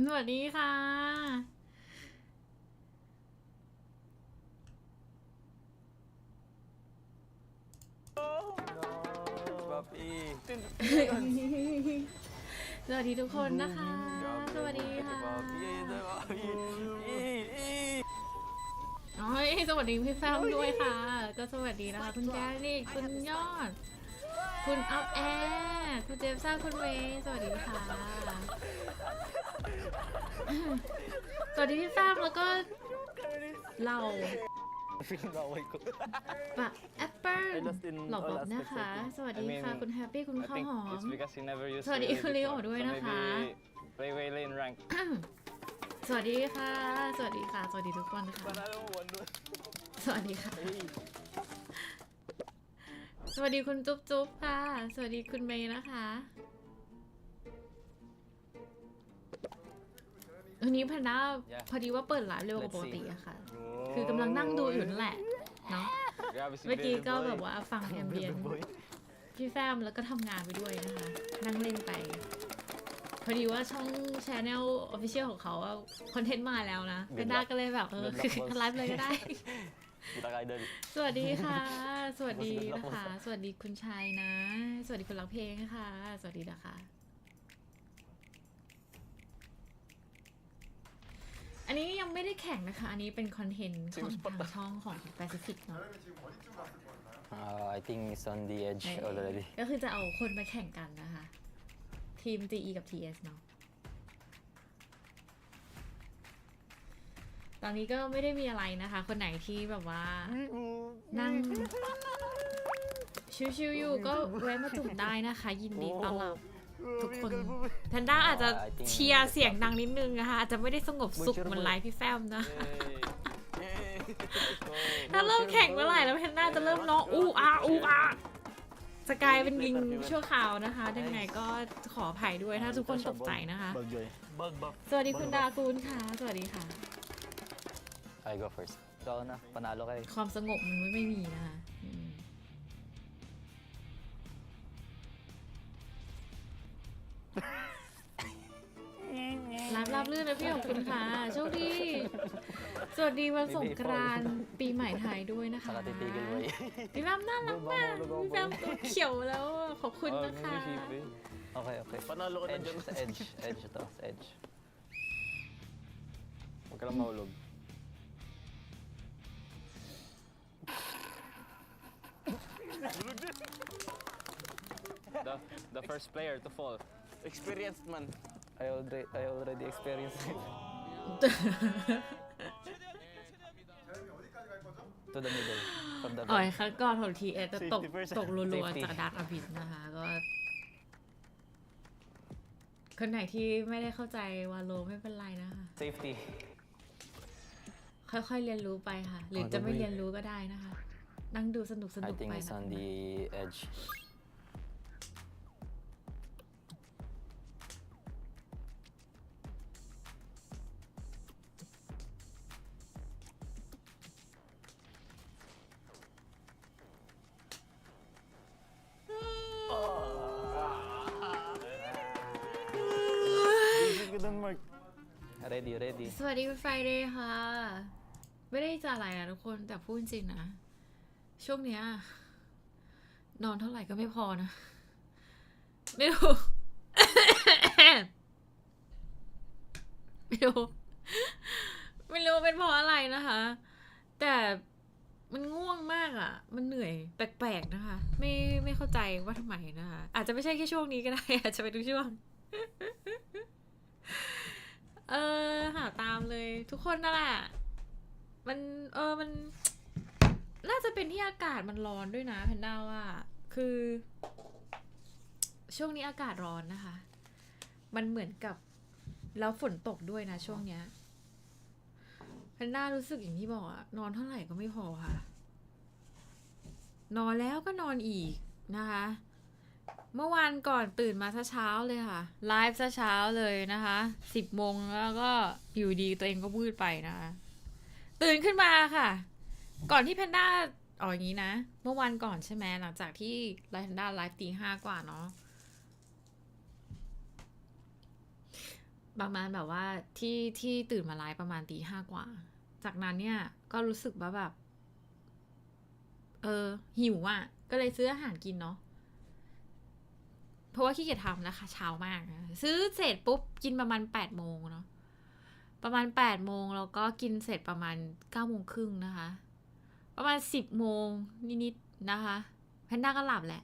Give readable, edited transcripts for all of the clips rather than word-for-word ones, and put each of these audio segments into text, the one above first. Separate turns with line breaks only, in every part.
สวัสดีค่ะสวัสดีทุกคนนะคะสวัสดีค่ะโอ้ยสวัสดีพี่แฟมด้วยค่ะก็สวัสดีนะคะคุณแจ๊นี่คุณยอดคุณอัพแอร์คุณเจฟซ่าคุณเวสวัสดีค่ะสวัสดีพี่แฟมแล้วก็เราปะแอปเปิ้ลหลอกบอกนะคะสวัสดีค่ะคุณแฮปปี้คุณข้าวหอมสวัสดีคุณลิโอด้วยนะคะสวัสดีค่ะสวัสดีค่ะสวัสดีทุกคนนะคะสวัสดีค่ะสวัสดีคุณจุ๊บจุ๊บค่ะสวัสดีคุณเมย์นะคะวันนี้แพนด้าพอดีว่าเปิดไลฟ์เร็วกว่าปกติอะค่ะคือกำลังนั่งดูอยู่นั่นแหละเนาะเมื่อกี้ก็แบบว่าฟังแอมเบียนพี่แฟมแล้วก็ทำงานไปด้วยนะคะนั่งเล่นไปพอดีว่าช่อง Channel Official ของเขาคอนเทนต์มาแล้วนะแพนด้าก็เลยแบบคือไลฟ์เลยก็ได้สวัสดีค่ะสวัสดีนะคะสวัสดีคุณชัยนะสวัสดีคุณรักเพลงค่ะสวัสดีนะคะอันนี้ยังไม่ได้แข่งนะคะอันนี้เป็นคอนเทนต์ของทางช่องของ Pacific เนาะ
I think it's on the edge already
ก็คือจะเอาคนมาแข่งกันนะคะทีม TE กับ TS เนาะตอนนี้ก็ไม่ได้มีอะไรนะคะคนไหนที่แบบว่านั่งชิวๆอยู่ก็แวะมาจุ่มได้นะคะยินดีต้อนรับทุกคนแพนด้าอาจจะเชียร์เสียงดังนิดนึงนะคะอาจจะไม่ได้สงบสุขเหมือนไลฟ์พี่แฟมนะถ้าเริ่มแข่งเมื่อไหร่แล้วแพนด้าจะเริ่มร้องอู้อาสกายเป็นลิงชั่วคราวนะคะยังไงก็ขออภัยด้วยถ้าทุกคนตกใจนะคะสวัสดีคุณดากูลค่ะสวัสดีค่ะ
I go first ก็นะpanalo kayo
ความสงบมันไม่มีนะคะรับลื่นนะพี่ขอบคุณค่ะโชคดีสวัสดีวันสงกรานต์ปีใหม่ไทยด้วยนะคะพี่แฟมน่ารักมากพี่แฟมตัวเขียวแล้วขอบคุณนะคะ
โอเคedge to edge huwag ka lang mahulog the first player to fall experienced man I already experienced it to the middle from the
อ๋อค่ะก่อนของทีเอจะตกรัวๆจากดาร์กอบิสนะคะก็คนไหนที่ไม่ได้เข้าใจวาโลไม่เป็นไรนะคะ
safety
ค่อยๆเรียนรู้ไปค่ะหรือจะไม่เรียนรู้ก็ได้นะคะนั่งดูสนุก
I think
ไป
it's on the edge ready
สวัสดีคุณไฟเดย์ค่ะไม่ได้จะอะไรนะทุกคนแต่พูดจริงนะช่วงเนี้ยนอนเท่าไหร่ก็ไม่พอนะไม่รู้ ไม่รู้เป็นเพราะอะไรนะคะแต่มันง่วงมากอ่ะมันเหนื่อยแปลกๆนะคะไม่เข้าใจว่าทำไมนะคะอาจจะไม่ใช่แค่ช่วงนี้ก็ได้อาจจะเป็นทุกช่วงหาตามเลยทุกคนนั่นแหละมันน่าจะเป็นที่อากาศมันร้อนด้วยนะแพนด้าว่าคือช่วงนี้อากาศร้อนนะคะมันเหมือนกับแล้วฝนตกด้วยนะช่วงเนี้ยแพนด้ารู้สึกอย่างที่บอกอะนอนเท่าไหร่ก็ไม่พอค่ะนอนแล้วก็นอนอีกนะคะเมื่อวานก่อนตื่นมาเช้าเลยค่ะไลฟ์เช้าเลยนะคะ10 โมงแล้วก็อยู่ดีตัวเองก็วืดไปนะคะตื่นขึ้นมาค่ะก่อนที่แพนด้าอย่างนี้นะเมื่อวานก่อนใช่ไหมหลังจากที่แพนด้าไลฟ์ตี 5กว่าเนาะ ประมาณแบบว่าที่ตื่นมาไลฟ์ประมาณตี 5กว่าจากนั้นเนี่ยก็รู้สึกว่าแบบหิวอ่ะก็เลยซื้ออาหารกินเนาะเพราะว่าขี้เกียจทำนะคะเช้ามากซื้อเสร็จปุ๊บกินประมาณ8โมงเนาะประมาณ8โมงแล้วก็กินเสร็จประมาณ9โมงครึ่งนะคะประมาณ10โมงนิดๆนะคะแพนด้าก็หลับแหละ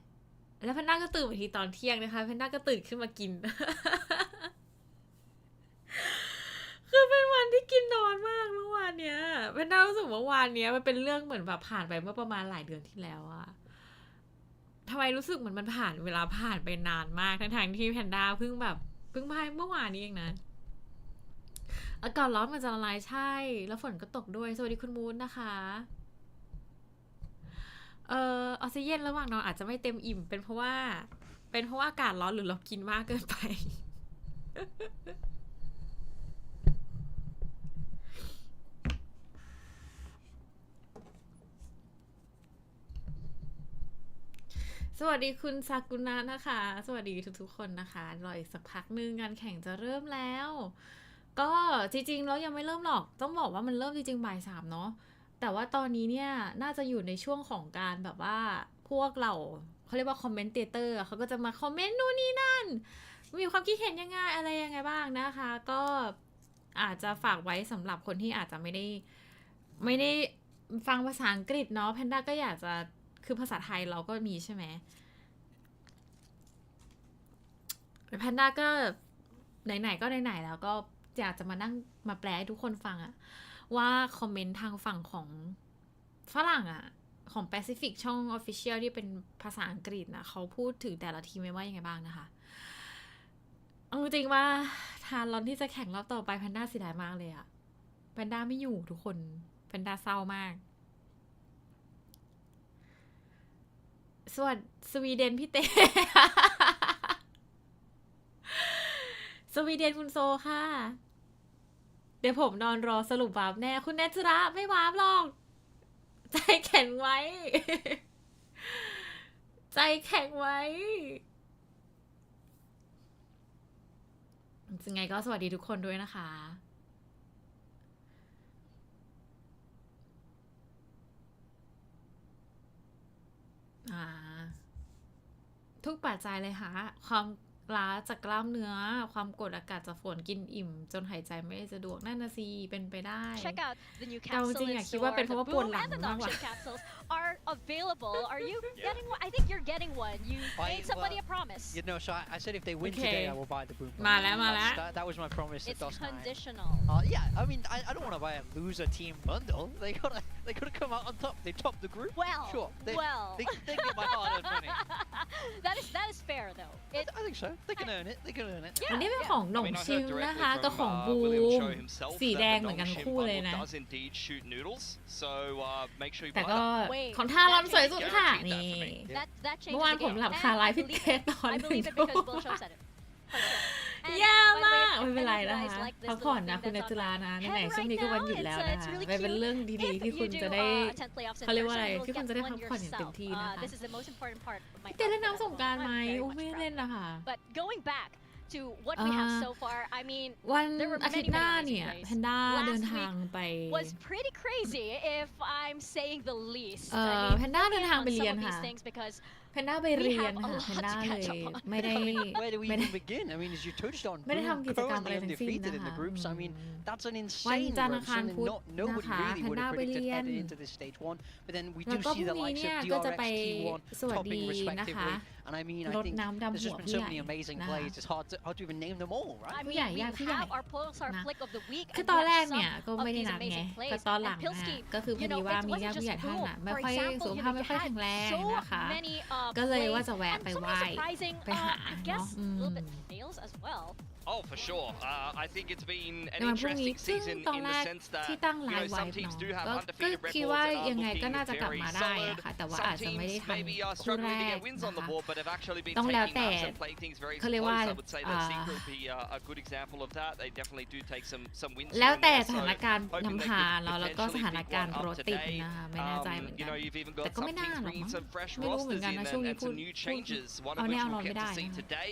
แล้วแพนด้าก็ตื่นอีกทีตอนเที่ยงนะคะแพนด้าก็ตื่นขึ้นมากิน คือเป็นวันที่กินนอนมากเมื่อวานเนี้ยแพนด้ารู้สึกว่าวานเนี้ยมันเป็นเรื่องเหมือนแบบผ่านไปเมื่อประมาณหลายเดือนที่แล้วอะทำไมรู้สึกเหมือนมันผ่านเวลาผ่านไปนานมากทั้งที่แพนด้าเพิ่งพายเมื่อวานนี้เองนะอากาศร้อนมันจะละลายใช่แล้วฝนก็ตกด้วยสวัสดีคุณมูนนะคะออกซิเจนระหว่างนอนอาจจะไม่เต็มอิ่มเป็นเพราะว่าอากาศร้อนหรือเรากินมากเกินไป สวัสดีคุณซากุนะนะคะสวัสดีทุกๆคนนะคะรออีกสักพักนึงงานแข่งจะเริ่มแล้วก็จริงๆแล้วยังไม่เริ่มหรอกต้องบอกว่ามันเริ่มจริงๆบ่าย3เนาะแต่ว่าตอนนี้เนี่ยน่าจะอยู่ในช่วงของการแบบว่าพวกเราเขาเรียกว่าคอมเมนเตเตอร์เขาก็จะมาคอมเมนต์นู่นนี่นั่นมีความคิดเห็นยังไงอะไรยังไงบ้างนะคะก็อาจจะฝากไว้สำหรับคนที่อาจจะไม่ได้ฟังภาษาอังกฤษเนาะแพนด้าก็อยากจะคือภาษาไทยเราก็มีใช่ไหมแพนด้าก็ไหนๆก็ไหนๆแล้วก็อยากจะมานั่งมาแปลให้ทุกคนฟังอะว่าคอมเมนต์ทางฝั่งของฝรั่งอะของ Pacific ช่อง Official ที่เป็นภาษาอังกฤษนะเขาพูดถึงแต่ละทีมไม่ว่ายังไงบ้างนะคะเอาจริงว่าทานรอนที่จะแข่งรอบต่อไปแพนด้าเสียดายมากเลยอะแพนด้าไม่อยู่ทุกคนแพนด้าเศร้ามากสวีเดนพี่เต้ สวีเดนคุณโซค่ะเดี๋ยวผมนอนรอสรุปวาร์ปแน่คุณเนจุระไม่วาร์ปหรอกใจแข็งไว้ ใจแข็งไว้ยังไงก็สวัสดีทุกคนด้วยนะคะทุกปัจจัยเลยค่ะความล้าจากกล้ามเนื้อความกดอากาศจากฝนกินอิ่มจนหายใจไม่สะดวกนั่นนะสิเป็นไปได้แต่จริงๆอยากคิดว่าเป็นเพราะว่าปวดหลังมากกว่า
are available. Are you getting one? I think you're getting one. You made somebody a promise.
You know, so I said if they win today, I will buy the boom.
มาแล้ว
That was my promise.
It's conditional.
Yeah, I mean, I don't want to buy a loser team bundle. They gotta come out on top. They topped the group.
Well,
sure. They get my hard-earned money.
that is fair though.
I think so. They can earn it. They can earn it.
อันนี้เป็นของหนงชิวนะคะกับของบูมสีแดงเหมือนกันคู่เลยนะแต่ก็ของท่าร้อนสวยสุดค่ะนี่เมื่อวานผมหลับคาไลฟ์พี่เต้ตอน1 ทุ่มยากมากไม่เป็นไรนะคะพักผ่อนนะคุณนัจลานะไหนๆช่วงนี้ก็วันหยุดแล้วนะคะเป็นเรื่องดีๆที่คุณจะได้เขาเรียกว่าอะไรที่คุณจะได้พักผ่อนอย่างเต็มที่นะคะพี่เต้เล่นน้ำสงกรานต์ไหมโอ้ไม่เล่นนะคะ
to what we have so far. I mean,
วันอาทิตย์หน้าเนี่ยแพนด้าเดินทางไป
was pretty crazy if I'm saying the least.
แพนด้าเดินทางไปเรียนค่ะแพนด้าไปเรียนค่ะแพนด้าเลยไม่ได้
Where do we even begin? I mean, as you touched on,
ไม่ได้ทำกิจกรรมอะไรทั้งสิ้นนะคะ
I mean, that's an
วัน
insane
จันทร์อั
run.
งคารพุธ
Nobody
นะคะ
really
แพน
would
ด้า
have
ไป
predicted
เรียน
heading into this stage one. But then we
แล้ว
do
ก็
see
พ
the
รุ่งนี้
likes
เนี่ย
of
ก็จะไป
DRX, T1
สวัสดี
topping
นะคะ
respectively. And I mean,
ร
I
ด
think
น้ำดำ
there's
หัว
just been
ผู้
so
ใหญ่
many amazing
นะคะ
plays. It's hard to even name them all, right?
I mean,
ผู้ใหญ่
we
ญาติผู้ใหญ่
have our Pulsar
นะ
flick of the week.
คือตอนแรกเนี่ยก็ไม่ได้นับไงแต่ตอนหลังนะก็คือพอดีว่ามีญาติผู้ใหญ่ท่านน่ะไม่ค่อยสุขภาพไม่ค่อยแข็งแรงนะคะก็เลยว่าจะแวะไปไหว้ไปหาเนาะ
Oh, for sure. I think it's been an
ในวันพรุ่งนี้
interesting
ซึ่ง
season
ตอน
in
แร
the
ก
sense that
ที่ตั้งไล
you know
ฟ์ไว้
some teams do have
เนาะก็
undefeated
คิด
records
ว่า
that are
ยังไงก็
looking
น่าจะกลับ
very
มาได้
solid.
อะค่ะแต่ว่า
Some
อาจจะไม่ได้
teams
ทัน
maybe are
คู่แร
struggling to
ก
get wins
นะ
on the
คะ
board, but have actually been
ต้องแล้ว
taking
แต่
us and playing things very
เขาเรียก
close.
ว่า
I would say that Secret would be a good example of that. They definitely do take some wins.
แล้ว
here and
แต่
there.
สถาน
So
การณ์
hoping they
นำ
could
พาเนาะแล้วก็ส
potentially
ถาน
pick
การณ์
one
ร
up
ถติด
today.
นะคะไม่แน่ใจเหมือน
You
กัน
know, you've even
แต่
got
ก็
some
ไม่น่า
teams
หรอก
bringing
มั้ง
some fresh
ไม่รู้เหมือน
rosters
กัน
in
นะช่วงนี้
and
พูด
some new changes. One
เอา
of
แน่
which
เอานอน
we'll
ไม่
get
ได้
to see
นะคะ
today.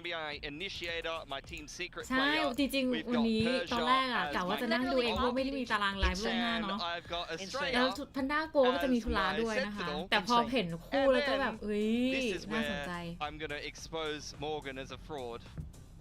going to be my initiator, my team secret
ใช่
player.
จริง
We've
ๆวัน
got
นี้ตอนแรก
Persia
อะ
as
กะว่า
my
จะนั่งดูเองเพราะไม่ได้มีตารางไลฟ์ล่วงหน้า
and
เนาะ
I've got
แล้ว
Australia
พันด้าโกก็จะมีธุระด้วยนะคะ แต่พอเห็นคู่แล้วก็แบบเอ้ย
This is
น่าสนใจ
where I'm going to expose Morgan as a fraud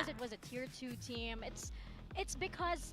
because it was a tier 2 team. It's because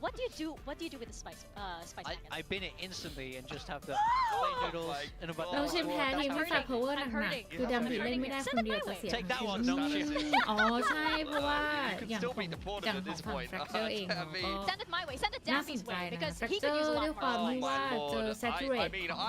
what do you do with the spice wagon?
I bin it instantly and just have the plain noodles
my
in a butter.
เราเชมแพ้ทีมที่ฝาก power ห
I'm
นัก
hurting.
ๆคือดำบิเล่นไม่ได้คนเดียวจะเสีย
Take that
ทีม
one, don't you?
อ๋อใช่เพราะว่า
You
อย่าง
can
ข
still
อง
be deported
อย่าง
at
ของ
this
ฝั่ง
point.
แฟกเจอร์เอง
I mean,
ก็
Send it my way. Send it
น่าสน
Daffy's
ใจ
way
นะ
because
แฟก
he
เจอ
could use
ร์
a
ด้วย
lot
ความ
more.
ที่ว่า
my
เจอ
lord.
saturate
I mean,
ของ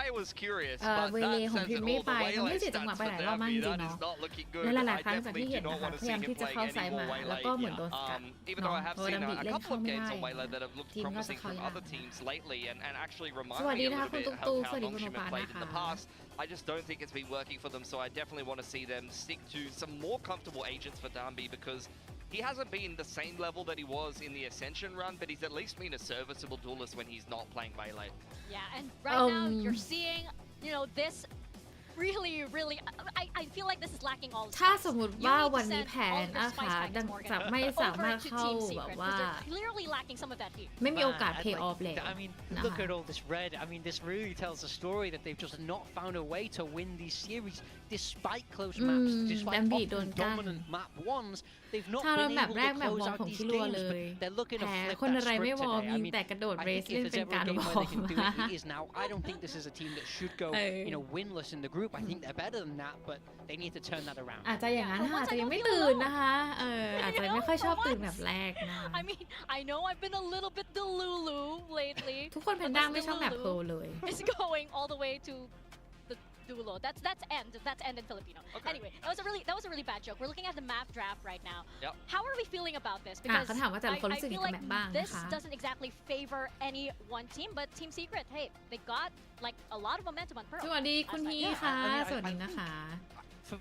I was curious,
เว
but
เล
that
ของ
sends
ทีม
it
ไม่
all
ไป
the
ทำให้
waylay
เสียจังหวะ
stats
ไป
for
หลายรอบมากจ
Dambi.
ริง
That
ๆ
is
เนาะ
not looking
และ
good.
หลาย
I
ๆครั้งจากที่
definitely
เห็น
do
นะ
not
คะ
want to
พยายาม
see
ที่
him
จะ
play
เข้าซ้าย
any
มา
more
แล้วก็
waylay.
เหมือนโดนสกัด
Even though I have
เพราะ
seen
ดัมบิ
a
เล่น
couple
เข้า
of
ไม่
games
ได้
on waylay that have looked
ทีมก็จะ
promising
เข้า
from
ยาก
other teams lately and actually
ส
remind
วัส
me
ดี
a
นะคะ
little
คุณ
bit
ตุ๊ก
of
ตุ๊ก
how
สวัสดีคุณโอ
Nongshim
ปา
have
นะ
played in
คะ
the past. I just don't think it's been working for them, so I definitely want to see them stick to some more comfortable agents for Dambi because he hasn't been the same level that he was in the Ascension run, but he's at least been a serviceable duelist when he's not playing melee.
Yeah, and right now you're seeing, this really, I feel like this is lacking all the
ถ้า
spice.
สมมติ
You
ว่า
need to
วันนี้
send
แพ้
all of your
นะ
spice
คะ
packets,
ดัง
Morgan,
จะไม่สามารถ
over to
เข้า
Team
แบบ
Secret
ว่า
because they're clearly lacking some of that heat.
ไม่มีโอกาส
Man,
pay
like,
off แล้ว
I mean,
นะ
look
คะ
at all this red. I mean, this really tells a story that they've just not found a way to win these series despite close maps, despite
Bambi โดน
often
กั้น
dominant map ones. They've not
ถ้าเรา
been
แบบ
able
แร
to
กแบบ
close
มอง
out
ของ
these
คิรัว
games,
เลย
but they're looking to
แพ้
flip
คน
that
อะไรไม่
script
วอร์
today.
ยิ
I
ง
mean,
แต่กระโดด
I
เรส
think
เล่น
if
เป็น
there's
การ
ever a
ว
game
อ
where
ร์
they can do
ม
it, it is now. I don't think this is a team that should go, win the group. I think they're better than that, but they need to turn that around.
อาจจะอย่างนั้น
For
ค่ะ
once
อาจจะ
I
ยัง
don't
ไม่
feel
ตื่น
alone.
นะคะอาจจะไม่ค่อยชอบตื่น
For
แบบแรกนะ
I mean, I know I've been a little bit delulu lately.
ทุกคนแพนด้าไม่ชอบแบบโปร
Delulu
เลย
is going all the way to the dulo. That's end in Filipino.
Okay.
Anyway, that was a really bad joke. We're looking at the map draft right now.
Yep.
How are we feeling about this? Because
เขาถามว่าแต่ละคนรู้สึก
I
ยัง
feel
ไงกับ
like
แมปบ้าง
this
นะคะ
doesn't exactly favor any one team, but Team Secret, hey, they got like a lot of momentum on Pearl.
สวัสดีคุณฮีค่ะ
I mean,
สวัสดีนะคะ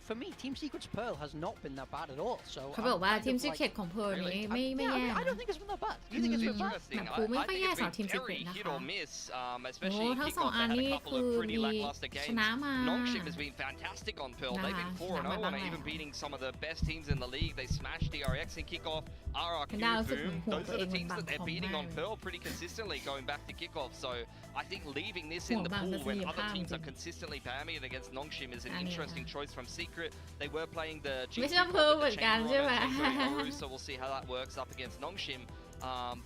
For me, Team Secret's Pearl has not been that bad at all. So
เขาบอกว่า
I'm kind
ทีม
of
ซี
like-
เคทของเพร์ลนี้
I-
ไม่
yeah,
แย่
I don't think it's been that bad. You think it's been bad?
Interesting.
Map pool ไม่
I
ค่อย
think
แย่
it's
สำหรับ
been
Team
very
Secret นะ
hit
คะ
or miss,
โอ้
especially in
ทั้งสอง
kickoff.
อัน
They had
นี้
a couple
คือ
of pretty
มี
lackluster
ช
games.
นะมา
Nongshim has been fantastic on Pearl. They've been 4-0 and
ชนะมา
are even
บ้าง
beating some of the best teams in the league. They smashed DRX in kickoff. RRQ,
แพนด้ารู้สึก
Boom.
ห่วง
Those
ตัว
are
เอ
the
งมัน
teams
บัง
that
ข
they're
อง
beating
มา
on
ก
Pearl pretty consistently going back to kickoff. So I think leaving this in the
ห่วง
pool when
บาง
other
ทัศนีย
teams
ภาพ
are consistently bamming it against Nongshim is an
อันนี้
interesting choice from Secret. They were playing the
ไม่
GT
ใช่เพร์ล
with
เหมื
the
อนกัน
Chamber
ใช่ไหม
on it, Tequila Oru, so we'll see how that works up against Nongshim.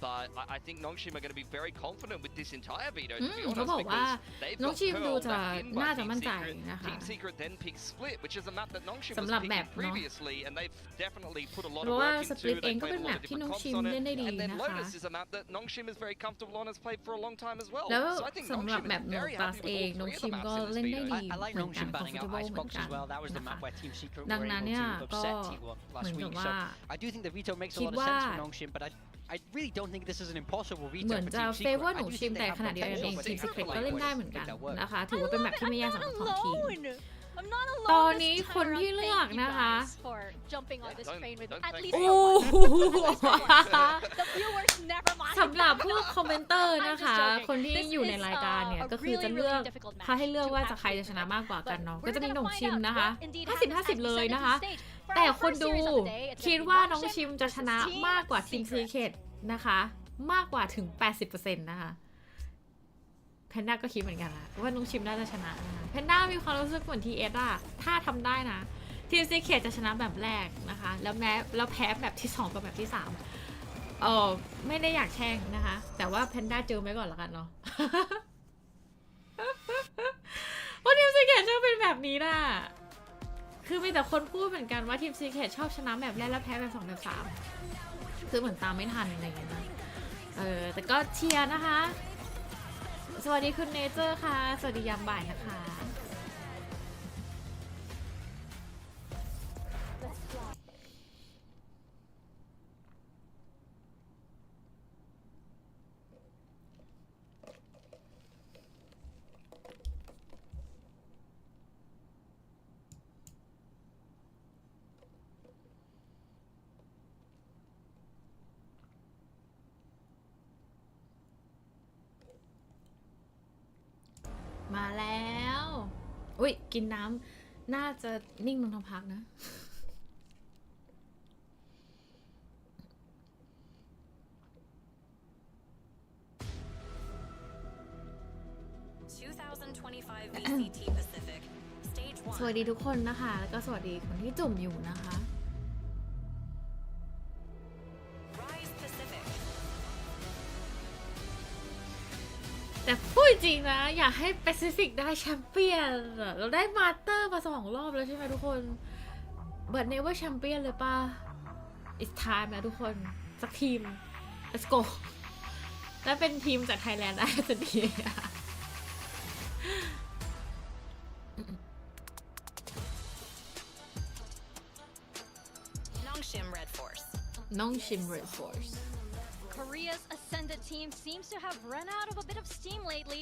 But I think Nongshim are going to be very confident with this entire veto, to be
เขา
honest,
บอกว่า
because they've
น้อง
got
ชิมดู
Pearl
จะ
back in
น่า
by
จะ
Team
มั่นใจ
Secret.
นะคะ
Team Secret then picked Split, which is a map that Nongshim was
สำหรับแมป
picking
เนอะ
previously, and they've definitely put a lot
เพ
of
ราะว่า
work
สปลิ
into.
ตเอง
They
ก็เป็น
played a
แม
lot
ป
of
ที่
different
น้อง
comps
ชิม
on
เล่น
it,
ได้ดี
and then
นะคะ
Lotus is a map that Nongshim is very comfortable on, has played for a long time as well.
แล้ว
So I think
สำหรับ
Nongshim
แมป
is
โน
very
ตัส
happy
เอ
with
ง
all
น้อง
three of
ชิ
the
มก็
maps in
เล่
this
นได้
veto.
ดี
I like
เหมือนกัน
Nongshim banning out
comfortable เหมือน
Icebox
กัน
as well. That was the
นะคะ
map where Team Secret
ดัง
were
นั้น
able
เนี่ย
to
ก็
upset T1
เหมื
last
อนกับ
week.
ว่า
So I do think the veto makes a
คิด
lot of
ว่า
sense for Nongshim, but I really don't think this is an impossible
เหมื
veto
อน
for
จะ
Team
เฟเวอ
Secret.
ร์ห
I
นู
do
ชิม
think
แต่
they have
ขณะเดียวกันเอง
potential,
ที
but
ม
they
ซีเครต
have
ก็
to
เล่น
find
ได้
ways
เหมือน
to
กัน
make that work.
นะคะ ถือว่าเป็นแมปที่ไม่ยากสำหรับทั้งทีม
I'm not alone.
ตอนนี้คนที่เลือกนะคะ
Thank you guys for jumping on this train with
don't
at
thank
least
โอ้
for once. The viewers never mind.
สำหรับพวกคอมเมนเตอร์นะคะ
I'm just joking.
คนที่
This
อยู่ใน
is,
รายการเนี่ย
a
ก็คือ
really,
จะเลือก
really difficult match
เขาให้เลือก
to
ว่าจะ
actually
ใครจะชนะมากกว่ากัน
But
เนาะ
we're
ก็จะมี
gonna
หนง
find
ชิม
out
นะคะ
what indeed
50-50
happens as we
เลย
send it to
นะคะ
the stage. For
แต่
our
คน
first
ดู
series of the day, it's
คิด
gonna be
ว่า
Nongshim
น้องชิมจะชนะ
versus
มากกว่า
Team
ทีมซี
Secret.
เคทนะคะ มากกว่าถึง 80% นะคะแพนด้าก็คิดเหมือนกันนะว่าน้องชิมน่าจะชนะนะคะแพนด้ามีความรู้สึกเหมือนทีเอสอะถ้าทำได้นะทีมซีเคทจะชนะแบบแรกนะคะ แล้วแพ้แบบที่2กับแบบที่3ไม่ได้อยากแช่งนะคะ แต่ว่าแพนด้าเจอไว้ก่อนละกันเนาะ เพราะทีมซีเคทชอบเป็นแบบนี้น่ะคือมีแต่คนพูดเหมือนกันว่าทีมซีเคทชอบชนะแบบแรกแล้วแพ้แบบ2แบบ3คือเหมือนตามไม่ทันอะไรอย่างเงี้ยนะแต่ก็เชียร์นะคะสวัสดีคุณเนเจอร์ค่ะสวัสดียามบ่ายนะคะ มาแล้ว อุ้ยกินน้ำน่าจะนิ่งลงทางพักนะ
2025 VCT Pacific Stage
สวัส
1
ดีทุกคนนะคะ แล้วก็สวัสดีคนที่จุ่มอยู่นะคะ
Rise Pacific
แต่พูดจริงนะ อยากให้แปซิฟิกได้แชมเปี้ยนอะเราได้มาสเตอร์มา2 รอบแล้วใช่ไหมทุกคนbut never แชมเปี้ยนเลยป่ะ it's time แล้วทุกคน สักทีม let's go และเป็นทีมจากไทยแลนด์ได้สักที
Nongshim Red Force
น้องชิม Red Force
Korea's ascended team seems to have run out of a bit of steam lately,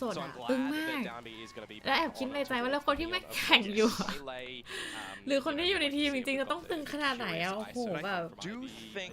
สด
So
อะ
I'm
ตึง
glad
มาก
that Downbeat is going to be
และแอบคิดในใจว่าแล้วคนที่แม่งแข่งอยู่อะหรือคนที่อยู่ในทีมจริงๆจะต้องตึงขนาดไหนอะโอ้โหแบบ
Do think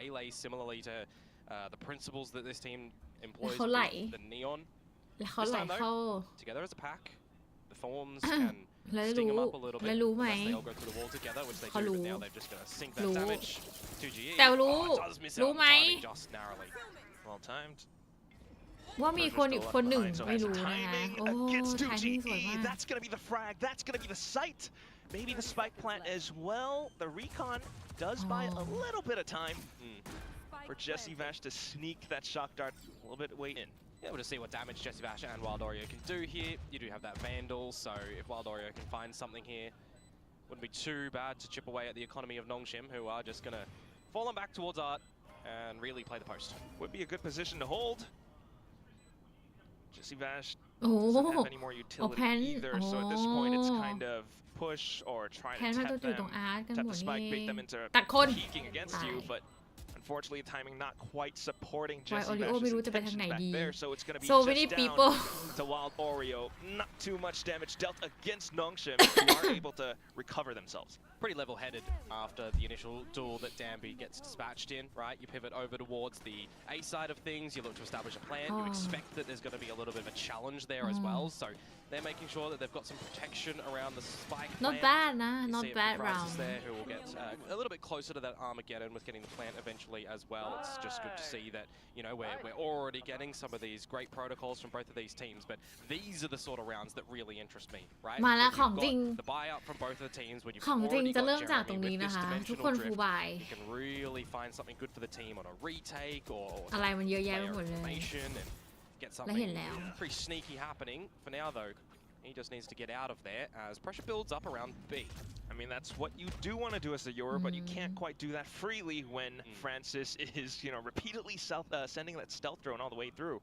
Waylay similarly to the principles that this team employs
เขาไหล
with the Neon.
แล้วเขาไหล
This time,
เข้า
Together as a pack, the Thorns can
แล้ว
sting
รู้
them up a little
แล้ว
bit.
รู้ไหม
Unless they all go through the wall together, which they do,
เขารู้
but now they're just going to sink that
รู้
damage to GE.
แต่รู้
Oh, it does miss out
รู้
on
ไหม
timing just narrowly.
Well timed.
ว่ามีคนอีกคนหนึ่ง
So
ไม่
has
รู้นะคะ
timing
โอ้
against
ไทมิ่งสวย
2GE.
มาก
That's going to be the frag. That's going to be the sight. Maybe the spike plant as well. The recon does buy a little bit of time for Jesse Vash to sneak that shock dart a little bit way in.
Yeah, we'll just see what damage Jesse Vash and Wild Oreo can do here. You do have that Vandal, so if Wild Oreo can find something here, wouldn't be too bad to chip away at the economy of Nongshim, who are just going to fall on back towards Art and really play the post.
Would be a good position to hold. Jesse Vash
โอ้
doesn't have any more
โอ้
utility
แพน
either,
โอ้
so at this point it's kind of push or try
แพน
to
มาตัว
tap
อยู่ตรง
them,
อาร์ตกัน
tap
หม
the
ด
spike,
นี่
bait them into
ตัดคน
peeking against
ตาย
you, but unfortunately timing not quite supporting
วาย
Jesse
โอริโอ ไม่
Vash's
รู้จะไปทาง
intentions
ไหน
back
ดี
there, so it's going to be
so many
just
people
down to Wild Oreo. Not too much damage dealt against Nongshim, who are able to recover themselves.
Pretty level-headed after the initial duel that Danby gets dispatched in, right? You pivot over towards the A side of things, you look to establish a plan, you expect that there's going to be a little bit of a challenge there as well, so they're making sure that they've got some protection around the spike
not
plant.
bad นะ
You
not
see it
bad
from Francis
round
there, who will get a little bit closer to that Armageddon with getting the plant eventually as well. It's just good to see that, you know, we're already getting some of these great protocols from both of these teams, but these are the sort of rounds that really interest me, right?
มาแล้ว
When
ของ
you've
จริง
got the buyout from both of the teams, when you've
ของจริง
already
จะ
got
เริ่มจากตรง
Jeremy
นี้
with
นะ
this
คะ ทุก
dimensional
คนฟู
drift,
บาย
you can really find something good for the team on a retake or
อะไรมันเยอะแยะไป
player
หมดเลย
information and get
และ
something
เห็นแล้ว
pretty sneaky happening. For now though, he just needs to get out of there as pressure builds up around B.
I mean, that's what you do want to do as a Euro, but you can't quite do that freely when Francis is, you know, repeatedly sending that stealth drone all the way through.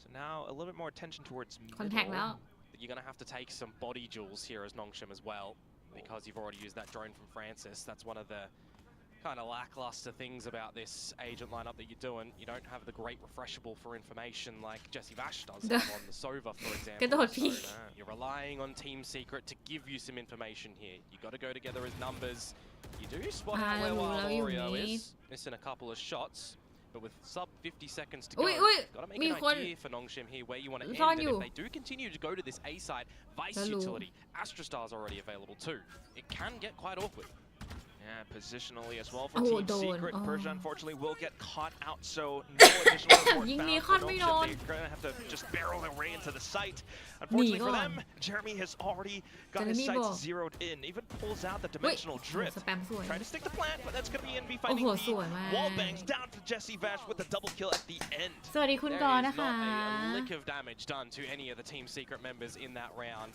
So now a little bit more attention towards
คอนแทค
middle.
แล้ว
But you're going to have to take some body jewels here as Nongshim as well, because you've already used that drone from Francis. That's one of the kind of lackluster things about this agent lineup that you're doing. You don't have the great refreshable for information like Jesse Vash does on the Sova, for
กระโด
example.
ดพีก
You're relying on Team Secret to give you some information here. You got to go together as numbers. You do spot out where Wild Oreo is, missing a couple of shots. But with sub 50 seconds to go,
อุ้ย
got to make
มี
an
คน
idea for Nongshim here where you want to end.
ซ่อน
And
อยู่
if they do continue to go to this A side, Vice
แล้วรู้
utility, Astrostar's already available too. It can get quite awkward.
Yeah, positionally as well for
โอ้โห
Team
โดน
Secret.
อ๋อ
Persia unfortunately will get caught out, so no additional support
ยิง
found
นี้
for
คอนไม่โด
Nongshim.
น
They're going to have to just barrel their way into the site. Unfortunately for
หนีก่อน
them, Jeremy has already got his
Jeremy
sights
บอก
zeroed in. Even pulls out the
เฮ้ย
dimensional
โอ้โห
drift.
สแปมสวย
Trying to stick the plant, but that's going to be NB
โอ้
finding
โห สวยมาก
the wall bangs down to Jesse Vash with the double kill at the end.
สวัสดีคุณ
There
กร
is
ณ์นะคะ
not a lick of damage done to any of the Team Secret members in that round.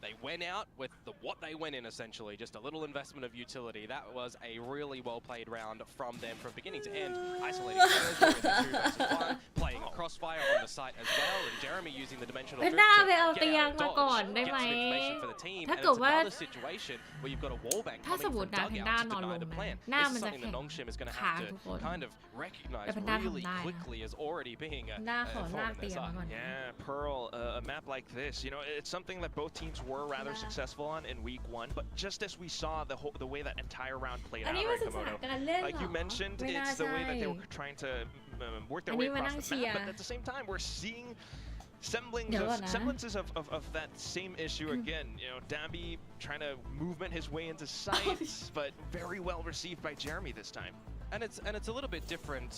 They went out with what they went in, essentially. Just a little investment of utility. That was a really well-played round from them from beginning to end. Isolating Persia with the 2 versus 1, playing a crossfire on the site as well, and Jeremy using the dimensional
เป็น
drift
หน้า
to
ไปเอา
get
เตียง
out
มา
of
ก่อน
dodge,
ได้
get
ไหม
some information for the team,
ถ้า
and
เกิด
it's
ว่า
another situation where you've got a wallbang
ถ้า
coming
สมม
from
ตินะแพนด้า
dugouts
นอน
to
ล
deny
ง
the
นะ
plan.
หน้า
This
มัน
is
จะ
something that Nongshim is going to
ค้าง
have
ทุกคน
to kind of recognize
แต่แพนด้า
really
ทำได้นะ
quickly as already being a
หน้าขอ
a
ลาก
thorn in
เตี
their
ยงมา
side.
ก่อน
Yeah, Pearl, a map like this, you know, it's something that both teams were rather successful on in week 1, but just as we saw the way that entire round played
อัน
out,
นี้มัน
right,
ศึกษา
Komodo?
การเล่น
Like
เหร
you
อ
mentioned,
ไม่น่า
it's the
ใช่
way that they were trying to work their
อัน
way
นี้มานั่ง
across
เชี
the
ย
map,
ร์
but at the same time, we're seeing
เดี๋ยวก่อนนะ
semblances of that same issue again. You know, Dambi trying to movement his way into sights, but very well received by Jeremy this time.
And it's a little bit different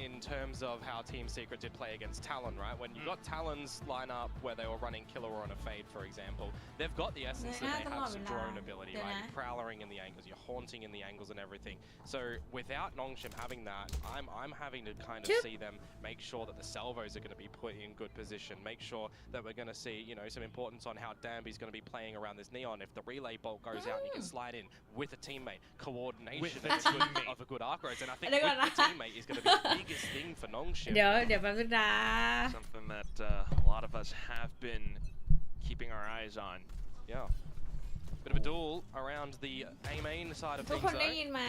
in terms of how Team Secret did play against Talon, right? When you got Talon's lineup where they were running Killer or on a fade, for example, they've got the essence that they have some drone ability, right? You're prowling in the angles, you're haunting in the angles and everything. So without Nongshim having that, I'm having to kind of see them make sure that the salvos are going to be put in good position, make sure that we're going to see, you know, some importance on how Danby's going to be playing around this neon. If the relay bolt goes out and you can slide in with a teammate, coordination of a good arc race, and I think with the teammate is going to be the biggest thing for Nongshim.
เดี๋ยวแป๊บนึงนะ
Something that a lot of us have been keeping our eyes on.
Yeah. Bit of a duel around the A main side of
ทุก
things
คนได้
though.
ยินไหม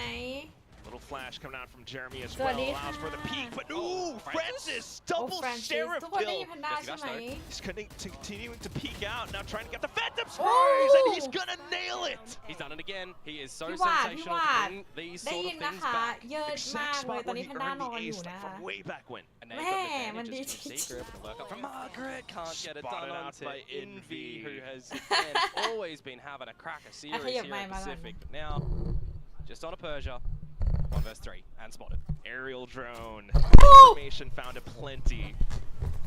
Little flash coming out from Jeremy as
ส
well.
วัสดี
Allows
ค่ะ
for the peak, but ooh, Francis
โอ้
double
ฟรานซิส
sheriff
ทุกคนได้
kill.
ยินแพนด้าใช่ไหม
He's continuing to peek out, now trying to get the Phantom
Oh!
Sprays, and he's gonna nail it.
He's done it again. He is so
พี่หวาด
sensational
พี่หวาด
to bring these
ได้
sort
ยิ
of
นนะ
things
คะ
back.
เยอะ
Exact
มากเลย
spot
ตอน
where
นี้
he
แพนด้า
earned
นอน
the
อยู่
ace
นะ
from way back when.
And now you've got the
Man,
advantage
man,
as Team Secret able to lurk up from Margaret. Can't get it
Spotted
done
out
onto
by
Envy,
Envy.
who has again always been having a cracker series
ขยับ
here
ไม
in
ค์มาก่อน
Pacific. But now, just on a Persia, 1 versus 3, and spotted.
Aerial drone. Information found aplenty.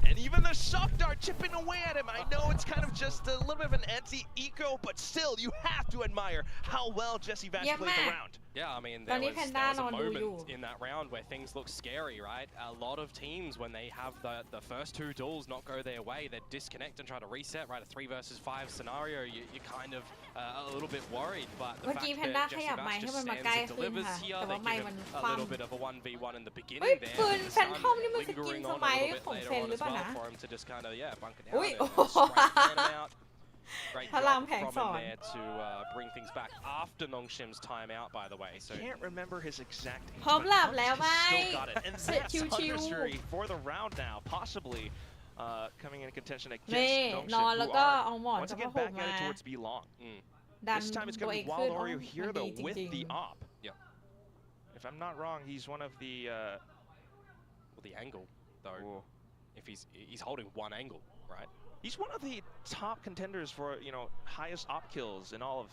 And even the shock dart chipping away at him. I know it's kind of just a little bit of an anti-eco, but still, you have to admire how well Jesse Vash
Yeah,
played the
man.
round.
Yeah, I mean,
Tao
there
ni
was
Panda
a
นอนดูอยู่
moment in that round where things look scary, right? A lot of teams, when they have the first 2 duels not go their way, they disconnect and try to reset, right? A 3 versus 5 scenario, you're kind of a little bit worried, but the
เมื่อ
fact
กี้แพนด้า
that
ข
Jesse
ยับไม
Vash
ค์ให้
just
มันมา
stands
ใกล้
and
ขึ้น
delivers
ค่ะ
here,
แต่
they
ว่าไมค์
give
มัน
him
ค
a
ว่ำ
little bit of a 1v1 in the
เฮ้ย
beginning there.
ปืน
and
แฟนทอมนี่มันสกิน
lingering
ส
on a
มัย
little bit
ของ
later
เซน
on
หรือ
as
เปล่า
well
นะ
for him to just kind of, bunker down
อุ้ย
and
โอ้โห
strike him out. Great
พลัง
job
แผง
from
สอน
him there to bring things back after Nongshim's timeout, by the way. So
Can't remember his exact age,
พร้อม
but
หลับ
Hunt
แล้วไหม
still got it. And that's
ชิว
Hunter's
ๆ
Fury for the round now, possibly coming in contention
นี่
against
นอน
Nongshim,
แล้ว
who
ก็
are
เอาหมอน
once
กับ
again
ผ้าห่ม
back
มา
at it towards B long.
ดัน
This time it's
ตัว
going
เอ
to
ง
be
ขึ้น
Wild
โอ้
Oreo
มัน
here
ดี
though
จ
with
ริง
the op. If I'm not wrong, he's one of the
well, the angle, though,
Ooh.
if he's holding one angle, right?
He's one of the top contenders for, highest op kills in all of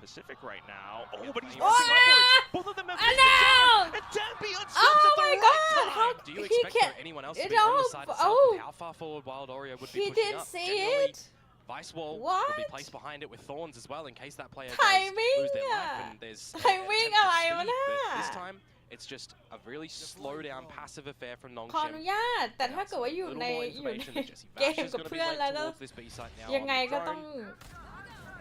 Pacific right now. Oh, but he's
Oh,
marching
yeah!
upwards. Both of them have
I
missed each other.
know!
And Danby unstuck
Oh
at the
my
right
God!
time.
How
Do you
he
expect
can't-
anyone else
you
to be on
know,
the side itself
oh.
with how far forward Wild Oreo would be
he
pushing
didn't
up?
see
Generally,
it
Vice Wall
What?
would be placed behind it with Thorns as well in case that player
Timing
does lose their life
อะ
and there's
Timing
attempted
อะไร
speed,
วะน่ะ
but this time it's just a really slow down passive affair from
ขออนุ
Nongshim.
ญาต แต่ถ้าเกิดว่าอยู่
Little
ใน
more
อยู่ใน
information that Jesse
เก
Vash
ม
is
กับ
going to be
เพื่อน
led
แล้วนะ
towards this B site now
ยังไง
on the
ก็ต้อง
drone.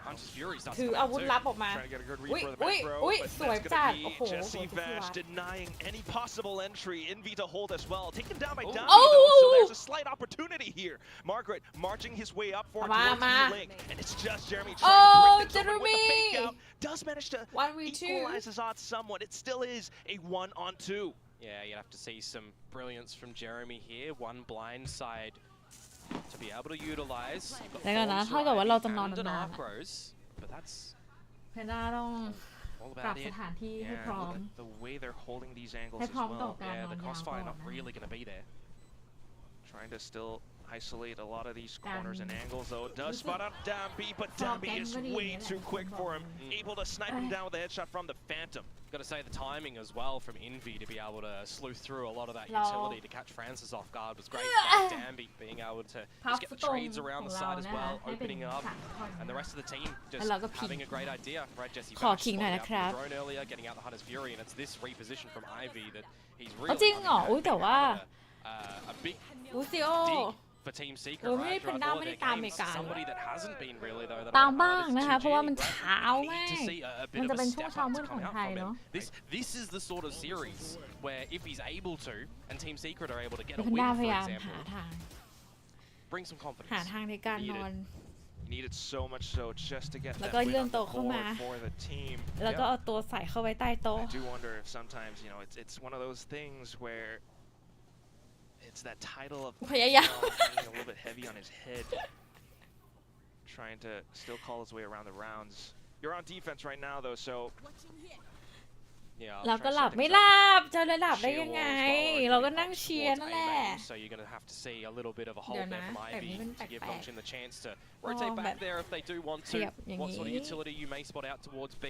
Hunter's Fury starts
ถือ
coming
อา
out
วุธ
too.
ลับออกมา
Trying to get a good read
อุ้ย
for the
อุ้ย
macro,
อุ้ย
but
สวย
that's
จั
going
ด
to
โอ้
be
โห
Jesse
โห
Vash denying any possible entry. Envy to hold as well. Taken down by
Oh.
Danby
Oh.
though, so there's a slight opportunity here. Margaret marching his way up for it
Ma,
towards
ma.
the link, and it's just Jeremy
Oh,
trying to bring things over with the fake
Jeremy.
out. Does manage to
1v2
equalize his odds somewhat. It still is a 1-on-2.
Yeah, you'd have to see some brilliance from Jeremy here. One blind side to be able to utilize.
เดี๋ยวก่อนนะเท่ากับว่าเราจะนอน
And an
นาน
arc rose, but that's
แพนด้าต้อง
all
ปรับ
about
ส
it.
ถานที่ให้
Yeah,
พร้อม
look at the way they're holding these angles
ให้
as
พร้อมต่อ
well.
การ
Yeah,
นอน
the
ยาว
crossfire
ก่อน
not
นะ
really going to be there.
Trying to still isolate a lot of these
Damn.
corners and angles though. Does spot out Danby, but
From
Danby is
Danby,
way
yeah,
too quick
from
for him.
Danby.
Able to snipe him down with a headshot from the Phantom.
Got to say the timing as well from Envy to be able to sleuth through a lot of that
Lol.
utility to catch Francis off guard was great.
Yeah.
But Danby being able to
พับ
just get
ส
the
ตรง
trades around
ข
the
องเรา
side as
นะคะ
well,
ให้เป็น
opening up.
สามคน
And the rest of the team just
แล้วเราก็พิง
having a great idea, right? Jesse
ขอ
Vash
คิงหน่อย
spotting
นะ
out
ค
from
รับ
the drone earlier, getting out the Hunter's Fury, and it's this reposition from Ivy that he's
อ๋อ
really
จริงเหรอ อุ้ยแต่ว่า
a big
ลูซิโอ
dig for Team Secret,
Ủa,
right?
mấy
Throughout
Panda
all of
mới
their
đi tạm
games.
mày cài
Somebody that hasn't been really though. that
ตาม
I've
บ้าง
noticed
นะคะ
2G,
เพราะว่ามัน
right?
เช้า
We
มา
need to
ก
see a
มัน
bit
จะ
of
เป็
a
นช่วง
step
เช้า
up
มืด
to
ของ
come out
ไทย
from
เนาะ
him. This is the sort of series where if he's able to, and Team Secret are able to get
เดี๋ย
a
วแพนด้า
win,
พ
for
ยายาม
example,
หาทาง
bring some
หา
confidence.
ทางในการนอน
You need it so much so just to get
แล้ว
that
ก็
win
เลื่อน
on the
โต๊ะเข้า
board
มา
for the team.
แล้วก็เอาตัวใส่เข้าไว้ใต้โต๊ะ
I do wonder if sometimes, it's one of those things where it's that title of
พยายาม
hanging a little bit heavy on his head. Trying to still call his way around the rounds. You're on defense right now though, so
Yeah,
เราก็หลับไม่หลับจะเลยหลับได้ยังไง เราก็นั่งเชียร์นั่นแหละ
So you're going to have to see a little bit of a hold
ดี๋ยว
there
นะ
from
แบบนี้
Ivy
มัน
to give
แปลก
Nongshim the chance to
ๆ
rotate
แบ
back
บ
there if they do want
ข
to.
ยับอย่าง
What sort of
นี้
utility you may spot out towards B.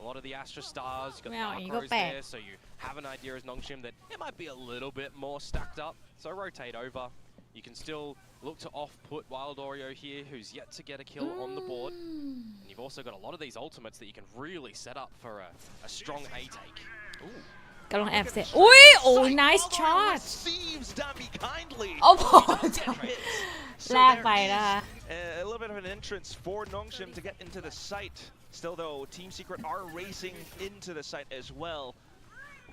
A lot of the Astra Stars, you've got
ไม่
the
เอาอย่างนี้ก็
macros
แปลก
there, so you have an idea as Nongshim that it might be a little bit more stacked up. So rotate over. You can still look to off-put Wild Oreo here, who's yet to get a kill on the board. And you've also got a lot of these ultimates that you can really set up for a strong A take. Ooh.
กำลังแอบเสียอุ้ยโอ้ nice shot
receives Danby kindly.
โอ้โห
So
แลกไป
there is
นะคะ
a little bit of an entrance for Nongshim to get into the site. Still though, Team Secret are racing into the site as well.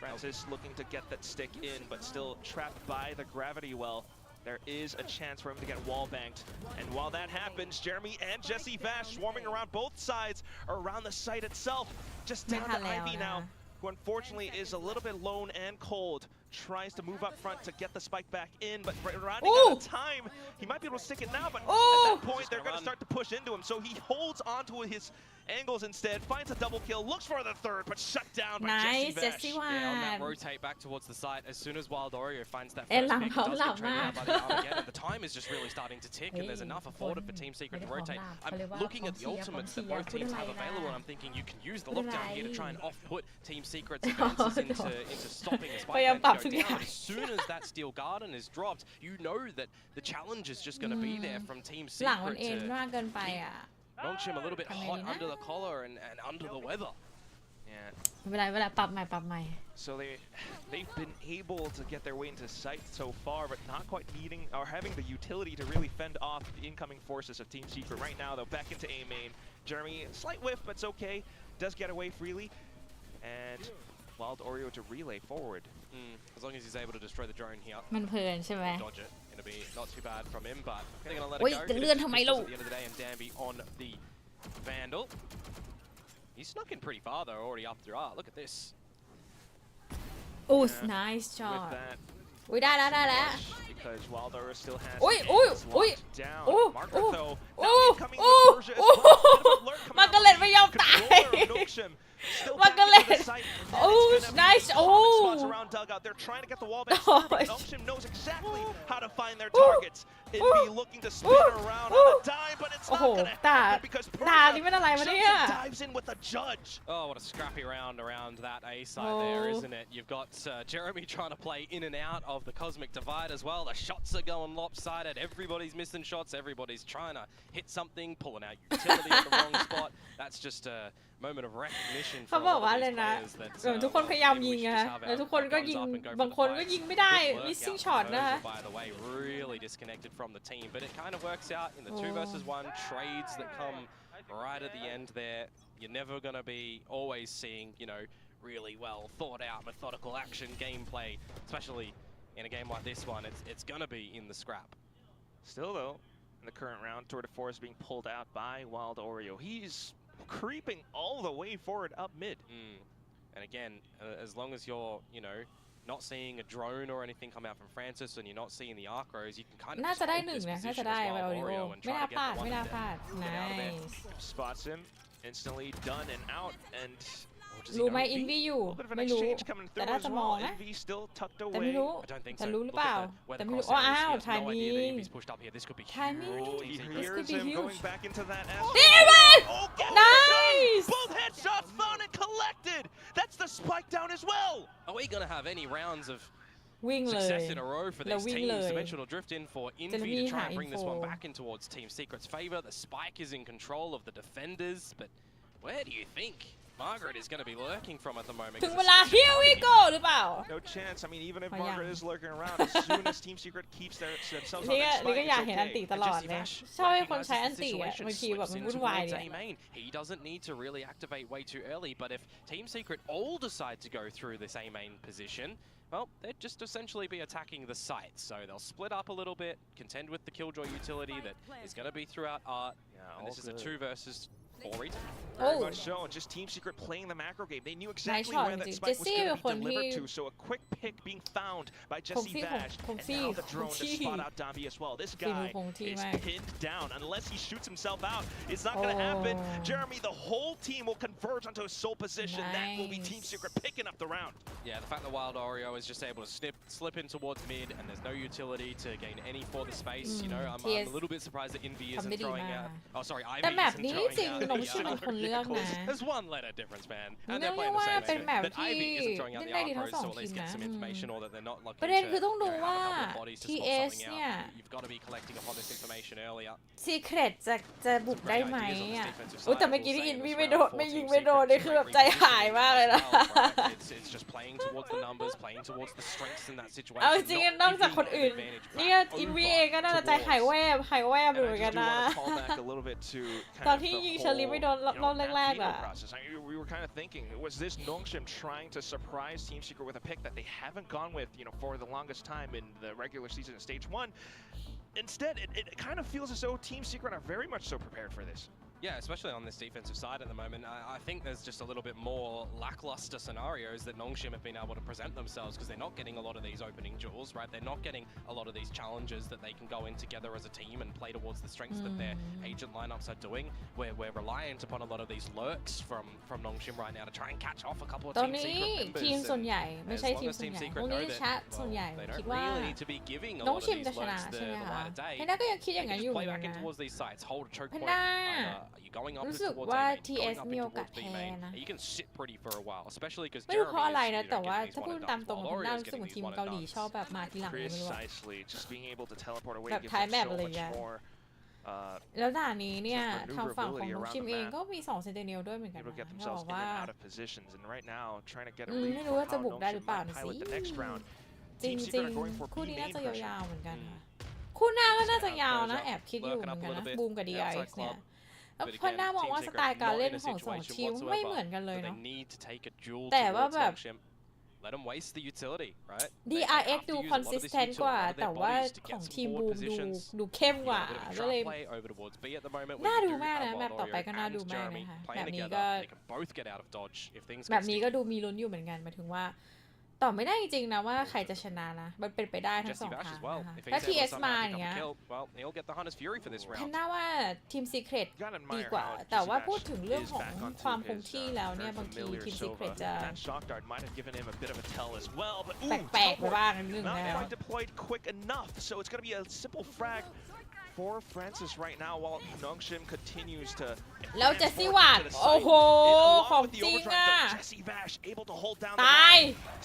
Francis looking to get that stick in, but still trapped by the gravity well. There is a chance for him to get wall banked. And while that happens, Jeremy and Jesse Vash swarming around both sides around the site itself. Just
ไม่
down
ทัน
to
แล้ว
Ivy
นะ
now. who unfortunately is a little bit lone and cold. Tries to move up front to get the spike back in, but running out of time. He might be able to stick it now, but at that point they're going to start to push into him. So he holds onto his angles instead, finds a double kill, looks for the third, but shut down by
nice
Jesse
Jesse
Vash.
Yeah, on that
Wan
rotate back towards the site, as soon as Wild Oreo finds that
And
first pick, it does
Lam
get traded out by the
Lam
Armageddon. The time is just really starting to tick, and there's enough afforded for Team Secret to rotate. I'm looking at the ultimates that both teams have available, and I'm thinking you can use the lockdown here to try and off-put Team Secret's advances into stopping a spike lane to go down. But as soon as that Steel Garden is dropped, you know that the challenge is just going to be there from Team
หลังมัน
Secret
เอ็น
to
มากเกินไปอ่ะ
Nongshim a little bit hot under the collar and under the weather.
Yeah.
ไม่เป็นไรไม่เป็นไรปรับใหม่ปรับใหม่
So they've been able to get their way into sight so far, but not quite needing or having the utility to really fend off the incoming forces of Team Secret. Right now, though, back into A main. Jeremy, slight whiff, but it's okay. Does get away freely, and Wild Oreo to relay forward.
As long as he's able to destroy the drone here,
มันเพลินใช่ไหม
dodge it. Gonna be not too bad from him, but they're gonna let it
โอ้ย
go.
จะเลื่อนทำไมลูก
At the end of the day, and Danby on the Vandal. He snuck in pretty far though, already up through art. Look at this.
โอ้
Yeah.
nice
With
shot
that,
อุ้ยได้แล้วได้แล้ว
because Wild Oreo still has
Oi,
his
oi,
hands
oi,
locked down.
oh,
Marker,
oh,
though,
oh,
now incoming
oh,
with Persia as
oh,
well. Bit of alert coming out
Margaret
from
ไม่ยอมตาย
controller of Nongshim. Still back into
Margaret
the site, and then
oh
it's gonna be
nice
hot
oh
spots around dugout. They're trying to get the wall back through, but Nongshim knows exactly how to find their targets. It'd be looking to spin around on a dime, but it's
โอ้
not
โห
gonna
ตา
happen because
ตา
Persia
นี่เป็นอะไรวะ
jumps
เนี่ย
and dives in with a judge.
Oh, what a scrappy round around that A side there,
Oh.
isn't it? You've got Jeremy trying to play in and out of the Cosmic Divide as well. The shots are going lopsided. Everybody's missing shots. Everybody's trying to hit something, pulling out utility at the wrong spot. That's just a moment of recognition
เขา
for
บอก
a
ว่า
lot
อะไร
of these
นะ
players that
ทุกคนพยายาม
maybe
ยิ
we
ง
should
อะ
just have
แล้ว
our
ทุกคนก็
guns
ยิง
up and go for
บาง
the
คนก็
fight.
ยิงไม่ได้
Good work
missing
out
shot
from
นะคะ
Persia, by the way, really disconnected from the team, but it kind of works out in the 2 versus 1 trades that come right at the end there. You're never going to be always seeing, you know, really well thought out, methodical action gameplay, especially in a game like this one. It's going to be in the scrap.
Still, though, in the current round, Tour de Force being pulled out by Wild Oreo. He's creeping all the way forward up mid.
And again, as long as you're, you know, not seeing a drone or anything come out from Francis and you're not seeing the archros, you can kind of
น่า
just
จะได้
hold
หนึ่ง
this
นะน่า
position
จะ
as
ได้ไว
Wild
โอริโอ
Oreo and
ไม่
try
น่า
to
พลาด
get the
ไม่
one
น่า
and
พลาด
get out of there.
nice
Spots him, instantly done and out, and
Or does he
รู้
know
ไหม
it?
อินวีอยู่
a little bit of an
ไม่รู้
exchange coming
แต่
through
น่า
as
จะมอง
well.
นะ
Envy still tucked
แต่ไม่
away.
รู้
I don't think
แต่
so.
รู้หรือ
Look
เปล่า
at where
แต่
the
ไม่รู้
cross
อ้าว
is. He has
ทาย
no
มิ
idea that
ง
if he's pushed up here, this could be
Timing.
huge.
Oh,
Team
he
Secret.
This could
hears
be
him going
huge.
back into that
David!
Oh, get
Nice!
it done! Both headshots found and collected. That's the spike down as well.
Are we going to have any rounds of
วิ่งเลย
success in a row for
แล้ว
these
วิ่ง
teams?
เลย
Dimensional drift in for
จะมี
Envy to try
หา
and bring this one
info
back in towards Team Secret's favor. The spike is in control of the defenders, but where do you think Margaret is going to be lurking from at the moment?
ถึงเวลา here we go หรือเปล่า
No chance. I mean, even if
Oh, yeah.
Margaret is lurking around, as soon as Team Secret keeps themselves on
นี่ก็
that
นี่
spike,
ก็อยาก
it's
เห็นอันติ
okay.
ตลอด
Jesse
เลย
Vash
ชอบให้คนใช้อัน
recognizes
ติ
the
อ่ะ
situation,
บางทีแบบมัน
slips
วุ่น
in
วาย
towards
เนี่ย
A main. He doesn't need to really activate way too early, but if Team Secret all decide to go through this A main position, well, they'd just essentially be attacking the site. So they'll split up a little bit, contend with the Killjoy utility that is going to be throughout art.
Yeah,
And this is a
all
2 versus 4 retake.
Very
Oh.
much so. And just Team Secret playing the macro game. They knew exactly
shot
where that
จริง
spike was
Jesse
going
เป็
to
น
be
คนที่
delivered to. So a quick pick being found by
คง
Jesse
ที่
Vash.
คง
And
ที่
now the
คง
drone to
ที่
spot out Dambi as well. This
ฝีมือ
guy
คงที่
is
มาก
pinned down. Unless he shoots himself out, it's not going to happen.
Oh.
Jeremy, the whole team will converge onto a sole position. That will be Team
Nice.
Secret picking up the round.
Yeah, the fact that Wild Oreo is just able to slip in towards mid and there's no utility to gain any for the space. You know, I'm
TS
a little bit surprised that Envy
ทำได้
isn't
ดี
throwing
มาก
out. Oh, sorry, Ivy
แต่แมป
isn't
นี้
throwing
จริง
out
ๆน้องชื่อเป็นคนเลือกนะ
There's one letter difference, man.
มัน
And
เรีย
they're
ก
playing
ว่า
the same
เป็น
game.
แมป
But
ที่
Ivy isn't throwing out
เล่น
the
ได้ดีทั้ง
archers,
สอง
so at
ที
least
ม
get
นะ
some information or that they're not looking
ประเด็น
to
คือต้องดู
have a
ว่า
couple of bodies to spot
TS
something
เนี่ย
out. You've got to be collecting upon this information earlier.
Secret จะบุกได้ไหม
Great ideas on
อ่ะ
this defensive
โอ้แต่
side.
เมื่อกี้
We'll
ที่
say
อิน
in
วี
this
ไม่โด
round
น
for
ไม่ยิง
Team
ไม่โดน
Secret,
นี่
it's
คือแบบ
great
ใจหายมากเลยนะ
as well, right? It's just playing towards the numbers, playing towards the strengths in that situation.
เอาจริง
not
ๆนอกจาก
giving
คนอื่น
an advantage
เนี่ย
back
อินวี
over
เองก็น่าจะใจหายแวบหายแวบ
And
อยู่เหมื
I
อนกัน
just do
นะ
want to call back a little bit to
ตอน
kind
ที่
of
ยิง
the
เชอรี่ไม่โดน
whole,
รอบแรก
map
ๆ
veto
อ่ะ
process. I mean, we were kind of thinking, was this Nongshim trying to surprise Team Secret with a pick that they haven't gone with, for the longest time in the regular season in Stage 1? Instead, it kind of feels as though Team Secret are very much so prepared for this.
Yeah, especially on this defensive side at the moment. I think there's just a little bit more lackluster scenarios that Nongshim have been able to present themselves because they're not getting a lot of these opening duels, right? They're not getting a lot of these challenges that they can go in together as a team and play towards the strengths that their agent lineups are doing. We're reliant upon a lot of these lurks from Nongshim right now to try and catch off a couple of
ตอน
team
นี้
secret members.
ทีมส่วนใหญ่ไม่
As
ใช่
long
ทีม
as
ส่วน
Team
ใหญ่
Secret
ตรง
know
นี้
that
แชทส่วนใหญ่
they
คิด
don't
ว่า
really need to be giving a
น้อง
lot of
ชิม
these
จะชนะ
lurks
ใช่ไหม
the
คะ
light of day.
เพนด้าก็ยังคิดอย่าง
They
นั้น
can
อยู่
just
เหมือ
play
นกัน
back in
นะ
towards these sites, hold a choke
เพน
point.
ด้า
Are you going up
รู้สึก
towards
ว่า
A main, going
TS
up
มี
in
โอกาส
towards B
แพ้
main.
นะ
You can sit pretty for a while, especially because
ไม่รู้
Jeremy
เพราะอะไร
is
นะ แต่ว่า
getting
ถ้า
these
พูด
one and
ตาม
done.
ตรงเพน
Valori
ด้า
is
รู้สึก
getting
ว่า
these
ทีม
one and
เกาหลี
dones.
ชอบแบบมาทีหลังเลยไม่รู้อะ
Precisely, just being able to teleport away
แบบ
gives
ท้าย
them
แมป
so
อะไร
much
อย่างเงี้ย
more
แล้วด่านนี้เนี่ย
just
ทางฝั่งของ
maneuverability
น้อง
around
ชิม
the
เอง
map.
ก็มี2เซนติเนลด้วยเหมือนกัน
able to
นะ
get
เขาบ
themselves
อก
in
ว่า
and out of positions, and right now trying to get a
ไม่
read
รู้
for
ว่าจะ
how
บุกได้หรือ
Nongshim
เปล่า
might
นะสิ
pilot the next round.
จริง
Team
จริ
Secret
ง
are going for
คู่
B
นี้น่า
main
จะ
pressure.
ยาวๆเหมือนกันค่ะคู่หน้าก็น่าจะยาวนะแอบคิดอยู่เหมือนกันนะบูมกับ DRX เนี่ยแล้วเพนด้ามองว่าสไตล์การเล่นของ2ทีมไม่เหมือนกันเลย
They
เนาะ
need to take a duel
แต่ว่า
towards
แบบ
Nongshim. Let them waste the utility, right?
DRX ดู consistent กว่าแต่ว่าของทีมบูมดูเข้มกว่าก็เลย น่าดูมากนะแมปต่อไปก็น่าดูมากนะคะแบบนี้ก็แบบนี้ก็ดูมีลุ้นอยู่เหมือนกันหมายถึงว่าตอบไม่ได้จริงๆนะว่าใครจะชนะนะมันเป็นไปได้ทั้งสองทางนะคะถ้า TS มาอย่างเงี้ยแพนด้าว่าทีม Secret ดีกว่าแต่ว่าพูดถึงเรื่องของความคงที่แล้วเนี่ยบางทีทีม Secret จะ
That shock dart might have given him a bit of a tell as well, but
แปลกๆไปบ้างนิดนึง
not
แล้ว
quite deployed quick enough, so it's going to be a simple frag for Francis right now while Nongshim continues to
แล้วเจสซี่หวาดโอ้โหของจริงอ่ะ
Jesse Vash able to hold down
ตาย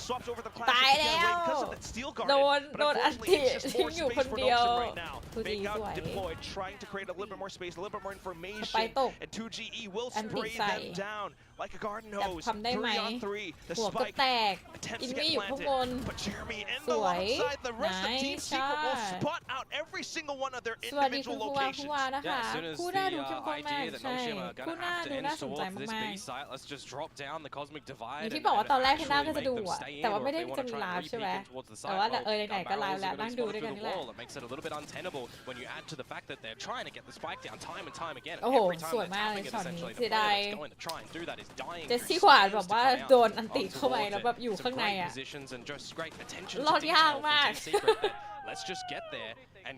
swaps over the
ตาย
clash
แล้ว
because of that steel guard
โดนอันติ
it's just
ทิ้ง
more
อยู่ค
space
น
for
เดียว
Nongshim right now.
ทูจี
Fake
ส
out
วย
deployed, trying to create a little bit more space, a little bit more
ไป
information,
ตก
and 2GE will
อันติ
spray
ใส่
them down like a garden
แต่
hose.
ทำได้ไหม
3 on 3. The
หัวก็
spike
แตก
attempts
อิน
to
มี่
get
อยู่ข้างบ
planted,
น
but Jeremy and
สวย
alongside the rest of Team
Nice
Secret will
shot.
spot out every single one of their
สวัสดีคุณ
individual
ผู้ว่า
locations.
นะคะ
Yeah, as soon as
คู่
the
หน้าดูเข้มข้นมาก
idea that
ใช่
Nongshim are
คู่
going
หน้า
to have
ดู
to
น่า
end
สนใจ
towards this
มาก
B site, let's just drop down the cosmic
ๆ
divide
อย่าง
and
ที่บอกว่าตอนแรกเพนด้า
actually
ก็จะ
make
ดู
them
อะ
stay in,
แต่ว่า
or
ไม่
if
ได้
they
จะ
want to
มี
try
ไล
and
ฟ์ใช่ไหม
re-peek in towards the
แต่
side,
ว่า
well,
ไหนๆก็ไลฟ์แล้วนั่งดูด้วยกันนี่แหละ
it makes it a little bit untenable when you add to the fact that they're trying to get the spike down time and time again.
โอ้โห
Every time
สวย
they're
มากเลย
tapping it
ช็อตนี้
essentially,
เสีย
the
ดาย
player that's going to try and do that is dying.
เจส
through
ซี่หวาน
seems
แบบ
to
ว่า
come out
โดนอันติ
onto
เข้าไป
towards
แล้ว
it.
แบบอยู่
Some
ข้างใน
great
อะ
positions and just great attention
รอ
to
ดยาก
detail from
มาก
Team Secret that let's just get there and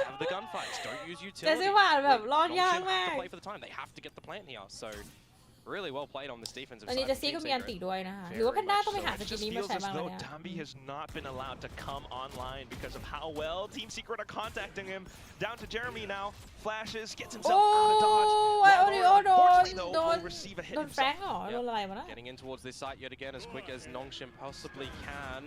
have the gunfights. Don't use
เจส
utility.
ซี่หวานแบบรอดยาก
Nongshim
มา
have
ก
to play for the time. They have to get the plant here. So really well played on this defensive
ตอน
side
นี้เจ
from
สซี่
Team
ก็มีอันติ
Secret.
ด้วยนะคะหรือว่าเพนด้าต้องไปหาส
It
กิล
just
นี้มา
feels
ใช้
as
บ้างเลย
though
เนี่ย
Dambi has not been allowed to come online because of how well Team Secret are contacting him. Down to Jeremy now. Flashes, gets
โอ้
himself out of dodge.
ยโอริโอ
Lalor,
โดน
unfortunately, though,
โดน
will receive a hit
โดนแฟรง
himself.
ค์เหรอโดนอะไรวะนะ
Getting in towards this site yet again as quick as Nongshim possibly can.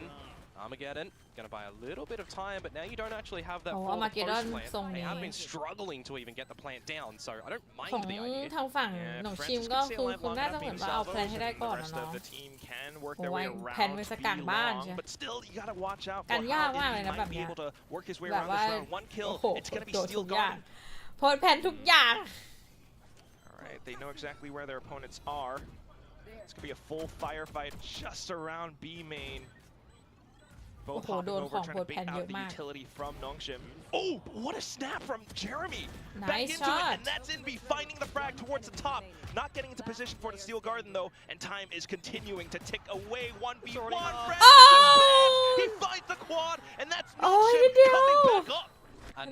Armageddon gonna buy a little bit of time, but now you don't actually have that
โอ้
full
Armageddon
post
ทรง
plant. They
นี้
have been struggling to even get the plant down, so I don't
ของ
mind the idea.
ทางฝั่งหนองชิมก็คือคุณน่าจะเหมือนว่าเอาแพลนให้ได้ก่อนนะ
The
เนาะ
rest of the team can work
โอ้
their
ย
way
แพลน
around
ไว้สัก
B
กลางบ้าน
long,
ใช่
but still you gotta watch out
กัน
for
ยาก
how
มากเลย
he
นะแบ
might
บ
be
เนี้ย
able to work his way
แบบ
around
ว่า
this round. One
โอ้
kill,
โห
it's gonna be
โดนทุ
steel
กอย่าง
guard.
โพสต์แพลนทุกอย่าง
Alright, they know exactly where their opponents are. It's gonna be a full firefight just around B main. Both
Oh,
hopping
doon
over,
ของ
trying to
Port
bait
Pen
out
เยอะ
the
มาก
utility from Nongshim. Oh, what a snap from Jeremy! Back
Nice
into it,
shot.
and that's Invi finding the frag towards the top. Not getting into position for the Steel Garden though, and time is continuing to tick away. 1v1.
Oh!
He finds the quad, and that's
Oh,
Nongshim
he did.
coming back up.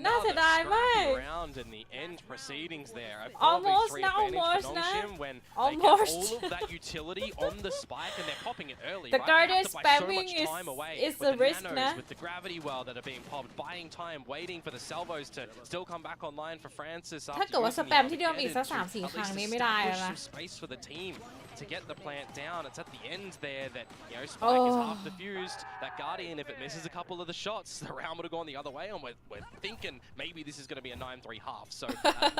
น่าเสียดายมาก
Scrappy round in the end proceedings there. A
Almost
4v3
นะ
advantage for
almost นะ
Nongshim when they
Almost.
get all of that utility on the spike and they're popping it early.
The
right? They
Guardian
have to buy so
spamming
much time away
is
with
the
the
risk
nanos,
นะ
with the gravity well that are being popped, buying time, waiting for the salvos to still come back online for Francis
ถ้า
after
เกิดว่า
using
สแปมที่เดิมอีกสัก
Armageddon
3-4
to
ครั้ง
at
นี้
least
ไม่ได้แล้ว
establish
นะ
some space for the team to get the plant down. It's at the end there that, you know, Spike is half defused. That Guardian, if it misses a couple of the shots, the round would have gone the other way, and we're thinking maybe this is going to be a 9-3 half. So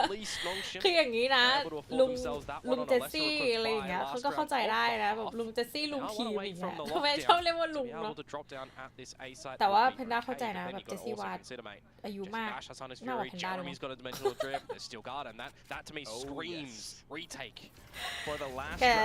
at least Nongshim
คืออย่างนี้นะ
able to afford
ลุง
themselves that
ลุ
one
ง
on
เจ
a
ส
lesser
ซี่
equipped
อะไรอย่าง
by
เงี้ยเขา
last
ก็เข้า
round
ใจได้นะ
off
แบบลุงเจสซี่ลุง
Now
คิว
one
อ
away
ย่างเงี้
from
ย
the
ทำไม
lockdown
ชอบเรียกว่า
to
ลุง
be
เนาะ
able to drop down at this A site
แต่ว่า
would be
เพนด้าเข้าใจ
okay,
นะ
but
แบ
then
บ
you
เจส
gotta
ซี่
also
วาด
consider, mate.
อายุ
Jesse
มาก
Bash has on his
น่ากว่า
fury,
เพนด้าเลย
Jeremy's got a dimensional drift, there's still guard, and that to me screams retake.
For the last
แก
round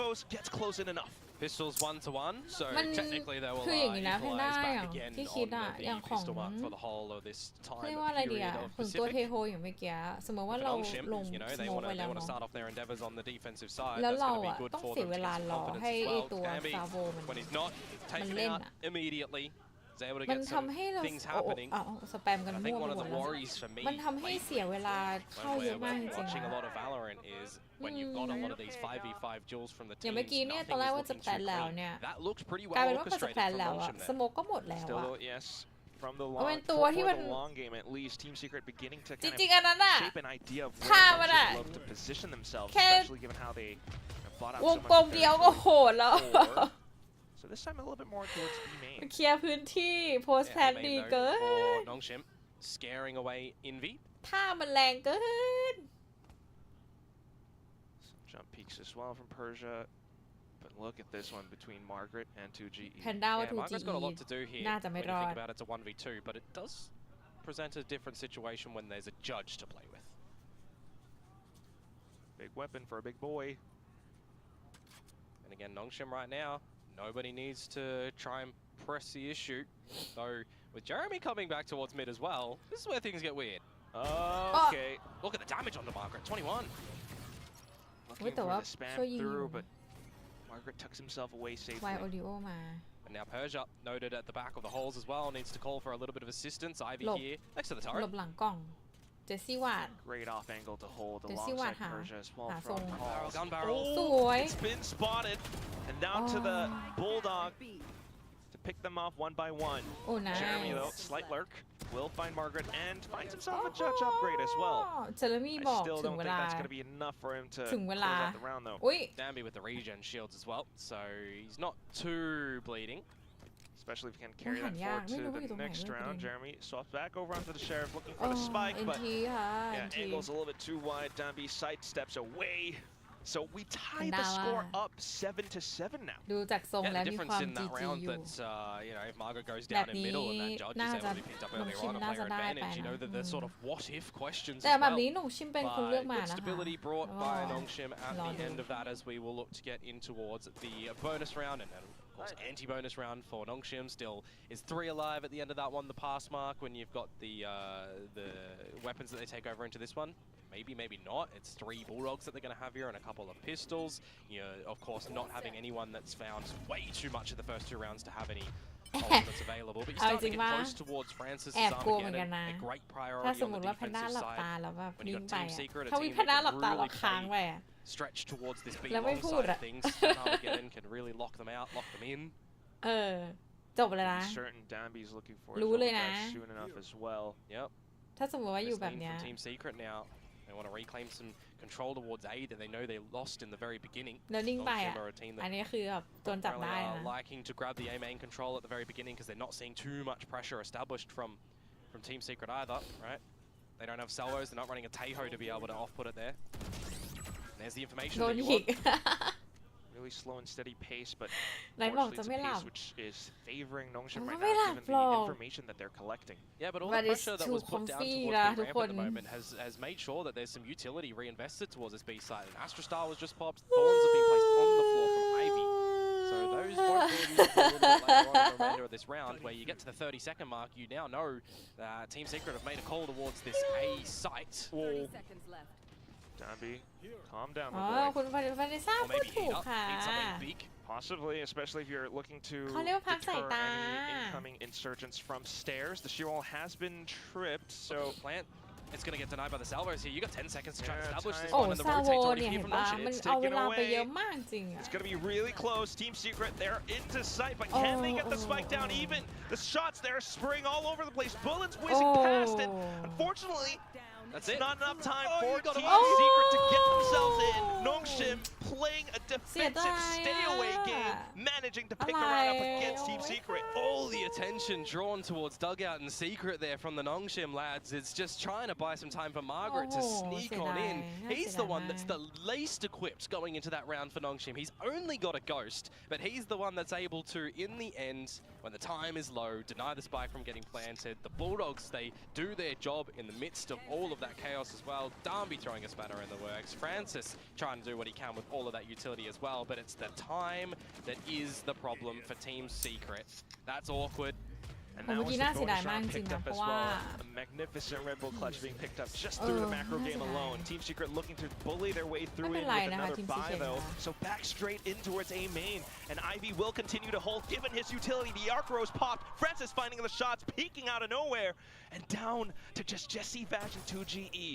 Bravos gets close in enough.
Pistols 1-1, so
มัน
technically they will
คืออย่างนี้นะแพนด้า
equalize
อย่าง
back again
ที่คิด
on
อะอย่าง
the
ของ
pistol mark for the whole of this
เรีย
time
กว่าอะไรดี
period
อะ
of
ถึงตัวเท
Pacific.
โฮอย่างเมื่อกี้สมมติว่า
With
เรา
Longship,
ลง
you know,
ส
they
โมก
want
ไป
to
แล้ว
they want to
เนาะ
start off their endeavors on the defensive side.
แล้ว
That's
เรา
going to be
อะ
good
ต้อง
for
เสีย
them
เว
to
ลา
get some
รอ
confidence
ให้
as
ไอ
well.
ตัว
Gambi,
ซาโวมัน
when he's not
มัน
taken
เล่น
out
อะ
immediately, was able to
มัน
get
ทำ
some
ให้เรา
things happening.
สแปมกัน
I
มั่
think
วไป
one of
หม
the
ดแล้ว
worries for me
มันทำให้เสียเวลาเข้า
when
เยอะมากจ
we're
ริง
watching a
ๆ
lot of Valorant is when you've got a lot of these 5v5 duels from the
อย่าง
teams,
เมื่อกี้เนี่ย
nothing
ตอนแรก
is
ว่าจะ
looking
แปล
too
นแล้ว
clean.
เนี่ย
That looks pretty
กลาย
well
เป็นว่าพอจะ
orchestrated
แปลน
from
แล้วอะ
Nongshim
ส
there.
โมกก็หมดแล้วอะ
Still, yes. From the
มัน
long,
เป็นตัวที่
for
มัน
the long game, at least, Team Secret beginning to
จ
kind
ริงๆอันนั้นอะ
of shape an idea of
ฆ่า
where
มัน
Nongshim
อะ
love to position themselves,
แค่
especially given how they bought out
ว
so
ง
much
กล
of
ม
their
เดียวก็
territory
โหดแล้ว
before. So this time a little bit more towards B main.
เคลียร์พื้นที่โพสแพ
Yeah,
น
main
ดี
though
เกิน
for Nongshim, scaring away Envy.
ท่ามันแรงเกิน
Some jump peeks as well from Persia. But look at this one between Margaret and 2GE.
แพนด้าว่า
Yeah,
ทู
Margaret's got a lot to do here
น่าจะ
when
ไม่
you
รอ
think
ด
about it. It's a 1v2, but it does present a different situation when there's a judge to play with.
Big weapon for a big boy.
And again, Nongshim right now, nobody needs to try and press the issue. Though, with Jeremy coming back towards mid as well, this is where things get weird.
Okay.
Look at the damage onto Margaret, 21.
Looking for the spam through, but Margaret tucks himself away
ไว
safely.
โอริโอมา
And now Persia, noted at the back of the holes as well, needs to call for a little bit of assistance. Ivy
Look.
here, next to the
หล
turret.
บหลังกล้อง เจสซี่วาด
Great off angle to hold
Did you see what
alongside Persia as well
happened?
from
Gun
barrel,
Halls.
gun barrel.
Oh,
สวย
it's been spotted. And down to the Bulldog to pick them off one by one.
โอ้ nice
Jeremy, though, slight lurk, will find Margaret and finds himself a judge upgrade as well.
เจอร์มี่
I
บอก
still
ถึง
don't
เว
think
ลา
that's going to be enough for him to
ถึงเว
close
ลา
out the round, though.
อุ้ย
Danby with the regen shields as well, so he's not too bleeding.
Especially if he can carry that
yeah,
forward
we
to
know we
the
don't
next
know,
round.
we
Jeremy swaps back over onto the Sheriff looking
โอ้
for the spike,
เอ็น
but
ทีค่ะเอ็น
yeah,
ที
angle's a little bit too wide. Danby sidesteps away. So we tie the
Now,
score up 7-7 now.
ดูจากทรง
Yeah,
แล้ว
the
มีค
difference
วาม
in
จี
that
จี
round
อยู่
that, you know, if Margaret goes
แบบ
down in
นี้
middle and that judge
น่า
is
จะ
able to be picked up
หนุ่ม
earlier
ชิม
on a
น่า
player
จะได้ไป
advantage, you
นะ
know, that there's sort of what if questions
แต่
as
แบบ
well.
นี้หนุ่มชิมเป็นคนเลือก
But
มา
good
นะคะ
stability brought
อ๋อ
by Nongshim at
รอ
the
ดู
end of that as we will look to get in towards the bonus round and then of course anti-bonus round for Nongshim still is 3 alive at the end of that one, the pass mark when you've got the weapons that they take over into this one. Maybe not. It's 3 Bulldogs that they're going to have here and a couple of pistols. You know, of course, not having anyone that's found way too much of the first 2 rounds to have any that's available. But you're starting to get close towards Francis'
แอบกลัวเหมื
Armageddon,
อนกันนะ
a great
ถ้า
priority
สม
on
ม
the
ติว่าแพนด้า
defensive
หลับตา
side.
แล้วแบบ
When
นิ่
you
ง
got
ไป
Team
อะ
Secret, a
ถ้ามี
team
แพนด้า
that
หลับ
can
ตา
really
แล้วค้างไป
play
อะ
stretch towards this B
แล้วไม่
long
พูด
side
อะ
of things, Armageddon can really lock them out, lock them in.
เออ จบเลยนะ
Certain Danby's looking for
รู้เลยนะ
that soon enough as well.
Yep.
ถ้าสมมติว่าอยู่
This
แบบ
lane
เนี้ย
from Team Secret now. They want to reclaim some control towards A that they know they lost in the very beginning.
แล้วนิ่งไปอะ
Nongshim are a team
อัน
that
นี้คือแบบโดนจับ
really
ได้
are
นะ
liking to grab the A main control at the very beginning because they're not seeing too much pressure established from Team Secret either, right? They don't have salvos, they're not running a Tejo to be able to off-put it there. There's the information
โด
that
น
you
หิก
want.
Really slow and steady pace, but
ไหนบอก
unfortunately
จะ
it's
ไม่
a
หลับ
pace which is favoring Nongshim
มัน
right
ไม่หลั
now
บ
given
หร
the
อก
information that they're collecting.
Yeah, but all
But
the
it's
pressure that
too
was put down
comfy
towards
นะ
the
ทุก
ramp
ค
at
น
the moment has made sure that there's some utility reinvested towards this B side. And Astrostar was just popped. Thorns have been placed on the floor from Ivy. So those won't be used a little bit later on in the remainder of this round, where you get to the 30-second mark, you now know that Team Secret have made a call towards this A site.
Danby, calm down,
อ๋อ
my boy.
คุณวานิซ่า
Or
พูด
maybe
ถู
heat
ก
up,
ค่ะ
need something big.
Possibly, especially if you're looking to
เขาเรียกว่าพักสาย
deter
ตา
any incoming insurgents from stairs. The shear wall has been tripped, so
Plant. It's going to get denied by the salvos here. You got 10 seconds to try and
Yeah,
establish this
โอ้
one, and the
ซาโว
rotate's
เนี่
already
ย
here
เห็น
from
ปะ
Nongshim.
มัน
It's
เอาเว
taken
ลาไป
away.
เยอะมากจริงอะ
it's going to be really close. Team Secret, they're into sight, but can they get the spike down even? The shots there spraying all over the place. Bullets whizzing past it. Unfortunately,
That's
it's
it.
not enough time
Oh,
for
you got
Team
him.
Secret to get
Oh.
themselves in. Nongshim playing a defensive
Sia
stay-away
dai
game,
ah.
managing to pick a round up
Alai.
against Team Secret.
All the attention drawn towards Dugout and Secret there from the Nongshim lads. It's just trying to buy some time for Margaret to
Oh,
sneak
sia
on in.
dai.
He's
Sia
the one
dai.
that's the least equipped going into that round for Nongshim. He's only got a ghost, but he's the one that's able to, in the end, when the time is low, deny the spike from getting planted. The Bulldogs, they do their job in the midst of all of that chaos as well. Danby throwing a spanner in the works. Francis trying to do what he can with all of that utility as well, but it's the time that is the problem for Team Secret. That's awkward.
And
ผม
now
เมื่อ
was
กี้
the
น่าเสียดาย
bonus
มาก
shot
จริง
picked
นะ
up
เพ
as
ราะว่า
well. A magnificent Red Bull clutch being picked up just through the macro game
น่าเสียดาย
alone. Team Secret looking to bully their way through
ไม่
in
เป็นไร
with
นะคะ
another
ทีม
buy
ซีเค
though.
นะ
So back straight in towards A main. And Ivy will continue to hold given his utility. The arc rose popped. Francis finding the shots, peeking out of nowhere. And down to just Jesse Vash and 2GE.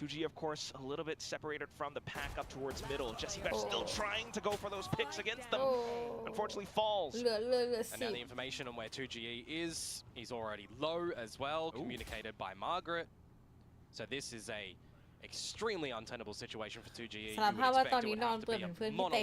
2G, of course, a little bit separated from the pack up towards middle. Jesse Vash still trying to go for those picks against them. Unfortunately, falls.
เหลือ
And
สิ
now the information on where 2GE is, he's already low as well, communicated by Margaret. So this is a extremely untenable situation for 2GE.
สารภาพว่าตอนนี้นอนเปิดเป็นเพื่อนพี่เต้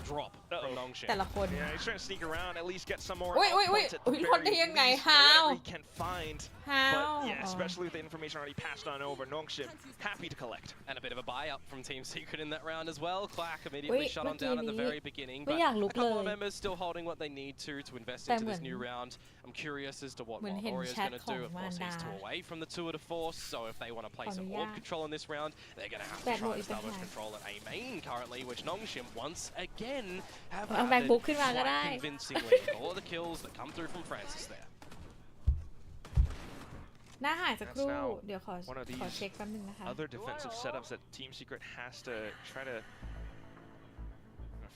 drop from Nongshim.
แต่ละคน
Yeah, he's trying to sneak around, at least get some more
อุ้ย
outpoints at the
ทนได้
very
ยังไง
least,
how
whatever he can find.
how
But yeah, especially with the information already passed on over, Nongshim happy to collect.
And a bit of a buy up from Team Secret in that round as well. Clack immediately shut on down at the very beginning.
ไม่
But
อยากลุ
a
กเล
couple of
ย
members still holding what they need to invest
แต่
into
เหมือ
this
น
new round. I'm curious as to what
เหมือนเห็น
Warrior's
แชท
going to
ของ
do. Of
มา
course,
ดา
he's two away from the tour de force. So if they want to play
ขออ
some
นุญา
orb
ต
control in this round, they're going to have
แบ
to
ตหม
try
ด
and
อีกต่าง
establish
หาก
control at A main currently, which Nongshim once again have
เอาแบงค์บุ๊กขึ้นมาก็
quite
ได้
convincingly. All of the kills that come through from Francis there.
หน้าหายสักครู่
That's now
เดี๋ยวขอ
one of these
เช็คแป๊บนึงนะคะ
Other defensive setups that Team Secret has to try to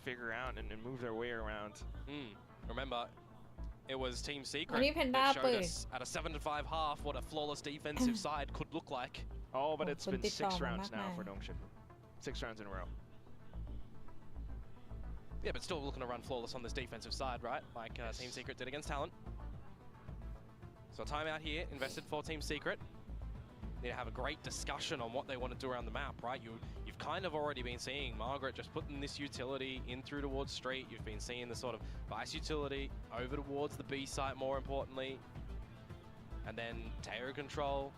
figure out and move their way around.
Remember, it was Team
วัน
Secret
นี้เพนด้า
that
เปิ
showed
ด
us at a 7-5 half what a flawless defensive side could look like.
Oh, but it's been
คนติดต่อ
6
มา
rounds
มาก
now
มาย
for Nongshim. 6 rounds in a row.
Yeah, but still looking to run flawless on this defensive side, right? Like Team Secret did against Talent. So a timeout here, invested for Team Secret. Need to have a great discussion on what they want to do around the map, right? You've kind of already been seeing Margaret just putting this utility in through towards Street. You've been seeing the sort of Vice utility over towards the B site, more importantly. And then Teo control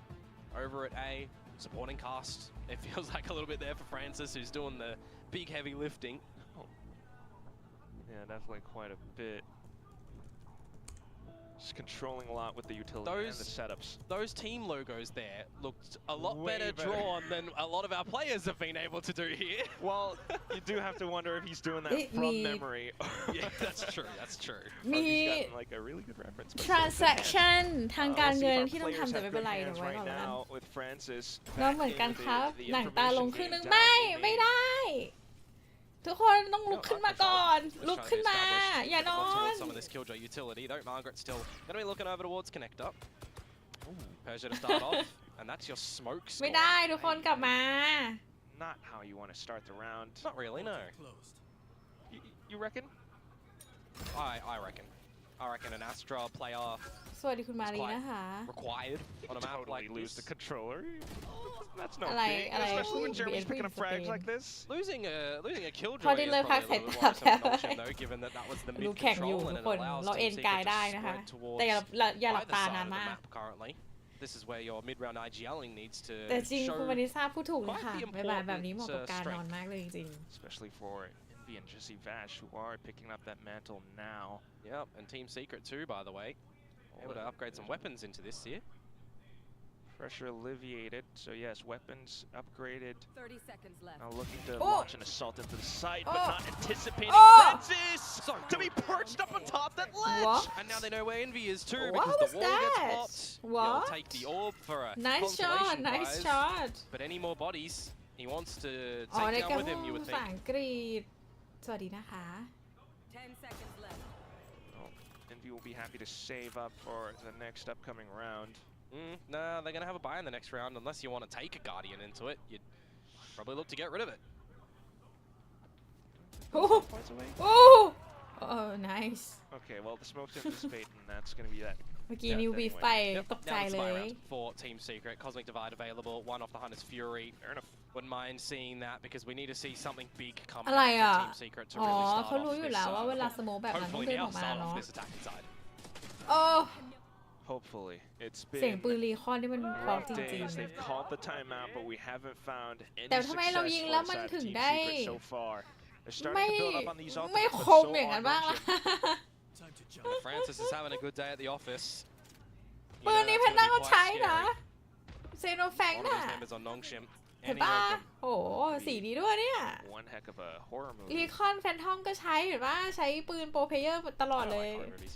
over at A, supporting cast. It feels like a little bit there for Francis, who's doing the big heavy lifting.
Yeah, definitely quite a bit. Just controlling a lot with the utility and the setups.
Those team logos there looked a lot
Way
better
better.
drawn than a lot of our players have been able to do here.
Well, you do have to wonder if he's doing that
It
from
need-
memory.
Yeah, that's true. That's true.
Or
มี
he's gotten like a really good reference. but still,
transaction ทางการ
let's see
เงิน
if our
ที่ต้อง
players
ทำแต่
have
ไม่เป็น
good
ไรเดี๋ยว
hands
ไว้
right
ก่อนแล้วกัน
now with Francis
ก็เหมือนกันครับ
backing
หนังตาลง
the
ครึ่งหนึง
information
ไม่
game down
ไม่
A main.
ได้ ทุกคนต้องลุกขึ้นมาก่อน ลุก
Trying
ขึ้น
to
มา
establish
อย่านอ
control
น
of some of this killjoy utility, though. Margaret's still going to be looking over towards connector. Persia to start off, and that's your smoke
ไม่
score.
ได้ทุกคนกลับมา
Not how you want to start the round.
Not really, no.
You reckon?
I reckon. I reckon an Astra player
สวัสดีคุณมารีนะคะ
required on a map
Totally
like
lose
this.
the controller. That's no
Like-
big,
like-
especially when
like-
Jeremy's picking up
like-
frags like this.
Losing a killjoy
พอ
is
ดี
probably
เลย
a
พัก
little
สาย
bit
ตา
worrisome
แป๊บ
for Nongshim, though, given that that was the
ดู
mid
แข่งอยู่
control
ทุ
and
ก
it
คน
allows
เรา
Team
เอน
Secret
กาย
to
ได้นะคะ
spread towards
แต่อย่าหลับ
either
ตา
side
นาน
of the
มาก
map currently. This is where your mid-round IGLing needs to
แต่จริง
show
คุณวานิซ่าพูดถูกเลย
quite
ค่ะ
the
เวลาแบบนี้เหมาะกับ
important
การนอน
strength.
มากเลยจริง
Especially for Envy and Jesse Vash, who are picking up that mantle now.
Yep, and Team Secret too, by the way. Able to upgrade some weapons into this here.
Pressure alleviated. So yes, weapons upgraded.
30 seconds left.
Now looking to
Oh.
launch an assault into the site, but
Oh.
not anticipating
Oh.
Francis to be perched up on top that ledge.
What?
And now they know where Envy is too,
What
because
was
the wall gets
that?
popped.
What?
He'll take the orb for a
nice shot
consolation
nice
prize.
shot
But any more bodies, he wants to
อ๋อ
take
ใน
down
กระ
with
หู
him, you would
ภาษา
think.
อังกฤษสวัสดีนะคะ
10 seconds left.
Oh, Envy will be happy to save up for the next upcoming round.
Nah, they're going to have a buy in the next round. Unless you want to take a Guardian into it, you'd probably look to get rid of it.
โอ้
Points away.
โอ้โอ้ nice
Okay, well the smoke's anticipate, and that's going to be that.
เมื่อกี้
Yeah,
นิวบี
anyway.
ไฟ
Yep,
ตกใจ
now it's
เล
buy
ย
round for Team Secret. Cosmic Divide available. One off the Hunter's Fury.
Fair enough.
Wouldn't mind seeing that because we need to see something big come
อะไร
out
อ่ะ
from Team Secret to
อ๋อ
really start
เขารู้
off
อยู่
this,
แล้วว่าเวลาสโมกแบบนั้นต้อง
hopefully
เดินอ
now
อกมา
start
เนาะ
off this attacking side.
โอ้
Hopefully. It's
เสียง
been
ปืนรีคอนที่มันพร้อม
rough
จริง
days. They've called the timeout, but we haven't found any
แต่ทำไม
success
เรายิงแล้ว
for
มัน
us at
ถึง
Team
ได้
Secret so far. They're
ไม่
starting to build up on these
ไม่
offenses,
ค
but
ม
so
อย่างนั้น
are
บ้างล่ะ
Nongshim.
And Francis is having a good day at the office. You
ปื
know
นนี้
that's
เพนด้า
gonna
เขา
be
ใช้
quite
นะ
scary.
เซโนแฟง
One of
น่ะ
these members on Nongshim.
เห็น
Any
ปะ
of them.
โอ้สีดีด้วยเนี่ย
One heck of a horror
รี
movie.
คอนแฟนทอมก็ใช้เห็นปะใช้ปืนโปรเพลเยอร์ตลอด
I
เลย
like horror movies.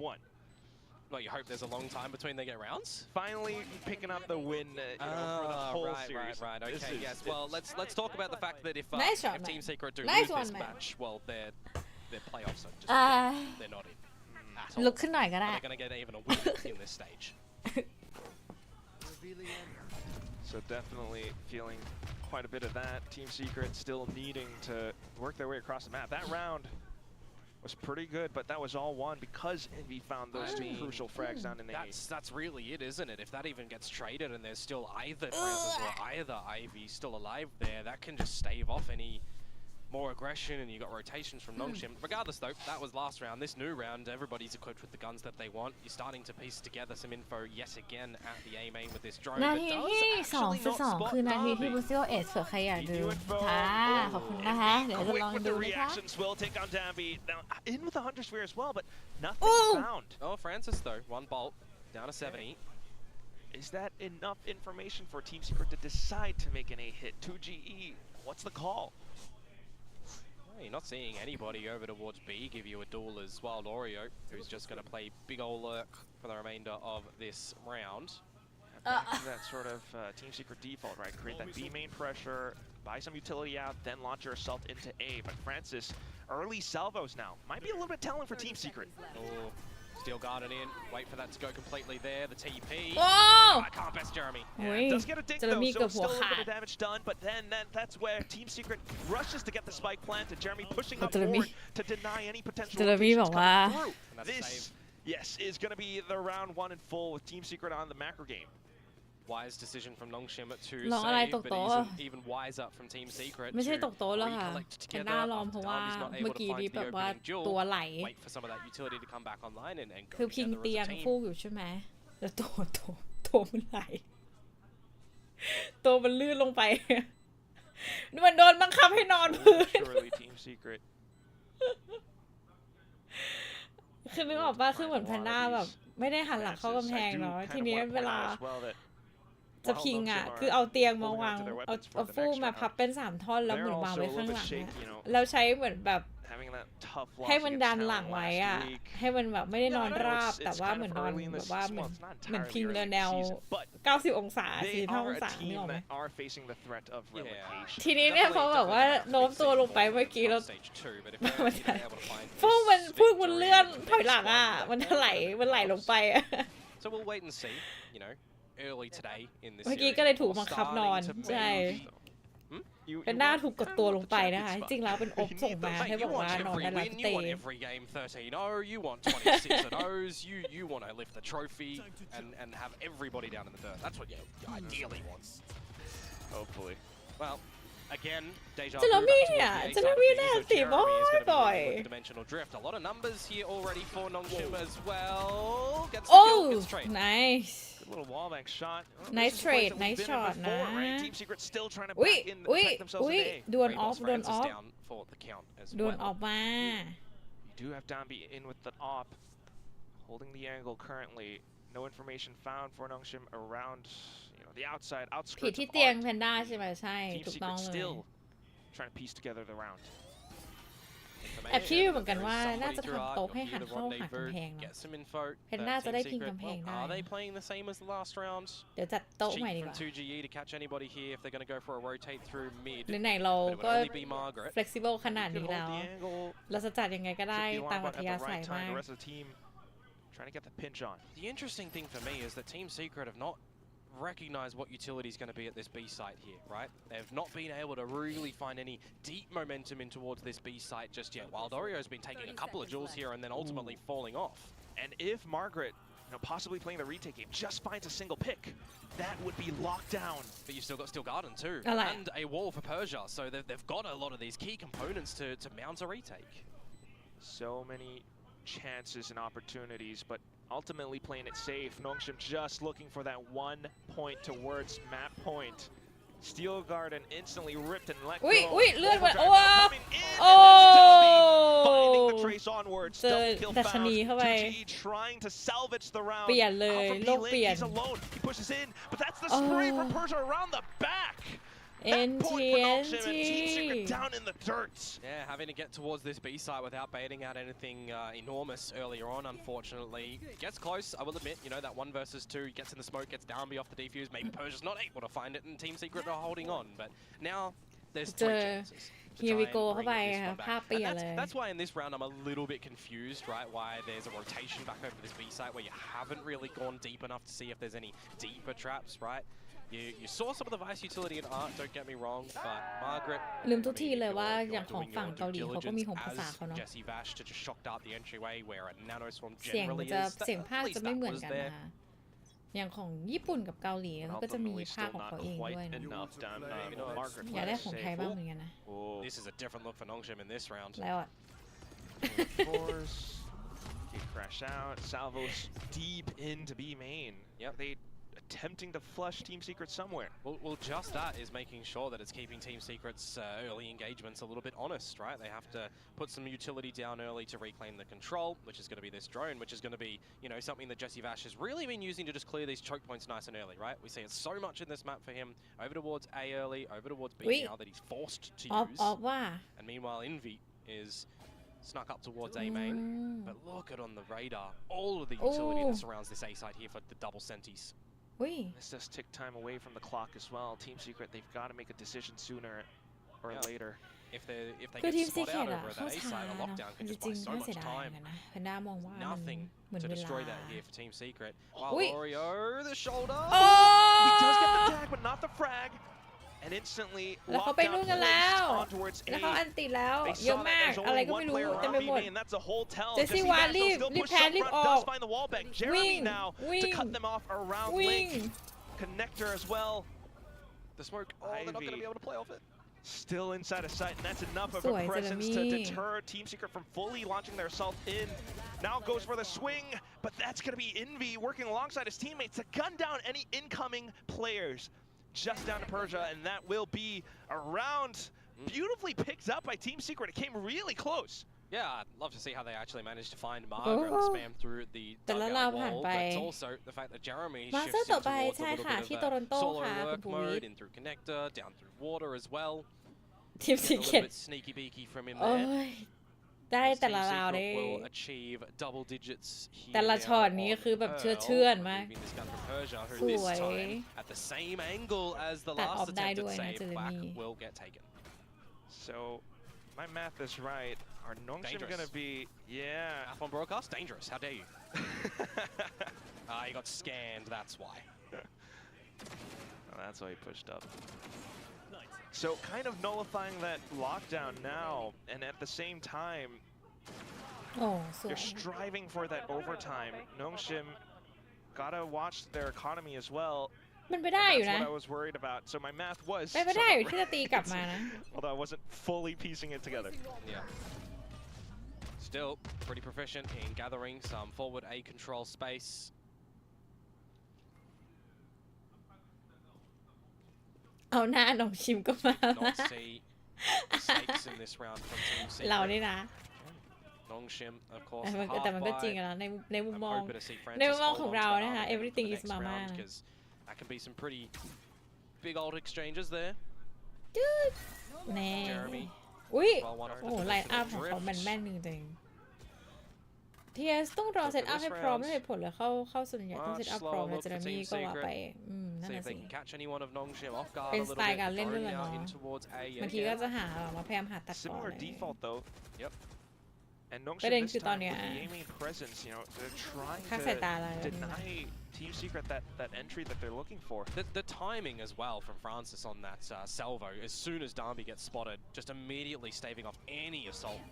one.
Well, you hope there's a long time between they get rounds.
Finally picking up the win for the whole
right,
series.
right.
This
Okay,
is-
yes. Well, let's talk about the fact that if
Nice one,
if Team
man.
Secret do
Nice
lose
one,
this
man.
match, well, their playoffs are just they're not in at all.
ลุกขึ้นหน่อยก็
Are
ได้
they going to get even a win in this stage?
So definitely feeling quite a bit of that. Team Secret still needing to work their way across the map. That round was pretty good, but that was all won because Envy found those two crucial frags down in the A.
That's really it, isn't it? If that even gets traded and there's still either Francis or either Ivy still alive there, that can just stave off any more aggression, and you got rotations from Nongshim. Regardless though, that was last round. This new round, everybody's equipped with the guns that they want. You're starting to piece together some info yet again at the A main with this drone.
นา
But
ที
does
ที่
actually not
2
spot
คือนาทีที่
Darby.
บูซิโอเอสเผื่อใครอยากดูค่ะขอบคุณนะคะ เดี๋ยวจะล
Quick
อง
with
ดู
the
นะคะ
reactions will take on Danby. Now in with the Hunter Sphere as well, but nothing
Ooh.
found.
Oh, Francis though, 1 bolt, down to 70.
Is that enough information for Team Secret to decide to make an A hit? 2GE, what's the call?
You're not seeing anybody over towards B give you a duel as Wild Oreo, who's just going to play big ol' lurk for the remainder of this round.
Back to that sort of Team Secret default, right? Create that B main pressure, buy some utility out, then launch your assault into A. But Francis, early salvos now. Might be a little bit telling for Team Secret.
Oh, Steel Garden in, wait for that to go completely there, the TP.
โอ้
I can't best Jeremy.
โอ้ย
Does get a dink
เจอ
though,
มี
so
เกือบหัว
still a little
ขา
bit
ด
of damage done, but then that's where Team Secret rushes to get the spike planted. Jeremy pushing up
เจอมี
forward to deny any potential
เจอมี
rotations
บอกว่า
coming through.
Another
This,
save.
yes, is going to be the round 1 in full with Team Secret on the macro game.
Wise decision from Nongshim to
ลองอะไร
save,
ตก
but
โต๊ะ
isn't even wiser from Team Secret
ไม่ใช่
to
ตกโต๊ะแล้วค่ะ
recollect
แพน
together
ด้าลอง
after
เพราะว่า
Darby's not
เมื่อ
able to
กี้
find
นี้
the
แบบว่า
opening duel.
ตัวไหล
Wait for some of that utility to come back online and go
คือพิง
together
เตียง
as a team.
ฟูกอยู่ใช่ไหมแล้วตัวมันไหลตัวมันลื่นลงไป มันโดนบังคับให้นอนพื้น
Surely Team Secret.
คือนึกออกป่ะคือเหมือนแพนด้าแบบไม่ได้หันหลังเข้ากำแพงเนาะทีนี้เวลาจะพิงอ่ะคือเอาเตียงมาวางเอาฟูกมาพับเป็น3ท่อนแล้วเหมือนวางไว้ข้างหลังอะแล้วใช้เหมืมือนแบบ
Having that tough loss
ให้มัน
against
ดัน
Talon
หลังไว้
last
อ่ะ
week.
ให้มันแบบไม่ได้นอน
Yeah, I know
ราบ
it's
แต่ว่า
kind of
เหมือนนอน
early in
แบ
this-
บว่าเหมือน
well, it's not
เหมือน
entirely
พิง
early
เดิ
in
นแน
the
ว
season, but
90 องศา
they
45
are
องศา
a
นี่
team
ออกไหม
that are facing the threat of relegation.
ทีนี้เนี่ยเขาแบบว่าโน้มตัวลงไปเมื่อกี้แล้ว
Stage 2, but if they're able to find
ฟูก
this
มันเลื่อน
victory,
ถอยหลังอ่ะมันไหลลงไปอ่ะ
So we'll wait and see, you know, early today in this
เมื่อกี้
series.
ก็เลยถูก
Ball
บังคับนอน
starting to
ใช่
move.
You
เป็นหน้า
want
ถูกกด
kind of
ตัว
want
ล
the
งไป
champion
นะคะ
spot.
จริงแล้วเป็นอบ
You
ส่ง
need
มา
those.
ให้
Mate,
บ
you
อกว่า
want
นอน
every
ได้รับ
win,
เต
you want every game 13-0, you want 26 at O's, you want to lift the trophy and have everybody down in the dirt. That's what you ideally want.
Hopefully.
Well, again, deja
จะ
vu
แล้วมี
back
เนี่ย
towards the
จะ
A
แล้ว
side
มี
of
แน่
things, so
สิบ่
Jeremy is gonna be
อย
dealing with the dimensional drift. A lot of numbers here already for Nongshim as well. Gets the
โอ้
kill, gets trade.
nice
Good little wallbang shot. Well,
Nice
this is a place
trade,
that we've
nice
been in
shot
before,
นะ
right? Team Secret still trying to
อุ้ย
back in,
อุ้ย
protect themselves
อุ้ย
in A.
ดวลออฟ
Rainbow
ดวล
Francis
ออฟ
down for the count as
ดวล
well.
ออกมา
You do have Danby in with the op, holding the angle currently. No information found for Nongshim around, the outside
ผิด
outskirts
ที่
of
เตียง
Arc.
แพนด้าใช่ไหมใช่
Team
ถูกต้อง
Secret
เลย
still trying to piece together the round.
แอบคิดอยู่เหมือนกันว่าน่าจะทำโต๊ะให้หันเข้าหากำแพงเนาะ
Get some info.
แพนด้าจะได้พิง
Team
กำแพง
Secret,
ได้
well, are they playing the same as the last round?
เดี๋ยวจัดโต๊ะ
Cheap
ใหม่ดี
from
กว่า
2GE to catch anybody here if they're going to go for a rotate through mid.
หรือไหนเรา
But it
ก็
would only be Margaret.
flexible ขนาด
You
นี้
can
แล้ว
hold the angle,
เราจะจัดยังไงก็ได้
took the
ตาม
alarm
อั
button
ธ
at
ยา
the
ศัย
right
มา
time.
ก
The rest of the team trying to get the pinch on.
The interesting thing for me is that Team Secret have not recognized what utility is going to be at this B site here, right? They've not been able to really find any deep momentum in towards this B site just yet. Wild Oreo's been taking a couple of duels here and then ultimately falling off.
And if Margaret, possibly playing the retake game, just finds a single pick, that would be locked down.
But you've still got Steel Garden too,
Alright.
and a wall for Persia, so they've got a lot of these key components to mount a retake.
So many chances and opportunities, but ultimately playing it safe. Nongshim just looking for that 1 point towards map point. Steel Garden instantly ripped and let
อุ้ย
go.
อุ้ยเลื่อนไป
Overdrive
โอ้
coming in,
โอ้
and that's Dubby finding the trace onwards.
เจอ
Double kill
ดัช
found.
นีเข้าไป
2GE trying to salvage the round.
เปลี่ยนเลย
Out from
โลก
B-Link,
เปลี่ยน
he's alone. He pushes in, but that's the spray from Persia around the back. That point for Nongshim and Team Secret down in the dirt.
Yeah, having to get towards this B site without baiting out anything enormous earlier on, unfortunately. Gets close, I will admit, that 1 versus 2, gets in the smoke, gets Downby off the defuse. Maybe Persia's not able to find it and Team Secret are holding on, but now there's 3 chances. to
Here
try
we
and
go
bring
เข้าไป
this
ค่ะ
one back.
ภาพเปลี่ยน
And
เลย
that's why in this round I'm a little bit confused, right? Why there's a rotation back over this B site where you haven't really gone deep enough to see if there's any deeper traps, right? You saw some of the Vice utility in Art, don't get me wrong, but Margaret.
ลืมทุกทีเลยว่าอย่างของฝั่งเกาหลีเขาก็มีของภาษาเขาเนาะ
Jesse Vash to just shock dart the entryway where a nano swarm
เสียง
generally
จะ
is.
เสียงภาค
At least
จะไม่
that
เหมือน
was
กัน
there.
นะคะอย่างของญี่ปุ่นกับเกาหลีเขาก็จะมีภาคของเขาเองด้วยนะ
enough done. Margaret
อยากได้
players
ของไทย
safe.
บ้างเหมือนกันนะ
Oh,
This is a different look for Nongshim in this round.
แล้วอ่ะ
course. Get crash out. Salvos deep into B main.
Yep.
They attempting to flush Team Secret somewhere.
Well, just that is making sure that it's keeping Team Secret's early engagements a little bit honest, right? They have to put some utility down early to reclaim the control, which is going to be this drone, which is going to be, you know, something that Jesse Vash has really been using to just clear these choke points nice and early, right? We see it so much in this map for him. Over towards A early, over towards B now that he's forced to
ออฟ
use.
ออฟว่า
And meanwhile, Envy is snuck up towards A main. But look at on the radar, all of the utility that surrounds this A side here for the double senties.
อุ้ย
This does tick time away from the clock as well. Team Secret, they've got to make a decision sooner or later.
If they
คือ
get
ทีมซี
spot
เค
out
ทอะ
over
เข้า
the A
ช้า
side, a
เนาะ
lockdown
จ
can just
ริ
buy
งๆ
so
น่า
much
เสียดายเหมื
time.
อนกันนะแพนด้ามองว่ามัน
Nothing
เหมือน
to
เวลา
destroy that here for Team Secret. While
Ui.
Oreo, the shoulder.
โอ้
He does get the tag, but not the frag. And instantly
แล้วเขาไป
lockdown
นู่นกันแล้ว
placed on towards
แล้วเขา
A.
อันติแล้ว
They
เยอะ
saw
มาก
that there's
อะไร
only
ก็ไม่
one
รู้
player
เต็มไป
around
หมด
BME, and that's a whole tell.
Jesse
Jesse
Wan
Vash, though, still
รีบ
pushed
แพ้
up
รีบ
front,
ออก
does find the wall back.
วิ่ง
Jeremy now
วิ่
to
ง
cut them off around
วิ่ง
Link. Connector as well.
The smoke. Oh, they're not going to
Ivy.
be able to play off it.
Still inside of sight, and that's enough of
สวย
a presence to
Jeremy.
deter Team Secret from fully launching their assault in. Now goes for the swing, but that's going to be Envy working alongside his teammates to gun down any incoming players. Just down to Persia, and that will be a round beautifully picked up by Team Secret. It came really close.
Yeah, I'd love to see how they actually managed to find Margaret and spam through the
แต่ละเราว
dugout
ผ่าน
wall,
ไป
but it's also the fact that Jeremy
มาส
shifts
เตอร์
in
ต่อไป
towards a
ใช่
little
ค่ะ
bit
ที่
of
โตรอนโต
solo
ค่ะคุณ
work
ภูวิ
mode
ท
in through connector, down through water as well.
ทีม
A
ซีเค
little
ท
bit sneaky beaky from him
โอ้
there.
ยได้
As
แต่
Team
ละราว
Secret
ได้
will achieve double digits here
แต่ละ
now
ช็อตนี้
on
คือแบบ
Pearl,
เชื่อนมาก
removing this gun from Persia, who
ส
this
วย
time at the same angle as the
ตัดออ
last
ฟได้
attempted
ด้วยนะ
save
เจเร
back
มี่
will get taken.
So, my math is right. Are Nongshim
Dangerous.
going to be... Yeah.
Half on broadcast, dangerous. How dare you? He got scanned. That's why.
Oh, that's why he pushed up. So kind of nullifying that lockdown now, and at the same time,
โอ้สวย
they're striving for that overtime. Nongshim gotta watch their economy as well.
มันไป
And
ได้อยู่
that's
นะ
what I was worried about. So my math was
ไปไม่ได้อยู่
somewhat
ที่จะตีกลับมานะ
right, although I wasn't fully piecing it together.
Yeah. Still pretty proficient in gathering some forward A control space.
เอาหน้าหนองชิมก็มา
Not see mistakes in this round from Team
เรา
Secret.
นี่นะ
Nongshim, of course,
แต่มันก็
half
จริง
by.
อะนะในมุม
I'm
มอง
hoping to see
ใน
Francis
มุมมอง
hold
ของ
on to
เรา
that
นะคะ
armor for
everything
the
is
next
mama
round, because that can be some pretty big old exchanges there.
แน่
Jeremy.
อุ้ย
Well, one of
โอ้โห
the
ไลน์อัพของเขา
drift.
แม่นๆจริงๆ TS ต้องรอเซตอัพให้พร้อมด้วยเหตุผลเลยเข้าส่วนใหญ่ต้องเซตอัพพร้อมแล้วเจเรมี่ก็ว่าไปนั่น
See
น่ะ
if
สิ
they can catch anyone of Nongshim off guard
เป็
a
น
little
สไตล์การเล่น
bit.
ด้วยแหละ
Going
เนาะ
out in towards A
บางที
again.
ก็จะหามาพยายามหาตัดก่อน
Similar
เลย
default though.
Yep.
And
ประเด็น
Nongshim
คื
this
อตอน
time
เนี้ย
with the aiming presence, you know, they're trying
ค่าสายตา
to
เรา
deny Team Secret that entry that they're looking for.
The timing as well from Francis on that salvo, as soon as Darby gets spotted, just immediately staving off any assault.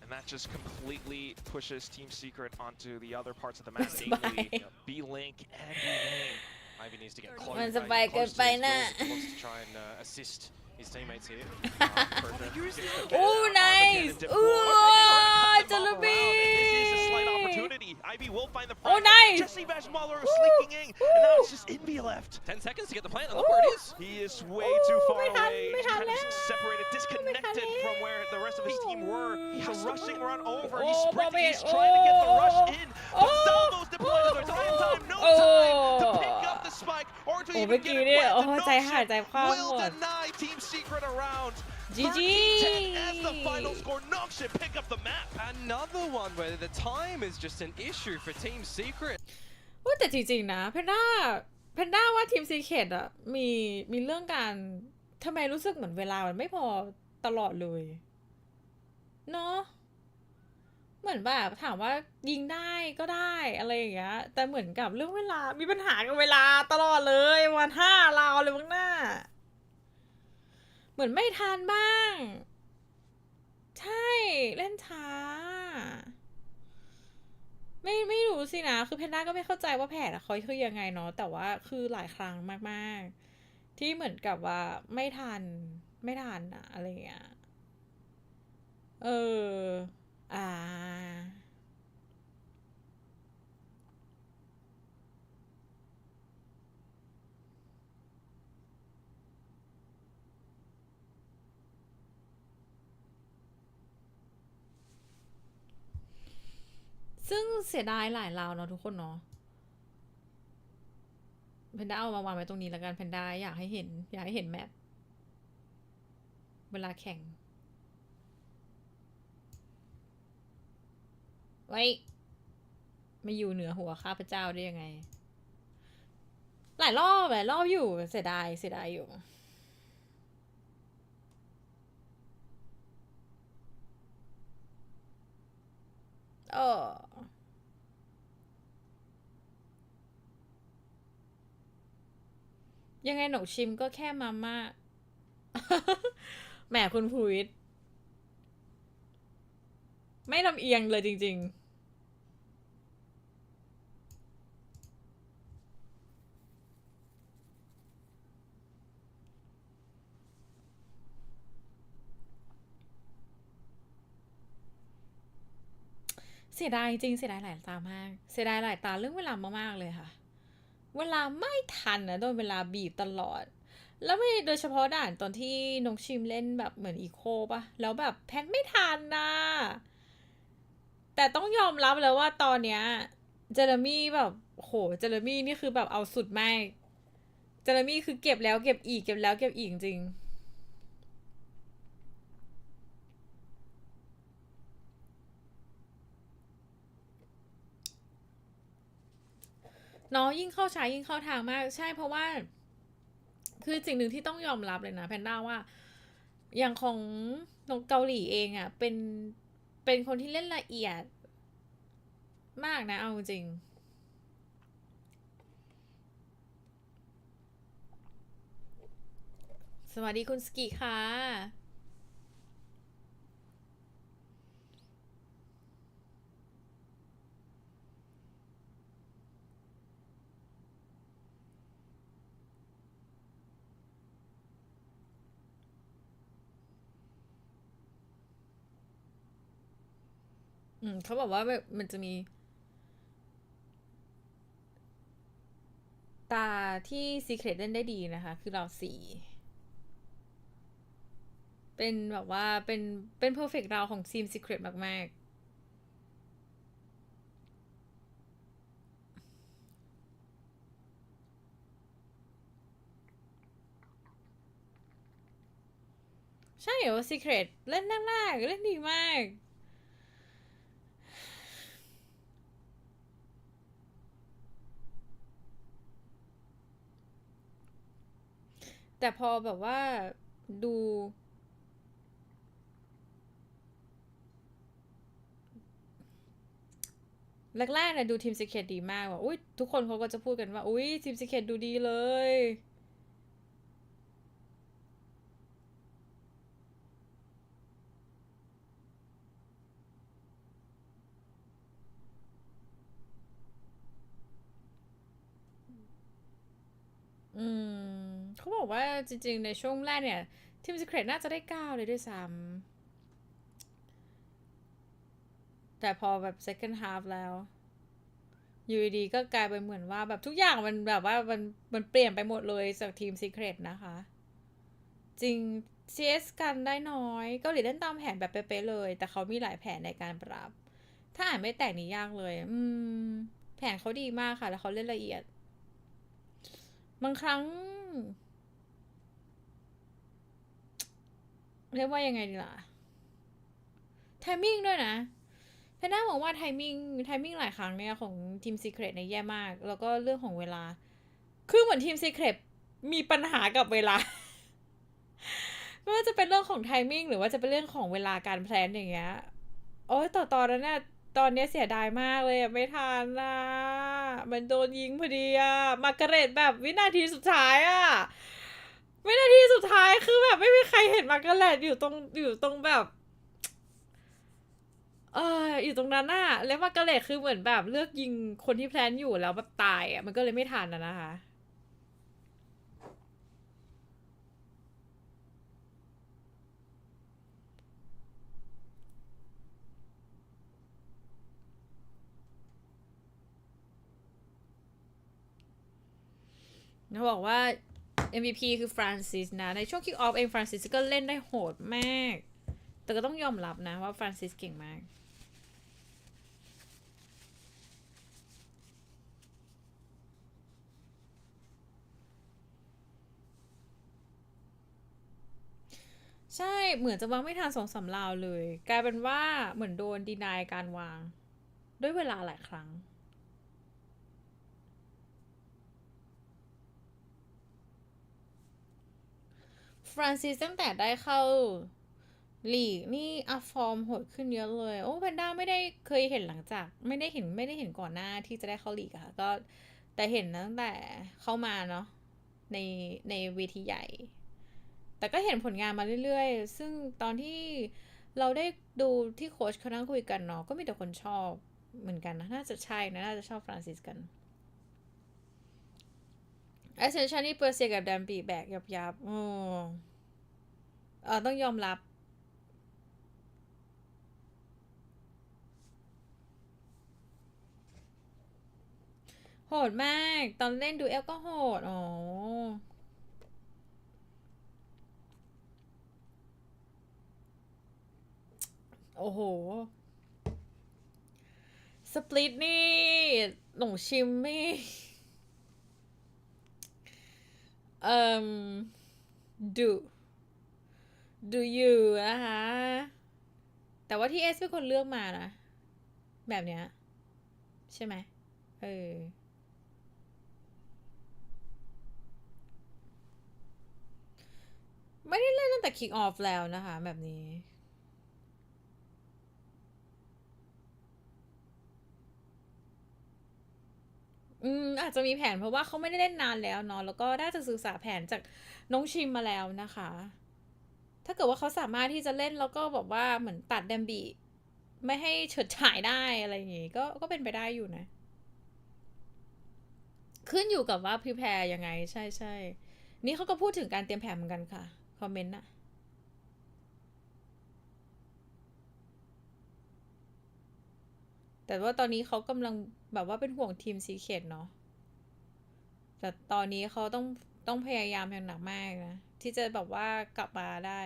And that just completely pushes Team Secret onto the other parts of the map,
It's
namely
fine.
B-Link and B-Main.
Ivy needs to get close,
มันสบายเกิน
close to
ไป
his
นะ
goals if he wants to try and assist his teammates here.
โอ้ nice อู้เจเรมี่
This is a slight opportunity. Ivy will find the
Oh,
front.
nice.
Jesse Vashmuller is sneaking in, and now it's just Envy left.
10 seconds to get the plant, and look where it is.
He is way too far
ไม่ทัน
away,
ไม่ทัน
kind
แล้
of
ว
separated, disconnected from where the rest of his team were. He's rushing run over. He's
Oh,
sprinting. He's
Bobby.
trying to get the rush in. But
Oh.
Salvo's deployed. There's time, no
Oh.
time to pick up the spike or to
โอ้
even
เมื่อ
get
กี้
it
เนี่ย
planted.
โอ้ใจหายใจ
Nongshim
คว่ำหม
will
ด
deny Team Secret a round.
GG
13-10 as the final score. Nongshim pick up the map.
Another one where the time is just an issue for Team Secret.
โอ้แต่จริงๆนะแพนด้าว่าทีมซีเคทอะมีเรื่องการทำไมรู้สึกเหมือนเวลามันไม่พอ ตลอดเลยเนาะเหมือนแบบถามว่ายิงได้ก็ได้อะไรอย่างเงี้ยแต่เหมือนกับเรื่องเวลามีปัญหากับเวลาตลอดเลยวัน5 ราวเลยบ้างหน้าเหมือนไม่ทันบ้างใช่เล่นช้าไม่รู้สินะคือแพนด้าก็ไม่เข้าใจว่าแผนเขาคือยังไงเนาะแต่ว่าคือหลายครั้งมากๆที่เหมือนกับว่าไม่ทันอะอะไรอย่างเงี้ยอ่าซึ่งเสียดายหลายราวเนาะทุกคนเนาะแพนด้าเอามาวางไว้ตรงนี้แล้วกันแพนด้าอยากให้เห็นแมปเวลาแข่งไว้ไม่อยู่เหนือหัวข้าพเจ้าได้ยังไงหลายรอบอยู่เสียดายอยู่ยังไงหนกชิมก็แค่มาม่า แหมคุณภูวิทย์ไม่ลำเอียงเลยจริงๆเสียดายจริงเสียดายหลายตามากเสียดายหลายตาเรื่องเวลามากๆเลยค่ะเวลาไม่ทันนะโดนเวลาบีบตลอดแล้วไม่โดยเฉพาะด่านตอนที่นกชิมเล่นแบบเหมือนอีโคป่ะแล้วแบบแพนไม่ทันนะแต่ต้องยอมรับแล้วว่าตอนเนี้ยเจเรมี่แบบโหเจเรมี่นี่คือแบบเอาสุดมากเจเรมี่คือเก็บแล้วเก็บอีกเก็บแล้วเก็บอีกจริงเนาะยิ่งเข้าช้ายิ่งเข้าทางมากใช่เพราะว่าคือสิ่งหนึ่งที่ต้องยอมรับเลยนะแพนด้าว่าอย่างของนกเกาหลีเองอ่ะเป็นคนที่เล่นละเอียดมากนะเอาจริงสวัสดีคุณสกิค่ะเขาบอกว่ามันจะมีตาที่ Secret เล่นได้ดีนะคะ คือเรา4เป็นแบบว่าเป็น perfect เราของทีม Secret มากๆ ใช่เหรอ Secret เล่นมากเล่นดีมาก แต่พอแบบว่าดูแรกๆเนี่ยดูทีม Secret ดีมากว่าอุ้ยทุกคนเขาก็จะพูดกันว่าอุ้ยทีม Secret ดูดีเลยเขาบอกว่าจริงๆในช่วงแรกเนี่ยทีม Secret น่าจะได้9เลยด้วยซ้ำแต่พอแบบ second half แล้วอยู่ดีๆก็กลายเป็นเหมือนว่าแบบทุกอย่างมันแบบว่ามันเปลี่ยนไปหมดเลยจากทีม Secret นะคะจริง CS กันได้น้อยเกาหลีเล่นตามแผนแบบเป๊ะๆเลยแต่เขามีหลายแผนในการปรับถ้าอ่านไม่แตกนี่ยากเลยแผนเขาดีมากค่ะแล้วเขาเล่นละเอียดบางครั้งเรียกว่ายังไงดีล่ะไทมิ่งด้วยนะแพนด้ามองว่าไทมิ่งหลายครั้งเนี่ยของทีม Secret เนี่ยแย่มากแล้วก็เรื่องของเวลาคือเหมือนทีม Secret มีปัญหากับเวลา ไม่ว่าจะเป็นเรื่องของไทมิ่งหรือว่าจะเป็นเรื่องของเวลาการแพลนอย่างเงี้ยโอ้ยตอนนั้นน่ะตอนนี้เสียดายมากเลยไม่ทันนะมันโดนยิงพอดีอะมาร์กาเร็ตแบบวินาทีสุดท้ายอะวินาทีสุดท้ายคือแบบไม่มีใครเห็นมาร์กาเร็ตอยู่ตรงแบบอยู่ตรงนั้นน่ะแล้วมาร์กาเร็ตคือเหมือนแบบเลือกยิงคนที่แพลนอยู่แล้วแบบตายอะมันก็เลยไม่ทันนะคะเขาบอกว่า MVP คือฟรานซิสนะในช่วงคิกออฟเองฟรานซิสก็เล่นได้โหดมากแต่ก็ต้องยอมรับนะว่าฟรานซิสเก่งมากใช่เหมือนจะวางไม่ทัน2-3 ราวเลยกลายเป็นว่าเหมือนโดนดีนายการวางด้วยเวลาหลายครั้งฟรานซิสตั้งแต่ได้เข้าลีกนี่อัพฟอร์มโหดขึ้นเยอะเลยโอ้แพนด้าไม่ได้เคยเห็นหลังจากไม่ได้เห็นก่อนหน้าที่จะได้เข้าลีกอะค่ะก็แต่เห็นตั้งแต่เข้ามาเนาะในเวทีใหญ่แต่ก็เห็นผลงานมาเรื่อยๆซึ่งตอนที่เราได้ดูที่โค้ชเขานั่งคุยกันเนาะก็มีแต่คนชอบเหมือนกันนะน่าจะใช่นะน่าจะชอบฟรานซิสกันแอสเซนชันนี่เปอร์เซียกับดัมปีแบกยับต้องยอมรับโหดมากตอนเล่นดูเอลก็โหดโอ้โหสปลิตนี่หลงชิมไม่ดูอยู่นะคะแต่ว่าที่เอสเป็นคนเลือกมานะแบบเนี้ยใช่ไหมไม่ได้เล่นตั้งแต่คิกออฟแล้วนะคะแบบนี้อาจจะมีแผนเพราะว่าเขาไม่ได้เล่นนานแล้วเนาะแล้วก็น่าจะศึกษาแผนจากน้องชิมมาแล้วนะคะถ้าเกิดว่าเขาสามารถที่จะเล่นแล้วก็บอกว่าเหมือนตัดแดมบีไม่ให้เฉิดฉายได้อะไรอย่างงี้ก็เป็นไปได้อยู่นะขึ้นอยู่กับว่าพรีแพร์ยังไงใช่นี่เขาก็พูดถึงการเตรียมแผนเหมือนกันค่ะคอมเมนต์น่ะแต่ว่าตอนนี้เขากำลังแบบว่าเป็นห่วงทีมซีเคทเนาะแต่ตอนนี้เขาต้องพยายามอย่างหนักมากนะที่จะแบบว่ากลับมาได้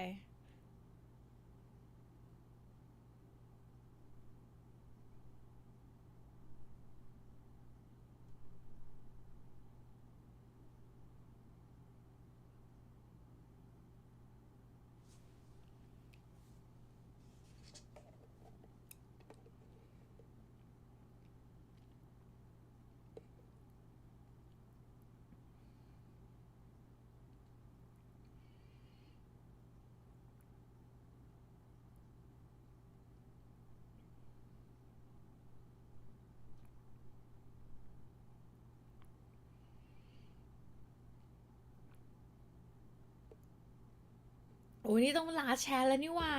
โอ้ยนี่ต้องลาแชร์แล้วนี่ว่า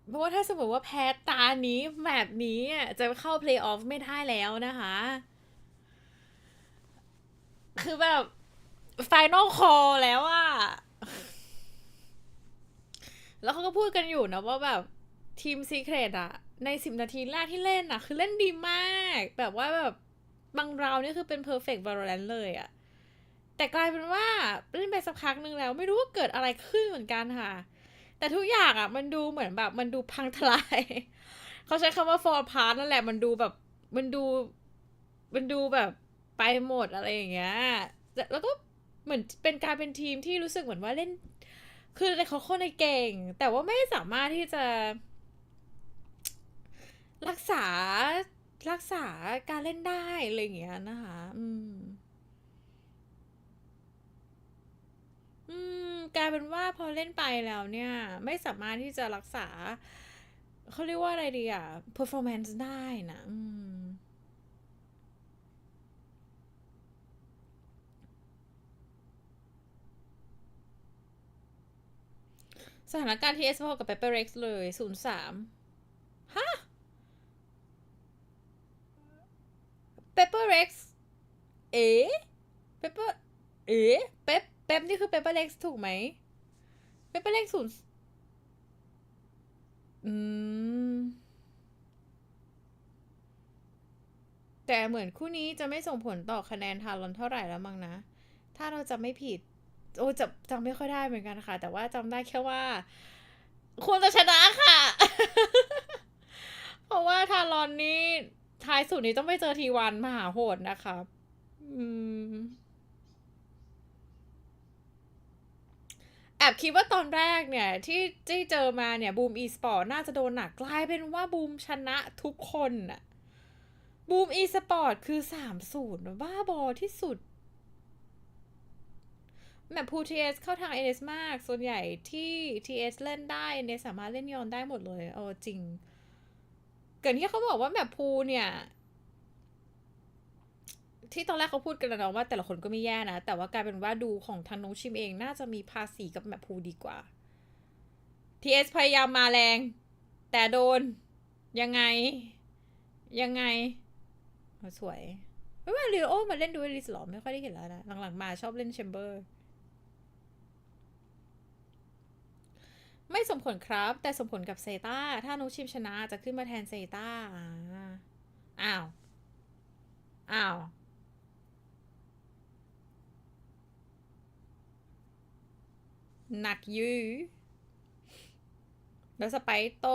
เพราะว่าถ้าสมมติว่าแพ้ตานี้แบบนี้จะเข้าเพลย์ออฟไม่ได้แล้วนะคะคือแบบไฟนอลคอลแล้วอะแล้วเขาก็พูดกันอยู่นะว่าแบบทีมซีเครตอะใน10 นาทีแรกที่เล่นอะคือเล่นดีมากแบบว่าแบบบางราวนี่คือเป็น perfect valorant เลยอะแต่กลายเป็นว่าเล่นไปสักพักนึงแล้วไม่รู้ว่าเกิดอะไรขึ้นเหมือนกันค่ะแต่ทุกอย่างอะมันดูเหมือนแบบมันดูพังทลายเขาใช้คำว่า fall apart นั่นแหละมันดูแบบมันดูแบบไปหมดอะไรอย่างเงี้ยแล้วก็เหมือนเป็นการเป็นทีมที่รู้สึกเหมือนว่าเล่นคือเขาคนในเก่งแต่ว่าไม่สามารถที่จะรักษาการเล่นได้อะไรอย่างเงี้ยนะคะ กลายเป็นว่าพอเล่นไปแล้วเนี่ยไม่สามารถที่จะรักษาเขาเรียกว่าอะไรดีอ่ะ performance ได้นะสถานการณ์ TS พอกับ Pepper Rex เลย 03 ฮะ Pepper Rex Pepper เป๊ปนี่คือ Pepper Rex ถูกไหม Pepper Rex แต่เหมือนคู่นี้จะไม่ส่งผลต่อคะแนนทารอนเท่าไหร่แล้วมั้งนะ ถ้าเราจำไม่ผิด โอ้จำไม่ค่อยได้เหมือนกันค่ะ แต่ว่าจำได้แค่ว่าควรจะชนะค่ะ เพราะว่าทารอนนี่ท้ายสุดนี้ต้องไปเจอทีวันมหาโหดนะคะแอบคิดว่าตอนแรกเนี่ยที่เจอมาเนี่ยบูมอีสปอร์ตน่าจะโดนหนักกลายเป็นว่าบูมชนะทุกคนน่ะบูมอีสปอร์ตคือ 3-0 บ้าบอที่สุดแมปพู TS เข้าทาง NS มากส่วนใหญ่ที่ TS เล่นได้ NS สามารถเล่นยอนได้หมดเลยจริงเกิดที่เขาบอกว่าแมปพูเนี่ยที่ตอนแรกเขาพูดกันนะว่าแต่ละคนก็ไม่แย่นะแต่ว่ากลายเป็นว่าดูของทางน้องชิมเองน่าจะมีภาษีกับแมปพูดีกว่า TS พยายามมาแรงแต่โดนยังไงสวยไม่ว่าลีโอมาเล่นดูเอลิสหรอไม่ค่อยได้เห็นแล้วนะหลังๆมาชอบเล่นแชมเบอร์ไม่สมผลครับแต่สมผลกับเซต้าถ้าน้องชิมชนะจะขึ้นมาแทนเซต้าอ้าวหนักยื้อแล้วสไปโต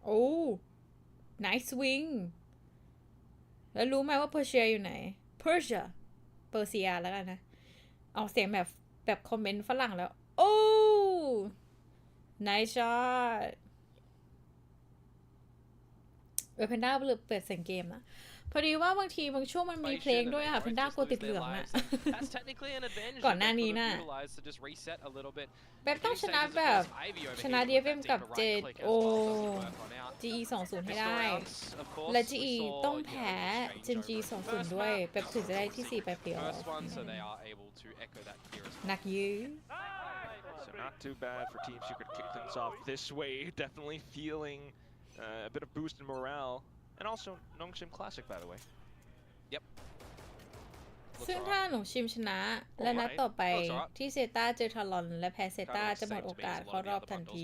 โอ้ nice swing แล้วรู้ไหมว่าเพอร์เซียอยู่ไหนเปอร์เซียแล้วกันนะเอาเสียงแบบคอมเมนต์ฝรั่งแล้วโอ้ nice shot เพนด้าเปิดเสียงเกมนะพอดีว่าบางทีบางช่วงมันมีเพลงด้วยค่ะเพนด้ากลัวติดเหลืองอะ ก่อนหน้านี้น่ะแบบต้องชนะแบบชนะ DFM กับ GE 20ให้ได้และ GE ต้องแพ้ GG 20ด้วยแบบถึงจะได้ที่4ไปเพลย์ออฟหนักยื้อ
So not too bad for Team Secret to kick things off this way. Definitely feeling a bit of boost in morale. And also, Nongshim Classic, by the way.
Yep.
ซึ่งถ้าหนูชิมชนะและนัดต่อไปที่เซต้าเจอทารอนและแพ้เซต้าจะหมดโอกาสเข้ารอบทันที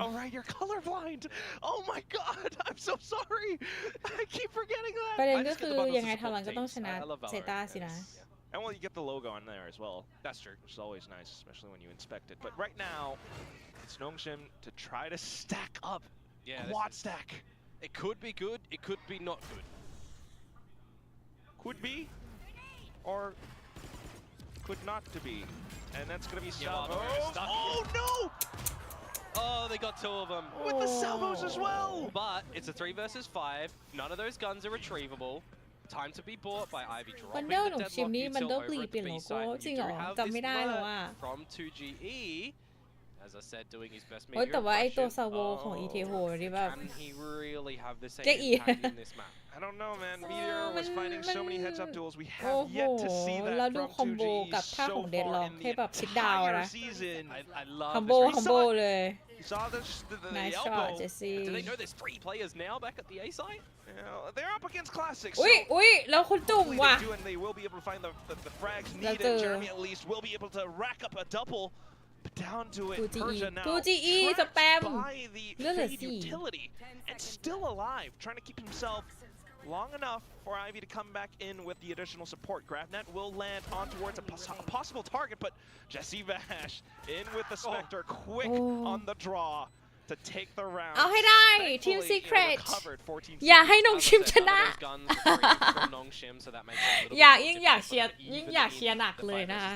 Alright, you're colorblind. Oh my god, I'm so sorry. I keep forgetting that.
ประเด็นก็คือยังไงทารอนก็ต้องชนะเซต้าสินะ
And well, you get the logo on there as well. That's true. Which is always nice, especially when you inspect it. But right now, it's Nongshim to try to stack up. Quad stack.
It could be good. It could be not good.
Could be, or could not to be. And that's going to be salvos. Oh no!
Oh, they got 2 of them.
With the salvos as well.
But it's a 3 versus 5. None of those guns are retrievable. Time to be bought by Ivy dropping the deadlock util over at the B side. You do have this alert from 2GE. As I said, doing his best media
แต่ว่าไอตัวซาโวของอีเทโฮนี่แบบ
Can he really have the same impact in this map?
I don't know, man. Meteor was finding so many heads-up duels. We have yet to see that
แล้วดู
from
คอมโบ
2GE
กับท่าของ
so
เดดล็อ
far
ก
in
ให้
the
แบบชิดดาว
entire
นะ
season.
I love
คอมโบเลย
You saw the
nice
elbow.
shot เจสซี่
Do they know there's 3 players now back at the A site?
They're up against Classic.
อุ้ยแล้วคุณจุ่ม
Hopefully
ว่ะ
they do, and they will be able to find the frags needed. Jeremy at least will be able to rack up a double. But down to it, Persia now
2GE สแปม
by the
เลือดเหลือ
Fade
4
utility and still alive, trying to keep himself long enough for Ivy to come back in with the additional support. Gravnet will land on towards a possible target, but Jesse Vash in with the Spectre, quick on the draw to take the round.
เอาให้ได้ Team Secret อย่าให้น้องชิมชนะ ยิ่งอยากเชียร์หนักเลยนะคะ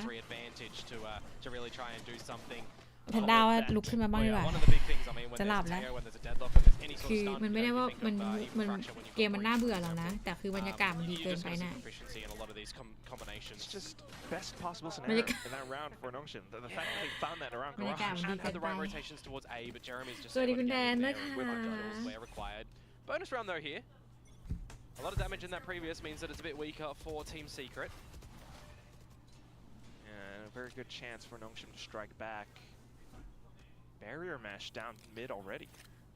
to really try and do something
แพนด้าว่าลุกขึ้นมาบ้างดีกว่า
One of the big things, I mean, when
จะหลับ
there's a
แล้ว
tear, when there's a deadlock, when there's any sort
คือ
of stun,
มัน
you
ไม่
know,
ได้
you
ว่า
think
มัน
of even
มัน
fracture when you
เกมมันน่าเบื่อแล้วนะ แต่คือบรรยากาศมันดี
you
เกิน
just
ไป
got
น่ะ
some efficiency in a lot of these combinations.
It's just best possible scenario in that round for Nongshim. The fact that they found that around
บรรยากาศ
Garage.
มันดี
And
เกิ
had
น
the
ไป
right rotations towards A, but Jeremy's just
สวัสดี
able
คุ
to
ณแด
get
น
in
นะ
there
คะ
with controls where required. Bonus round though here. A lot of damage in that previous means that it's a bit weaker for Team Secret.
And a very good chance for Nongshim to strike back. Barrier mesh down mid already.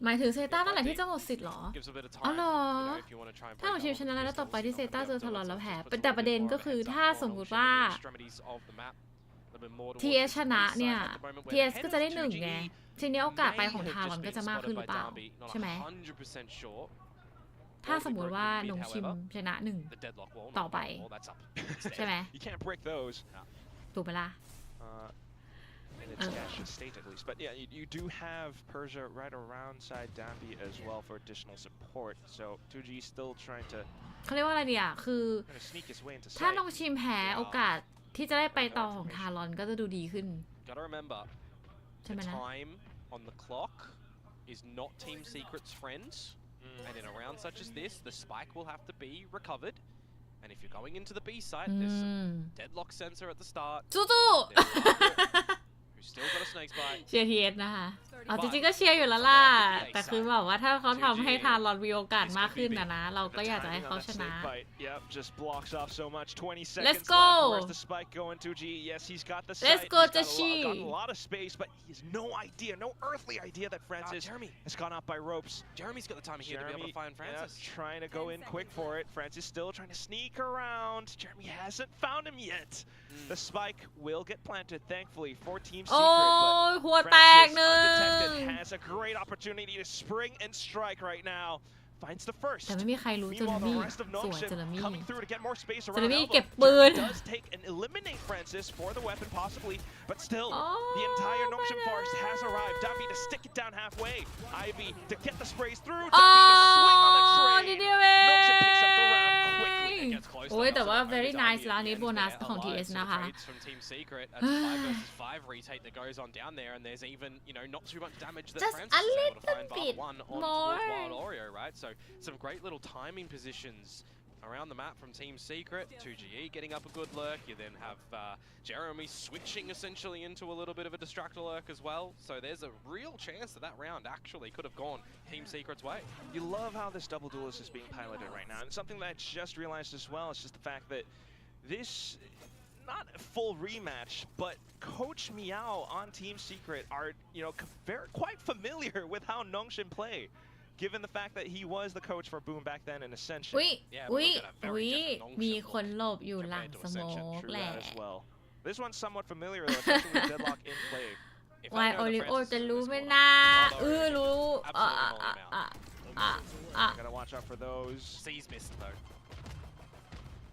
หมายถึงเซต้านั่นแหละที่จะหมดสิทธิ์เหรอ
Gives a bit of
อ๋อ
time,
เหรอ
you know, if you want to try and
ถ้า
break
ของชิม
out
ชนะแล้ว
pistols,
ต่อไปที่
you're
เซ
not
ต้า
gonna
เจ
be
อ
able
ทาร
to
อนแล้วแพ้
push
แต่ประเด็น
a little
ก็
bit
คือ
more of a
ถ้า
heads up
สม
for
มุติ
Nongshim
ว่า
on the extremities of the map, a little bit more towards
TS
the
ชนะ
east side
เนี่ย
at the moment, where
TS
the
ก็
head
จะ
of
ได้หนึ่ง
2G
ไงทีนี้โอกาสไปของ
may
ทารอน
have
ก็
just
จะ
been
มากขึ้นห
spotted
รือ
by
เปล่า
Darby, not
ใช่ไหม
100% sure.
ถ้าสมมุติว่าหนงชิมชนะหนึ่ง
The deadlock wall,
ต่อ
not
ไป
the wall, that's up.
ใช่ไหม
You can't break those.
ถูกไหมล่ะ
In its gaseous state at least. But yeah, you do have Persia right around side Dambi as well for additional support. So 2G still trying to
เขาเรียกว่าอะไรดีอ่ะคือ
sneak his way into
ถ้า
sight.
น้องชิมแพ้โอกาสที่จะได้ไปต่อของทารอนก็จะดูดีขึ้น
Gotta remember,
ใช่ไหม
the
นะ
time on the clock is not Team Secret's friend. And in a round such as this, the spike will have to be recovered. And if you're going into the B site, there's some deadlock sensor at the start.
สู้
Who's still got a snake bite.
ๆเชียร์ทีเอสนะคะเอาจริงๆก็เชียร์อยู่แล้วล่ะแต่คือแบบว่าถ้าเขาทำให้ทารอนมีโอกาสมากขึ้นนะเราก็อยากจะให้เขาชนะ
Yep, just blocks off so much. 20 seconds
Let's
left.
go.
Where's the spike going? 2G. Yes, he's got the
Let's
sight.
go,
He's
Tashi.
got a lot of space, but he has no idea, no earthly idea that Francis
Jeremy.
has gone up by ropes.
Jeremy's got the time here to be able to find Francis.
Yeah, trying to go in quick for it. Francis still trying to sneak around. Jeremy hasn't found him yet. The spike will get planted, thankfully, for Team
โอ้
Secret.
ยหัวแตก
Francis,
หนึ่ง
undetected, has a great opportunity to spring and strike right now. Finds the first.
แต่ไม่มีใครรู้เจอร์
Meanwhile,
มี่
the rest of
สวย
Nongshim
เจอร์มี่
coming through to get more space
เจอ
around
ร์มี่
Elbow.
เก็บปืน
Does take and eliminate Francis for the weapon possibly, but still,
Oh,
the entire Nongshim
my
force has
God.
arrived. Dambi to stick it down halfway. Ivy to get the sprays through.
โอ้
Dambi to swing on the
นิด
train.
เดียวเอง
Nongshim picks up the round quickly.
It gets close
โอ้ย
enough
แต่
so
ว่า
that
very
Darby
nice
at
ร้าน
the
นี้
end
โบนัส
there
ของ
alive.
TS
So
นะคะ
trades from Team Secret. That's 5 versus 5 retake that goes on down there, and there's even, you know, not too much damage that
Just
Francis
a
is able to
little
find bar
bit
one on
more.
towards Wild Oreo, right? So some great little timing positions around the map from Team Secret. 2GE getting up a good lurk. You then have Jeremy switching essentially into a little bit of a distractor lurk as well. So there's a real chance that that round actually could have gone Team Secret's way.
You love how this double duelist is being piloted right now. And something that I just realized as well is just the fact that this, not a full rematch, but Coach Meow on Team Secret are, you know, quite familiar with how Nongshim play, given the fact that he was the coach for Boom back then in Ascension.
อุ้ย
Yeah,
อุ้ย
we've got a very
อุ้ย
different Nongshim
มีคนหลบอยู่หลัง
compared to
สโม
Ascension.
ก
True
แหละ
that as well. This one's somewhat familiar though, especially with Deadlock in play.
If
วาย
they
โอ
know that
ริโอ
Francis
จะ
is in
รู้
this
ไหม
corner,
นะ
Wild
รู้
Absolutely
Gotta watch out for those.
C's missed though.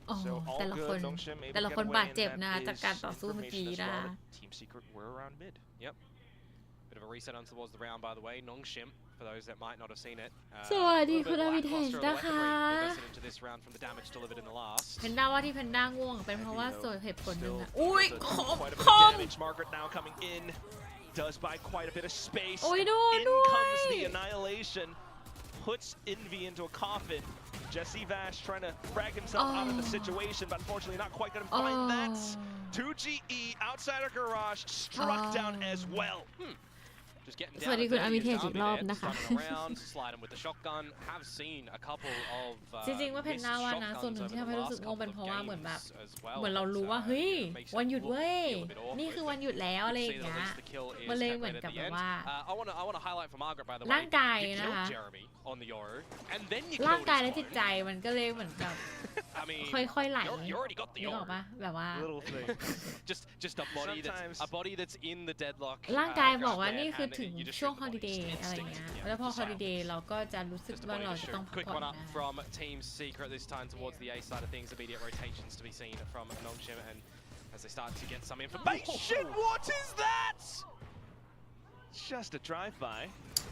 โอ้
So all
แต่ละคน
good. Nongshim able
แต่
to
ละ
get
คน
away,
บาด
and
เจ็บ
that
นะจาก
is
การต่อสู้เมื่อกี้
information
นะ
as well that Team Secret were around mid.
Bit of a reset on towards the round, by the way. Nongshim, for those that might not have seen it.
สวัสดี
a
คุณ
little
อา
bit
วิเทจ
lackluster of
นะ
the
คะ
weaponry invested into this round from the damage delivered in the last.
แพนด้าว่าที่แพนด้าง่วงเป็นเพราะว่าส่วนเหตุผลหนึ่ง
Still
อะอุ้ย
does
คม
quite a bit
ค
of
ม
damage. Margaret now coming in. Does buy quite a bit of space.
โอ้ยโดน
In
ด้วย
comes the annihilation. Puts Envy into a coffin. Jesse Vash trying to frag himself out of the situation, but unfortunately not quite going to find that. 2GE outside of garage struck down as well.
Just getting
สวัส
down
ดี
and
คุณอา
dirty
วิ
is
เทจอีก
Darby
รอบ
there,
นะคะ
running around, slide him with the shotgun. Have seen a couple of
จริงๆว่าแพน
missed
ด้าว่านะ ส่วนห
shotguns
นึ่ง
over
ที่
the
ทำให้รู้สึก
last
ง่วงเป็น
couple
เพ
of
ราะว่าเหมือนแบบ
games as well.
เหมือนเรารู้ว่า
It
เฮ้ย
makes it
วันหยุด
look
เว้ย
feel a bit awkward.
นี่คือวันหยุดแล้วอะไรอย่าง
See
เงี้
that
ย
at least the kill is
มันเลย
Cat
เหมือน
Red
กับ
at
แบ
the
บ
end.
ว่า
I want to highlight for Margaret, by the way.
ร่างกาย
You
นะ
killed
คะ
Jeremy on the Yoru, and then you
ร่าง
killed
กาย
his
และจิตใจ
clone.
มันก็เลยเหมือนกับ
I mean,
ค่อยๆไหล
you already got the
นึกออก
Yoru.
ปะแบบว่า
Little thing.
Just a body that's in the deadlock.
ร่างกายบอกว่า
there,
นี่คือ
and
ถึง
you just
ช่วง
shoot
ฮอ
the
ลิ
body,
เด
just
ย์อะไร
instinct,
เงี้ย
yeah,
แล้วพอ
just
ฮอลิเดย์เราก็จะรู้สึก
Just a
ว่า
body
เรา
to
จะ
shoot.
ต้องพัก
Quick
ผ่อน
one up
นะ
from Team Secret this time towards the A side of things. Immediate rotations to be seen from Nongshim, and as they start to get some information.
What is that? Just a drive-by.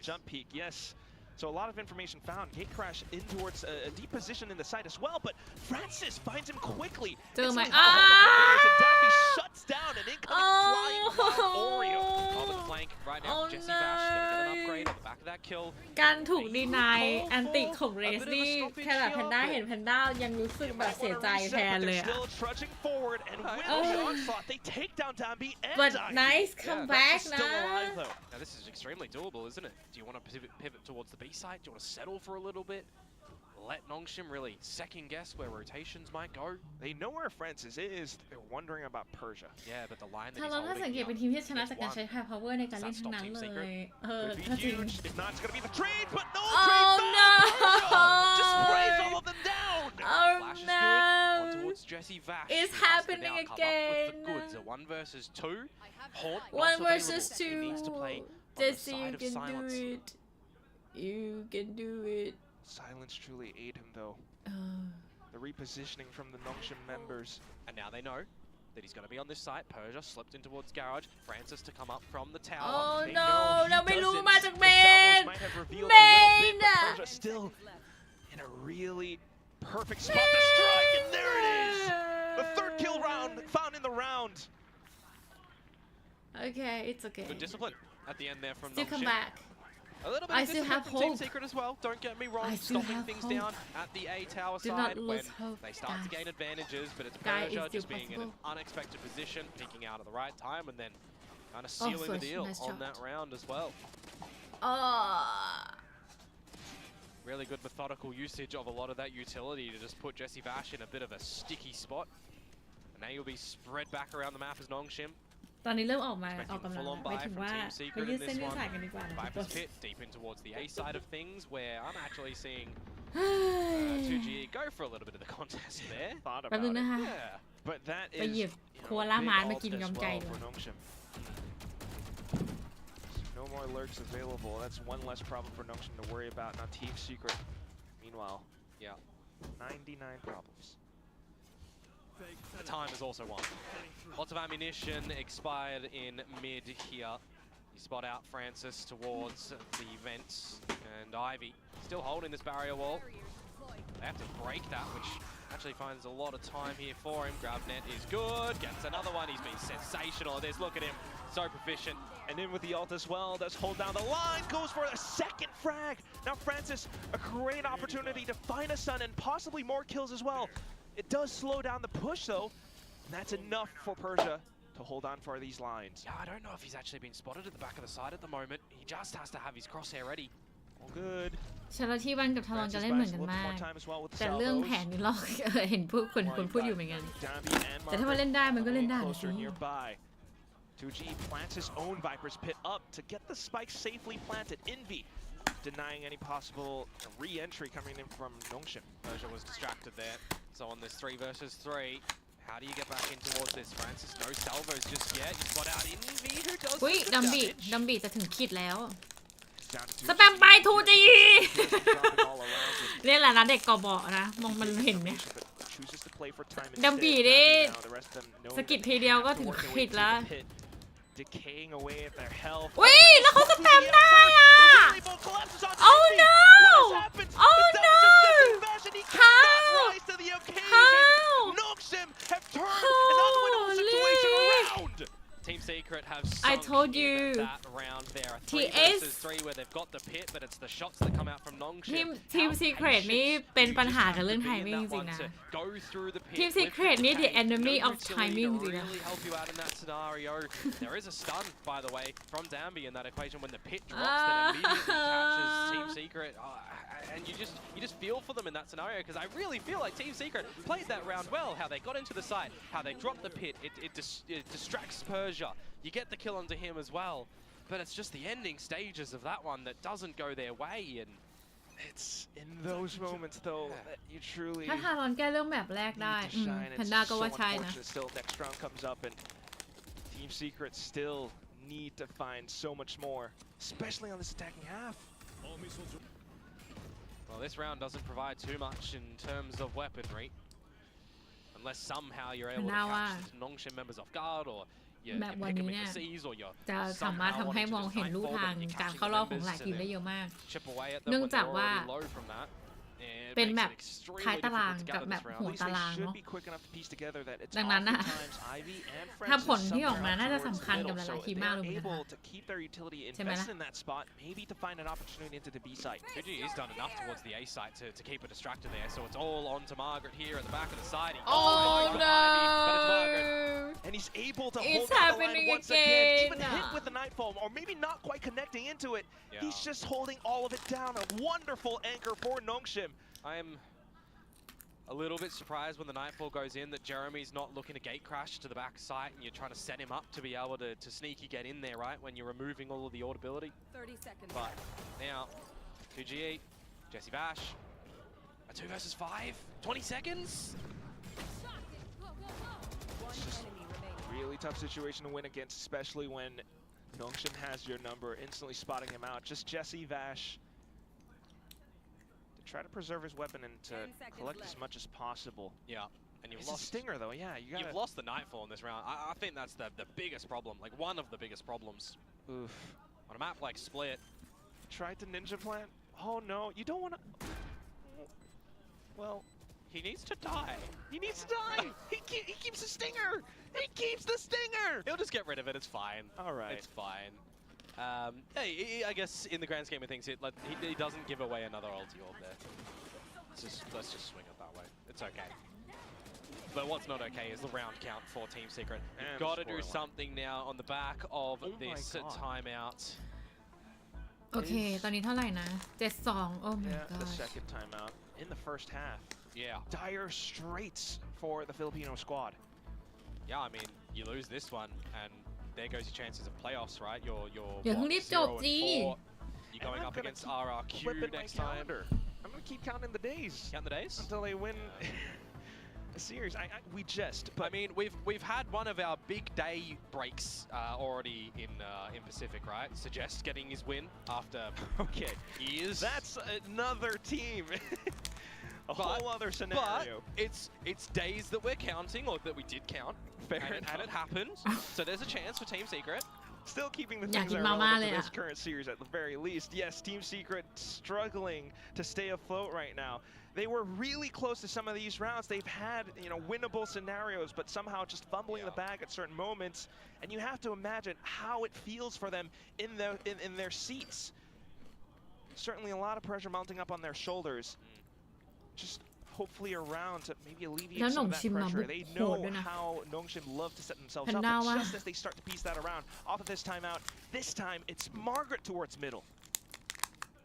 jump peek, yes. So a lot of information found. Gate crash in towards a deep position in the site as well, but Francis finds him quickly.
เจอไหม
Instantly and Dappy shuts down an incoming flying wild Oreo.
On the flank right now,
Oh
Jesse Vash gonna get an
no.
upgrade on the back of that kill.
การถูกดีนายแอนติของเรสนี่แค่แบบแพนด้าเห็นแพนด้ายังรู้สึกแบบเสียใจแทนเลย
They're
อะ
still trudging forward and with the onslaught, they take down Dambi and
but
Ivy.
nice comeback
Francis still
นะ
alive though.
Now this is extremely doable, isn't it? Do you want to pivot towards the B side? Do you want to settle for a little bit? Let Nongshim really second guess where rotations might go?
They know where Francis is. They're wondering about Persia.
Yeah, but the line that
ถ้า
he's
เราถ้าสัง
holding
เกต
here
เป็นทีมที่ชนะ
is
จากการ
one.
ใช้ high power ในการเล่นทั้งนั้นเลย
Could
ก็
be
จริง
huge. If not, it's gonna be the trade, but no
Oh,
trade found.
no.
Persia just sprays all of them down.
Oh
Flash is good. On
no
towards Jesse Vash.
It's
who has to
happening
now come up with the
again.
goods. A 1 versus 2. Haunt not
one
so
versus
available. He needs to
two
play on the
Jesse you
side of
can do
silence.
it you can do it
Silence truly ate him though. The repositioning from the Nongshim members.
And now they know that he's going to be on this site. Persia slipped in towards Garage. Francis to come up from the tower.
Oh
They
no
know he
เราไม่รู้
doesn't.
มาจาก
The
เม
salvos
น
might have revealed a
เม
little bit,
น
but
อะ
Persia still in a really perfect spot to strike, and there it is. The third kill round found in the round.
okay it's okay
Good discipline at the end there from
still come
Nongshim.
back
A little bit
I
of
still
discipline
have
from Team
hope.
Secret as well. Don't get me wrong.
I still
Stopping
have
things
hope.
down at the A tower
Do not
side when
lose hope,
they start to
guys.
gain advantages, but it's
Guys,
Persia
it's
just
still
being in an
possible.
unexpected position, peeking out at the right time, and then kind of sealing the
Flash,
deal
nice
on
shot.
that round as well.
oh
Really good methodical usage of a lot of that utility to just put Jesse Vash in a bit of a sticky spot. And now you'll be spread back around the map as Nongshim.
ตอนนี้เริ่มออกมาออก
Expecting
กำลัง
full on
ไม่
buy
ถึง
from
ว่า
Team
ไป
Secret
ยื
in
ดเส้น
this
ยืด
one.
สายกันดีกว่านะทุกคน
Viper's Pit deep in towards the A side of things, where I'm actually seeing 2G go for a little bit of the contest there.
Thought
แป๊บนึง
about
นะ
it.
คะ
Yeah.
But that
ไป
is
หยิบ
you
โค
know, a
ลา
big
มานมา
alt
กิน
as
ยำไก่
well
เล
for
ย
Nongshim. No more lurks available. That's one less problem for Nongshim to worry about. Now Team Secret. Meanwhile,
Yeah.
99 problems.
The time is also one. Lots of ammunition expired in mid here. You spot out Francis towards the vents, and Ivy still holding this barrier wall. They have to break that, which actually finds a lot of time here for him. Grab net is good, gets another one. He's been sensational at this. Look at him, so proficient.
And in with the ult as well, does hold down the line, goes for a second frag. Now Francis, a great opportunity to find a stun and possibly more kills as well. It does slow down the push though, and that's enough for Persia to hold on for these lines.
Yeah, I don't know if he's actually been spotted at the back of the side at the moment. He just has to have his crosshair ready.
All good.
ชาลอตที่วันกับทารอน
Francis
จะเล่นเหมือน
buys a
กัน
little
มาก
more time as well with the
แต่เรื่องแผน
salvos.
นี่ลอก เห็นผู้คนพูดอยู่เหมือนกัน
Dambi and
แต่ถ้ามัน
Margaret
เล่นได้มันก็เล่นได้
coming
นะสิ
closer nearby. 2G plants his own Viper's Pit up to get the spike safely planted. Envy denying any possible re-entry coming in from Nongshim.
Persia was distracted there. So on this 3 versus 3, how do you get back in towards this? Francis, no salvos just yet. You spot out Envy, who does
อุ้ย
some
ดัม
good
บี
damage.
ดัมบีจะถึงขีดแล้ว
Down to
สแปมไป
2G.
ทูจี
Jumping all around him.
นี่แหละนะเด็กกบอนะมองมันเห็นไหม
But chooses to play for time
ดัมบี
instead.
นี่
Now the rest of them know
สะกิด
that
ทีเดียวก็
they
ถึง
have to work their
ขี
way
ด
to
แล้ว
the pit, decaying away at their health.
อุ้ยแล้วเขาสแปมได้อ่ะ
The volley collapses on
Oh
Envy.
no!
What has happened?
Oh
The double just
no!
Jesse Vash, and he
How?
cannot rise to the occasion.
How?
Nongshim have turned an unwinnable situation
Holy.
around.
Team Secret have
I
sunk
told
in
you.
that round there. 3
TS
versus 3 where they've got the pit, but it's the shots that come out from
ที
Nongshim.
มทีม
How
Secret
patient
นี่เป็น
you
ปัญ
just
หา
have
กับ
to
เรื่อง
be
ไท
in
มิ่ง
that
จริง
one
นะ
to go through the pit
ทีม
with
Secret นี่ the
decay.
enemy
No
of
utility
timing
to
จริงนะ
really help you out in that scenario. There is a stun, by the way, from Dambi in that equation when the pit drops that immediately catches Team Secret. And you just feel for them in that scenario, because I really feel like Team Secret played that round well. How they got into the site, how they dropped the pit. It distracts Persia. You get the kill onto him as well. But it's just the ending stages of that one that doesn't go their way. And
It's in those moments, though, that you truly
ถ้าทารอนแก้เรื่องแบบแรกได้
need to shine.
แพน
It's
ด้า
so
ก็ว่าใช่นะ
unfortunate still. Next round comes up, and Team Secret still need to find so much more, especially on this attacking half.
well, this round doesn't provide too much in terms of weaponry. Unless somehow you're able to
Now,
catch the Nongshim members off guard, or you're
แบบวัน
picking
นี้
up
เนี่ย
the C's or you're
จะสามารถ
somehow
ทำให้
wanting to
มอง
just
เห็นลู่
nightfall
ทาง
them and
การ
catching
เข้ารอบของ
members
หลายทีม
and
ได้
then
เยอะมาก
chip away at them
เนื่อง
when
จาก
they're
ว่า
already low from that. It
เป็น
makes
แบ
it
บ
extremely
ท้ายตาราง
difficult to
กับ
gather
แบบ
this
หัว
round.
ตาราง
should
เนาะ
be quick enough to piece together that it's
ดังนั้นน่ะ
oftentimes Ivy and
ถ้า
Francis
ผลที่ออกมา
somewhere
น่าจะ
towards
สำคัญ
the
กับ
middle.
หลาย
So
ๆทีม
if
มาก
they're
เลยนะคะ
able to keep their utility
ใช่ไหมล่ะ
invested in that spot, maybe to find an opportunity into the B site.
Fuji has done enough towards the A site to keep her distracted there, so it's all on to Margaret here at the back of the side.
Oh
my God, Ivy, but it's Margaret.
no
And he's able to
It's
hold down the line
happening
once again, even
again.
hit with the Nightfall, or maybe not quite connecting into it.
Yeah.
He's just holding all of it down. A wonderful anchor for Nongshim.
I'm a little bit surprised when the Nightfall goes in that Jeremy's not looking to gate crash to the back site and you're trying to set him up to be able to sneaky get in there, right, when you're removing all of the audibility.
30 seconds
But
left.
now, 2G8, Jesse Bash, a 2 versus 5, 20 seconds?
One enemy remaining.
Really tough situation to win against, especially when Nongshim has your number, instantly spotting him out. Just Jesse Vash to try to preserve his weapon and to
10 seconds
collect as
left.
much as possible.
Yeah, and you've
It's a
lost
stinger though, yeah.
You've lost the Nightfall in this round. I think that's the biggest problem, like one of the biggest problems.
Oof.
On a map like Split,
Tried to ninja plant. Oh no, you don't want to. Well,
he needs to die.
he needs to die. He keeps the stinger. He keeps the stinger.
He'll just get rid of it, it's fine.
All right.
It's fine. Hey, I guess in the grand scheme of things, he doesn't give away another ulti orb there. Let's just swing it that way. It's okay. But what's not okay is the round count for Team Secret.
And
You've
the
got to do
scoreline.
something now on the back of
Oh my
this
God.
timeout.
โอเค ตอนนี้เท่าไหร่นะ 7-2 โอ้ my
Yeah, the
god
second timeout in the first half.
Yeah.
Dire straits for the Filipino squad.
Yeah, I mean, you lose this one, and there goes your chances of playoffs, right? You're
อย่าเพิ่งรีบจบ
0 and
จี
4. You're
And
going
I'm
up
gonna
against
keep
RRQ
Flipping my
next time.
calendar. I'm gonna keep counting the days
Count the days.
until they win a series. We jest,
I
but
mean, we've had one of our big day breaks already in Pacific, right? Suggest getting his win after
okay,
years.
that's another team. A
But-
whole other
But
scenario.
it's days that we're counting, or that we did count,
Fair
and it
enough.
happened. So there's a chance for Team Secret.
Still keeping the
Yeah,
things
keep
that are
Mama
relevant to
there.
this current series at the very least. Yes, Team Secret struggling to stay afloat right now. They were really close to some of these rounds. They've had, winnable scenarios, but somehow just fumbling the bag at certain moments. And you have to imagine how it feels for them in their seats. Certainly a lot of pressure mounting up on their shoulders. Just hopefully around to maybe alleviate
แล้ว
some of that
Nongshim มาบุ
pressure.
ก
They
โหด
know
ด้วยนะ
how Nongshim love to set themselves up,
Panda
but
ว่า
just as they start to piece that around, off of this timeout, this time it's Margaret towards middle.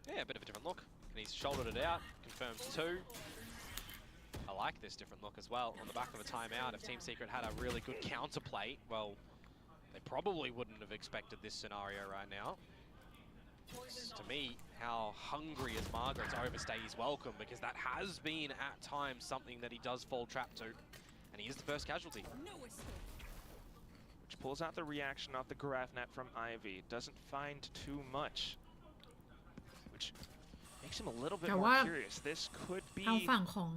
Yeah, a bit of a different look. And he's shouldered it out, confirms 2. I like this different look as well. On the back of a timeout, if Team Secret had a really good counterplay, well, they probably wouldn't have expected this scenario right now. To me, how hungry is Margaret's overstay is welcome, because that has been at times something that he does fall trap to, and he is the first casualty.
Which pulls out the reaction off the Graph net from Ivy. Doesn't find too much. Which makes him a little bit
แต่
more
ว่า
curious. This could
ทาง
be
ฝั่งของ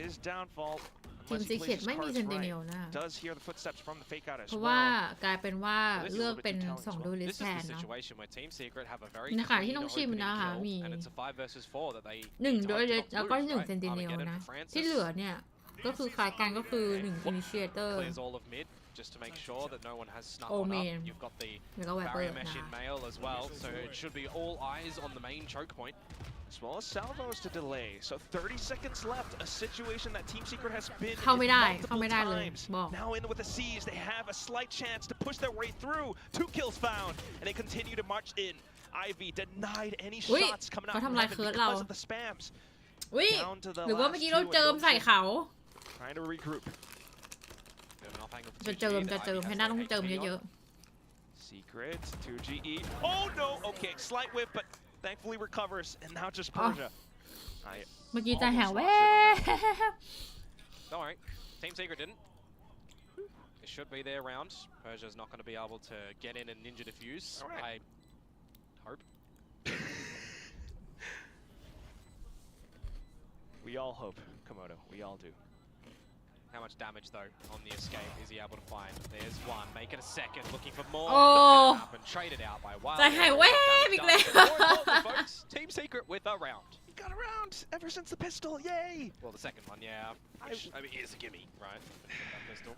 his downfall.
ทีม
Unless he
ซีเค
plays
ด
his
ไม่มี
cards
เซนติเนล
right.
นะ
Does hear the footsteps from the fake out
เพ
as
ราะว่า
well.
กลายเป็นว่า
This is a
เลือก
little bit
เป็น
too telling as
2
well.
ดูลิส
This
แท
is
น
the
เนาะ
situation where Team Secret have a very
ในขณะที่
clean
น้องชิม
opening
นะคะ
kill,
มี
and it's a 5 versus 4 that they
1
need to
ดู
hope
ลิ
to
ส
not
แล้วก็
lose,
1
right?
เซนติเนล
Armageddon
นะ
for Francis
ที่เหลือเนี่ย ก็คือคล้ายกันก็คือ 1 initiator
clears all of mid just to make sure that no one has snuck
Oh,
one
man.
up. You've got the
แล้วก็แวปเปอ
barrier
ร์
mesh in
นะ
male as well, so it should be all eyes on the main choke point.
As well as salvos to delay. So 30 seconds left. A situation that Team Secret has been
เข้าไม่ได้
in
เข้า
multiple
ไม่ได้เลย
times.
บอก
Now in with the C's, they have a slight chance to push their way through. 2 kills found, and they continue to march in. Ivy denied any
อุ๊ย
shots coming out
เขา
from
ทำลาย
heaven
เคิร์ดเรา
because of the spams.
อุ้ย
Down to the
หรือว่า
last
เมื่อกี้เรา
two,
เจิม
and
ใส่เขา
trying to regroup.
Bit of an off angle for
จะ
2G
เจิม
that
จะเจิม
Ivy
แพ
has
นด้า
no
ต้องเจิม
HP on.
เยอะ
Secret, 2GE. Oh no! Okay, slight whiff, but thankfully recovers, and now just
Oh.
Persia. I
ๆ เมื่อกี้จะแหว
almost
แว
lost it on that.
บ
Don't worry, Team Secret didn't. It should be their round. Persia's not going to be able to get in and ninja defuse.
All right.
I hope.
We all hope, Komodo. We all do.
How much damage though on the escape is he able to find? There's one, making a second, looking for more.
Oh.
Not gonna happen. Traded out by Wild.
ใจหายแวบอีกแล้ว
More importantly, folks, Team Secret with a round.
He got around ever since the pistol, yay!
Well, the second one, yeah. Which, I mean, is a gimme, right? That pistol.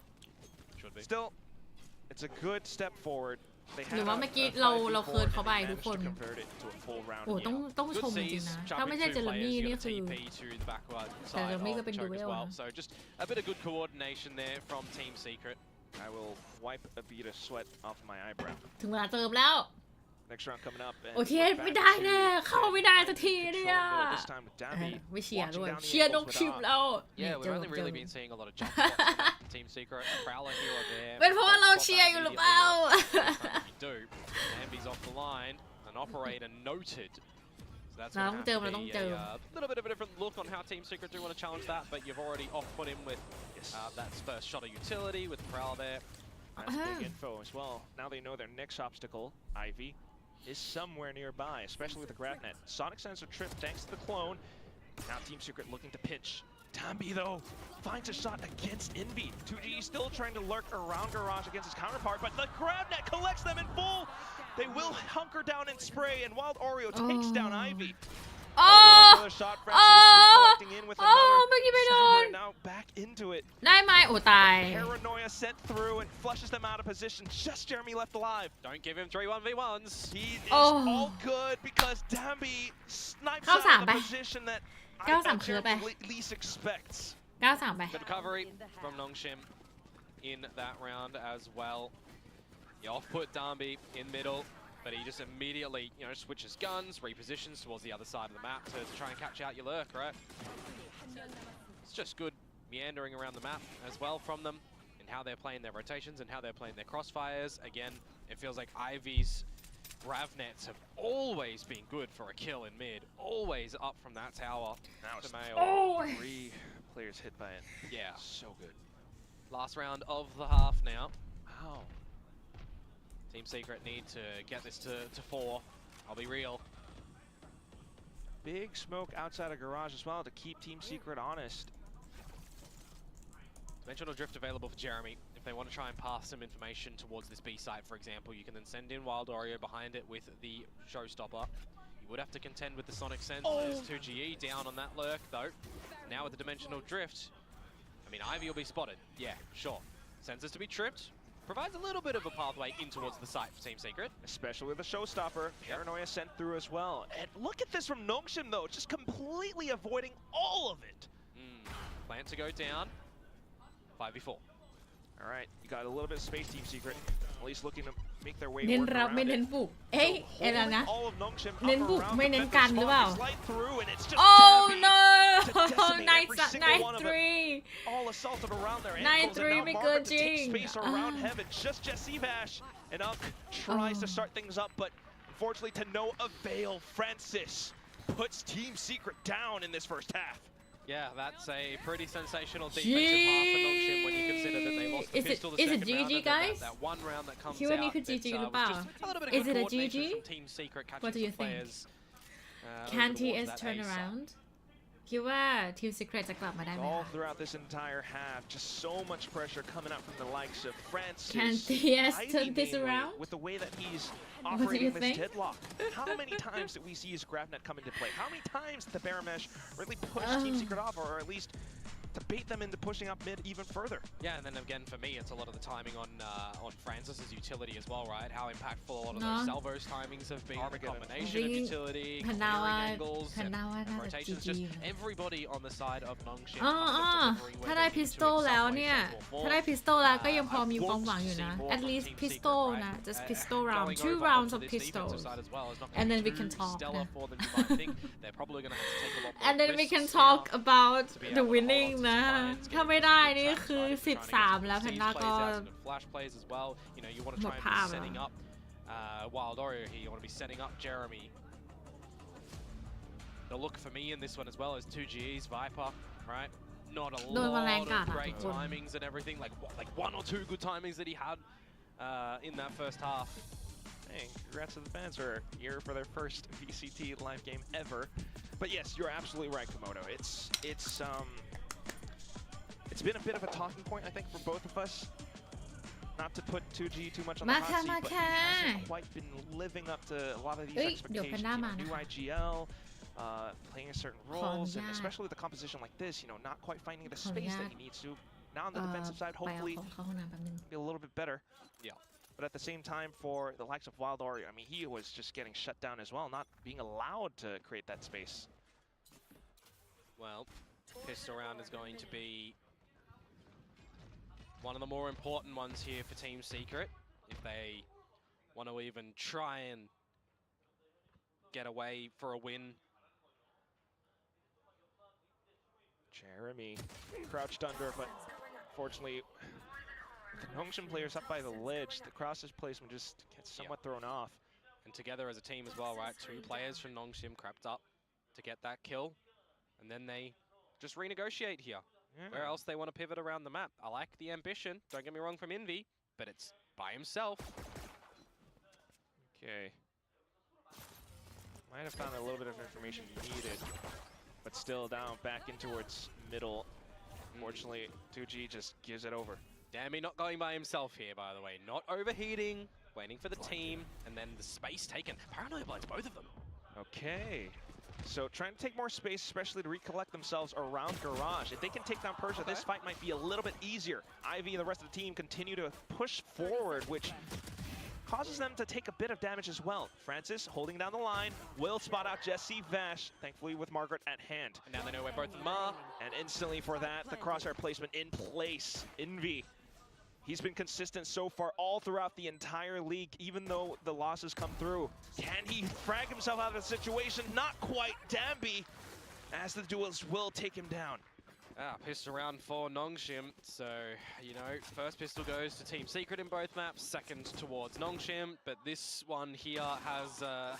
Should be.
Still, it's a good step forward. They
หรือ
had
ว่า
a-
เมื่อกี้
a
เรา
5v4
เคิร์ดเขาไป
and
ทุก
managed
คน
to convert it to a full round
โอ้
kneel.
ต้องช
Good
มจริง
sees,
ๆนะ ถ้า
jumping
ไม่ใช่
two
เจอร์มี่
players,
นี่
got a
คือ
TP to the backward side
Jeremy ก็
of
เป็น
choke as
duel
well.
นะ
So just a bit of good coordination there from Team Secret.
I will wipe a bead of sweat off my eyebrow.
ถึงเวลาเติมแล้ว
Next round coming up. and
โอเค
we're back
ไม่ได้แน่
to
เข้าไม่ได้สักที
control
เนี่ย
middle, this time with
เออ
Dambi
ไม่เชียร์
watching
ด้วย
down the
เชียร์นก
angles
ชิป
with
แล้ว
Yeah,
เจ
we've
อ
only
เจอ
really been seeing a lot of jump shots from Team Secret. A prowler here or there.
เป็นเพราะว่าเราเชียร์อยู่หรือเปล่า
We do. Ambi's off the line. An operator noted. So that's
เรา
going
ต้อง
to
เติม
have
เรา
to
ต้อง
be
เติม
a little bit of a different look on how Team Secret do want to challenge that, but you've already off-put him with that first shot of utility with the prowler there.
That's big info as well. Now they know their next obstacle, Ivy, is somewhere nearby, especially with the grab net. Sonic sensor trip thanks to the clone. Now Team Secret looking to pinch. Dambi though finds a shot against Envy. 2G still trying to lurk around Garage against his counterpart, but the grab net collects them in full. They will hunker down and spray, and Wild Oreo takes down Ivy.
โอ้
Another shot, Francis recollecting in with
โอ้
another.
เมื่อกี้ไม่โดน
Cyber now back into it.
ได้ไหมโอ้ตาย
Paranoia sent through and flushes them out of position. Just Jeremy left alive.
Don't give him 3-1v1s.
He is
Oh.
all good because Dambi snipes
เข้า
out
สาม
of
ไป
the position that
เข้าสามคือไป
Jeremy least expects.
9-3 ไป
Good recovery from Nongshim in that round as well. You off-put Dambi in middle, but he just immediately, switches guns, repositions towards the other side of the map to try and catch out your lurk, right? It's just good meandering around the map as well from them and how they're playing their rotations and how they're playing their crossfires. Again, it feels like Ivy's grav nets have always been good for a kill in mid, always up from that tower
Now
to
it's
Mayo.
3 players hit by it.
Yeah.
So good.
Last round of the half now.
Wow.
Team Secret need to get this to 4. I'll be real.
Big smoke outside of Garage as well to keep Team Secret honest.
Dimensional drift available for Jeremy. If they want to try and pass some information towards this B site, for example, you can then send in Wild Oreo behind it with the Showstopper. You would have to contend with the Sonic Sense. There's 2GE down on that lurk, though. Now with the Dimensional drift, I mean, Ivy will be spotted. Yeah, sure. Sensors to be tripped. Provides a little bit of a pathway in towards the site for Team Secret.
Especially with the Showstopper. Paranoia sent through as well. And look at this from Nongshim though, just completely avoiding all of it.
Plant to go down. 5v4.
All right, you got a little bit of space, Team Secret. At least looking to make their way
เน้น
work
รับ
around
ไม่เน้น
it.
บุกเอ้ย
So
เอ็นอะไร
holding
นะ
all of Nongshim up
เน้นบุก
around
ไม่
the
เน้น
defensive
กันหรือเปล่า
spot. They slide through and it's just
Oh
Dambi
no
to decimate
nice
every single one of them.
9-3
All assaulted around their
Nine
ankles,
three
and now
ไม่
Margaret
เกิน
to
จริ
take
ง
space around heaven. Just Jesse Vash, and Unk tries to start things up, but unfortunately to no avail. Francis puts Team Secret down in this first half.
Yeah, that's a pretty sensational defensive half for Nongshim when you consider that they lost the
Is it-
pistol the
is it
second round,
GG,
and then
guys?
that one round that comes
คิดว่านี่
out,
คือ GG
it
หรือ
was
เปล่า
just a little bit of
Is
good
it a
coordination
GG?
from Team Secret
What
catching
do you
some
think?
players.
Can
over
TS
towards that
turn
A site.
around คิดว่า Team Secret จะกลับมาได้ไหม
All
คะ
throughout this entire half, just so much pressure coming out from the likes of Francis.
Can TS
Ivy
turn this
mainly,
around?
with the way that he's
What do
operating
you
this
think?
deadlock. How many times did we see his grab net come into play? How many times did the Baramesh really push Team Secret off, or at least to bait them into pushing up mid even further?
Yeah, and then again for me, it's a lot of the timing on Francis's utility as well, right? How impactful a lot of those salvos timings have been. The
Armageddon.
combination of utility,
พันนาว่า
clearing angles,
พันนาว่า
and
น่าจะ
rotations.
GG
Just everybody on the side of Nongshim.
อ๋อ ถ้าได้พิสโตลแล้วเนี่ย ถ้าได้พิสโตลแล้วก็ยังพอมีความหวังอยู่นะ at least pistol นะ just pistol round 2 rounds of pistols and then we can talk นะ and then we can talk about the winning นะ ถ้าไม่ได้นี่คือ 13 แล้วแพนด้าก็
flash plays as well. You know, you want to try and be setting up Wild Oreo here. You want to be setting up Jeremy. The look for me in this one as well is 2G's Viper, right? Not a lot of great timings and everything. Like 1 or 2 good timings that he had in that first half.
Hey, congrats to the fans who are here for their first VCT live game ever. But yes, you're absolutely right, Komodo. It's It's been a bit of a talking point, I think, for both of us. Not to put 2G too much on the
มา
hot
ค่ะ
seat,
มา
but
ค่ะ
he hasn't quite been living up to a lot of these
เอ้ยเดี๋ยวแพน
expectations.
ด้า
You
มา
know,
นะ
new
คะ
IGL, playing certain
ขออนุ
roles, and
ญาต
especially with a composition like this, you know, not quite finding the
ขออนุ
space
ญา
that
ต
he needs to. Now on the defensive side,
ไปเอา
hopefully
ของเข้าห้องน้ำแป๊บนึง
be a little bit better.
Yeah.
But at the same time, for the likes of Wild Ori, I mean, he was just getting shut down as well, not being allowed to create that space.
Well, pistol round is going to be one of the more important ones here for Team Secret. If they want to even try and get away for a win.
Jeremy crouched under, but fortunately, the Nongshim players up by the ledge, the crosses placement just gets somewhat thrown off.
And together as a team as well, right? 2 players from Nongshim crept up to get that kill. And then they just renegotiate here.
Yeah.
Where else they want to pivot around the map. I like the ambition, don't get me wrong, from Envy, but it's by himself.
Okay. Might have found a little bit of information needed, but still down back in towards middle. Unfortunately, 2G just gives it over.
Dammy not going by himself here, by the way. Not overheating, waiting for the team, and then the space taken. Paranoia Blades, both of them.
Okay. So trying to take more space, especially to recollect themselves around Garage. If they can take down Persia, this fight might be a little bit easier. Ivy and the rest of the team continue to push forward, which causes them to take a bit of damage as well. Francis holding down the line, will spot out Jesse Vash, thankfully with Margaret at hand.
And now they know where both of them are.
And instantly for that, the crosshair placement in place. Envy. He's been consistent so far all throughout the entire league, even though the losses come through. Can he frag himself out of the situation? Not quite. Damby, as the duels will take him down.
Pistol round for Nongshim. So, you know, first pistol goes to Team Secret in both maps, second towards Nongshim, but this one here has, well,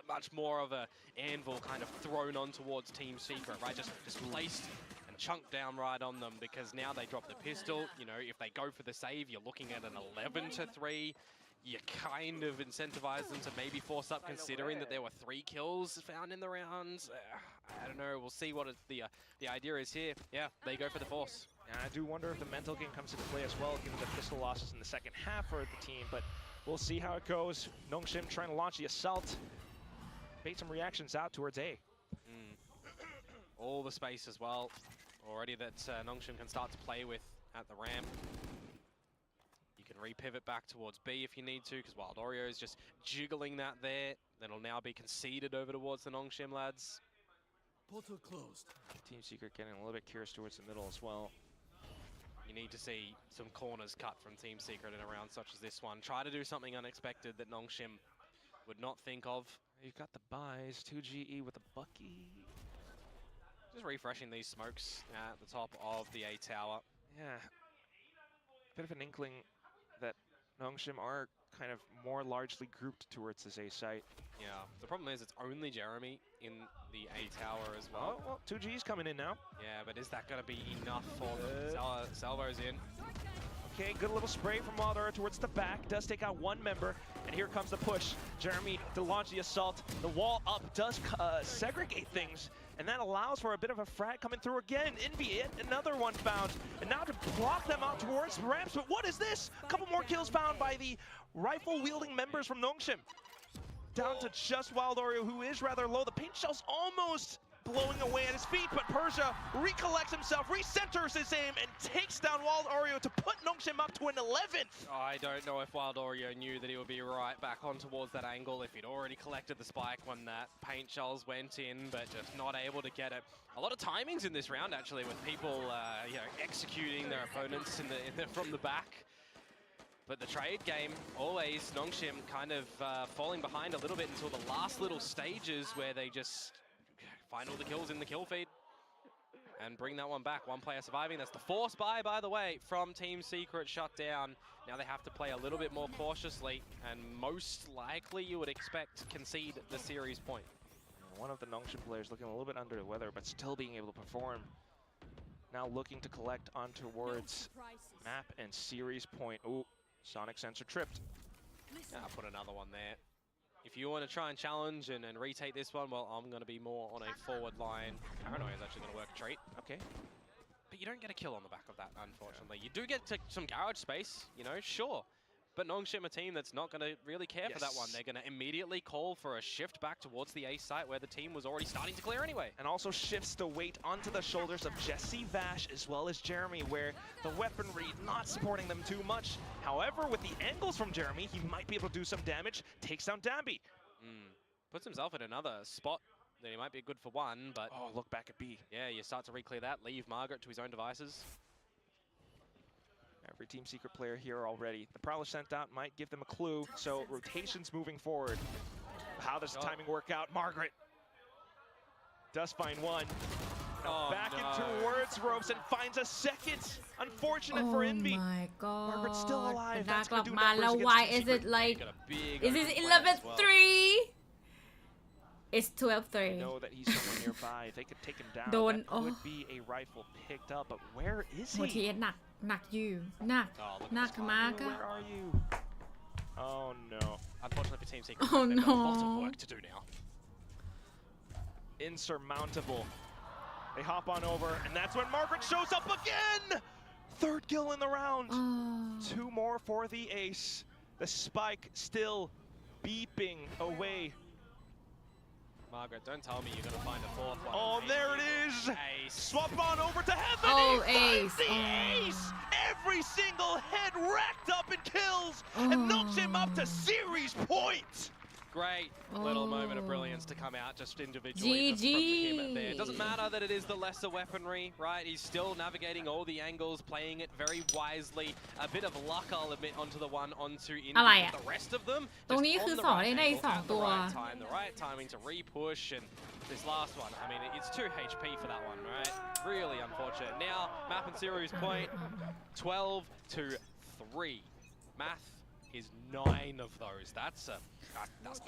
much more of a anvil kind of thrown on towards Team Secret, right? Just placed and chunked down right on them because now they drop the pistol. You know, if they go for the save, you're looking at an 11-3. You kind of incentivize them to maybe force up, considering that there were 3 kills found in the rounds. I don't know. We'll see what the idea is here. Yeah, they go for the force.
And I do wonder if the mental game comes into play as well, given the pistol losses in the second half for the team. But we'll see how it goes. Nongshim trying to launch the assault. Made some reactions out towards A.
All the space as well. Already that Nongshim can start to play with at the ramp. You can re-pivot back towards B if you need to, because Wild Oreo is just jiggling that there. That'll now be conceded over towards the Nongshim lads.
Portal closed.
Team Secret getting a little bit curious towards the middle as well.
You need to see some corners cut from Team Secret in a round such as this one. Try to do something unexpected that Nongshim would not think of.
You've got the buys, 2GE with a Bucky.
Just refreshing these smokes at the top of the A tower.
Yeah. Bit of an inkling that Nongshim are kind of more largely grouped towards this A site.
Yeah, the problem is it's only Jeremy in the A tower as well.
Oh, well, 2G's coming in now.
Yeah, but is that going to be enough for them? Salvo's in.
Okay, good little spray from Wilder towards the back. Does take out 1 member, and here comes the push. Jeremy to launch the assault. The wall up does segregate things, and that allows for a bit of a frag coming through again. Envy, another one found, and now to block them out towards ramps. But what is this? A couple more kills found by the rifle-wielding members from Nongshim. Down to just Wild Oreo, who is rather low. The paint shell's almost blowing away at his feet, but Persia recollects himself, recenters his aim, and takes down Wild Oreo to put Nongshim up to an 11th.
I don't know if Wild Oreo knew that he would be right back on towards that angle if he'd already collected the spike when that paint shells went in, but just not able to get it. A lot of timings in this round, actually, with people you know, executing their opponents from the back. But the trade game, always Nongshim kind of falling behind a little bit until the last little stages where they just find all the kills in the kill feed and bring that one back. 1 player surviving. That's the force buy, by the way, from Team Secret shut down. Now they have to play a little bit more cautiously, and most likely you would expect concede the series point.
One of the Nongshim players looking a little bit under the weather, but still being able to perform. Now looking to collect on towards map and series point. Ooh, Sonic sensor tripped.
I'll put another one there. If you want to try and challenge and retake this one, well, I'm going to be more on a forward line. Paranoia is actually going to work a treat.
Okay.
but you don't get a kill on the back of that, unfortunately. You do get to some garage space, you know, sure. But Nongshim, a team that's not going to really care for that one. They're going to immediately call for a shift back towards the A site where the team was already starting to clear anyway.
And also shifts the weight onto the shoulders of Jesse Vash as well as Jeremy, where the weaponry not supporting them too much. However, with the angles from Jeremy, he might be able to do some damage, takes down Dambi.
Puts himself in another spot that he might be good for one, but...
Oh, look back at B.
Yeah, you start to re-clear that, leave Margaret to his own devices.
Every Team Secret player here already. The Prowler sent out might give them a clue, so rotations moving forward. How does the timing work out? Margaret does find one. Back in towards ropes and finds a second. Unfortunate for Envy.
Oh my god.
Margaret's still alive.
ดาก
That's
กลั
gonna
บ
do
มา
numbers
แล้ว
against
why
Team
is
Secret.
it like
Got a big
is it
open play as well.
11-3 it's 12-3
Know that he's somewhere nearby. If they could take him down,
Don't-
that could be a rifle picked up. But where is
โห
he?
ทีเอสหนักอยู่หนัก
Oh, look at
หนัก
this
มาก
climb.
อะ
Where are you? Oh no.
Unfortunately for Team Secret,
Oh,
they've got a lot
no.
of work to do now.
Insurmountable. They hop on over, and that's when Margaret shows up again! Third kill in the round.
อ๋อ
Two more for the ace. The spike still beeping away.
Margaret, don't tell me you're going to find a fourth one.
Oh, there it is!
Ace.
Swap on over to heaven!
Oh,
He finds
ace.
the
Oh.
ace! Every single head racked up in kills and knocks him up to series point!
Great little moment of brilliance to come out just individually from him there. It doesn't matter that it is the lesser weaponry, right? He's still navigating all the angles, playing it very wisely. A bit of luck, I'll admit, onto the one, onto Indy.
อะไรอะ
The rest of them,
ตรงนี้
just
คือ
on the
สอน
right
ได้
angle
สอง
at
ตั
the
ว
right time, the right timing to re-push, and this last one, I mean, it's 2 HP for that one, right? Really unfortunate. Now, Map and Series point, 12-3. Math is 9 of those. That's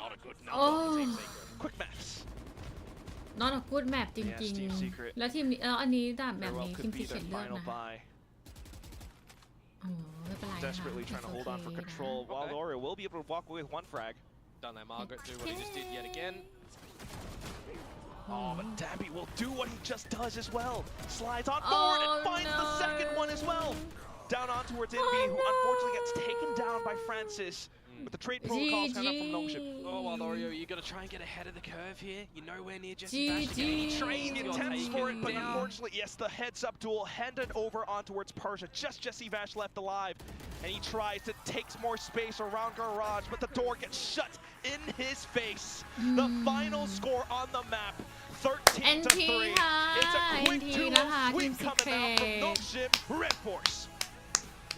not a good number for Team Secret.
Quick maths.
not a good map จ
Yes,
ริง
Team Secret.
ๆ แล้วทีมนี้อันนี้แบบแบ
Very
บ
well
นี้ที
could
ม
be
ที่เขี
their
ยนเลือก
final
นะ
buy.
โอ้ไม่เป็นไรนะ
Desperately trying to
It's
hold on for
okay นะ
control, while
Okay.
Loria will be able to walk away with one frag.
Don't let Margaret do what he just did yet again.
Oh, but Dambi will do what he just does as well. Slides on forward and finds the second one as well. Down on towards Envy, who unfortunately gets taken down by Francis with the trade protocols coming up from Nongshim.
Oh, well, Lorio, you got to try and get ahead of the curve here. You're nowhere near Jesse
GG.
Bash. He
Train
you're
attempts
taken
for it, but
down.
unfortunately, yes, the heads-up duel handed over on towards Persia. Just Jesse Vash left alive, and he tries to take more space around Garage, but the door gets shut in his face. The final score on the map, 13-3.
ค่ะ
It's a quick
ที
2-0
นะคะทีม
sweep
ซี
coming
เคร
out from
ต
Nongshim Red Force.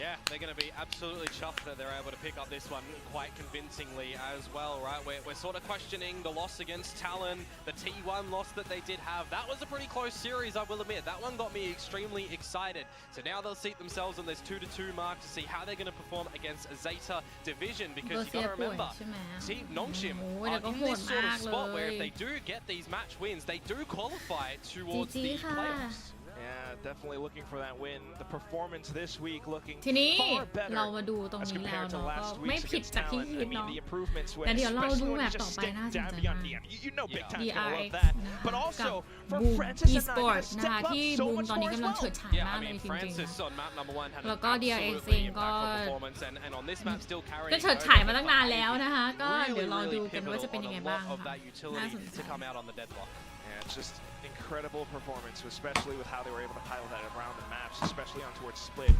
Yeah, they're going to be absolutely chuffed that they're able to pick up this one quite convincingly as well, right? We're sort of questioning the loss against Talon, the T1 loss that they did have. That was a pretty close series, I will admit. That one got me extremely excited. So now they'll seat themselves on this 2-2 mark to see how they're going to perform against Zeta Division,
เบอ
because
ร์
you
เซีย
got to
ป่วย
remember,
ใช่ไหม
Team Nongshim
โอ้ย
are
แต่ก็
in
โหด
this sort
มา
of
กเล
spot where
ย
if they do get these match wins, they do qualify towards
GG
the
ค่ะ
playoffs.
Yeah, definitely looking for that win. The performance this week looking
ทีนี้
far better
เรามาดูตรง
as
นี้แล้ว
compared to
เนาะก็
last
ไม่
week's
ผิด
against
จากที่
Talon.
คิ
I
ด
mean,
เนาะ
the improvements when
แต่เดี๋ยวเราดู
especially
แม
when
ป
you
ต่อ
just
ไป
stick
น่าสนใจ
Dambi
มา
on
ก
DM. You know big time
Yeah.
for all of
DRX
that.
นะคะ
But also
กับ
for
บูม
Francis and I,
e-sport
gonna
นะคะ
step up
ที่
so
บูม
much
ตอนนี้
more as
กำลัง
well.
เฉิดฉาย
Yeah,
มาก
I
เลย
mean,
จริง
Francis on map number 1 had an
แล้วก็ DRX
absolutely
เองก็
impactful performance, and on this map still
ๆ
carrying
ก็เฉิดฉายมาตั้งนานแล้วนะคะ ก็เดี๋ยวรอ
really
ดูกันว่าจะ
pivotal
เป็นยังไง
on a
บ้าง
lot of
ค่ะ
that
น่า
utility
สนใจ
to come out on the deadlock.
Yeah, it's just incredible performance, especially with how they were able to pilot that around the maps, especially on towards split.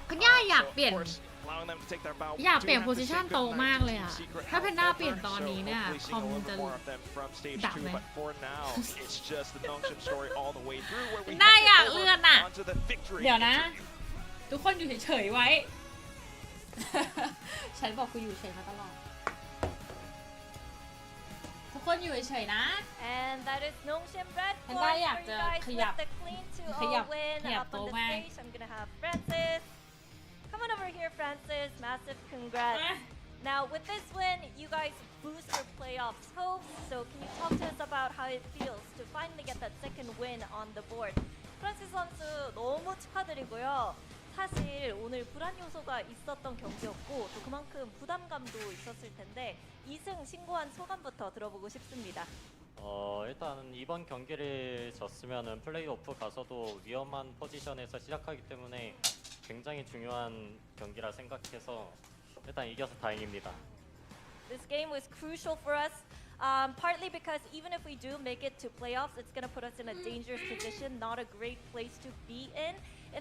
คุณย่าอยาก
So,
เปลี่ยน
of course, allowing them to take their bow.
อยาก
Do
เปลี่ยน
have
โพ
to
ซิ
say
ชัน
good
โต
night
มาก
to
เลย
Team
อ่ะ
Secret.
ถ้าแพนด้า
However,
เปลี่ยนตอนนี้เนี่ย
hopefully
คอ
seeing
ม
a little
จะ
bit more of them from stage
ดับ
2,
ไหม
but for now, it's just the Nongshim story all the way through where we
น่าอยาก
head
เลื่
over
อนอ่ะ
onto the victory
เดี๋ยวนะ
interview.
ทุกคนอยู่เฉยๆไว้ ฉันบอกกูอยู่เฉยมาตลอด ทุกคนอยู่เฉยๆนะ
And that is Nongshim Red
And
Force
I have
for you
to
guys
khayap.
with the clean 2-0
Khayap.
win
Khayap
up on the
to man.
stage. I'm gonna have Francis. Come on over here, Francis. Massive congrats. Now, with this win, you guys boost your playoffs hopes. So, can you talk to us about how it feels to finally get that second win on the board? 프란시스 선수 너무 축하드리고요. 사실 오늘 불안 요소가 있었던 경기였고 또 그만큼 부담감도 있었을 텐데 2승 신고한 소감부터 들어보고 싶습니다.
일단 이번 경기를 졌으면은 플레이오프 가서도 위험한 포지션에서 시작하기 때문에 굉장히 중요한 경기라 생각해서 일단 이겨서 다행입니다.
This game was crucial for us, partly because even if we do make it to playoffs, it's going to put us in a dangerous position, not a great place to be in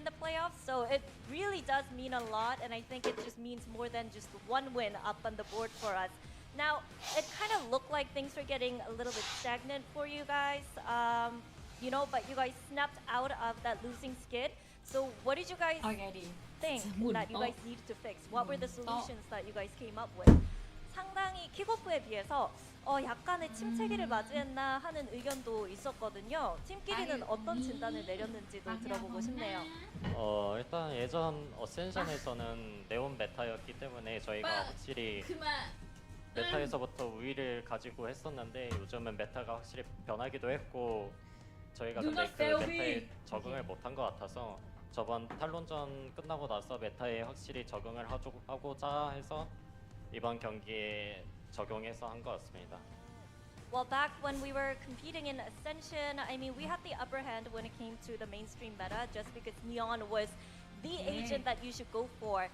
the playoffs. So it really does mean a lot, and I think it just means more than just one win up on the board for us. Now, it kind of looked like things were getting a little bit stagnant for you guys, but you guys snapped out of that losing skid. So what did you guys think that you guys needed to fix? What were the solutions that you guys came up with? 상당히 킥오프에 비해서 약간의 침체기를 맞이했나 하는 의견도 있었거든요. 팀끼리는 어떤 진단을 내렸는지도 들어보고 싶네요.
일단 예전 어센션에서는 네온 메타였기 때문에 저희가 확실히 메타에서부터 우위를 가지고 했었는데 요즘은 메타가 확실히 변하기도 했고 저희가 근데 그 메타에 적응을 못한 것 같아서 저번 탈론전 끝나고 나서 메타에 확실히 적응을 하고자 해서 이번 경기에 적용해서 한 것 같습니다.
Well, back when we were competing in Ascension, I mean, we had the upper hand when it came to the mainstream meta just because Neon was the agent that you should go for.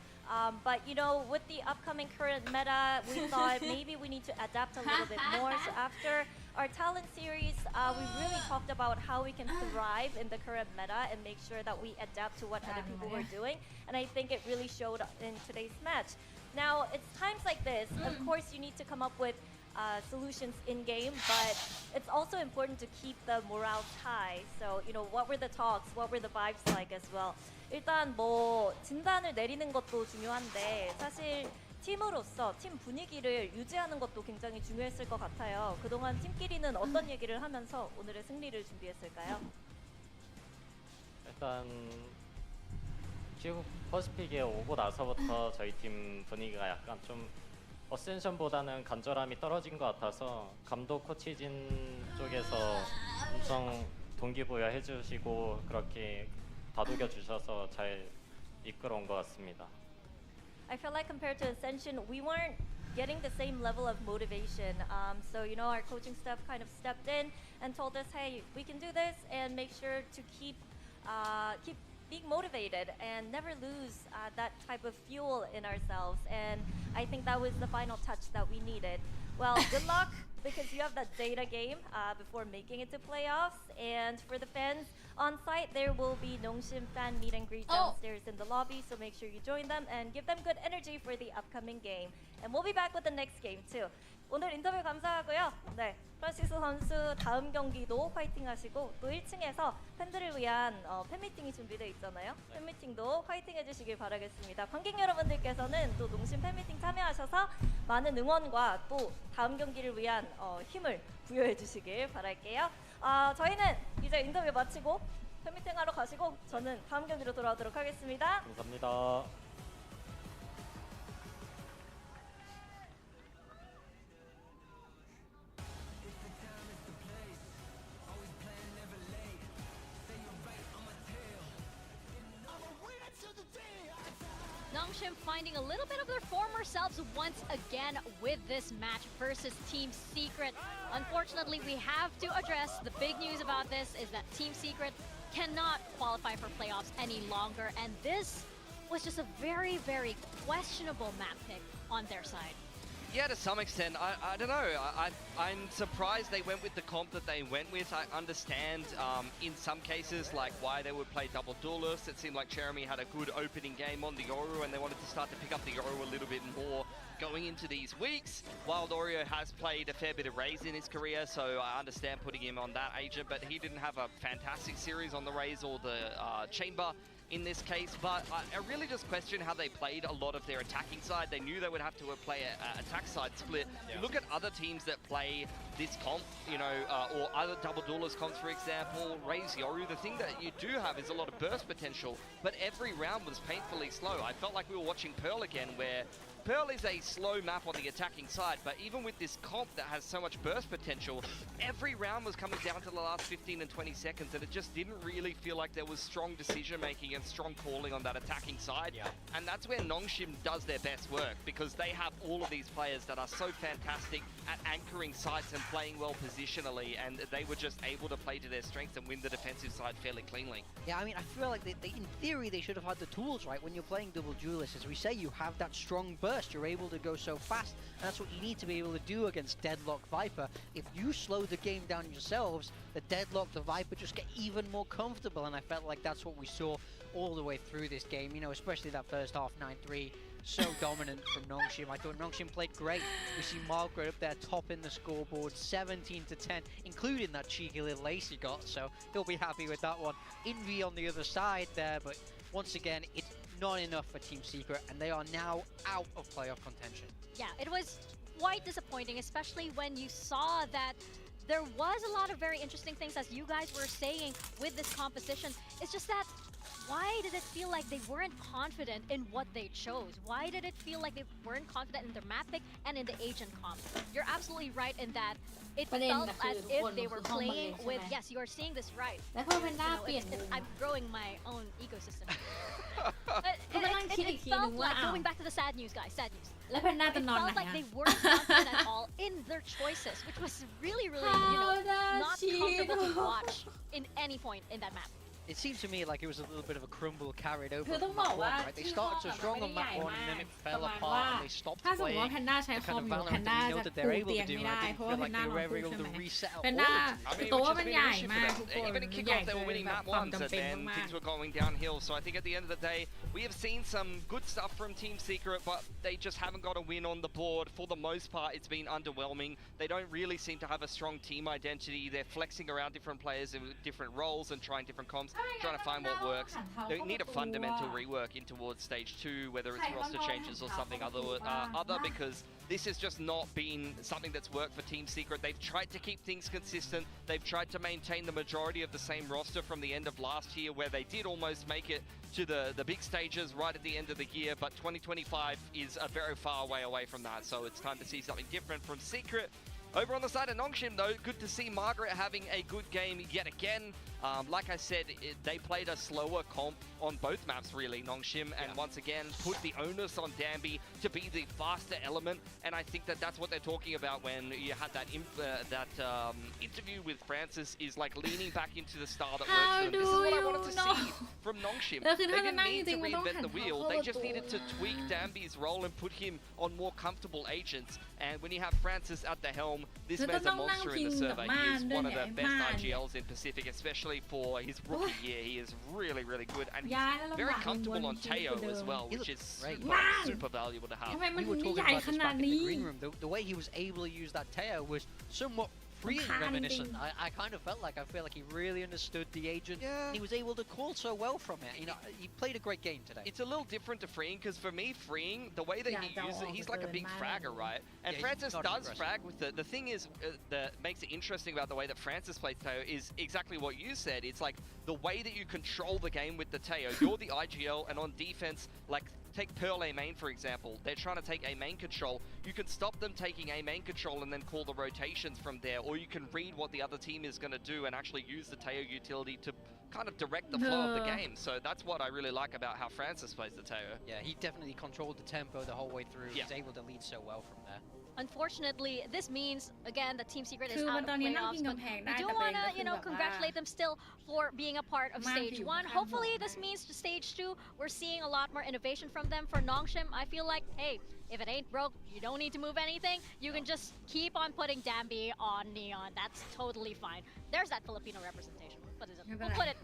But, with the upcoming current meta, we thought maybe we need to adapt a little bit more. So after our talent series, we really talked about how we can thrive in the current meta and make sure that we adapt to what other people were doing. And I think it really showed in today's match. Now, it's times like this, of course, you need to come up with solutions in-game, but it's also important to keep the morale high. So, what were the talks? What were the vibes like as well? 일단 진단을 내리는 것도 중요한데 사실 팀으로서 팀 분위기를 유지하는 것도 굉장히 중요했을 것 같아요. 그동안 팀끼리는 어떤 얘기를 하면서 오늘의 승리를 준비했을까요?
일단 퍼시픽에 오고 나서부터 저희 팀 분위기가 약간 좀 어센션보다는 간절함이 떨어진 것 같아서 감독 코치진 쪽에서 엄청 동기부여 해주시고 그렇게 다독여 주셔서 잘 이끌어온 것 같습니다.
I feel like compared to Ascension, we weren't getting the same level of motivation. So our coaching staff kind of stepped in and told us, hey, we can do this, and make sure to keep being motivated and never lose that type of fuel in ourselves. And I think that was the final touch that we needed. Well, good luck because you have that data game before making it to playoffs. And for the fans on site, there will be Nongshim fan meet and greet downstairs in the lobby. So make sure you join them and give them good energy for the upcoming game. And we'll be back with the next game too. 오늘 인터뷰 감사하고요. 네, 프란시스 선수 다음 경기도 파이팅 하시고 또 1층에서 팬들을 위한 팬미팅이 준비되어 있잖아요. 팬미팅도 파이팅 해주시길 바라겠습니다. 관객 여러분들께서는 또 농심 팬미팅 참여하셔서 많은 응원과 또 다음 경기를 위한 힘을 부여해 주시길 바랄게요. 저희는 이제 인터뷰 마치고 팬미팅 하러 가시고 저는 다음 경기로 돌아오도록 하겠습니다.
감사합니다.
Nongshim finding a little bit of their former selves once again with this match versus Team Secret. Unfortunately, we have to address the big news about this is that Team Secret cannot qualify for playoffs any longer, and this was just a very, very questionable map pick on their side.
Yeah, to some extent. I don't know. I'm surprised they went with the comp that they went with. I understand in some cases like why they would play double duelists. It seemed like Jeremy had a good opening game on the Yoru and they wanted to start to pick up the Yoru a little bit more going into these weeks. Wild Oreo has played a fair bit of Raze in his career, so I understand putting him on that agent, but he didn't have a fantastic series on the Raze or the Chamber in this case, but I really just question how they played a lot of their attacking side. They knew they would have to play an attack side split. Yeah. You look at other teams that play this comp, or other double duelist comps, for example, Raze Yoru, the thing that you do have is a lot of burst potential, but every round was painfully slow. I felt like we were watching Pearl again, where Pearl is a slow map on the attacking side, but even with this comp that has so much burst potential, every round was coming down to the last 15 and 20 seconds, and it just didn't really feel like there was strong decision-making and strong calling on that attacking side. Yeah. And that's where Nongshim does their best work, because they have all of these players that are so fantastic at anchoring sites and playing well positionally, and they were just able to play to their strengths and win the defensive side fairly cleanly.
Yeah, I mean, I feel like they in theory, they should have had the tools, right? When you're playing double duelists, as we say, you have that strong burst. You're able to go so fast, and that's what you need to be able to do against Deadlock Viper. If you slow the game down yourselves, the Deadlock, the Viper just get even more comfortable, and I felt like that's what we saw all the way through this game, you know, especially that first half 9-3. So dominant from Nongshim. I thought Nongshim played great. We see Margaret up there topping the scoreboard, 17-10, including that cheeky little ace he got, so he'll be happy with that one. Envy on the other side there, but once again, it's not enough for Team Secret, and they are now out of playoff contention.
Yeah, it was quite disappointing, especially when you saw that there was a lot of very interesting things, as you guys were saying, with this composition. It's just that, why did it feel like they weren't confident in what they chose? Why did it feel like they weren't confident in their map pick and in the agent comp? You're absolutely right in that it felt as if they were playing with, yes, you are seeing this right. I'm growing my own ecosystem. It felt like, going back to the sad news, guys, sad news. It felt like they weren't confident at all in their choices, which was really, really, not comfortable to watch in any point in that map.
It seemed to me like it was a little bit of a crumble carried over from map 1, right? They started so strong on map 1 and then it fell apart and they stopped
ถ้าสมม
playing.
ติว่าแพนด้าใช้คอมอยู่แพนด้าจะปูเตียงไม่ได้เพราะว่าแพนด้านอนตู้ใช่ไหมแพนด้าตัวว่ามันใหญ่มากทุกคน
Even in
ใหญ่
kickoff, they
เกิ
were
น
winning
แบบ
map
ความ
ones,
จำ
and
เป็น
then
มาก
things were going downhill. So I think at the end of the day, we have seen some good stuff from Team Secret, but they just haven't got a win on the board. For the most part, it's been underwhelming. They don't really seem to have a strong team identity. They're flexing around different players in different roles and trying different comps, trying to find what works. They need a fundamental rework in towards stage 2, whether it's roster changes or something other, because this has just not been something that's worked for Team Secret. They've tried to keep things consistent. They've tried to maintain the majority of the same roster from the end of last year, where they did almost make it to the big stages right at the end of the year, but 2025 is a very far way away from that, so it's time to see something different from Secret. Over on the side of Nongshim, though, good to see Margaret having a good game yet again. Like I said, they played a slower comp on both maps, really, Nongshim, and once again put the onus on Danby to be the faster element. And I think that that's what they're talking about when you had that interview with Francis, is like leaning back into the style that works for them. This is what I wanted to see from Nongshim. They didn't need to reinvent the wheel. They just needed to tweak Danby's role and put him on more comfortable agents. And when you have Francis at the helm, this man's a monster in the server. He is one of the best IGLs in Pacific, especially for his rookie year. He is really, really good, and he's very comfortable on Teo as well, which is super valuable to have.
We were talking about this back in the green room. The way he was able to use that Teo was somewhat freeing reminiscent. I kind of felt like, I feel like he really understood the agent. And he was able to call so well from it. You know, he played a great game today.
It's a little different to freeing, because for me, freeing, the way that he uses it, he's like a big fragger, right? And Francis does frag with it. The thing is, that makes it interesting about the way that Francis plays Teo is exactly what you said. It's like the way that you control the game with the Teo. You're the IGL, and on defense, like, take Pearl A main, for example. They're trying to take A main control. You can stop them taking A main control and then call the rotations from there, or you can read what the other team is going to do and actually use the Teo utility to kind of direct the flow of the game. So that's what I really like about how Francis plays the Teo.
Yeah, he definitely controlled the tempo the whole way through. He was able to lead so well from there.
Unfortunately, this means, again, that Team Secret is
คือ
out
มัน
of
ตอนนี้นั่ง
playoffs,
พิง
but
กำแพง
we
ได้
do
แต่ประเด็น
want
ก็
to,
คือแบบว่า
congratulate them still for being a part of
มาก
stage
อยู่
1.
ข้าง
Hopefully,
บน
this means to stage 2, we're seeing a lot more innovation from them. For Nongshim, I feel like, hey, if it ain't broke, you don't need to move anything. You can just keep on putting Danby on Neon. That's totally fine. There's that Filipino representation.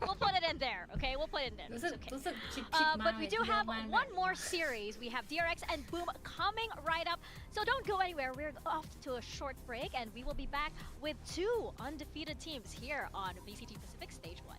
We'll put it in there, okay? We'll put it in there.
รู้สึก
It's okay.
รู้สึกผิดมาก
But we do
เลย
have
ที่ว่า
one more series. We have DRX and Boom coming right up. So don't go anywhere. We're off to a short break, and we will be back with 2 undefeated teams here on VCT Pacific Stage 1.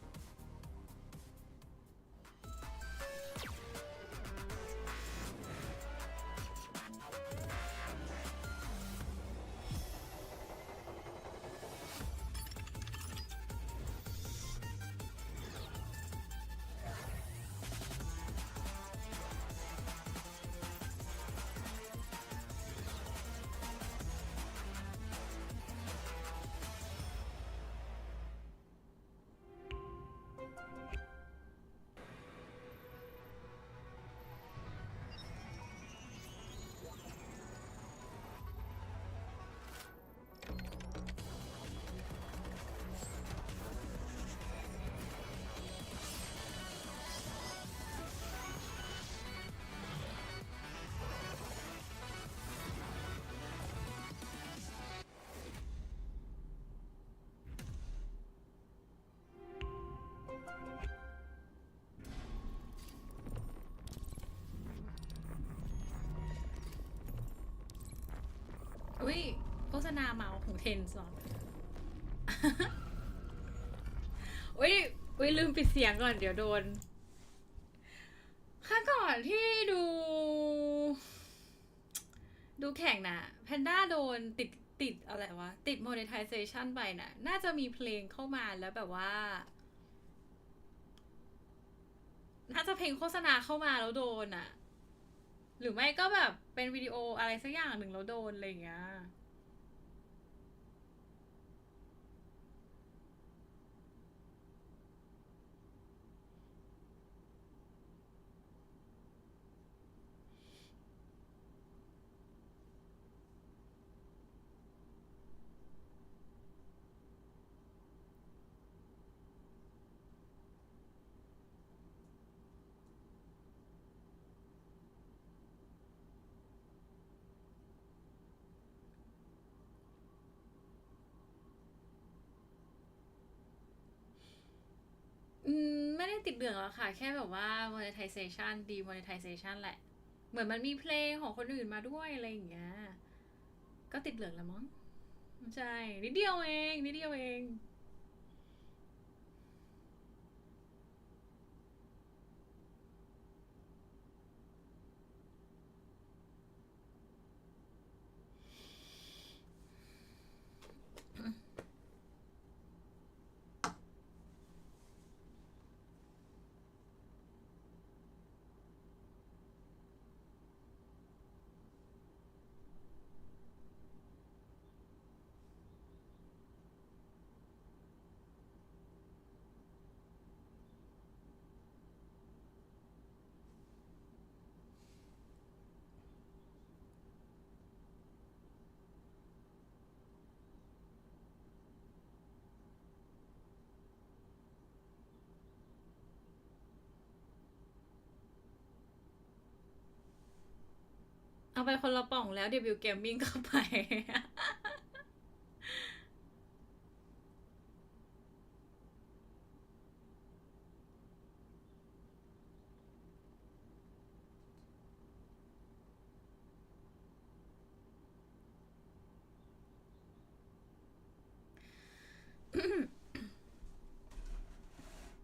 เทนสอน อุ้ยลืมปิดเสียงก่อนเดี๋ยวโดนค่ะก่อนที่ดูแข่งนะแพนด้าโดนติดอะไรวะติด monetization ไปนะน่าจะมีเพลงเข้ามาแล้วแบบว่าน่าจะเพลงโฆษณาเข้ามาแล้วโดนอ่ะหรือไม่ก็แบบเป็นวิดีโออะไรสักอย่างหนึ่งแล้วโดนอะไรอย่างเงี้ยไม่ได้ติดเหลืองหรอกค่ะแค่แบบว่า monetization demonetization แหละเหมือนมันมีเพลงของคนอื่นมาด้วยอะไรอย่างเงี้ยก็ติดเหลืองแล้วมั้งใช่นิดเดียวเอง เอาไปคนละป่องแล้วเดบิวต์เกมมิ่งเข้าไป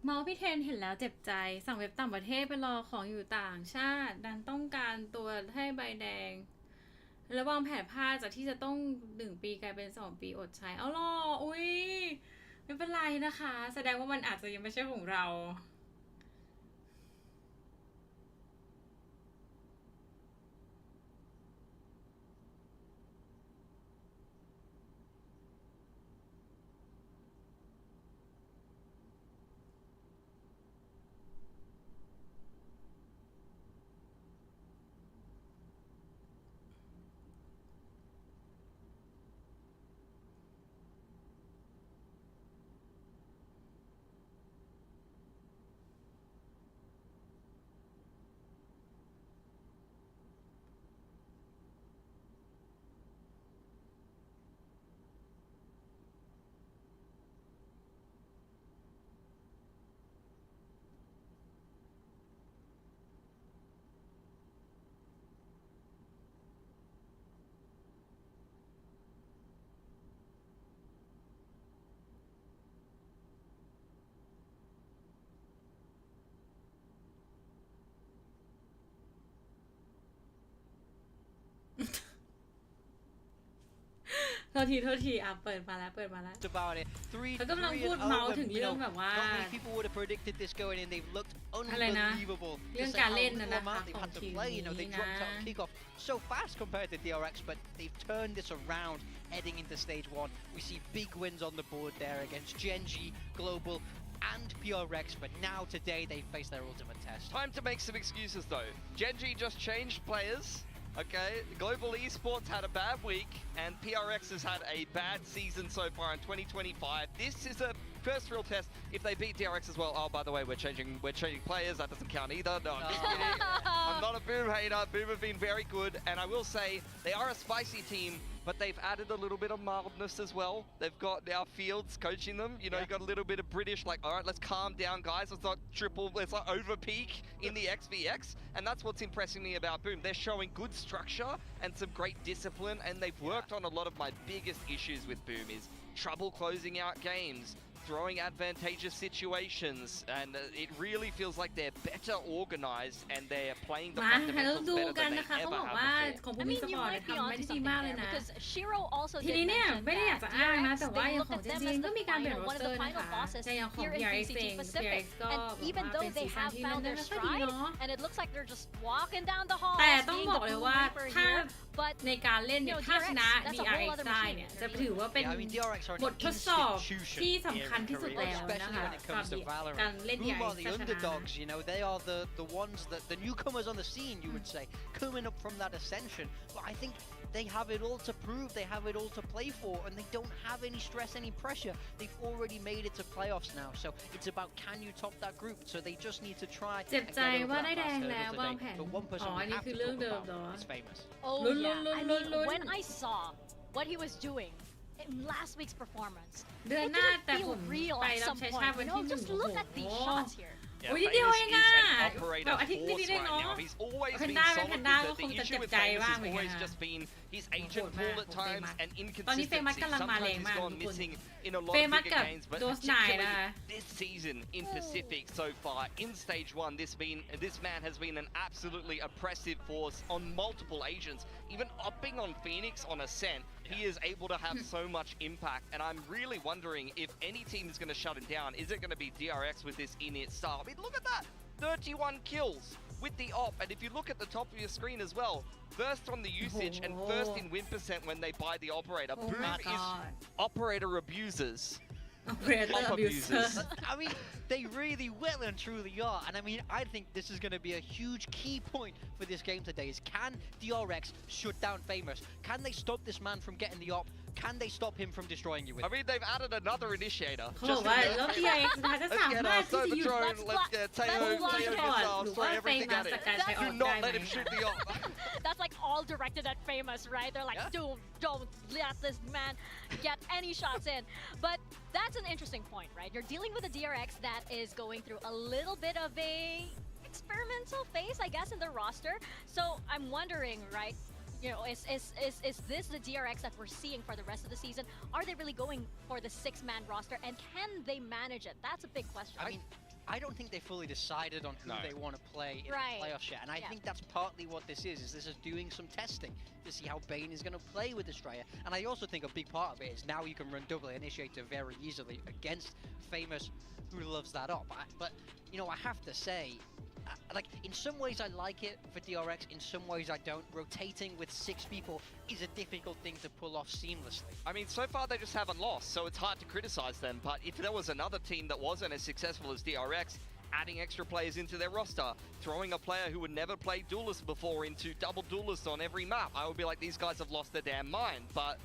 เมาส์พี่เทนเห็นแล้วเจ็บใจสั่งเว็บต่างประเทศไปรอของอยู่ต่างชาติดันต้องการตัวให้ใบแดงแล้ววางแผนพลาดจากที่จะต้อง1 ปีกลายเป็น2 ปีอดใช้เอาล่ะอุ๊ยไม่เป็นไรนะคะแสดงว่ามันอาจจะยังไม่ใช่ของเรา โทษทีอ่ะเปิดมาแล้ว
about it. 3-3
เขากำลังพูด
and
เมาส์
over.
ถึง
You
เรื่อง
know,
แบบว่า
not many people would have predicted this going in. They've looked
อะไรนะ
unbelievable.
เรื่อง
Just say
การ
how
เล่น
little
นะนะคะ
amount they've
ของ
had to
ทีม
play. You know,
นี้
they
นะ
dropped out kickoff so fast compared to DRX, but they've turned this around heading into stage 1. We see big wins on the board there against Genji, Global, and PRX, but now today they face their ultimate test.
Time to make some excuses though. Genji just changed players. Okay, Global Esports had a bad week, and PRX has had a bad season so far in 2025. This is a first real test if they beat DRX as well. Oh, by the way, we're changing players. That doesn't count either. No, I'm just kidding. I'm not a Boom hater. Boom have been very good, and I will say they are a spicy team, but they've added a little bit of mildness as well. They've got now Fields coaching them. You know, you got a little bit of British, like, all right, let's calm down, guys. Let's not let's not over peak in the XVX. And that's what's impressing me about Boom. They're showing good structure and some great discipline, and they've worked on a lot of my biggest issues with Boom is trouble closing out games, throwing advantageous situations, and it really feels like they're better organized and they're playing the
มาเรา
fundamentals
ดู
better
กัน
than
นะ
they
คะเขา
ever
บอกว่า
have before.
ของ
I
ภูมิ
mean,
ส
you
ปอร์ต
might be
ทำได้
onto
ดี
something
มากเลย
there
นะ
because Shiro also
ที
did
นี้เนี่ย
mention
ไม่ได้อยากจะ
that
อ้างนะ
DRX
แต่ว่า
they
อย่าง
look
ของ
at
เจ
them
จี
as
ก็
the
มีการเปลี่ยน
final
โร
one
ส
of
เตอ
the
ร์นะ
final
คะ
bosses
แต่อย่างของ
here in
DRX
VCT
เอง
Pacific,
DRX ก็
and
บอก
even
ว่า
though
เป็นซี
they
ซั่น
have
ที่
found
ไม่
their
ค่อยดี
stride
เนาะ
and it looks like they're just walking down the hall
แต่
as
ต้อง
being
บ
the
อกเลย
Blue
ว่า
Reaper
ถ้า
here, but
ในการเล่นเนี่ย
you know,
ถ้าชนะ
DRX, that's a whole
DRX
other
ได้
machine.
เนี่ยจะถือว่าเป็น
Yeah, I mean, DRX are
บ
an
ททดสอบ
institution
ที่
here
สำคัญ
in
ที่สุด
Korea,
แล้วนะ
especially
คะ
when it
สำหรับ
comes to Valorant.
การเล่น
Boom
DRX
are the
จะชนะ
underdogs, you know, they are the ones that the newcomers on the scene, you would say, coming up from that ascension. But I think they have it all to prove, they have it all to play for, and they don't have any stress, any pressure. They've already made it to playoffs now, so it's about can you top that group? So they just need to try
เจ็บ
and
ใจ
get over
ว่าได้
that
แด
last
งแล้ว
hurdle
วาง
today.
แผน
But one
อ๋
person
อ
we
อันนี้
have
คือ
to
เรื่อง
talk
เดิม
about
เหรอ
is famous.
oh
Lun,
yeah,
lun, lun,
I
lun,
mean,
lun.
when I saw what he was doing in last week's performance,
เดือน
it
หน้า
didn't
แต่ผ
feel
ม
real
ไป
at
รับ
some
ใช้
point.
ชาติวัน
You
ที่
know,
หนึ่ง
just
โอ้
look
โห
at these shots here.
Yeah,
โอ้ยนิดเดียว
Famous
เอง
is
อ่ะ
an operator
แบบอาทิตย์
force
นี้ได้
right
เนาะ
now. He's always
แพน
been
ด้า
solid
แพนด้า
with
ก็
it.
ค
The
งจะ
issue
เจ็บ
with
ใจ
Famous
บ้าง
has
เหมือนกัน
always
นะ
just been his
โห
agent
ดมาก
pull at
ของเฟ
times
มัส
and
ตอนนี้เฟมัส
inconsistency.
กำลังมาแรง
Sometimes
มา
he's
ก
gone
ทุกคน
missing in a lot
เฟ
of
มัส
bigger
กับ
games, but
โดสไนน์
particularly
นะคะ
this season in Pacific so far in stage one, this man has been an absolutely oppressive force on multiple agents, even upping on Phoenix on Ascent. He is able to have so much impact, and I'm really wondering if any team is going to shut him down. Is it going to be DRX with this in-it style? I mean, look at that, 31 kills with the op, and if you look at the top of your screen as well, first on the usage and first in win percent when they buy the operator.
Oh
Boom
my
is
God.
operator abusers.
Operator
Top
abusers
abusers.
I mean, they really well and truly are. And I mean, I think this is going to be a huge key point for this game today is can DRX shut down Famous? Can they stop this man from getting the op? Can they stop him from destroying you with
I
it?
mean, they've added another initiator.
เขาบอกว่าแล้ว DRX นะคะจะ
Let's
สา
get
มารถ
our
ที่จะหยุด
Cybertron,
Let's
let's get Teo,
let's block
Teo
it.
missiles,
หรือ
throw
ว่าเฟ
everything
มัส
at
จาก
it.
การใช้อ
Do
อก
not
ได้
let
ไหม
him shoot the op.
That's like all directed at Famous, right? They're like,
Yeah.
don't let this man get any shots in. But that's an interesting point, right? You're dealing with a DRX that is going through a little bit of a experimental phase, I guess, in their roster. So I'm wondering, right? You know, is this the DRX that we're seeing for the rest of the season? Are they really going for the 6-man roster, and can they manage it? That's a big question.
I mean, I don't think they fully decided on who
No.
they want to play in
Right.
the playoffs yet. And I
Yeah.
think that's partly what this is this is doing some testing to see how Bane is going to play with Estrella. And I also think a big part of it is now you can run double initiator very easily against Famous, who loves that up. But, you know, I have to say, like, in some ways I like it for DRX, in some ways I don't. Rotating with 6 people is a difficult thing to pull off seamlessly.
I mean, so far they just haven't lost, so it's hard to criticize them. But if there was another team that wasn't as successful as DRX, adding extra players into their roster, throwing a player who had never played duelist before into double duelist on every map, I would be like, these guys have lost their damn mind. But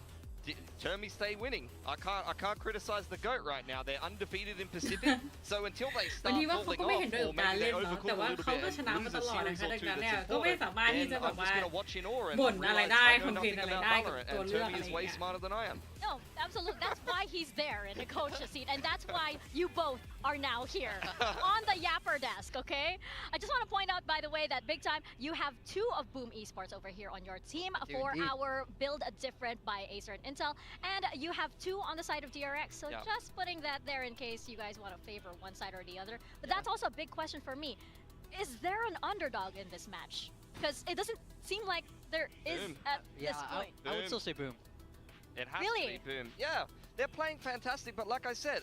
Termi stay winning. I can't criticize the GOAT right now. They're undefeated in Pacific, so until they
บาง
start
ทีว่าเขา
falling
ก็ไม่เห็น
off,
ด้วย
or
กับการ
maybe
เล่
they
นเนาะ
overcook
แต่
a
ว่า
little
เขาก็
bit
ชนะ
and
มา
lose
ต
a
ลอดนะ
series
คะ
or
ดัง
two
นั้น
that's
เนี่ยก็ไม่
important,
สามารถที่
then
จะแบ
I'm
บ
just
ว่า
going to watch in awe and
บ่นอะไร
realize
ได้
I
คอ
know
มเพลน
nothing
อะไร
about
ได้กับ
Valorant,
ตัว
and
เรื่อง
Termi
อะไร
is
อย่าง
way
เงี้ย
smarter than I am.
No, absolutely. That's why he's there in the coach's seat, and that's why you both are now here on the Yapper desk, okay? I just want to point out, by the way, that big time, you have 2 of Boom Esports over here on your team for
indeed.
our Build a Different by Acer and Intel, and you have 2 on the side of DRX, so
Yeah.
just putting that there in case you guys want to favor one side or the other. But that's also a big question for me. Is there an underdog in this match? Because it doesn't seem like there is
Boom.
at this point.
I would still say Boom.
It has
Really?
to be Boom. Yeah, they're playing fantastic, but like I said,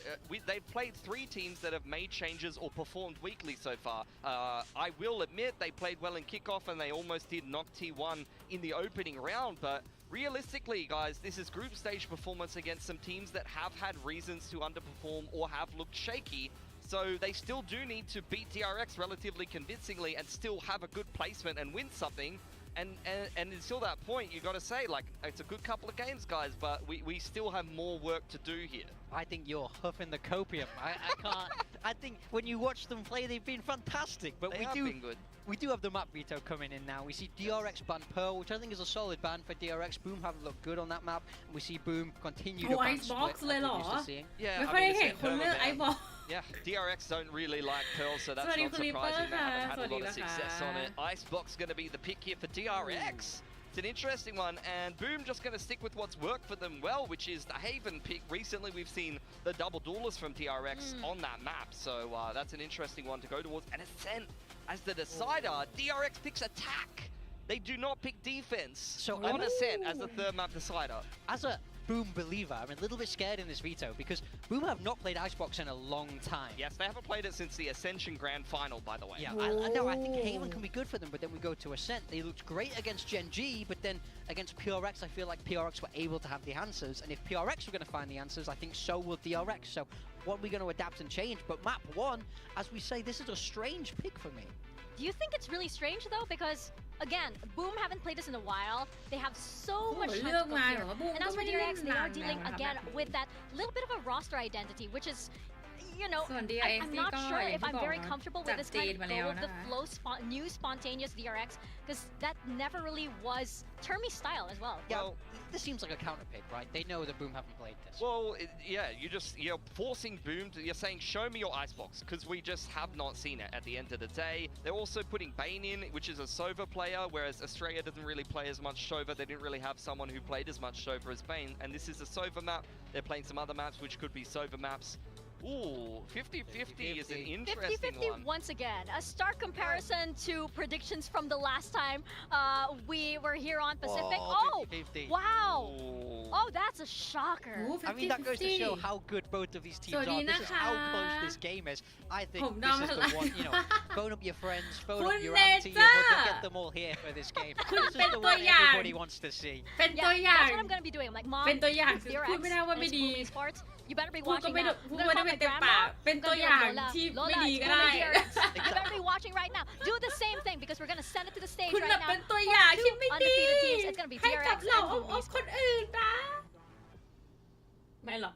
they've played 3 teams that have made changes or performed weakly so far. I will admit they played well in kickoff and they almost did knock T1 in the opening round, but realistically, guys, this is group stage performance against some teams that have had reasons to underperform or have looked shaky. So they still do need to beat DRX relatively convincingly and still have a good placement and win something. And until that point, you got to say, like, it's a good couple of games, guys, but we still have more work to do here.
I think you're huffing the copium. I can't. I think when you watch them play, they've been fantastic. But
They have been good.
We do have the map veto coming in now. We see DRX ban Pearl, which I think is a solid ban for DRX. Boom haven't looked good on that map. And we see Boom continue to ban
Icebox
Split, as we're
เลยเหรอ
used to seeing.
Yeah,
ไม่
I
ค่อยได้
mean,
เห็น
it's
คน
been
เลือก
Pearl,
ไอ
man.
บอล
Yeah, DRX don't really like Pearl, so that's
Sorry,
not surprising. They haven't had a lot of
Sorry,
success on it. Icebox going to be the pick here for DRX. It's an interesting one, and Boom just going to stick with what's worked for them well, which is the Haven pick. Recently, we've seen the double duelers from DRX on that map, so that's an interesting one to go towards. And Ascent as the decider. DRX picks attack. They do not pick defense.
So
on Ascent as the third map decider.
As a Boom believer, I'm a little bit scared in this veto because Boom have not played Icebox in a long time.
Yes, they haven't played it since the Ascension Grand Final, by the way.
Yeah, I know. I think Haven can be good for them, but then we go to Ascent. They looked great against Gen G, but then against PRX, I feel like PRX were able to have the answers. And if PRX were going to find the answers, I think so will DRX. So what are we going to adapt and change? But map 1, as we say, this is a strange pick for me.
Do you think it's really strange though? Because again, Boom haven't played this in a while. They have so much time to
เลือกมาเหรอ
prepare.
บูม
And
ก็
as
ไม่
for
ได้เล่น
DRX, they
นาน
are dealing
แล้วนะคะ
again with that little bit of a roster identity, which is, you know,
ส่วน DRX
I'm
นี่
not
ก็
sure
อย่าง
if
ที่
I'm
บอก
very
เนอะ
comfortable
จั
with
ด
this
จีน
kind
มา
of
แล้ว
go of
นะ
the
คะ
flow, new spontaneous DRX, because that never really was Termy's style as well.
Yeah,
Well-
this seems like a counter pick, right? They know that Boom haven't played this.
Well, yeah, you're forcing Boom to, you're saying, show me your Icebox, because we just have not seen it at the end of the day. They're also putting Bane in, which is a Sova player, whereas Australia doesn't really play as much Sova. They didn't really have someone who played as much Sova as Bane, and this is a Sova map. They're playing some other maps, which could be Sova maps. Ooh, 50-50 is an interesting
50-50
one.
once again. A stark comparison to predictions from the last time we were here on Pacific. Oh,
50-50.
wow.
Ooh.
Oh, that's a shocker.
โอ้
I mean, that goes to
50-50
show how good both of these teams
So,
are. This is how
Dinaka.
close this game is. I think
ผม
this is
เดา
the
อะไร
one, you know, phone up your friends, phone
คุ
up
ณ
your
เน
auntie,
จ้า
we'll get them all here for this game.
คุณ
This
เป็น
is the
ตัว
one
อย่าง
everybody wants to see.
เป็น
Yeah,
ตัวอย่าง
that's what I'm gonna be doing. I'm like, Mom,
เป็นตัวอย่าง
it's
พูดไม่ได้ว่า
DRX
ไม่
and
ดี
it's Boom Esports. You better be
พูดก็
watching
ไม่ได้
now.
พูด
I'm
ไม่
gonna
ได้
call
เป็
my
นเต็ม
grandma.
ปากเป็น
I'm
ตัว
gonna
อย่าง
be like, Lola,
ที่
Lola,
ไม่ดี
it's
ก็
Boom
ได้
DRX. You better be watching right now. Do the same thing because we're gonna send it to the stage
คุณ
right
น่ะ
now.
เป็นตัวอย่างที่ไม่ดี
Undefeated teams. It's gonna be
ให้กับ
DRX
เรา
and
เอา
Boom
เอา
Esports.
คนอื่นนะไม่หรอก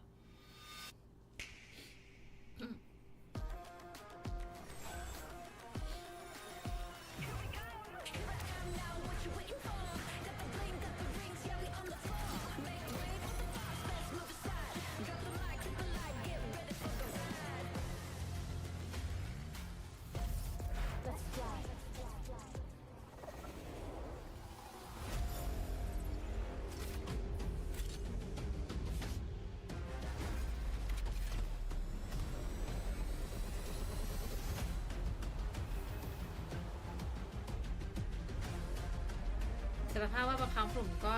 สารภาพว่าบางครั้งผมก็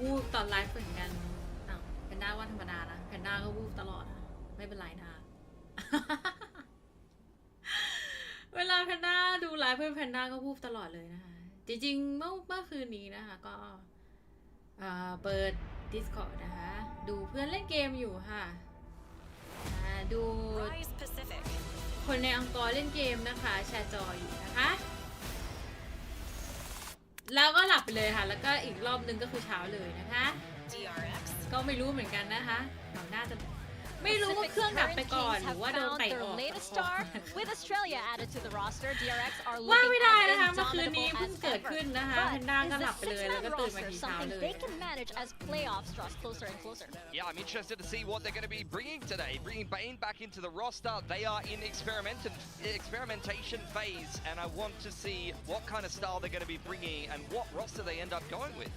วูบตอนไลฟ์เหมือนกันอ้าวแพนด้าว่าธรรมดานะแพนด้าก็วูบตลอดนะไม่เป็นไรนะ เวลาแพนด้าดูไลฟ์เพื่อนแพนด้าก็วูบตลอดเลยนะคะ จริงๆเมื่อคืนนี้นะคะก็เปิด Discord นะคะ ดูเพื่อนเล่นเกมอยู่ค่ะดูคนในอังกอร์เล่นเกมนะคะแชร์จออยู่นะคะแล้วก็หลับไปเลยค่ะ แล้วก็อีกรอบนึงก็คือเช้าเลยนะคะ DRX ก็ไม่รู้เหมือนกันนะคะเราน่าจะไม่รู้ว่าเครื่องดับไปก่อนหรือว่าโดนเตะออก
Latest star with Australia added to the roster. DRX are
ว่า
looking
ไม่ได้
as
นะคะเมื่อคืน
indomitable
นี้เพิ่ง
as
เกิด
ever.
ขึ้นนะคะ
But
แพนด้า
is
ก็หลับ
the
ไปเลยแล้วก็
six-man
ตื่นมา
roster
ทีเช้า
something
เลย
they can manage as playoffs draw closer and closer?
Yeah, I'm interested to see what they're going to be bringing today. Bringing Bane back into the roster. They are in experimentation phase, and I want to see what kind of style they're going to be bringing and what roster they end up going with.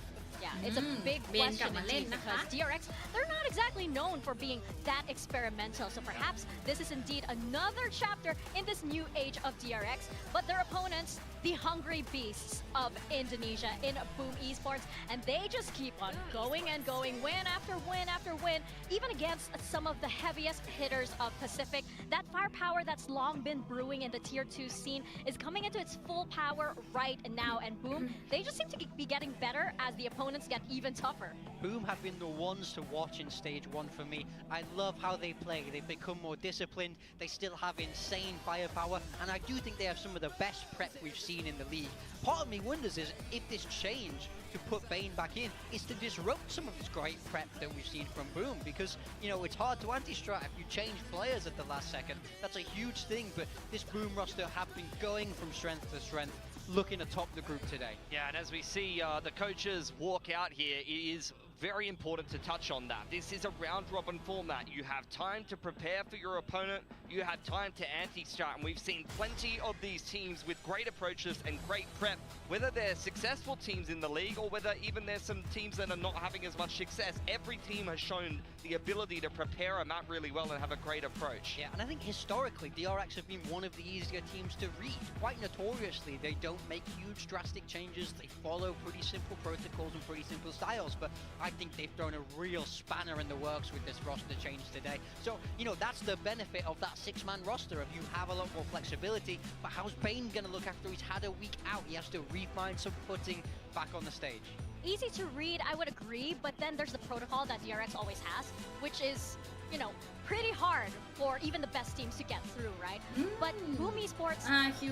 Yeah, it's a big
เบนกลับ
question
มาเล่น
indeed
นะคะ
because DRX, they're not exactly known for being that experimental. So perhaps this is indeed another chapter in this new age of DRX. But their opponents, the hungry beasts of Indonesia in Boom Esports, and they just keep on going and going, win after win after win, even against some of the heaviest hitters of Pacific. That firepower that's long been brewing in the tier 2 scene is coming into its full power right now. And Boom, they just seem to be getting better as the opponent opponents get even tougher.
Boom have been the ones to watch in stage 1 for me. I love how they play. They've become more disciplined. They still have insane firepower, and I do think they have some of the best prep we've seen in the league. Part of me wonders is if this change to put Bane back in is to disrupt some of this great prep that we've seen from Boom, because, you know, it's hard to anti-strat if you change players at the last second. That's a huge thing, but this Boom roster have been going from strength to strength, looking atop the group today.
Yeah, and as we see the coaches walk out here, it is very important to touch on that. This is a round-robin format. You have time to prepare for your opponent. You have time to anti-strat, and we've seen plenty of these teams with great approaches and great prep, whether they're successful teams in the league or whether even there's some teams that are not having as much success. Every team has shown the ability to prepare a map really well and have a great approach.
Yeah, and I think historically, DRX have been one of the easier teams to read. Quite notoriously, they don't make huge drastic changes. They follow pretty simple protocols and pretty simple styles, but I think they've thrown a real spanner in the works with this roster change today. So, you know, that's the benefit of that 6-man roster, of you have a lot more flexibility, but how's Bane gonna look after he's had a week out? He has to refine some footing back on the stage.
Easy to read, I would agree, but then there's the protocol that DRX always has, which is, you know, pretty hard for even the best teams to get through, right? But Boom Esports,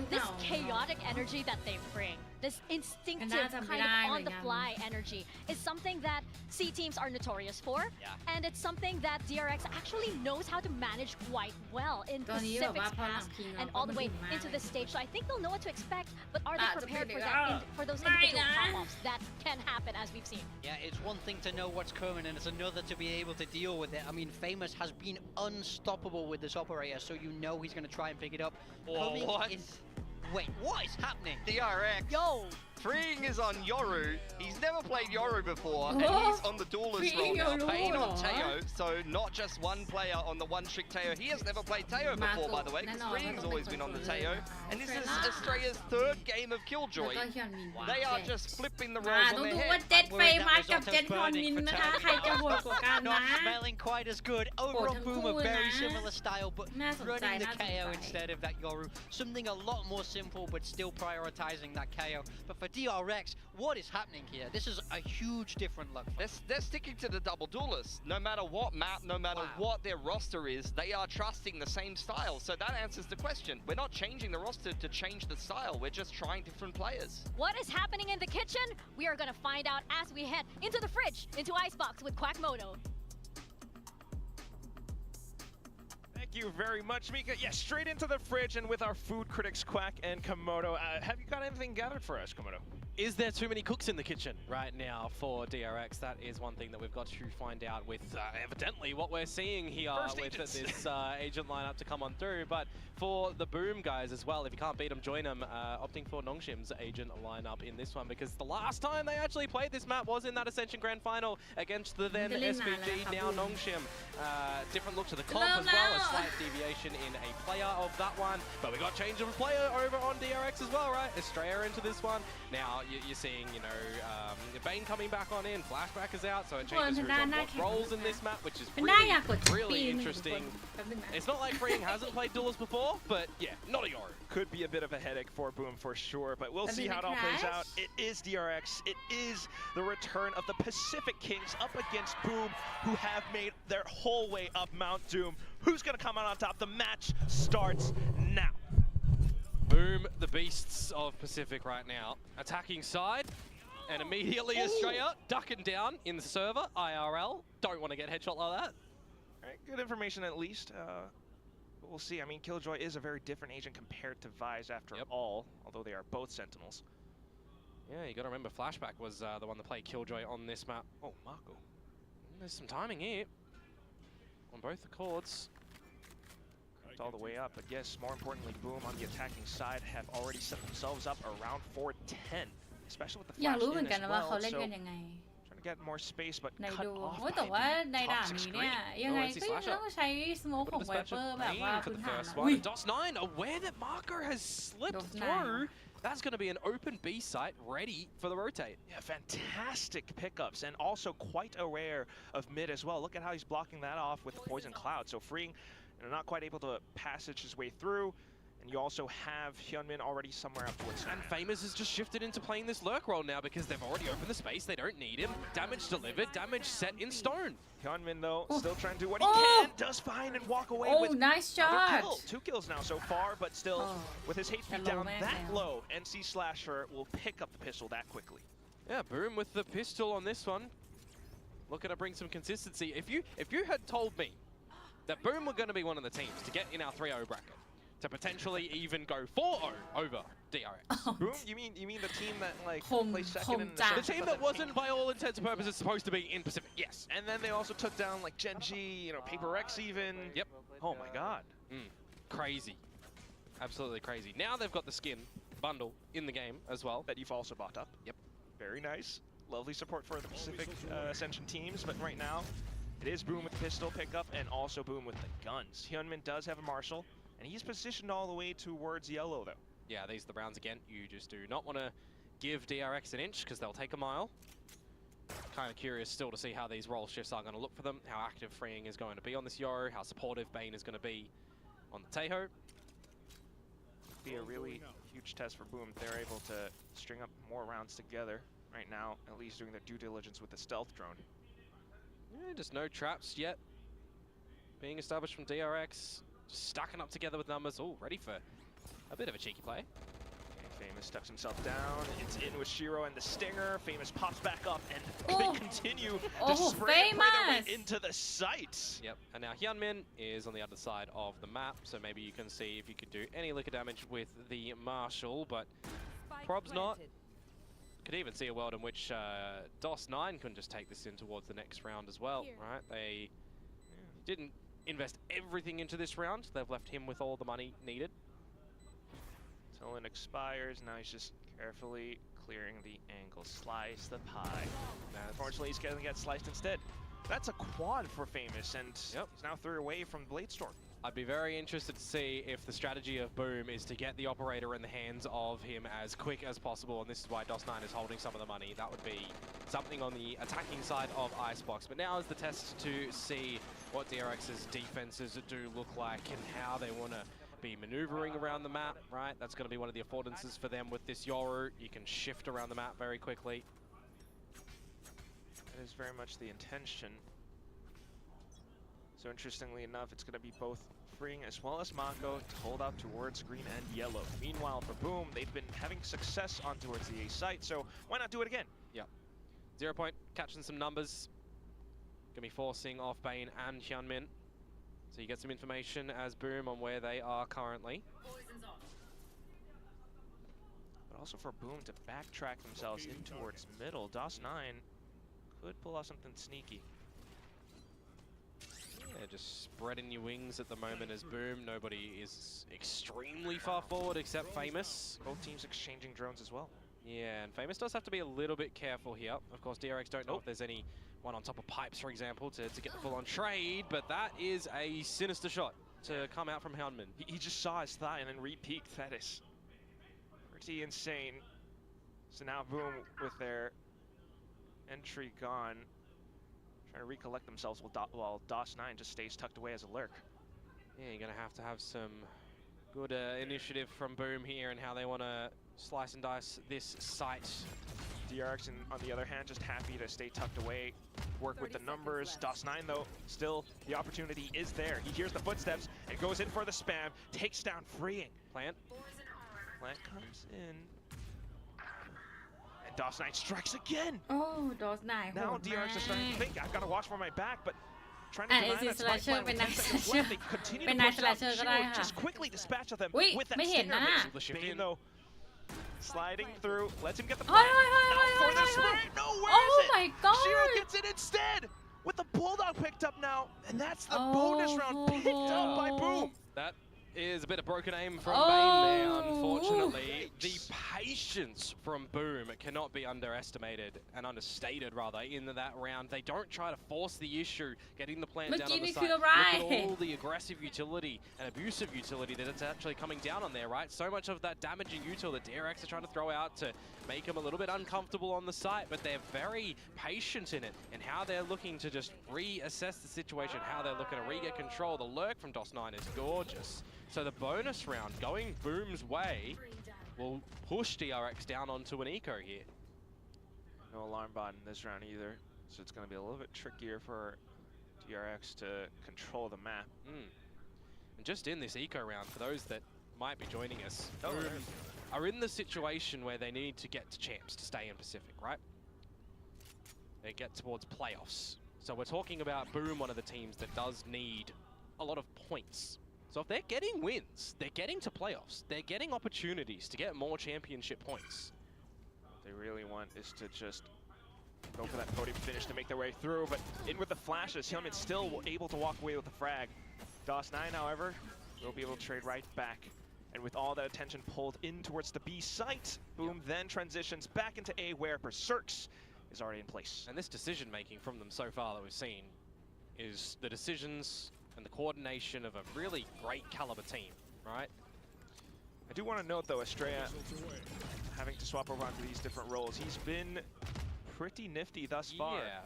this chaotic energy that they bring, this instinctive kind of on-the-fly energy, is something that C teams are notorious for, and it's something that DRX actually knows how to manage quite well in Pacific's past and all the way into this stage. So I think they'll know what to expect, but are they prepared for that, for those individual pop-offs that can happen, as we've seen?
Yeah, it's one thing to know what's coming, and it's another to be able to deal with it. I mean, Famous has been unstoppable with this operator, so you know he's going to try and pick it up.
Oh, what?
Wait, what is happening?
DRX.
Yo!
Freeing is on Yoru. He's never played Yoru before, and he's on the duelist role now. Bane on Teo, so not just one player on the one-trick Teo. He has never played Teo before, by the way, because Freeing's always been on the Teo. And this is Australia's 3rd game of Killjoy. They are just flipping the roles on their head.
เจ็ดไฟมัดกับเจ็ดฮอนมินนะคะใครจะโหดกว่ากันนะ
Not smelling quite as good. Overall, Boom, a very similar style, but running the KO instead of that Yoru. Something a lot more simple, but still prioritizing that KO. But for DRX, what is happening here? This is a huge different look.
They're sticking to the double duelist. No matter what map, no matter what their roster is, they are trusting the same style. So that answers the question. We're not changing the roster to change the style. We're just trying different players.
What is happening in the kitchen? We are going to find out as we head into the fridge, into Icebox with Quackmoto.
Thank you very much, Mika. Yeah, straight into the fridge and with our food critics, Quack and Komodo. Have you got anything gathered for us, Komodo?
Is there too many cooks in the kitchen right now for DRX? That is one thing that we've got to find out with evidently what we're seeing here with this agent lineup to come on through. But for the Boom guys as well, if you can't beat them, join them. Opting for Nongshim's agent lineup in this one, because the last time they actually played this map was in that Ascension Grand Final against the then SPG, now Nongshim. Different look to the comp as well, a slight deviation in a player of that one. But we got change of player over on DRX as well, right? Estrella into this one. Now you're seeing, you know, Bane coming back on in, Flashback is out, so it changes who's on what roles in this map, which is really interesting. It's not like Freeing hasn't played duels before, but yeah, not a Yoru.
Could be a bit of a headache for Boom for sure, but we'll see how it all plays out. It is DRX. It is the return of the Pacific Kings up against Boom, who have made their whole way up Mount Doom. Who's going to come out on top? The match starts now.
Boom, the beasts of Pacific right now. Attacking side, and immediately Australia ducking down in the server, IRL. Don't want to get headshot like that.
All right, good information at least. But we'll see. I mean, Killjoy is a very different agent compared to Vise after all, although they are both Sentinels.
Yeah, you got to remember Flashback was the one that played Killjoy on this map. Oh, Marco. There's some timing here on both the chords.
All the way up, but yes, more importantly, Boom on the attacking side have already set themselves up around 410, especially with the flash in as well, so trying to get more space, but cut off by
แต่ว่าในด่านนี้เนี่ยยังไงก็ยังต้องใช้สโมคของไวเปอร์แบบว่าพื้นฐาน
DOS9 aware that Marco has slipped through. That's going to be an open B site ready for the rotate.
Yeah, fantastic pickups, and also quite aware of mid as well. Look at how he's blocking that off with the Poison Cloud, so Freeing, not quite able to passage his way through, And you also have Hyunmin already somewhere up towards
And Famous has just shifted into playing this lurk role now because they've already opened the space. They don't need him. Damage delivered, damage set in stone.
Hyunmin, though, still trying to do what he can. Does fine and walk away with
nice
another
shot.
kill. 2 kills now so far, but still, with his HP
Hello,
down
man.
that low, NC Slasher will pick up the pistol that quickly.
Yeah, Boom with the pistol on this one. Looking to bring some consistency. If you had told me that Boom were going to be one of the teams to get in our 3-0 bracket, to potentially even go 4-0 over DRX.
Boom? You mean the team that like
Home-
placed second in the
hometown.
The
search
team
for
that
the
wasn't,
pink?
by all intents and purposes, supposed to be in Pacific.
Yes, and then they also took down like Gen G, you know, Paper X even.
Yep.
Oh my God.
Crazy. Absolutely crazy. Now they've got the skin bundle in the game as well.
That you've also bought up.
Yep.
Very nice. Lovely support for the Pacific Ascension teams, but right now it is Boom with the pistol pickup and also Boom with the guns. Hyunmin does have a Marshall, and he's positioned all the way towards yellow though.
Yeah, these are the rounds again. You just do not want to give DRX an inch because they'll take a mile. Kind of curious still to see how these role shifts are going to look for them, how active Freeing is going to be on this Yoru, how supportive Bane is going to be on the Taeho.
Be a really huge test for Boom if they're able to string up more rounds together. Right now, at least doing their due diligence with the stealth drone.
Yeah, just no traps yet. Being established from DRX, just stacking up together with numbers. Oh, ready for a bit of a cheeky play.
Okay, Famous stucks himself down. It's in with Shiro and the Stinger. Famous pops back up and they continue to spray their way
Famous!
into the site.
Yep, and now Hyunmin is on the other side of the map, so maybe you can see if you could do any liquor damage with the Marshall, but Prob's not. Could even see a world in which DOS9 can just take this in towards the next round as well, right? They didn't invest everything into this round. They've left him with all the money needed.
Tolan expires. Now he's just carefully clearing the angle. Slice the pie. Unfortunately, he's going to get sliced instead. That's a quad for Famous, and he's now 3 away from Bladestorm.
I'd be very interested to see if the strategy of Boom is to get the operator in the hands of him as quick as possible, and this is why DOS9 is holding some of the money. That would be something on the attacking side of Icebox. But now is the test to see what DRX's defenses do look like and how they want to be maneuvering around the map, right? That's going to be one of the affordances for them with this Yoru. You can shift around the map very quickly.
That is very much the intention. So interestingly enough, it's going to be both Freeing as well as Mako to hold out towards green and yellow. Meanwhile, for Boom, they've been having success on towards the A site, so why not do it again?
Yeah. 0 point, catching some numbers. Gonna be forcing off Bane and Hyunmin. So you get some information as Boom on where they are currently.
But also for Boom to backtrack themselves in towards middle. DOS9 could pull off something sneaky.
Yeah, just spreading your wings at the moment as Boom. Nobody is extremely far forward except Famous.
Both teams exchanging drones as well.
Yeah, and Famous does have to be a little bit careful here. Of course, DRX don't know if there's any one on top of pipes, for example, to get the full-on trade, but that is a sinister shot to come out from Hyunmin.
He just saw his thigh and then re-peeked. That is pretty insane. So now Boom with their entry gone, trying to recollect themselves while DOS9 just stays tucked away as a lurk.
Yeah, you're going to have some good initiative from Boom here and how they want to slice and dice this site.
DRX, on the other hand, just happy to stay tucked away, work with the numbers. DOS9, though, still the opportunity is there. He hears the footsteps and goes in for the spam, takes down Freeing.
Plant.
Plant comes in. And DOS9 strikes again.
Oh, DOS9
Now DRX is starting to think, I've got to watch for my back, but trying to
And
deny
is
that
it
spike
slasher?
plan with 10 seconds left. They continue to push out. Shiro just quickly dispatches them with that stinger. Bane, though, sliding through, lets him get the plant. Out for the spray. No, where is it?
my God.
Shiro gets it instead with the Bulldog picked up now, and that's the bonus round picked up by Boom.
That is a bit of broken aim from Bane there, unfortunately. The patience from Boom cannot be underestimated and understated, rather, in that round. They don't try to force the issue, getting the plant down on the side. Look at all the aggressive utility and abusive utility that it's actually coming down on there, right? So much of that damaging util that DRX are trying to throw out to make them a little bit uncomfortable on the site, but they're very patient in it and how they're looking to just reassess the situation, how they're looking to re-get control. The lurk from DOS9 is gorgeous. So the bonus round going Boom's way will push DRX down onto an eco here.
No alarm bot in this round either, so it's going to be a little bit trickier for DRX to control the map.
And just in this eco round, for those that might be joining us,
Oh,
Boom are in the situation where they need to get to champs to stay in Pacific, right? They get towards playoffs. So we're talking about Boom, one of the teams that does need a lot of points. So if they're getting wins, they're getting to playoffs, they're getting opportunities to get more championship points.
What they really want is to just go for that podium finish to make their way through, but in with the flashes, Hyunmin still able to walk away with the frag. DOS9, however, will be able to trade right back. And with all that attention pulled in towards the B site, Boom then transitions back into A, where Berserks is already in place.
And this decision making from them so far that we've seen is the decisions and the coordination of a really great caliber team, right?
I do want to note though, Estrella having to swap over onto these different roles. He's been pretty nifty thus far.
Yeah,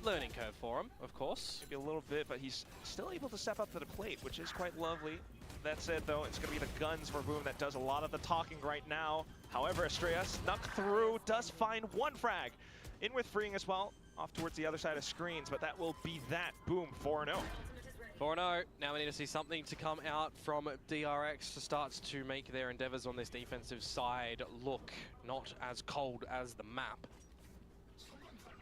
learning curve for him, of course.
Maybe a little bit, but he's still able to step up to the plate, which is quite lovely. That said though, it's going to be the guns for Boom that does a lot of the talking right now. However, Estrella snuck through, does find one frag. In with freeing as well, off towards the other side of screens, but that will be that. Boom, 4-0.
4-0. Now we need to see something to come out from DRX to start to make their endeavors on this defensive side look not as cold as the map.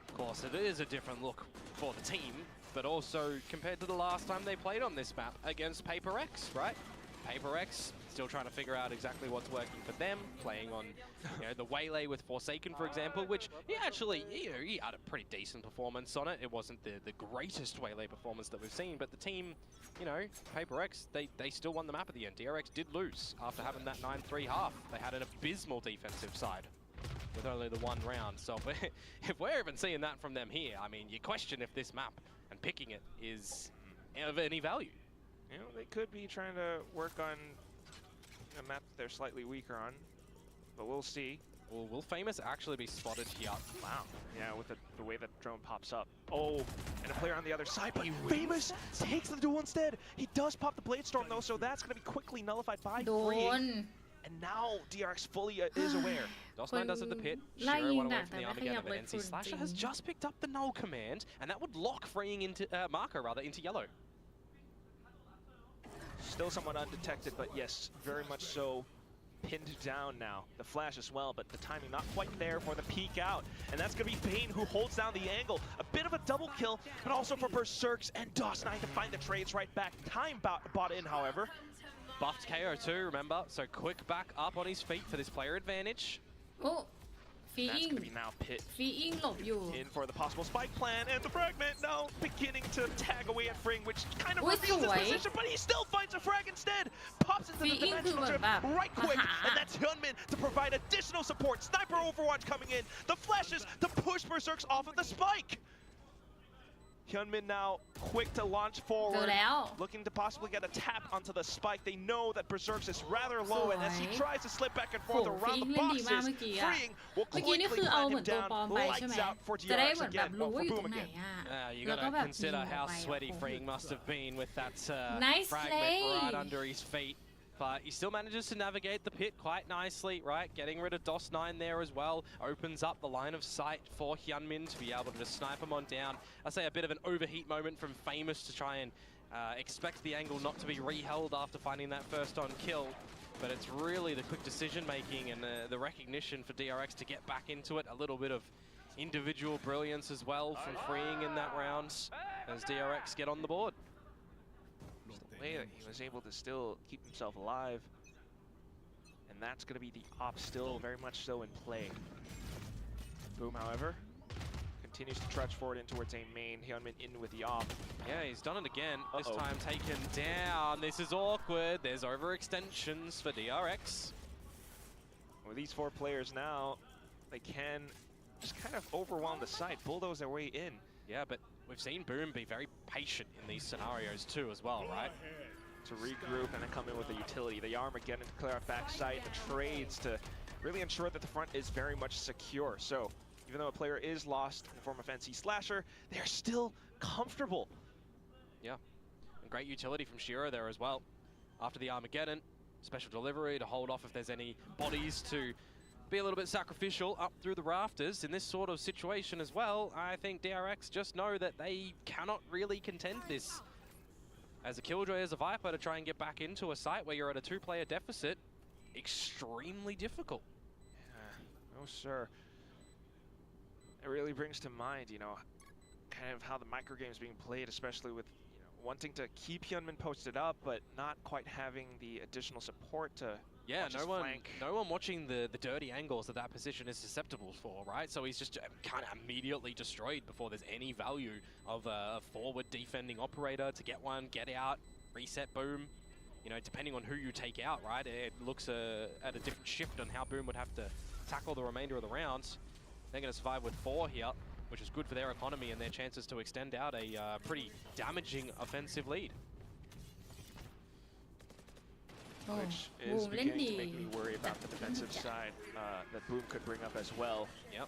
Of course, it is a different look for the team, but also compared to the last time they played on this map against Paper X, right? Paper X still trying to figure out exactly what's working for them, playing on the Waylay with Forsaken, for example, which he actually, he had a pretty decent performance on it. It wasn't the greatest Waylay performance that we've seen, but the team, Paper X, they still won the map at the end. DRX did lose after having that 9-3 half. They had an abysmal defensive side with only the one round. So if we're even seeing that from them here, I mean, you question if this map and picking it is of any value.
They could be trying to work on a map they're slightly weaker on, but we'll see.
Well, will Famous actually be spotted here?
Wow. Yeah, with the way that drone pops up. Oh, and a player on the other side, but Famous takes the duel instead. He does pop the Blade Storm though, so that's going to be quickly nullified by freeing. And now DRX fully is aware.
DOS9 does at the pit. Shiro went away from the Armageddon, but NC Slasher has just picked up the null command, and that would lock freeing into Marco into yellow.
Still somewhat undetected, but yes, very much so pinned down now. The flash as well, but the timing not quite there for the peek out. And that's going to be Bane who holds down the angle. A bit of a double kill, but also for Berserks and DOS9 to find the trades right back. Time bought in, however.
Buffed KO too, remember? So quick back up on his feet for this player advantage.
Oh,
That's going to be now Pit in for the possible spike plan, and the fragment now beginning to tag away at Fring, which kind of reveals his position, but he still finds a frag instead. Pops into the dimensional drift right quick, and that's Hyunmin to provide additional support. Sniper Overwatch coming in, the flashes to push Berserks off of the spike. Hyunmin now quick to launch forward, looking to possibly get a tap onto the spike. They know that Berserks is rather low, and as he tries to slip back and forth around the boxes, freeing will quickly find him down. Lights out for DRX again, well, for Boom again.
You gotta consider how sweaty Freeing must have been with that
Nice
fragment
play.
right under his feet. But he still manages to navigate the pit quite nicely, right? Getting rid of DOS9 there as well. Opens up the line of sight for Hyunmin to be able to just snipe him on down. I say a bit of an overheat moment from Famous to try and expect the angle not to be reheld after finding that first on kill. But it's really the quick decision making and the recognition for DRX to get back into it. A little bit of individual brilliance as well from freeing in that round as DRX get on the board.
The way that he was able to still keep himself alive, and that's going to be the op still very much so in play. Boom, however, continues to trudge forward in towards a main. Hyunmin in with the op.
Yeah, he's done it again. This time taken down. This is awkward. There's overextensions for DRX.
With these four players now, they can just kind of overwhelm the site, bulldoze their way in.
Yeah, but we've seen Boom be very patient in these scenarios too as well, right?
To regroup and then come in with the utility. The Armageddon to clear out backside, the trades to really ensure that the front is very much secure. So even though a player is lost in the form of NC Slasher, they're still comfortable.
Yeah, and great utility from Shiro there as well. after the Armageddon. Special delivery to hold off if there's any bodies to be a little bit sacrificial up through the rafters. In this sort of situation as well, I think DRX just know that they cannot really contend this. As a Killjoy, as a Viper, to try and get back into a site where you're at a 2-player deficit, extremely difficult.
Yeah, no sir. It really brings to mind, you know, kind of how the micro game's being played, especially with wanting to keep Hyunmin posted up, but not quite having the additional support to
no one watching the dirty angles that position is susceptible for, right? So he's just kind of immediately destroyed before there's any value of a forward defending operator to get one, get out, reset Boom. You know, depending on who you take out, right? It looks at a different shift on how Boom would have to tackle the remainder of the rounds. They're going to survive with 4 here, which is good for their economy and their chances to extend out a pretty damaging offensive lead.
Which is beginning to make me worry about the defensive side that Boom could bring up as well.
Yep.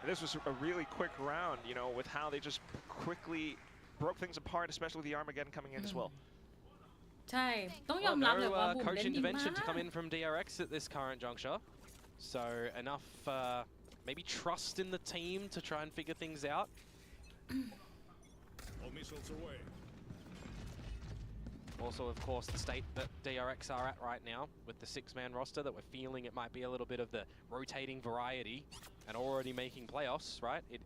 And this was a really quick round, you know, with how they just quickly broke things apart, especially with the Armageddon coming in as well.
ใช่ต้องยอมรับเลยว่าบูม
coach
เล่นดีมาก
intervention to come in from DRX at this current juncture. So enough maybe trust in the team to try and figure things out.
All missiles away.
Also, of course, the state that DRX are at right now with the 6-man roster, that we're feeling it might be a little bit of the rotating variety and already making playoffs, right? It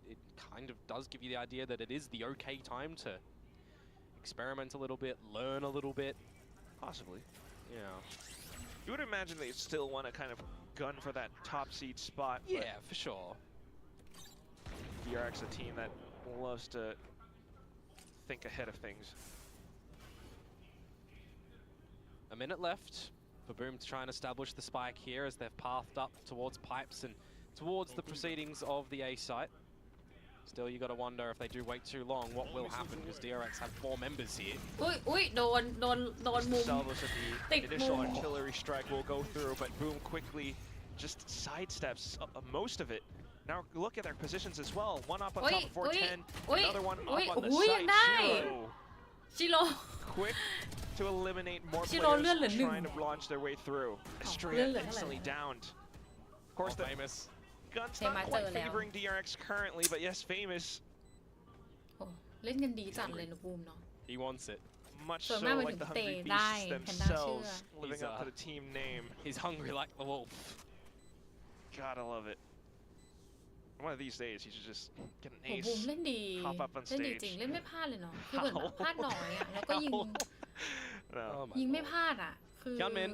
kind of does give you the idea that it is the okay time to experiment a little bit, learn a little bit.
Possibly.
Yeah.
You would imagine they still want to kind of gun for that top seed spot.
Yeah, for sure.
DRX, a team that loves to think ahead of things.
A minute left for Boom to try and establish the spike here as they've pathed up towards pipes and towards the proceedings of the A site. Still, you got to wonder if they do wait too long, what will happen, because DRX have 4 members here.
อุ้ยโดนมุม
Salvos of the
ติด
initial
มุม
artillery strike will go through, but Boom quickly just sidesteps most of it. Now look at their positions as well. One up on top of 410, another one up on the
ยัง
side.
ได้
Shiro
ชิโร่
quick to eliminate more
Shiro เลือดเหลือ
players
1
trying to launch their way through.
เลือด
Estrella
เหลือเท่าไหร่
instantly downed. Of course, the
Famous.
gun's
Hey,
not
my
quite
turn now.
favoring DRX currently, but yes, Famous.
โอ้เล่นกันดีจัดเลยนะบูมเนาะ
He wants it.
Much
So
so
now we
like the
can
Hungry
stay die,
Beasts
can die
themselves,
sure.
living
He's,
up to the team name.
He's hungry like the wolf.
Gotta love it. One of these days, he should just get an
โอ้
ace.
บูมเล่นดี
Hop up on
เล่นดี
stage.
จริงเล่นไม่พลาดเลยเนาะคือเหมือนแบบพลาดน้อยอะแล้วก็ยิง
No.
Oh my
ยิงไม่
lord.
พลาดอ่ะคือ
Gunman.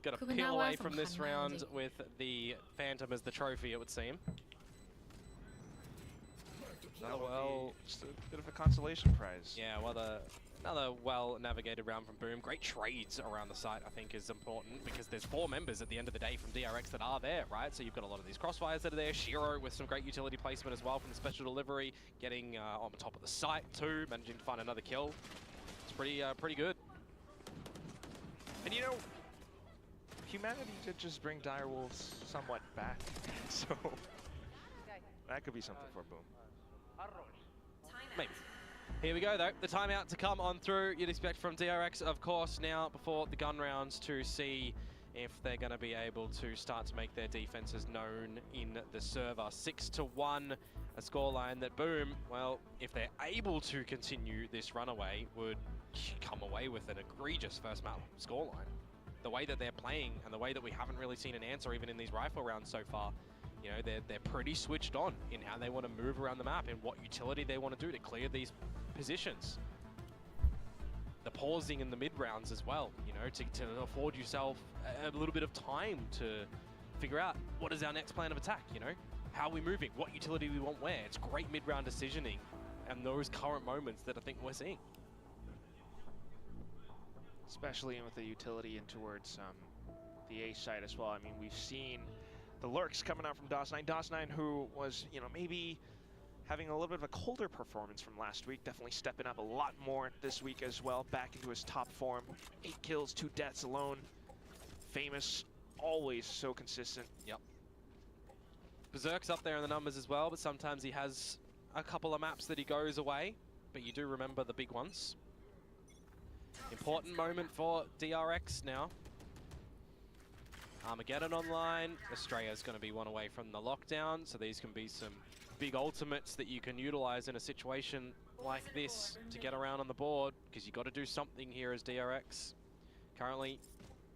Got to
คือมัน
peel
น่าว่า
away from
สำคัญ
this
มาก
round
จริง
with the Phantom as the trophy, it would seem.
That would
well,
be just a bit of a consolation prize.
Yeah, well, another well-navigated round from Boom. Great trades around the site, I think, is important because there's 4 members at the end of the day from DRX that are there, right? So you've got a lot of these crossfires that are there. Shiro with some great utility placement as well from the special delivery, getting on top of the site too, managing to find another kill. It's pretty good.
And you know, humanity did just bring Direwolves somewhat back, so that could be something for Boom.
Maybe. Here we go though, the timeout to come on through. You'd expect from DRX, of course, now before the gun rounds to see if they're going to be able to start to make their defenses known in the server. 6-1, a scoreline that Boom, well, if they're able to continue this runaway, would come away with an egregious first map scoreline. The way that they're playing and the way that we haven't really seen an answer even in these rifle rounds so far, you know, they're pretty switched on in how they want to move around the map and what utility they want to do to clear these positions. The pausing in the mid rounds as well, you know, to afford yourself a little bit of time to figure out what is our next plan of attack, you know? How are we moving? What utility we want where? It's great mid-round decisioning and those current moments that I think we're seeing.
Especially with the utility in towards the A side as well. I mean, we've seen the lurks coming out from DOS9. DOS9 who was, you know, maybe having a little bit of a colder performance from last week, definitely stepping up a lot more this week as well, back into his top form. 8 kills, 2 deaths alone. Famous, always so consistent.
Yep. Berserk's up there in the numbers as well, but sometimes he has a couple of maps that he goes away, but you do remember the big ones. Important moment for DRX now. Armageddon online. Australia's going to be one away from the lockdown, so these can be some big ultimates that you can utilize in a situation like this to get around on the board, because you've got to do something here as DRX. Currently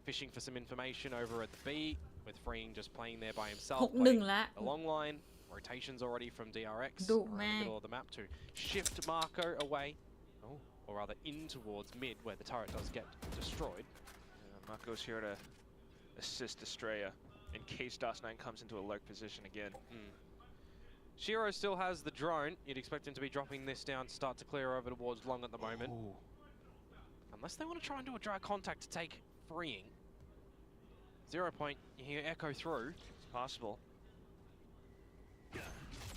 fishing for some information over at the B, with Freeing just playing there by himself.
6-1 แล้ว
A long line, rotations already from DRX
ดุ
around
มา
the
ก
middle of the map to shift Marco away, or rather in towards mid, where the turret does get destroyed.
Mako's here to assist Estrella in case DOS9 comes into a lurk position again.
Shiro still has the drone. You'd expect him to be dropping this down to start to clear over towards long at the moment. Unless they want to try and do a dry contact to take Freeing. 0 point, you hear echo through.
It's possible. I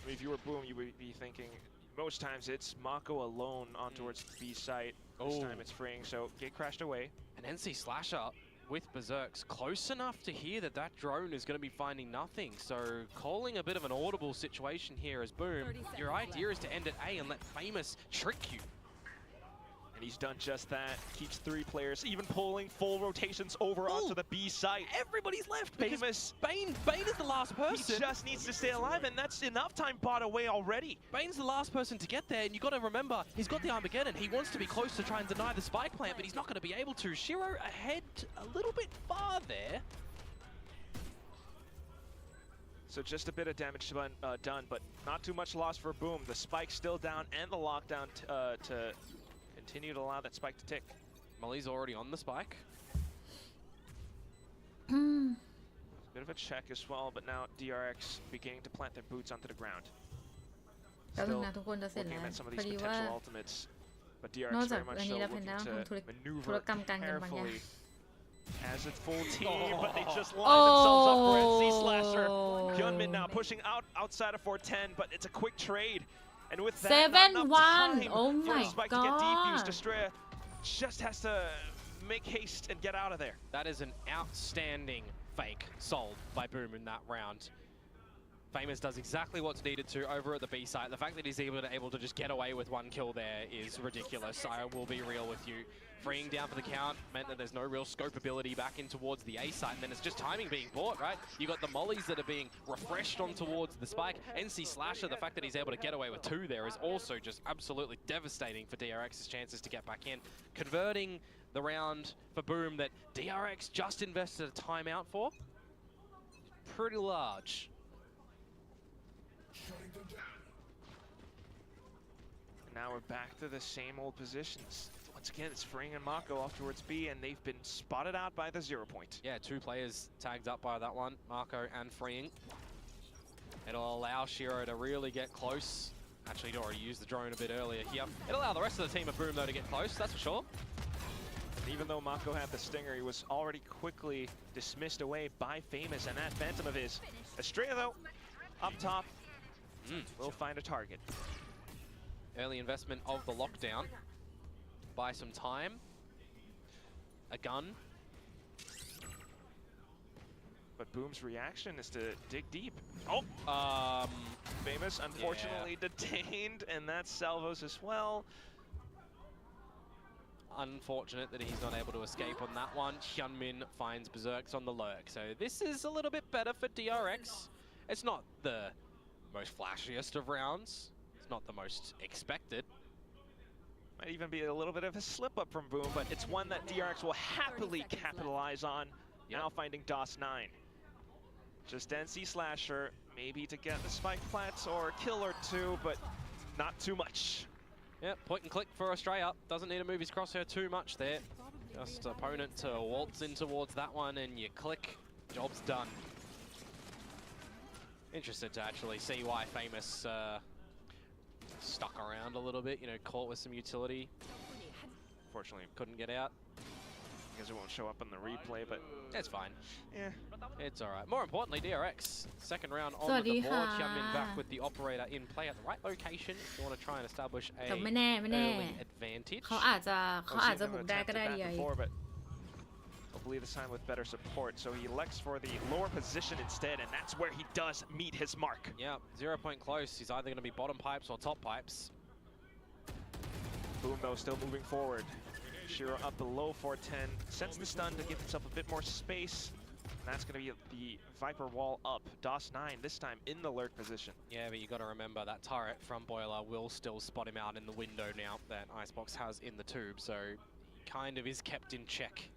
mean, if you were Boom, you would be thinking, most times it's Mako alone on towards the B site. This time it's Freeing, so gate crashed away.
An NC Slasher with Berserks close enough to hear that that drone is going to be finding nothing. So calling a bit of an audible situation here as Boom. Your idea is to end at A and let Famous trick you.
And he's done just that. Keeps 3 players, even pulling full rotations over onto the B site.
Everybody's left.
Famous.
Bane is the last person.
He just needs to stay alive, and that's enough time bought away already.
Bane's the last person to get there, and you've got to remember, he's got the Armageddon. He wants to be close to try and deny the spike plant, but he's not going to be able to. Shiro ahead a little bit far there.
So just a bit of damage done, but not too much loss for Boom. The spike's still down, and the lockdown to continue to allow that spike to tick.
Molly's already on the spike.
Bit of a check as well, but now DRX beginning to plant their boots onto the ground.
แป๊บนึง
Still
นะทุกคนจะเสร็จ
looking
แล้ว
at some of
พอ
these
ดีว่า
potential ultimates, but
นอก
DRX
จาก
very much
อัน
so
นี้แล้วแพน
looking
ด้าคง
to
ธุร
maneuver
กรรมการเงินบางอย่าง
carefully as a full team, but they just line themselves up for NC Slasher. Gunman now pushing outside of 410, but it's a quick trade. And with that, not enough
7-1
time
oh
for
my
the spike to get defused.
god
Estrella just has to make haste and get out of there.
That is an outstanding fake sold by Boom in that round. Famous does exactly what's needed to over at the B site. The fact that he's able to just get away with 1 kill there is ridiculous. I will be real with you. Freeing down for the count meant that there's no real scope ability back in towards the A site, and then it's just timing being bought, right? You got the mollies that are being refreshed on towards the spike. NC Slasher, the fact that he's able to get away with 2 there is also just absolutely devastating for DRX's chances to get back in. Converting the round for Boom that DRX just invested a timeout for, pretty large.
Now we're back to the same old positions. Once again, it's Freeing and Mako off towards B, and they've been spotted out by the 0 point.
Yeah, 2 players tagged up by that one, Marco and Freeing. It'll allow Shiro to really get close. Actually, he'd already used the drone a bit earlier here. It'll allow the rest of the team of Boom, though, to get close, that's for sure.
And even though Mako had the stinger, he was already quickly dismissed away by Famous and that Phantom of his. Estrella, though, up top, will find a target.
Early investment of the lockdown. Buy some time. A gun.
But Boom's reaction is to dig deep. Oh! Famous, unfortunately, detained, and that's Salvos as well.
Unfortunate that he's not able to escape on that one. Hyunmin finds Berserks on the lurk. So this is a little bit better for DRX. It's not the most flashiest of rounds. It's not the most expected.
Might even be a little bit of a slip up from Boom, but it's one that DRX will happily capitalize on. Now finding DOS9. Just NC Slasher, maybe to get the spike plants or a kill or 2, but not too much.
Yeah, point and click for Australia. Doesn't need to move his crosshair too much there. Just opponent to waltz in towards that one and you click, job's done. Interested to actually see why Famous stuck around a little bit, you know, caught with some utility. Fortunately, couldn't get out.
I guess it won't show up on the replay, but
it's fine.
Yeah.
It's all right. More importantly, DRX, second round on the board. Hyunmin back with the operator in play at the right location if you want to try and establish a
แต่ไม่แน่
early advantage.
เขาอาจจะบุกได้ก็ได้ดี
before, but hopefully this time with better support. So he elects for the lower position instead, and that's where he does meet his mark.
Yeah, 0 point close. He's either going to be bottom pipes or top pipes.
Boom, though, still moving forward. Shiro up below 410, sends the stun to give himself a bit more space. And that's going to be the Viper wall up. DOS9 this time in the lurk position.
Yeah, but you got to remember that turret from Boiler will still spot him out in the window now that Icebox has in the tube, so kind of is kept in check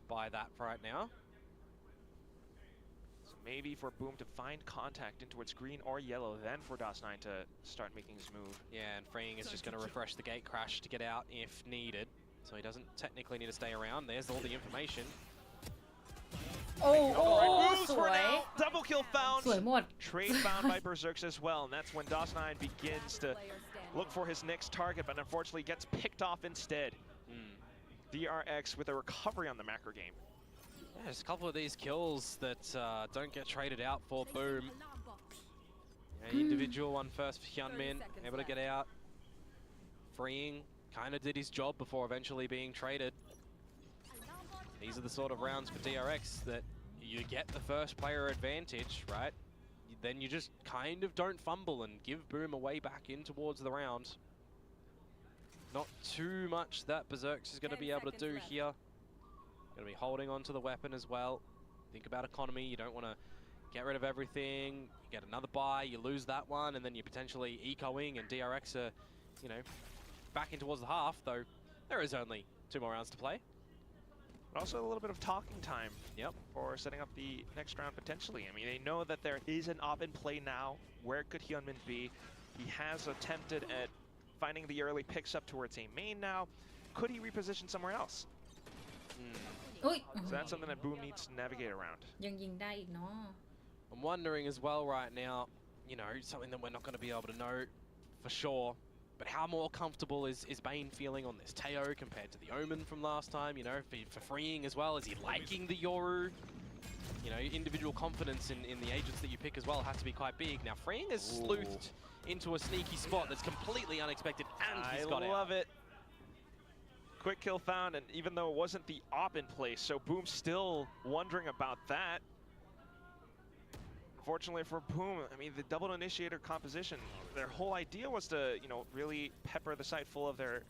by that right now.
So maybe for Boom to find contact in towards green or yellow, then for DOS9 to start making his move.
Yeah, and Freeing is just going to refresh the gate crash to get out if needed, so he doesn't technically need to stay around. There's all the information.
Moves for now. Double kill found.
สวยหมด
Trade found by Berserks as well, and that's when DOS9 begins to look for his next target, but unfortunately gets picked off instead. DRX with a recovery on the macro game.
Yeah, there's a couple of these kills that don't get traded out for Boom. Individual one first for Hyunmin, able to get out. Freeing kind of did his job before eventually being traded. These are the sort of rounds for DRX that you get the first player advantage, right? Then you just kind of don't fumble and give Boom a way back in towards the round. Not too much that Berserks is going to be able to do here. Going to be holding on to the weapon as well. Think about economy. You don't want to get rid of everything. You get another buy, you lose that one, and then you're potentially ecoing, and DRX are, you know, back in towards the half, though there is only 2 more rounds to play.
But also a little bit of talking time for setting up the next round potentially. I mean, they know that there is an op in play now. Where could Hyunmin be? He has attempted at finding the early picks up towards a main now. Could he reposition somewhere else? So that's something that Boom needs to navigate around.
ยังยิงได้อีกเนาะ
I'm wondering as well right now, you know, something that we're not going to be able to know for sure, but how more comfortable is Bane feeling on this Teo compared to the Omen from last time, you know, for Freeing as well? Is he liking the Yoru? You know, individual confidence in the agents that you pick as well has to be quite big. Now, Freeing has sleuthed into a sneaky spot that's completely unexpected, and he's got out.
I love it. Quick kill found, and even though it wasn't the op in place, so Boom still wondering about that. Fortunately for Boom, I mean, the double initiator composition, their whole idea was to, you know, really pepper the site full of their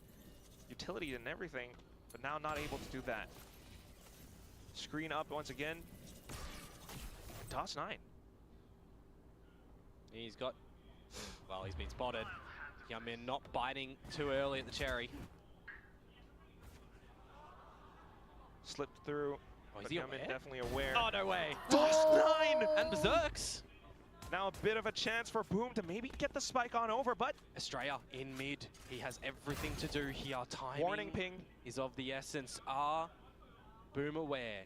utility and everything, but now not able to do that. Screen up once again. DOS9.
He's got, well, he's been spotted. Hyunmin not biting too early at the cherry.
Slipped through.
Oh, is he aware?
Definitely aware.
Oh, no way.
DOS9!
And Berserks!
Now a bit of a chance for Boom to maybe get the spike on over, but
Estrella in mid. He has everything to do here. Timing
warning ping
is of the essence. Are Boom aware?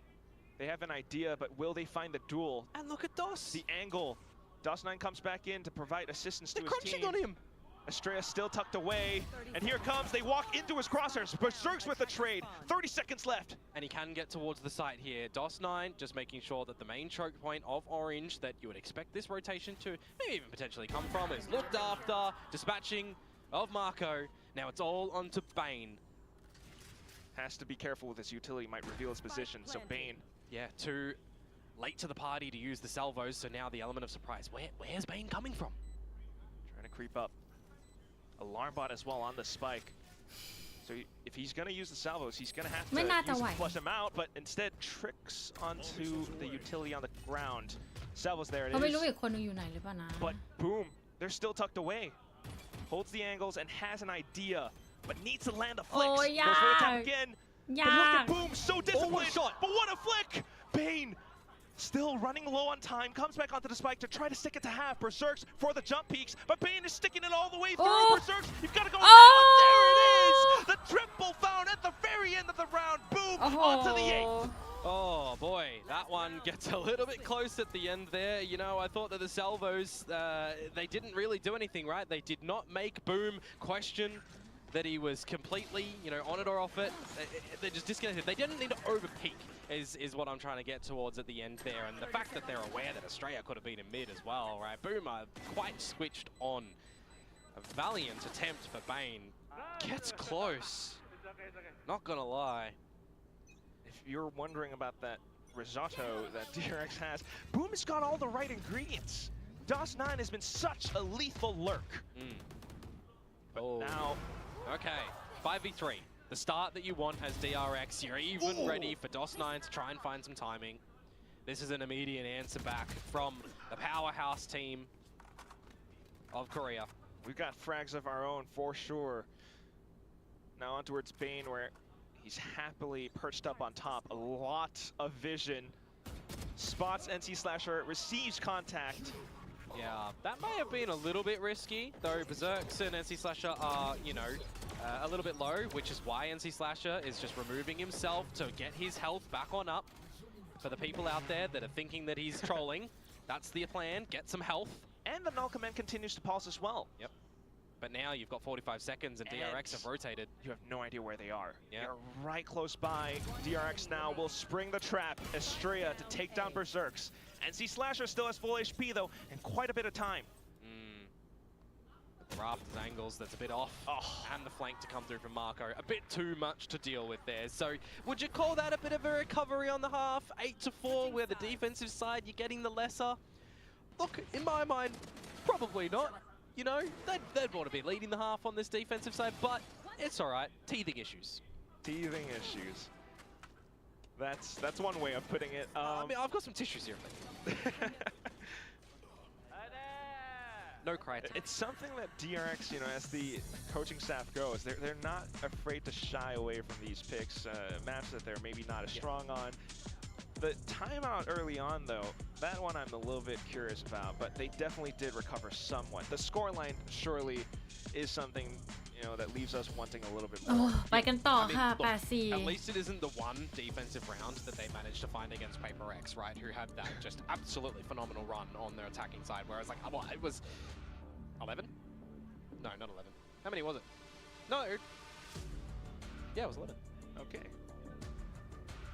They have an idea, but will they find the duel?
And look at DOS.
The angle. DOS9 comes back in to provide assistance to his team.
They're crunching on him.
Estrella still tucked away, and here comes, they walk into his crosshairs. Berserks with a trade, 30 seconds left.
And he can get towards the site here. DOS9 just making sure that the main choke point of Orange that you would expect this rotation to maybe even potentially come from is looked after, dispatching of Marco. Now it's all onto Bane.
Has to be careful with his utility, might reveal his position, so Bane.
Yeah, too late to the party to use the salvos, so now the element of surprise. Where's Bane coming from?
Trying to creep up. Alarm bot as well on the spike. So if he's going to use the salvos, he's going to have to use to flush him out, but instead tricks onto the utility on the ground. Salvos there it is. But Boom, they're still tucked away. Holds the angles and has an idea, but needs to land a flick. Goes for the attack again. But look at Boom, so disciplined. But what a flick! Bane still running low on time, comes back onto the spike to try to stick it to half. Berserks for the jump peaks, but Bane is sticking it all the way through. Berserks, you've got to go down. There it is! The triple found at the very end of the round. Boom, onto the 8th.
Oh boy, that one gets a little bit close at the end there. You know, I thought that the salvos, they didn't really do anything, right? They did not make Boom question that he was completely, you know, on it or off it. They're just disconnected. They didn't need to overpeak, is what I'm trying to get towards at the end there. And the fact that they're aware that Australia could have been in mid as well, right? Boom are quite switched on. A valiant attempt for Bane. Gets close. Not gonna lie.
If you're wondering about that risotto that DRX has, Boom has got all the right ingredients. DOS9 has been such a lethal lurk. But now...
Okay, 5v3. The start that you want as DRX, you're even ready for DOS9 to try and find some timing. This is an immediate answer back from the powerhouse team of Korea.
We've got frags of our own for sure. Now on towards Bane, where he's happily perched up on top. A lot of vision. Spots NC Slasher, receives contact.
Yeah, that may have been a little bit risky, though Berserks and NC Slasher are, you know, a little bit low, which is why NC Slasher is just removing himself to get his health back on up. For the people out there that are thinking that he's trolling, that's the plan, get some health.
And the null command continues to pulse as well.
Yep. But now you've got 45 seconds and DRX have rotated.
You have no idea where they are.
Yeah.
They're right close by. DRX now will spring the trap. Estrella to take down Berserks. NC Slasher still has full HP though, and quite a bit of time.
The rafters angles, that's a bit off. And the flank to come through from Marco. A bit too much to deal with there. So would you call that a bit of a recovery on the half? 8-4, where the defensive side, you're getting the lesser? Look, in my mind, probably not. You know, they'd want to be leading the half on this defensive side, but it's all right. Teething issues.
Teething issues. That's one way of putting it.
I mean, I've got some tissues here. No cry.
It's something that DRX, you know, as the coaching staff goes, they're not afraid to shy away from these picks, maps that they're maybe not as strong on. The timeout early on, though, that one I'm a little bit curious about, but they definitely did recover somewhat. The scoreline surely is something, you know, that leaves us wanting a little bit more.
ไปกันต่อ
I mean,
ค่ะ
look,
8-4
at least it isn't the one defensive round that they managed to find against Paper X, right? Who had that just absolutely phenomenal run on their attacking side, whereas like, well, it was 11? No, not 11. How many was it? No. Yeah, it was 11.
Okay.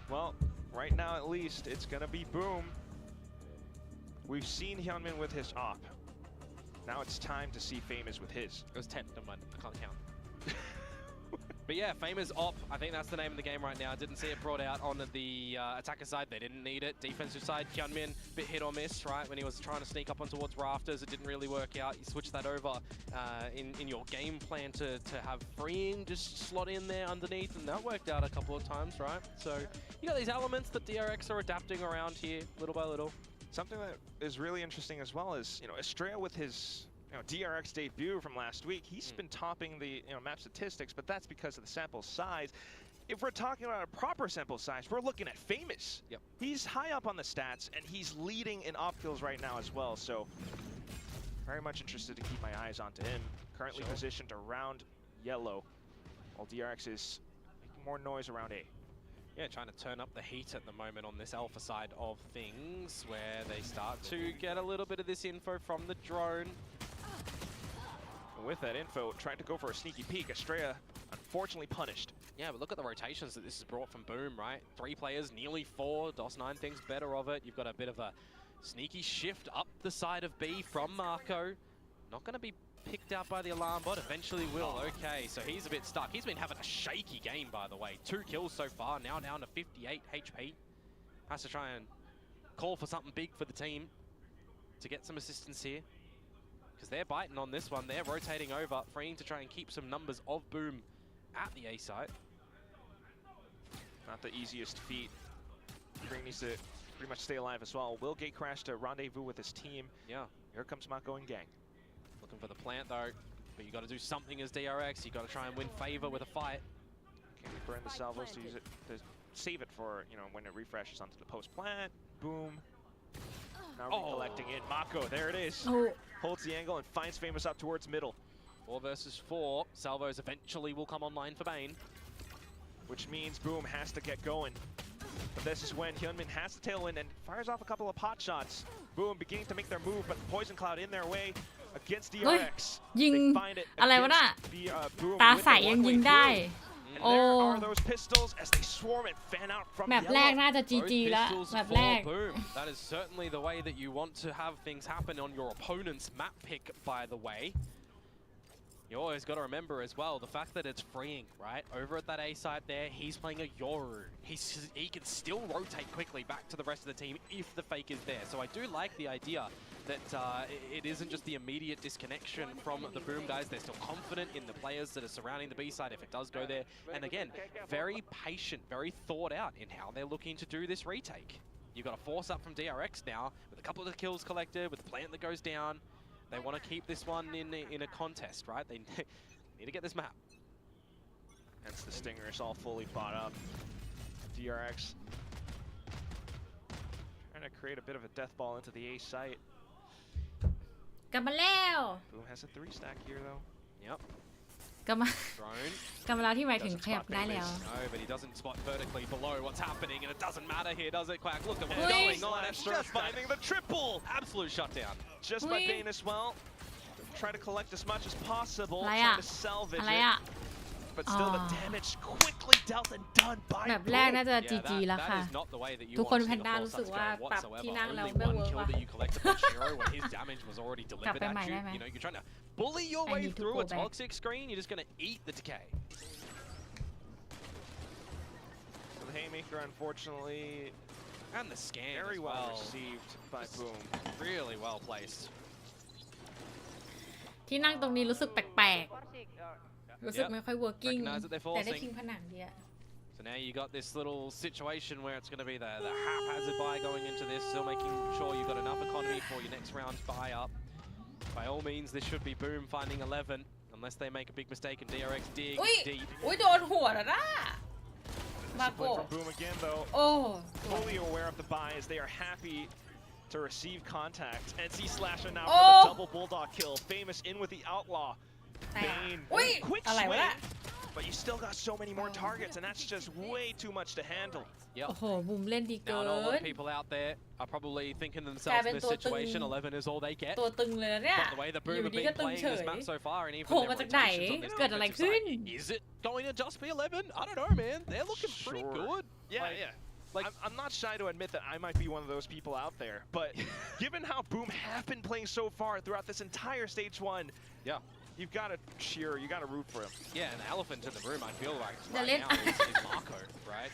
Well, right now at least, it's gonna be Boom. We've seen Hyunmin with his op. Now it's time to see Famous with his.
It was 10, never mind, I can't count. But yeah, Famous op, I think that's the name of the game right now. Didn't see it brought out on the attacker side, they didn't need it. Defensive side, Hyunmin, bit hit or miss, right? When he was trying to sneak up on towards rafters, it didn't really work out. You switch that over in your game plan to have freeing just slot in there underneath, and that worked out a couple of times, right? So you got these elements that DRX are adapting around here, little by little.
Something that is really interesting as well is, you know, Estrella with his, you know, DRX debut from last week, he's been topping the, you know, map statistics, but that's because of the sample size. If we're talking about a proper sample size, we're looking at Famous.
Yep.
He's high up on the stats, and he's leading in op kills right now as well, so very much interested to keep my eyes onto him. Currently positioned around yellow, while DRX is making more noise around A.
Yeah, trying to turn up the heat at the moment on this alpha side of things, where they start to get a little bit of this info from the drone.
And with that info, trying to go for a sneaky peek, Estrella unfortunately punished.
Yeah, but look at the rotations that this has brought from Boom, right? 3 players, nearly 4. DOS9 thinks better of it. You've got a bit of a sneaky shift up the side of B from Marco. Not going to be picked out by the alarm bot, eventually will. Okay, so he's a bit stuck. He's been having a shaky game, by the way. 2 kills so far, now down to 58 HP. Has to try and call for something big for the team to get some assistance here. Because they're biting on this one. They're rotating over, freeing to try and keep some numbers of Boom at the A site.
Not the easiest feat. Green needs to pretty much stay alive as well. Will gate crash to rendezvous with his team.
Yeah.
Here comes Mako and gang.
Looking for the plant though, but you got to do something as DRX. You got to try and win favor with a fight.
Can we burn the salvos to use it to save it for, you know, when it refreshes onto the post plant? Boom. Now recollecting in. Mako, there it is. Holds the angle and finds Famous up towards middle.
4 versus 4. Salvos eventually will come online for Bane.
Which means Boom has to get going. But this is when Hyunmin has the tailwind and fires off a couple of pot shots. Boom beginning to make their move, but Poison Cloud in their way against DRX.
ยิง
They find it
อะไรวะน่ะ
against the Boom
ตา
with
ใส
the
ยังยิ
one-way
งได้
through. And
โอ้
there are those pistols as they swarm and fan out from
แมปแรก
yellow.
น่าจะ
Both
GG แล้ว
pistols
แมป
for
แรก
Boom. That is certainly the way that you want to have things happen on your opponent's map pick, by the way. You always got to remember as well the fact that it's freeing, right? Over at that A side there, he's playing a Yoru. He can still rotate quickly back to the rest of the team if the fake is there. So I do like the idea that it isn't just the immediate disconnection from the Boom guys. They're still confident in the players that are surrounding the B side if it does go there. And again, very patient, very thought out in how they're looking to do this retake. You've got a force up from DRX now with a couple of the kills collected, with the plant that goes down. They want to keep this one in a contest, right? They need to get this map.
Hence the Stingers all fully bought up. DRX trying to create a bit of a death ball into the A site.
กลับมาแล้ว
Boom has a 3 stack here though.
Yep.
กลับมา
Drone.
กลับมาแล้วที่หมายถึงขยับได้แล้ว
No, but he doesn't spot vertically below what's happening, and it doesn't matter here, does it, Quack? Look at what's
Wait.
going on. It's
Just finding the triple!
Absolute shutdown.
Just by
Wait.
Bane as well. Try to collect as much as possible.
อะไร
Try
อะ
to salvage
อะไร
it.
อะ
But still the damage quickly dealt and done by
แบบแรก
Boom.
น่าจะ
Yeah,
GG
that-
แล้ว
that
ค่ะ
is not the way that you
ทุกคน
want to
แพ
see
น
the
ด้า
full
รู้สึก
stats
ว่า
go
ปรับ
whatsoever.
ที่นั่งเรา
Only
ไม่
one
เวิร์ก
kill
ว่ะ
that you collected from Shiro when his damage was already delivered
Kap
at you.
mai mai.
You know, you're trying to bully your
I
way
need to
through
go
a
back.
toxic screen. You're just going to eat the decay.
So the Haymaker, unfortunately,
And the scan
very
as
well
well.
received by Boom.
Really well placed.
ที่นั่งตรงนี้รู้สึกแปลกๆ รู้สึกไม่ค่อย working
Recognize that they're
แต่ได้
forcing.
พิงผนังดีอะ
So now you got this little situation where it's going to be the haphazard buy going into this, still making sure you've got enough economy for your next round buy up. By all means, this should be Boom finding 11, unless they make a big mistake and DRX dig
อุ้ย
deep.
อุ้ยโดนหัวแล้วนะมาโก
Discipline from Boom again though.
โอ้
Fully aware of the buy as they are happy to receive contact. NC Slasher now
Oh.
for the double Bulldog kill. Famous in with the Outlaw.
แต่
Bane,
อุ้ย
quick
อะไรวะ
swing, but you still got so many more targets, and that's just way too much to handle.
โอ้โหบุมเล่นดีเกิ
Now, I know a lot
น
of people out there are probably thinking to themselves in this situation, 11 is all they get.
ตัวตึงเลยนะเนี่ย
But the way the
อ
Boom
ยู่
have
ดี
been
ก็ตึง
playing
เฉ
this
ย
map so far, and even
โผล่
their
มาจากไหน
rotations on this
เกิดอะไร
defensive
ขึ้น
side, is it going to just be 11? I don't know, man. They're looking pretty
Sure.
good.
Yeah,
Like-
yeah.
like-
I'm not shy to admit that I might be one of those people out there, but given how Boom have been playing so far throughout this entire stage 1,
Yeah.
you've got to cheer, you got to root for him.
Yeah, and the elephant in the room, I feel like
The
right
lid-
now is Marco, right?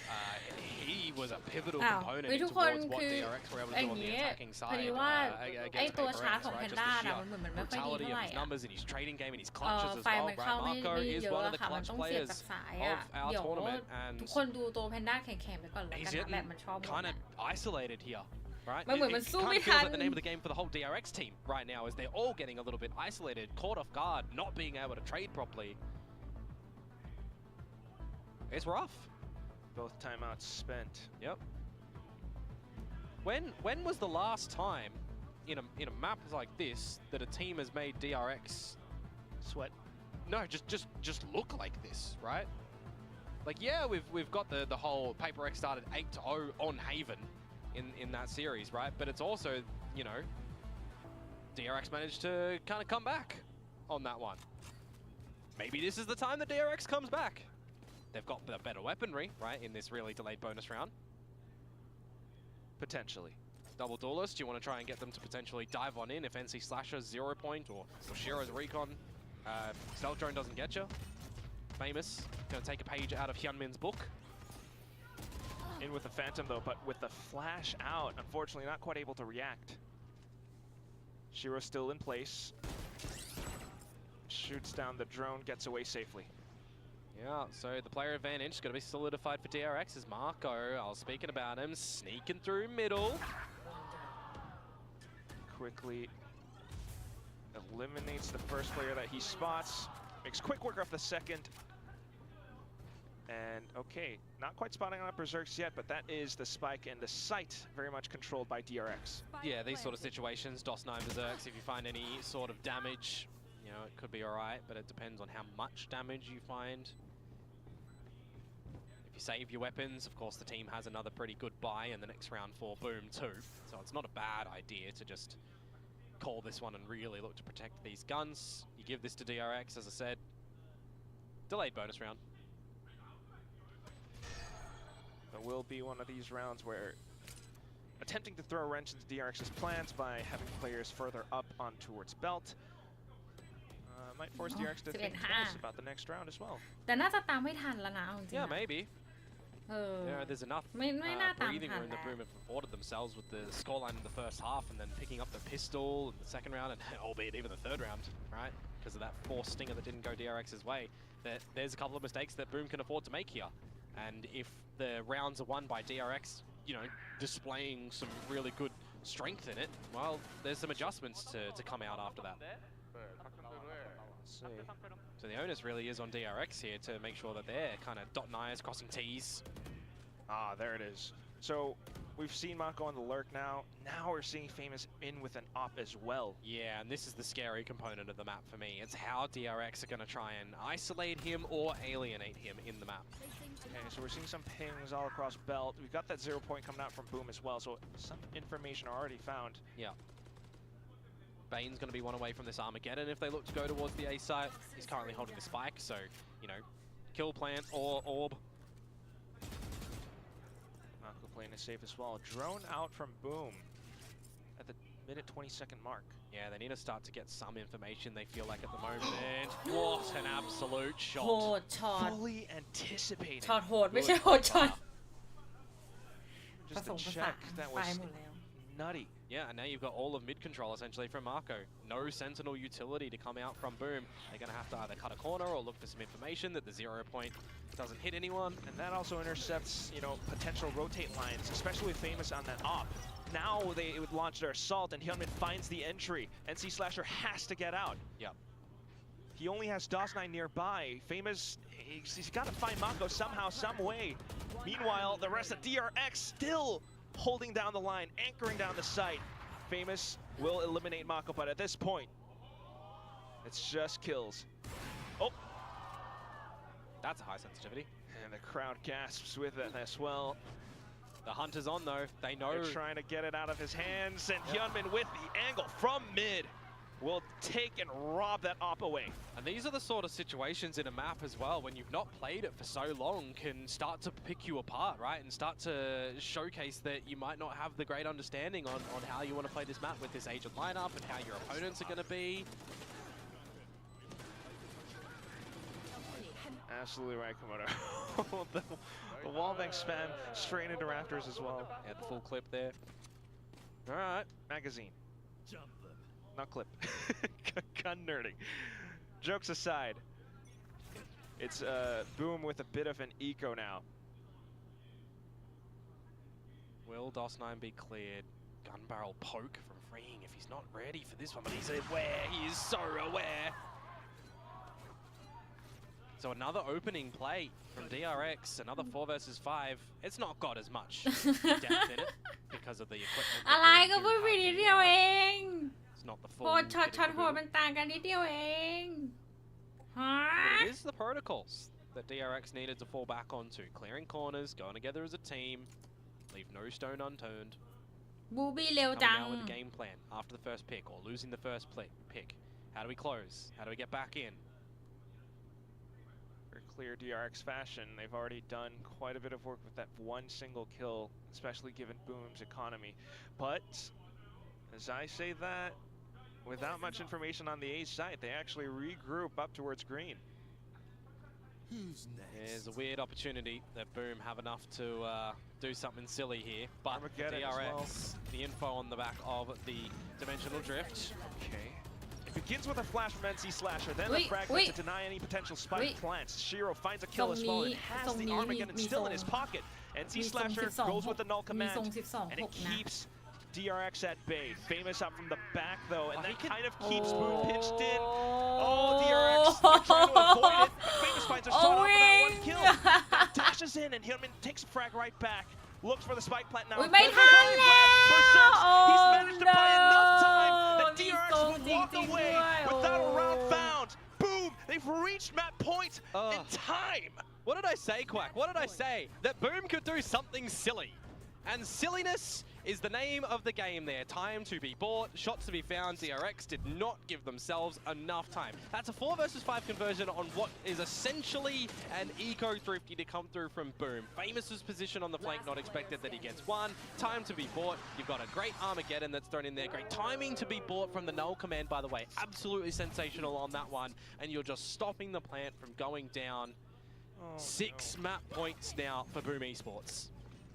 He was a pivotal
อ้าว
component
เฮ้ยทุกคน
towards what
คือ
DRX were able
อ
to
ย่า
do
ง
on the
นี้
attacking
พอดี
side
ว่า ไอ
against
ตัวชาร์
PaperX,
จของแพ
right?
น
Just
ด้า
the
น่ะ
sheer
มันเหมือนไม่ค่อยดี
brutality
เท่า
of
ไหร่
his
อะ
numbers and his trading game and his clutches as
ไฟ
well,
มัน
right?
เข้าไม่
Marco
ได้
is
เย
one
อะ
of the
ค่ะมัน
clutch
ต้องเสียบ
players
จากสาย
of
อะ
our
เดี๋ยว
tournament, and
ทุกคนดูตัวแพนด้าแข็งๆไปก่อนแล้ว
he's
กันนะ
getting
แบบมันชอบหมด
kind
อะ
of isolated here. Right?
มันเหมือนมัน
It
สู้
kind
ไม่
of
ทั
feels
น
like the name of the game for the whole DRX team right now, as they're all getting a little bit isolated, caught off guard, not being able to trade properly. It's rough.
Both timeouts spent.
Yep. When was the last time in a map like this that a team has made DRX
Sweat.
no just look like this, right? Like, yeah, we've got the whole PaperX started 8-0 on Haven in that series, right? But it's also, you know, DRX managed to kind of come back on that one. Maybe this is the time that DRX comes back. They've got the better weaponry, right, in this really delayed bonus round.
Potentially.
Double duelist, you want to try and get them to potentially dive on in if NC Slasher's 0 point or Shiro's recon. Stealth drone doesn't get you. Famous, going to take a page out of Hyunmin's book.
In with the Phantom though, but with the flash out, unfortunately not quite able to react. Shiro still in place. Shoots down the drone, gets away safely.
Yeah, so the player advantage is going to be solidified for DRX as Marco, I was speaking about him, sneaking through middle.
Quickly eliminates the first player that he spots. Makes quick work of the second. And okay, not quite spotting on Berserks yet, but that is the spike and the site very much controlled by DRX.
Yeah, these sort of situations, DOS 9 Berserks, if you find any sort of damage, you know, it could be alright, but it depends on how much damage you find. If you save your weapons, of course the team has another pretty good buy in the next round for Boom too. So it's not a bad idea to just call this one and really look to protect these guns. You give this to DRX, as I said, delayed bonus round.
It will be one of these rounds where attempting to throw a wrench into DRX's plans by having players further up on towards belt might force DRX to think twice about the next round as well.
แต่น่าจะตามไม่ทันแล้วนะเอาจริง
Yeah,
ๆ
maybe.
เออ
You know, there's enough
ไม่น่าตาม
breathing
ทัน
room
แล้
that
ว
Boom have afforded themselves with the scoreline in the first half and then picking up the pistol in the second round and albeit even the third round, right? Because of that forced stinger that didn't go DRX's way. There's a couple of mistakes that Boom can afford to make here. And if the rounds are won by DRX, you know, displaying some really good strength in it, well, there's some adjustments to come out after that. So the onus really is on DRX here to make sure that they're kind of dotting I's, crossing T's.
Ah, there it is. So we've seen Mako on the lurk now. Now we're seeing Famous in with an op as well.
Yeah, and this is the scary component of the map for me. It's how DRX are going to try and isolate him or alienate him in the map.
Okay, so we're seeing some pings all across belt. We've got that 0 point coming out from Boom as well, so some information already found.
Yeah. Bane's going to be one away from this Armageddon if they look to go towards the A site. He's currently holding the spike, so, you know, kill plant or orb.
Mako playing it safe as well. Drone out from Boom at the minute 22nd mark.
Yeah, they need to start to get some information, they feel like, at the moment. What an absolute
โห
shot.
ดช็อต
Fully anticipating.
ช็อตโหดไม่ใช่โหดช็อต ผ
Just
ส
a
มผสาน
check that
ไป
was
หมดแล้ว
nutty.
Yeah, and now you've got all of mid control essentially from Marco. No Sentinel utility to come out from Boom. They're going to have to either cut a corner or look for some information that the 0 point doesn't hit anyone.
And that also intercepts, you know, potential rotate lines, especially Famous on that op. Now they would launch their assault and Hyunmin finds the entry. NC Slasher has to get out.
Yep.
He only has DOS9 nearby. Famous, he's got to find Mako somehow, some way. Meanwhile, the rest of DRX still holding down the line, anchoring down the site. Famous will eliminate Mako, but at this point, it's just kills. Oh!
That's a high sensitivity.
And the crowd gasps with it as well.
The hunt is on though. They know.
They're trying to get it out of his hands, and Hyunmin with the angle from mid will take and rob that op away.
And these are the sort of situations in a map as well, when you've not played it for so long, can start to pick you apart, right? And start to showcase that you might not have the great understanding on how you want to play this map with this agent lineup and how your opponents are going to be.
Absolutely right, Komodo. the wallbang spam straight into rafters as well.
Yeah, the full clip there. All right.
Magazine.
Jump them.
Not clip. Gun nerding. Jokes aside, it's Boom with a bit of an eco now.
Will DOS9 be cleared? Gun barrel poke from Freeing if he's not ready for this one, but he's aware. He is so aware. So another opening play from DRX, another 4 versus 5. It's not got as much depth in it because of the equipment.
อะไรก็พูดไปนิดเดียวเอง
It's not the
โห
full.
ดช็อตโหดมันต่างกันนิดเดียวเองฮะ
But it is the protocols that DRX needed to fall back onto. Clearing corners, going together as a team, leave no stone unturned.
บูบี้เร็ว
Coming
จัง
out with a game plan after the first pick or losing the first pick. How do we close? How do we get back in?
Clear DRX fashion. They've already done quite a bit of work with that one single kill, especially given Boom's economy. But as I say that, without much information on the A site, they actually regroup up towards green.
Who's next?
There's a weird opportunity that Boom have enough to do something silly here, but
Armageddon as
DRX,
well.
the info on the back of the dimensional drift.
Okay. Begins with a flash from NC Slasher, then the fragment to deny any potential spike plants. Shiro finds a kill as well and has the Armageddon still in his pocket. NC Slasher goes with the null command and it keeps DRX at bay. Famous up from the back though, and that kind of keeps Boom pitched in. Oh, DRX trying to avoid it, but Famous finds a shot off for that one kill. Now dashes in and Hyunmin takes a frag right back. Looks for the spike plant now.
ไม่ทันแล้ว
He's managed to buy enough time that DRX will walk away without a round found. Boom! They've reached map point in time.
What did I say, Quack? What did I say? That Boom could do something silly. And silliness is the name of the game there. Time to be bought, shots to be found. DRX did not give themselves enough time. That's a 4 versus 5 conversion on what is essentially an eco thrifty to come through from Boom. Famous's position on the flank, not expected that he gets one. Time to be bought. You've got a great Armageddon that's thrown in there. Great timing to be bought from the null command, by the way. Absolutely sensational on that one. And you're just stopping the plant from going down.
Oh,
6 map points now for Boom Esports.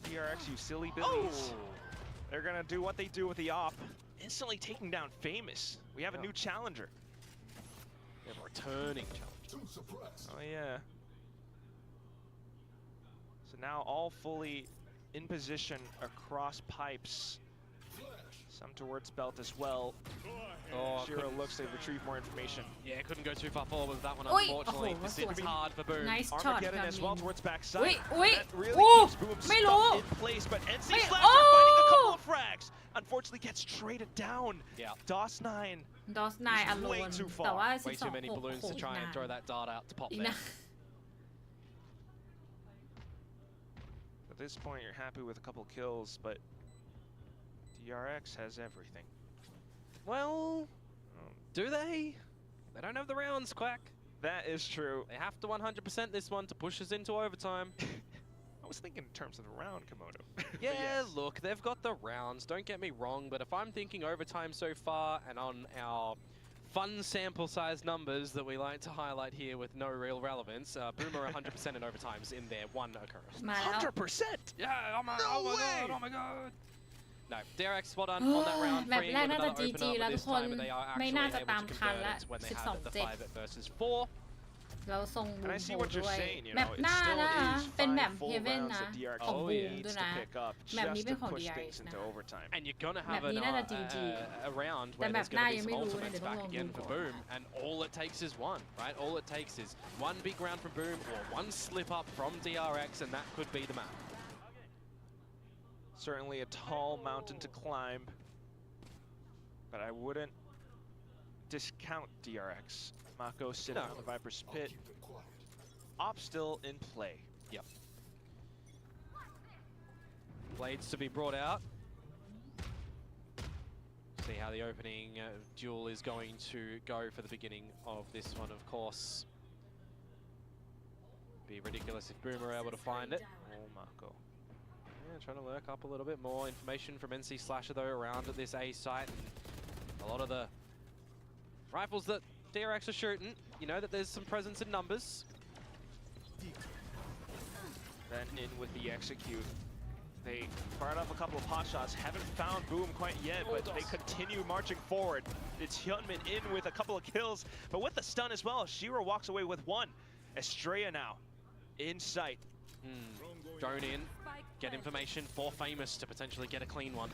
DRX, you silly billies. They're gonna do what they do with the op, instantly taking down Famous. We have a new challenger.
We have a returning challenger.
Oh yeah. So now all fully in position across pipes. Some towards belt as well.
Oh,
Shiro looks to retrieve more information.
Yeah, couldn't go too far forward with that one,
Oi!
unfortunately.
Oh,
This
that's
is
what-
hard for Boom.
Nice shot,
Armageddon as well
Gamin.
towards backside.
Wait,
That really
Ooh,
keeps Boom
ไม่รู้
stuck in place, but NC
Wait,
Slash are finding a couple
oh!
of frags. Unfortunately gets traded down.
Yeah.
DOS9.
ดอสไนอโล
way
น
too far.
แต่ว่า
Way too many
12
balloons to try and throw that dart out to pop
อีก
there.
นะ
At this point, you're happy with a couple kills, but DRX has everything.
Well, do they? They don't have the rounds, Quack.
That is true.
They have to 100% this one to push us into overtime.
I was thinking in terms of the round, Komodo.
Yeah,
yes.
look, they've got the rounds, don't get me wrong, but if I'm thinking overtime so far and on our fun sample size numbers that we like to highlight here with no real relevance, Boom are 100% in overtimes in their one occurrence.
มาแล้ว
100%!
Yeah, oh my,
No
oh my
way!
god, oh my god! No, DRX spot on that round,
แมป
freeing
แรก
with
น่าจะ
another
GG
opener,
แล้ว
but
ทุ
this
กคน
time they are
ไม่
actually
น่าจะ
able
ตาม
to
ทัน
convert
ละ
it when they
12
had the
7
5 versus 4.
แล้วทรงบู
And I
ม
see
โห
what
ด
you're
ด้วย
saying, you
แม
know,
ป
it
หน้า
still
นะ
is
เป็นแมป
5 full
เฮเว่น
rounds
นะ
that DRX
ของ
Oh,
บู
yeah.
มด้วย
needs to
นะ
pick up
แมปนี้
just
เป็น
to
ของ
push
DRX
things
นะ
into overtime.
And you're gonna have
แมปนี้น่าจะ GG
a round
แต่
where
แมป
there's
หน้า
gonna
ยั
be
ง
some
ไม่รู้นะ
ultimates
เดี๋ยวต้อง
back
ลองดู
again for
ก่อน
Boom, and all it takes is one, right? All it takes is one big round from Boom or one slip up from DRX, and that could be the map.
Certainly a tall mountain to climb, but I wouldn't discount DRX. Mako sitting on the Viper's pit. Op still in play.
Yep. Blades to be brought out. See how the opening duel is going to go for the beginning of this one, of course. Be ridiculous if Boom are able to find it.
Oh, Mako.
Yeah, trying to lurk up a little bit more information from NC Slasher though around at this A site. And a lot of the rifles that DRX are shooting, you know that there's some presence in numbers.
Then in with the execute. They fired off a couple of pot shots, haven't found Boom quite yet, but they continue marching forward. It's Hyunmin in with a couple of kills, but with the stun as well, Shiro walks away with one. Estrella now, in sight.
Drone in, get information for Famous to potentially get a clean one.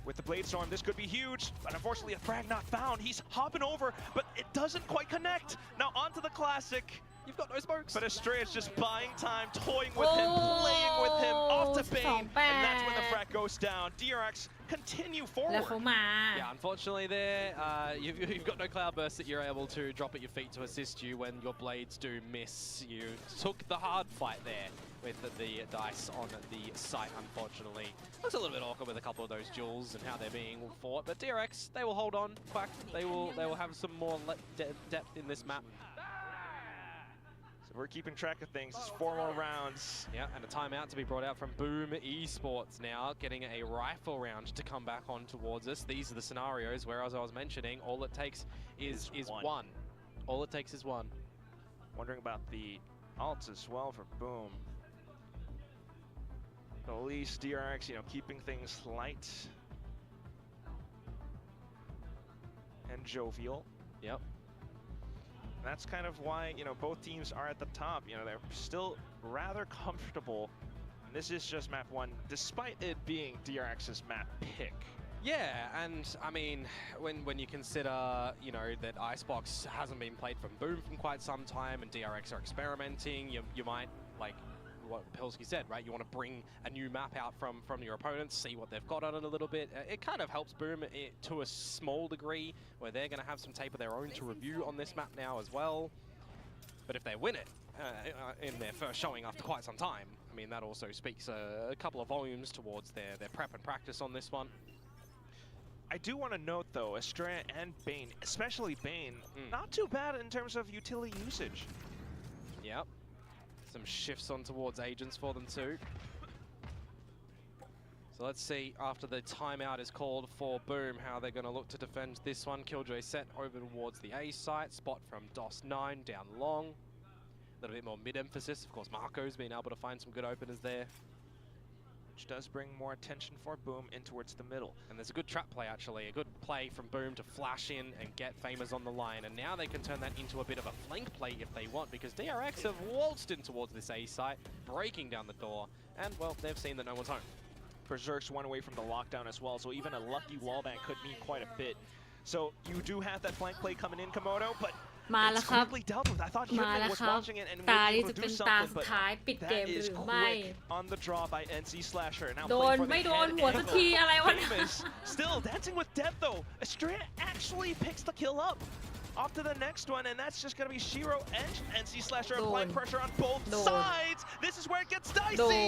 With the Blade Storm, this could be huge, but unfortunately a frag not found. He's hopping over, but it doesn't quite connect. Now onto the Classic.
You've got no smokes.
But Estrella's just buying time, toying with him, playing with him, off to Bane, and that's when the frag goes down. DRX continue
แล้ว
forward.
เขามา
Yeah, unfortunately there, you've got no cloudburst that you're able to drop at your feet to assist you when your blades do miss. You took the hard fight there with the dice on the site, unfortunately. Looks a little bit awkward with a couple of those duels and how they're being fought, but DRX, they will hold on. Quack, they will have some more depth in this map.
So we're keeping track of things. It's 4 more rounds.
Yeah, and a timeout to be brought out from Boom Esports now, getting a rifle round to come back on towards us. These are the scenarios where, as I was mentioning, all it takes is one. All it takes is one.
Wondering about the ults as well for Boom. But at least DRX, you know, keeping things light and jovial.
Yep.
That's kind of why, you know, both teams are at the top. You know, they're still rather comfortable. And this is just map 1, despite it being DRX's map pick.
Yeah, and I mean, when you consider, you know, that Icebox hasn't been played from Boom from quite some time and DRX are experimenting, you might, like what Pilsky said, right? You want to bring a new map out from your opponents, see what they've got on it a little bit. It kind of helps Boom to a small degree, where they're going to have some tape of their own to review on this map now as well. But if they win it in their first showing after quite some time, I mean, that also speaks a couple of volumes towards their prep and practice on this one.
I do want to note, though, Estrella and Bane, especially Bane, not too bad in terms of utility usage.
Yep. Some shifts on towards agents for them too. So let's see, after the timeout is called for Boom, how they're going to look to defend this one. Killjoy set over towards the A site. Spot from DOS9 down long. little bit more mid-emphasis. Of course, Marco's been able to find some good openers there.
Which does bring more attention for Boom in towards the middle.
And there's a good trap play, actually. A good play from Boom to flash in and get Famers on the line. And now they can turn that into a bit of a flank play if they want, because DRX have waltzed in towards this A site, breaking down the door. And, well, they've seen that no one's home.
Berserk's one away from the lockdown as well, so even a lucky wallbang could mean quite a bit. So you do have that flank play coming in, Komodo, but
มาแล้ว
it's
ครับ
quickly dealt with. I thought
มา
Hyunmin
แล้ว
was
ครับ
watching it and
ตา
was
นี้
able
จะ
to
เป็
do
นตา
something,
สุด
but
ท้ายปิดเก
that
มห
is
รือไม่
quick on the draw by NC Slasher. Now
โด
playing
น
for the
ไม่โดน
head
หัวสักที
angle.
อะไรวะเนี่ย
Famous still dancing with death though. Estrella actually picks the kill up. Off to the next one, and that's just going to be Shiro and NC Slasher applying pressure on both sides. This is where it gets dicey.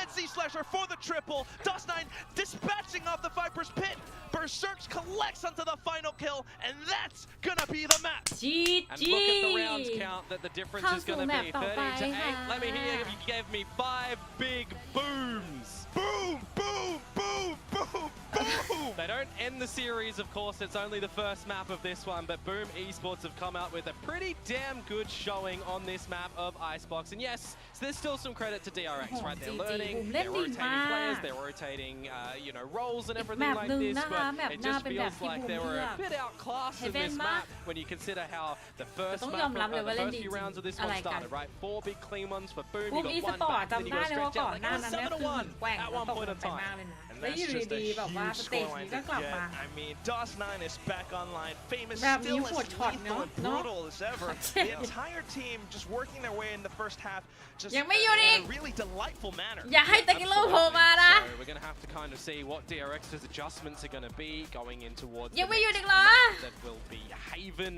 NC Slasher for the triple. Dust9 dispatching off the Viper's pit. Berserks collects onto the final kill, and that's going to be the map.
จี
And
จี
look at the rounds count that the difference is going to be
เข้าสู่แมปต่อไป
30 to 8.
ค่ะ
Let me hear if you gave me 5 big booms.
Boom, boom, boom, boom, boom.
They don't end the series, of course. It's only the first map of this one, but Boom Esports have come out with a pretty damn good showing on this map of Icebox. And yes, there's still some credit to DRX, right? They're learning, they're rotating players, they're rotating, roles and everything like this. But it just feels like they were a bit outclassed in this map when you consider how the first few rounds of this one started, right? 4 big clean ones for Boom.
บูม
You
อี
got
ส
one
ปอร์ต
back, then
จำ
you
ได้
got
เลยว่า
stretch
ก่อ
out
น
like
หน้า
it was
นั้นเนี่ย
7 to
คือ
1
แกว่ง
at
แล้ว
one
ตก
point
ล
in
งไป
time.
มากเลยนะ
And
แล้ว
that's
อยู่
just a
ดีๆแบบว่า
huge
สเตจ
scoreline
นี้ก็
to
กลับ
get.
มา
I mean, Dust9 is back online. Famous
แบบนี้
still
โหด
as
ช็อต
lethal
เนาะ
and
เนาะ
brutal as ever. The entire team just working their way in the first half, just
ยังไม่หยุดอีก
in a really delightful manner.
อย่าให้ตะกิโลโผล่มานะ
So we're going to have to kind of see what DRX's adjustments are going to be going in towards
ยัง
the
ไม่หยุด
next
อีกเหรอ
map that will be Haven.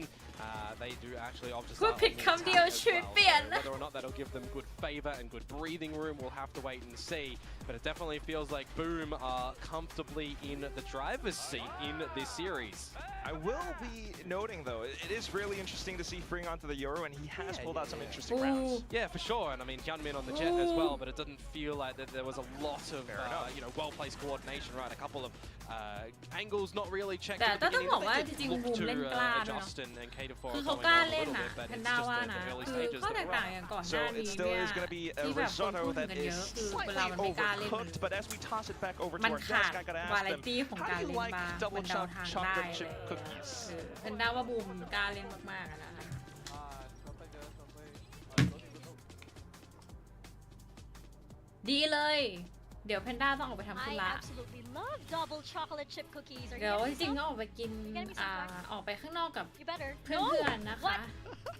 They do actually opt to
พูด
start
ผิด
on the
คำเดียว
attack as
ชีวิต
well.
เปลี่ยน
So
นะ
whether or not that'll give them good favor and good breathing room, we'll have to wait and see. But it definitely feels like Boom are comfortably in the driver's seat in this series.
I will be noting though, it is really interesting to see Freeing onto the Euro, and he has pulled out some interesting rounds.
Yeah, for sure. And I mean, Hyunmin on the jet as well, but it doesn't feel like that there was a lot of, well-placed coordination, right? A couple of angles not really checked
แต่
at
ต้
the
อง
beginning.
บอกว่า
They
จ
did
ริง
look
ๆบูม
to
เล่นกล้าด้วยเนาะ
adjust and cater for
คือเขา
going
กล้า
on a
เล่น
little
นะ
bit, but
แพน
it's
ด้า
just
ว่า
the
นะ
early
คือ
stages
ข้อ
that
แตก
we're
ต่าง
at.
อย่างก่อนห
So
น้า
it
นี้
still
เนี่ย
is going to be a
ที่แบบคน
risotto
พูดถึ
that
งกันเยอะ
is
คือเว
slightly
ลามันไม่กล้าเล่น
overcooked. But as we toss it back over to
มัน
our
ขาด
guest, I gotta
วา
ask
ไร
them,
ตี้ของ
how
การ
do you
เล่น
like
บ้าง
double
มันเดาทางได้
chocolate
เลย
chip cookies?
แพนด้าว่าบูมกล้าเล่นมากๆอะนะคะดีเลย เดี๋ยวแพนด้าต้องออกไปทำธุ
I
ระ
absolutely love double chocolate chip cookies. Are you
เดี๋ยว
getting
จริง
some?
ๆก็ออกไปกิน
Getting me some
ออกไปข้างนอกกับ
You better.
เพื่อนๆนะคะ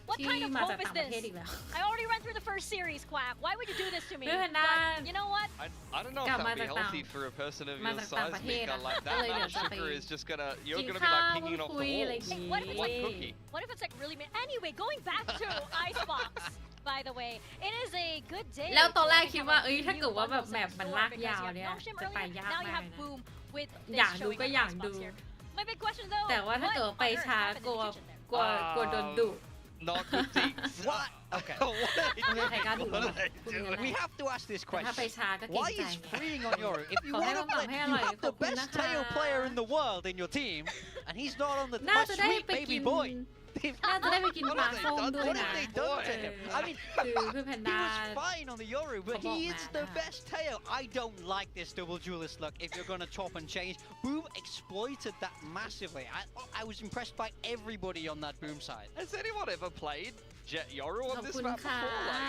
What
ที่
kind of
มาจาก
hope is
ต่างประเทศ
this?
อีกแล้ว
I already ran through the first series, Quack. Why would you do this to me?
เพื่อนๆนะ
But you know what?
I don't know if
Gak
that'd be
masak
healthy
tang.
for a person of your
Masak tang
size,
pahet
Mika,
ah.
like that
Alay,
amount of
dah
sugar
tapi-
is just gonna, you're
Ginkgo,
gonna be like pinging off the
kui,
walls.
lagi.
What if it's
Like
like
cookie.
What if it's like really anyway, going back to Icebox, by the way, it is a good day.
แล้วตอนแรก
to
คิด
have
ว่า
a
เอ้ยถ้า
new
เกิดว่าแบบ
bundles
แม
in
ปมัน
store
ลาก
because
ยาว
you have
เนี่ย
Noshim
จะไป
earlier,
ยาก
now you
มาก
have
เลยนะ
Boom with
อยาก
this
ดู
showing
ก็
of
อยาก
Icebox
ดู
here. My big question though,
แต่ว่าถ้าเกิดว่าไป
what on
ช้า
earth
กลัว
happened in the kitchen there?
กลัวโดนดุ
Not good deeds.
What?
Okay.
ไม่มีใครกล้าดุหรอกพูดอย่างนั้นแห
We
ละ
have to ask this
แต่ถ้าไป
question.
ช้าก็เกรง
Why
ใจ
is
ไง
freeing on your if you
ขอให้
want to
คำตอบ
play
ให้อ
you
ร่อย
have
ขอ
the
บคุณนะ
best
คะ
tail player in the world in your team and he's not on the
น่า
my
จะได้
sweet
ไปกิ
baby
น
boy.
น่าจะได้ไปกินปลาส้มด้วย
What
นะ
have they done to him? I mean,
คือเพื่อนแพน
he
ด้า
was fine on the Yoru, but
Come on,
he is
man.
the best tail. I don't like this double duelist look if you're going to chop and change. Boom exploited that massively. I was impressed by everybody on that Boom side.
Has anyone ever played Jet Yoru
ข
on
อบ
this
คุณ
map
ค่ะ
before? Like,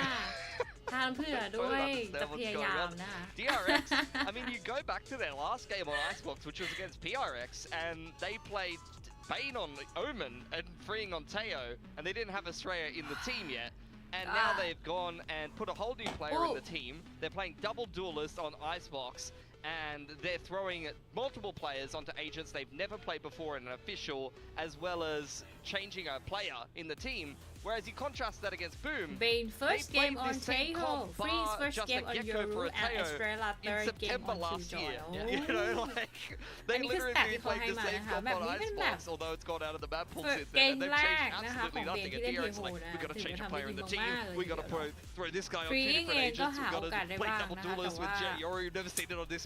ทานเผื่อด้วยจะพยายามนะคะ
DRX, I mean, you go back to their last game on Icebox, which was against PRX, and they played Bane on Omen and Freeing on Teo, and they didn't have Australia in the team yet. And now they've gone and put a whole new player in the team. They're playing double duelist on Icebox, and they're throwing multiple players onto agents they've never played before in an official, as well as changing a player in the team. Whereas you contrast that against Boom.
Bane first
They
game
played
on
this same
Tejo,
comp
Freeze
bar,
first
just
game
a
on
gecko for
Yoru
a
and
Teo
Estrella
in
third game
September
on
last
Killjoy
year.
โอ้
You know, like, they
อันนี้คือ
literally
สแตทที่เขา
played
ให้
the
มา
same
นะคะ
comp
แบบ
on
นี้เป็นแบบ
Icebox, although it's gone out of the map pool
เปิด
since
เก
then.
ม
And they've
แร
changed
กนะคะ
absolutely
ของเบน
nothing.
ที่
And
เล่นเท
DRX
โฮ
like,
นะ
we've got to
ถือ
change
ว่า
a
ทำ
player
ได้
in
ดี
the team.
มากๆเลย
We've got to throw this guy on two
Freeing
different
เองก็
agents.
หา
We've
โอ
got
กาส
to
ได้
play
บ้าง
double
นะคะ
duelist
แต่
with
ว่า
Jet Yoru. You've never seen it on this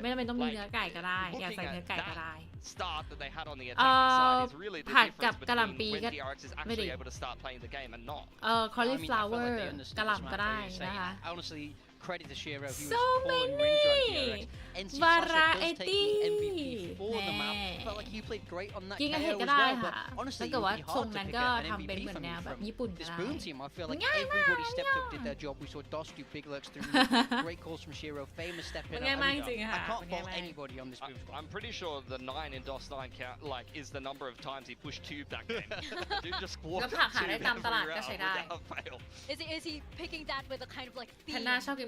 ไม่จำเป็นต้องมีเนื้อไก่ก็ได้ อยากใส่เนื้อไก่ก็ได้
start that they had on the attacking side is really the
ผัดกับ
difference
กะหล่ำปี
between
ก็
when DRX is
ไม่ได้
actually able to start playing the game and not.
cauliflower กะหล่ำก็ได้นะคะ
Honestly, credit to Shiro. He was
So
pulling
many
rings around DRX. NC Sasha does take the MVP for the map.
Variety.
Felt like he played great on that
กินกับ
KO
เห็ด
as
ก็ได้
well. But
ค่ะ
honestly,
ถ้า
it
เกิด
would
ว่า
be
ทรง
hard to
นั้น
pick
ก็
an
ทำเป็น
MVP
เหมือน
for
แน
me
วแบบ
from
ญี่ปุ่นก็
this
ได้
boom team. I feel like
ง่ายมาก
everybody stepped up,
ง่าย
did their job. We saw Doss do big lurks through. Great calls from Shiro. Famous stepping
มัน
up.
ง่ายมาก
I
จ
mean,
ริงๆ
I
ค่ะ
can't
มันง่าย
fault
มาก
anybody on this boom squad.
I'm pretty sure the 9 in DOS 9 count like is the number of times he pushed tube that game. Dude just
แล้ว
walked
ผักหา
tube
ได้ตามตลาด
every
ก็
round
ใช้ได้
without fail.
Is he picking that with a kind of like
แพน
theme?
ด้าชอบกิน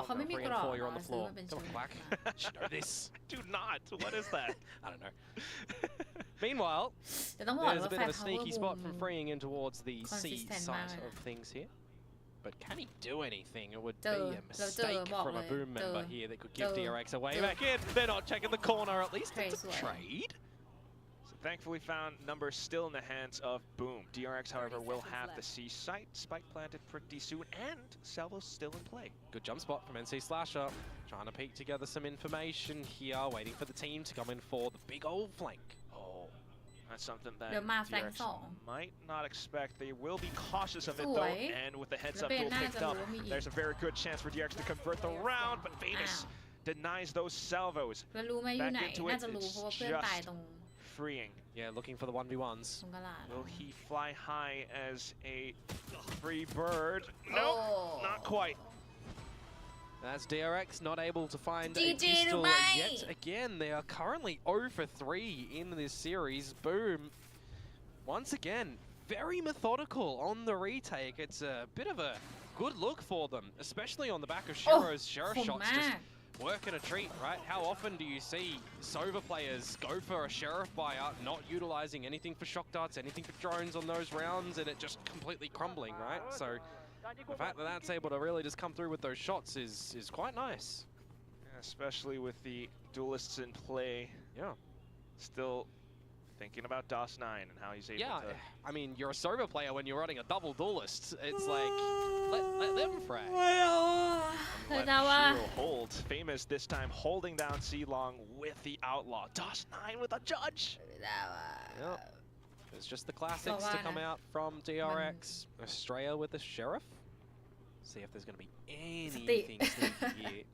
ว่าเขาไม่มี
Three
ก
and
รอบ
four, you're on the
ซื้อ
floor.
มาเป็น
Come
ชุ
on,
ด
Quack. Should know this.
Do not. What is that?
I don't know. Meanwhile,
แต่ต้องบอก
there's
ว่า
a bit
แฟ
of
ร์
a
พาวเวอ
sneaky
ร์
spot
บู
from
ม
freeing in towards the C
consistent
side
มากเลย
of things here. But can he do anything? It would
เจอ
be a
เราเจอ
mistake
บอก
from
เล
a
ย
boom
เจอ
member here that could give
เจอ
DRX away
เจอ
back in. They're not checking the corner at least.
Trade
It's a
สวย
trade.
So thankfully found numbers still in the hands of Boom. DRX, however, will have the C site. Spike planted pretty soon, and Salvo's still in play.
Good jump spot from NC Slasher. Trying to piece together some information here, waiting for the team to come in for the big old flank.
Oh, that's something that
เดี๋ยวมาแฟลง
DRX
สอง
might not expect. They will be cautious of it
ส
though,
วย
and with the heads
แล้ว
up
เบน
duel
น่า
picked
จะ
up,
รู้ว่ามีอีก
there's a very good chance for DRX to convert the round, but Famous denies those salvos,
แล้วรู้ไหมอยู่ไหน
Back into it,
น่าจะรู้เพราะว่าเพื่อน
it's
ตายตรง
freeing.
Yeah, looking for the 1v1s.
ตรงกระดาษ
Will he fly high as a free bird? No,
Oh.
not quite.
That's DRX not able to find a
GG
pistol
Dubai.
yet again. They are currently 0 for 3 in this series. Boom. Once again, very methodical on the retake. It's a bit of a good look for them, especially on the back of Shiro's Sheriff
คม
shots.
มา
Just
ก
working a treat, right? How often do you see Sova players go for a Sheriff buyout, not utilizing anything for shock darts, anything for drones on those rounds, and it just completely crumbling, right? So the fact that that's able to really just come through with those shots is quite nice.
Especially with the duelists in play.
Yeah.
Still thinking about DOS9 and how he's able
Yeah,
to...
I mean, you're a Sova player when you're running a double duelist. It's like, let them frag.
เธอ
Let
นะว่า
Shiro hold. Famous this time holding down C-Long with the outlaw. DOS9 with a judge.
Yep. It's just the classics to come out from DRX. Australia with the Sheriff. See if there's going to be anything sneaky here.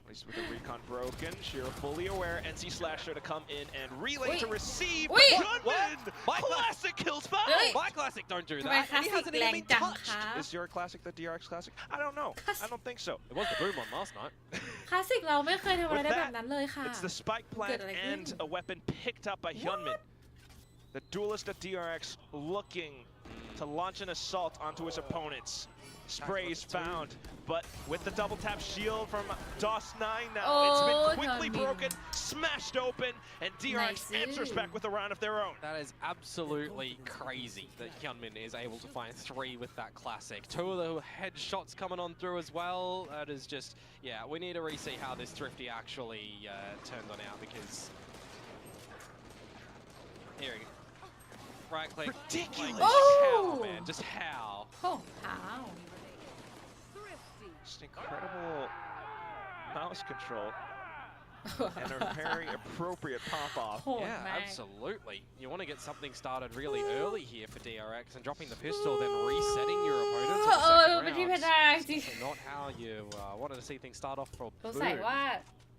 At least with the recon broken, Shiro fully aware. NC/Slasher to come in and relay to receive.
Wait.
Gunman! Classic kills 5!
My classic don't do
ทำไม
that.
คลา
And
ส
he
สิก
hasn't
แร
even
ง
been
จัง
touched.
คะ
Is your classic the DRX classic? I don't know. I don't think so.
It was the boom one last night.
คลาสสิกเราไม่เคยทำอะไรได้
With
แบ
that,
บนั้นเลยค่ะ
It's the spike plant
Good, like,
and a weapon picked up by Hyunmin. The duelist at DRX looking to launch an assault onto his opponents. Sprays found, but with the double tap shield from DOS9 now, it's been quickly
Hyunmin.
broken, smashed open, and DRX
Nice.
answers back with a round of their own.
That is absolutely crazy that Hyunmin is able to find 3 with that classic. 2 of the headshots coming on through as well. That is just, yeah, we need to re-see how this Thrifty actually turned on out because... Here we go. Right click.
Ridiculous.
Like, how,
Oh!
man? Just how?
โอ้อ้าว
Just incredible mouse control and a very appropriate pop-off.
โหด
Yeah,
มาก
absolutely. You want to get something started really early here for DRX and dropping the pistol, then resetting your opponent to the
เออ
second
เป็นที่
round.
เพดานจริง
Not how you wanted to see things start off for
สงสัย
Boom.
ว่า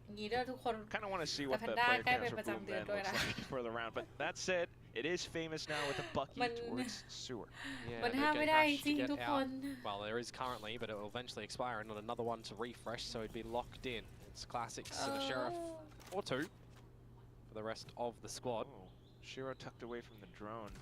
อย่างนี้ด้วยทุกคน
Kind of want to see what the
Panda
player
ใกล้
counts
เป็น
for
ประ
Boom
จำเดือน
Man
ด้วย
looks
นะ
like for the round. But that said, it is famous now with a Bucky
Man.
towards Sewer.
Yeah,
มัน
no
ห้ามไม่
gate
ได้
crash
จริง
to get
ทุกค
out.
น
Well, there is currently, but it will eventually expire and not another one to refresh, so it'd be locked in. It's classics for the Sheriff, or 2 for the rest of the squad.
Oh, Shiro tucked away from the drone.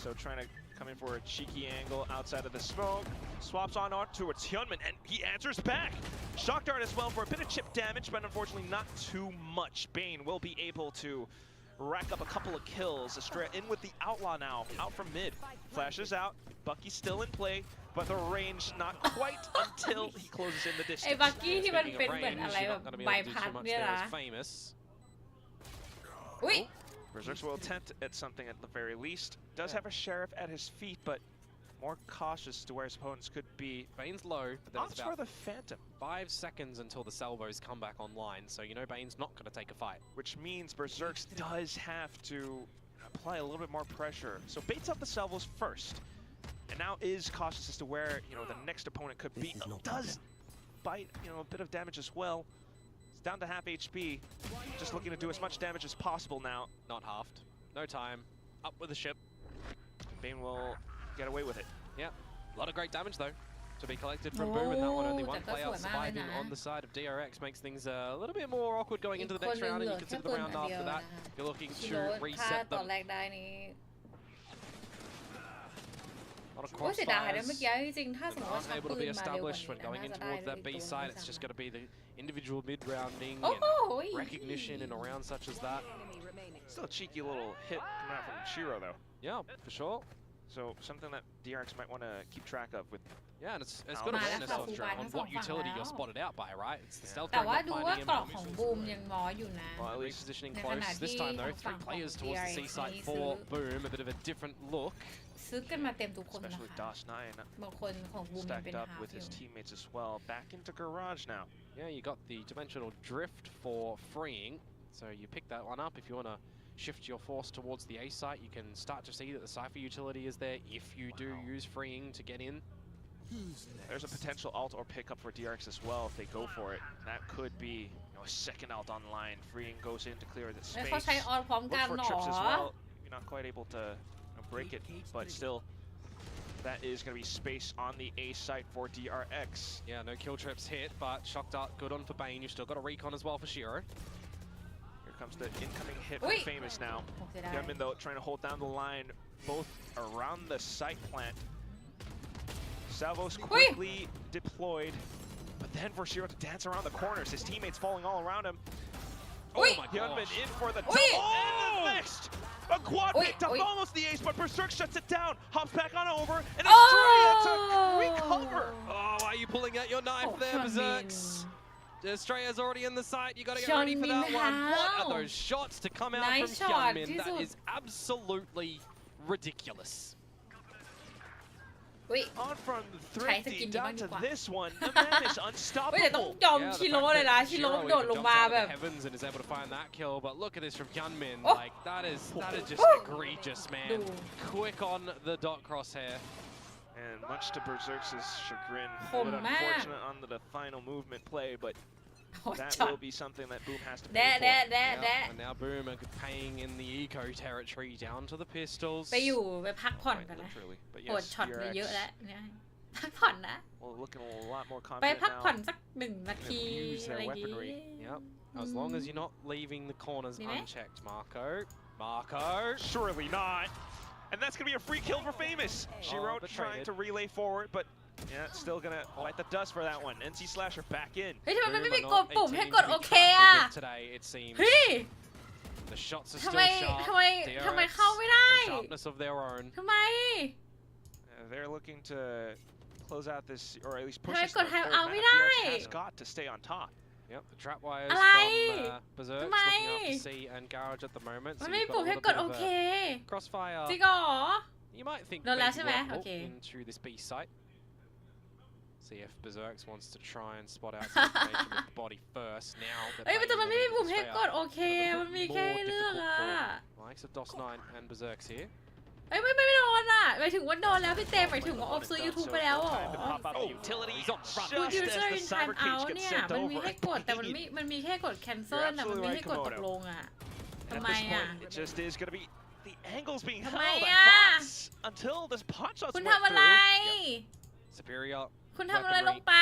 So trying to come in for a cheeky angle outside of the smoke. Swaps on towards Hyunmin, and he answers back. Shock dart as well for a bit of chip damage, but unfortunately not too much. Bane will be able to rack up a couple of kills. Estrella in with the outlaw now, out from mid. Flashes out, Bucky's still in play, but the range not quite until he closes in the
ไอ้
distance.
บักกี้ที่มัน
Speaking
เป็น
of
เหมือน
range,
อะไร
you're
แบ
not
บ
going to be
ใบ
able to do
พัด
too much
เนี่ย
there
นะ
as famous.
อุ้ย
Berserks will attempt at something at the very least. Does have a sheriff at his feet, but more cautious to where his opponents could be.
Bane's low, but then
Opts
it's
for
about
the Phantom,
5 seconds until the salvos come back online, so you know Bane's not going to take a fight.
which means Berserks does have to apply a little bit more pressure. So baits up the salvos first, and now is cautious as to where the next opponent could be. Does bite a bit of damage as well. It's down to half HP. Just looking to do as much damage as possible now.
Not halved. No time. Up with the ship.
Bane will get away with it.
Yeah. A lot of great damage, though, to be collected from Boom, and that one only one
แต่ก็
player
สวยมากเลย
surviving
นะ
on the side of DRX makes things a little bit more awkward going
อี
into
ก
the
คน
next
หนึง
round,
เห
and
ลื
you
อ
consider
แค่
the
ปืน
round
อันเดียว
after that.
นะคะ
You're looking
ชิ
to
โร่ถ้า
reset
ตอน
them.
แรกได้นี้
A lot of
โอ้ยเสียดายนะ
crossfires.
เมื่อกี้จริงๆถ้าสมมติว่า
Not
ชัก
able
ปื
to be
นมาเร็วกว่า
established
นี้
when
นะ
going
น่า
in
จะได้
towards
เลย
that B
อีกตัว
side.
ด้วย
It's just
ซ้ำ
got to be the individual mid-rounding
โอ้
and
โห
recognition in a round such as that.
Still a cheeky little hit coming out from Shiro though.
Yeah, for sure.
So something that DRX might want to keep track of with.
Yeah, and it's
Out
got
of
awareness
stealth
of
drone.
on what utility you're spotted out by, right? It's the stealth
แต่
drone
ว่า
not
ดูว่า
finding
เกราะ
him.
ของบูมยังน้อยอยู่นะ
Well, at least
Repositioning
ในข
close.
ณะ
This
ที่
time
ข
though,
องฝั่ง
3
ของ
players towards the
DRX
C side
นี่ซื้อ
for Boom. A bit of a different look.
ซื้อกันมาเต็มทุกคนนะ
Especially
คะ
DOS9
บางคนของบูมยังเป็น
stacked up
ฮา
with
อยู่
his teammates as well. Back into garage now.
Yeah, you got the dimensional drift for freeing. So you pick that one up. If you want to shift your force towards the A site, you can start to see that the Cypher utility is there if you do use freeing to get in.
There's a potential alt or pickup for DRX as well if they go for it. That could be a second alt online. Freeing goes in to clear the
แล้ว
space.
เขาใช้ออนพร้อม
Look
กัน
for
หรอ
trips as well. You're not quite able to break it, but still that is going to be space on the A site for DRX.
Yeah, no kill trips hit, but shock dart good on for Bane. You've still got a recon as well for Shiro.
Here comes the incoming hit from Famous now. Gunman though trying to hold down the line both around the site plant. Salvos quickly deployed, but then for Shiro to dance around the corners, his teammates falling all around him.
Oh my
Gunman
gosh.
in for the double and the next. A quad picked up almost the ace, but Berserk shuts it down. Hops back on over, and Estrella to recover.
Oh, why are you pulling out your knife there, Berserks? Estrella's already in the site. You got to get ready for that one. What are those shots to come out from Hyunmin? That is absolutely ridiculous.
On from the Thrifty down to this one. The man is
เฮ้ยแต่ต้อง
unstoppable.
ยอมชิโร่เลยนะชิโร่โดดลงมาแบบ
Heavens and is able to find that kill, but look at this from Hyunmin.
Oh.
Like that is just egregious, man. Quick on the dot crosshair.
And much to Berserk's chagrin, a
คม
bit
มาก
unfortunate on the final movement play, but
โอ้ย
that
ช็อต
will be something that Boom has to
แดะ
pay
แดะ
for.
แดะแดะ
And now Boom are paying in the eco territory down to the pistols.
ไปอยู่ไปพักผ่อนกันนะ
Literally. But
ปวด
yes,
ช็อตไปเยอะ
DRX
แล้วเนี่ยพักผ่อนนะ
well, looking a lot more
ไป
confident
พักผ่อน
now.
สัก1 นาที
Use their
อะไรอย่างงี้
weaponry.
Yep. As long as you're not leaving the corners
Dime.
unchecked, Marco. Marco.
Surely not. And that's going to be a free kill for Famous. Shiro
but
trying
traded.
to relay forward, but yeah, still going to bite the dust for that one. NC Slasher back in.
เฮ้ยทำไมมันไม่มี
Boom
ก
are
ด
not
ปุ่ม
a
ให้
team
กด
to be
โอเค
trifled
อะ
with today, it seems.
เฮ้ย
The shots are
ทำ
still
ไม
sharp.
ทำไม
DRX,
เข้าไม่ได้
some sharpness of their own.
ทำไม
They're looking to close out this, or at least push
ทำไม
this
ก
to
ด
the
แฮป
third
เอา
map.
ไม่ได้
DRX has got to stay on top.
Yep, the trap wires
อะไร
from Berserk
ทำไม
looking after C and Garage at the moment.
มัน
So
ไม่มี
you've
ปุ่ม
got a
ให้
little
ก
bit
ดโอ
of
เค
a crossfire.
จริงเหรอ
You might think
No,
maybe
that's it,
we'll
okay.
walk into this B site. See if Berserk wants to try and spot out some information with the body first. Now,
เอ้ยแต่มันไม่มีปุ่มให้กด
Australia,
โอเค มันมีแค่ให้เลือกอะ
likes of DOS9 and Berserk's here.
เอ้ยไม่โดนอะหมายถึงว่าโดนแล้วพี่เต้หมายถึงว่าออฟซื้อ YouTube ไปแล้วเหรอ
Time to pop out the utility
he's on front.
just
กู
as
user
the
in
cyber
time
cage
out
gets
เนี่ย
sent
มันมี
over.
ให้กดแต่มันมีแค่กด cancel อะมันไม่ให้กดตกลงอะ
And
ทำ
at
ไม
this
อะ
point, it just is going to be the angles being
ทำ
held
ไม
by
อะ
Fox until this pot shots
คุณ
went
ทำอะไร
through.
Superior.
คุณทำอะไรลงไป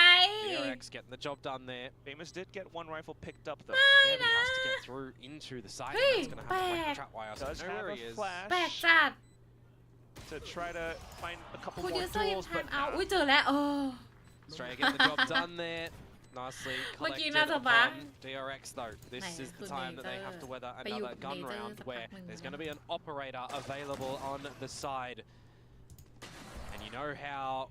DRX getting the job done there.
Famous did get one rifle picked up though.
Yeah, but he has to get through into the site.
Hey,
And that's going to have to break
back.
the trap wire. So
Does
know
have
where
a
he is.
แปลก
flash
จัด
to try to find a couple
คุณ
more
user in
duels, but
time out อุ้ยเจอแล้ว
Australia getting the job done there. Nicely
เมื่อกี้
collected
น่าจะบั๊ก
upon DRX though. This
Nice.
is the
Good
time that they have to weather
But you
another gun
laser
round
สัก
where
พักหนึ่ง
there's going to be an operator available on the side. And you know how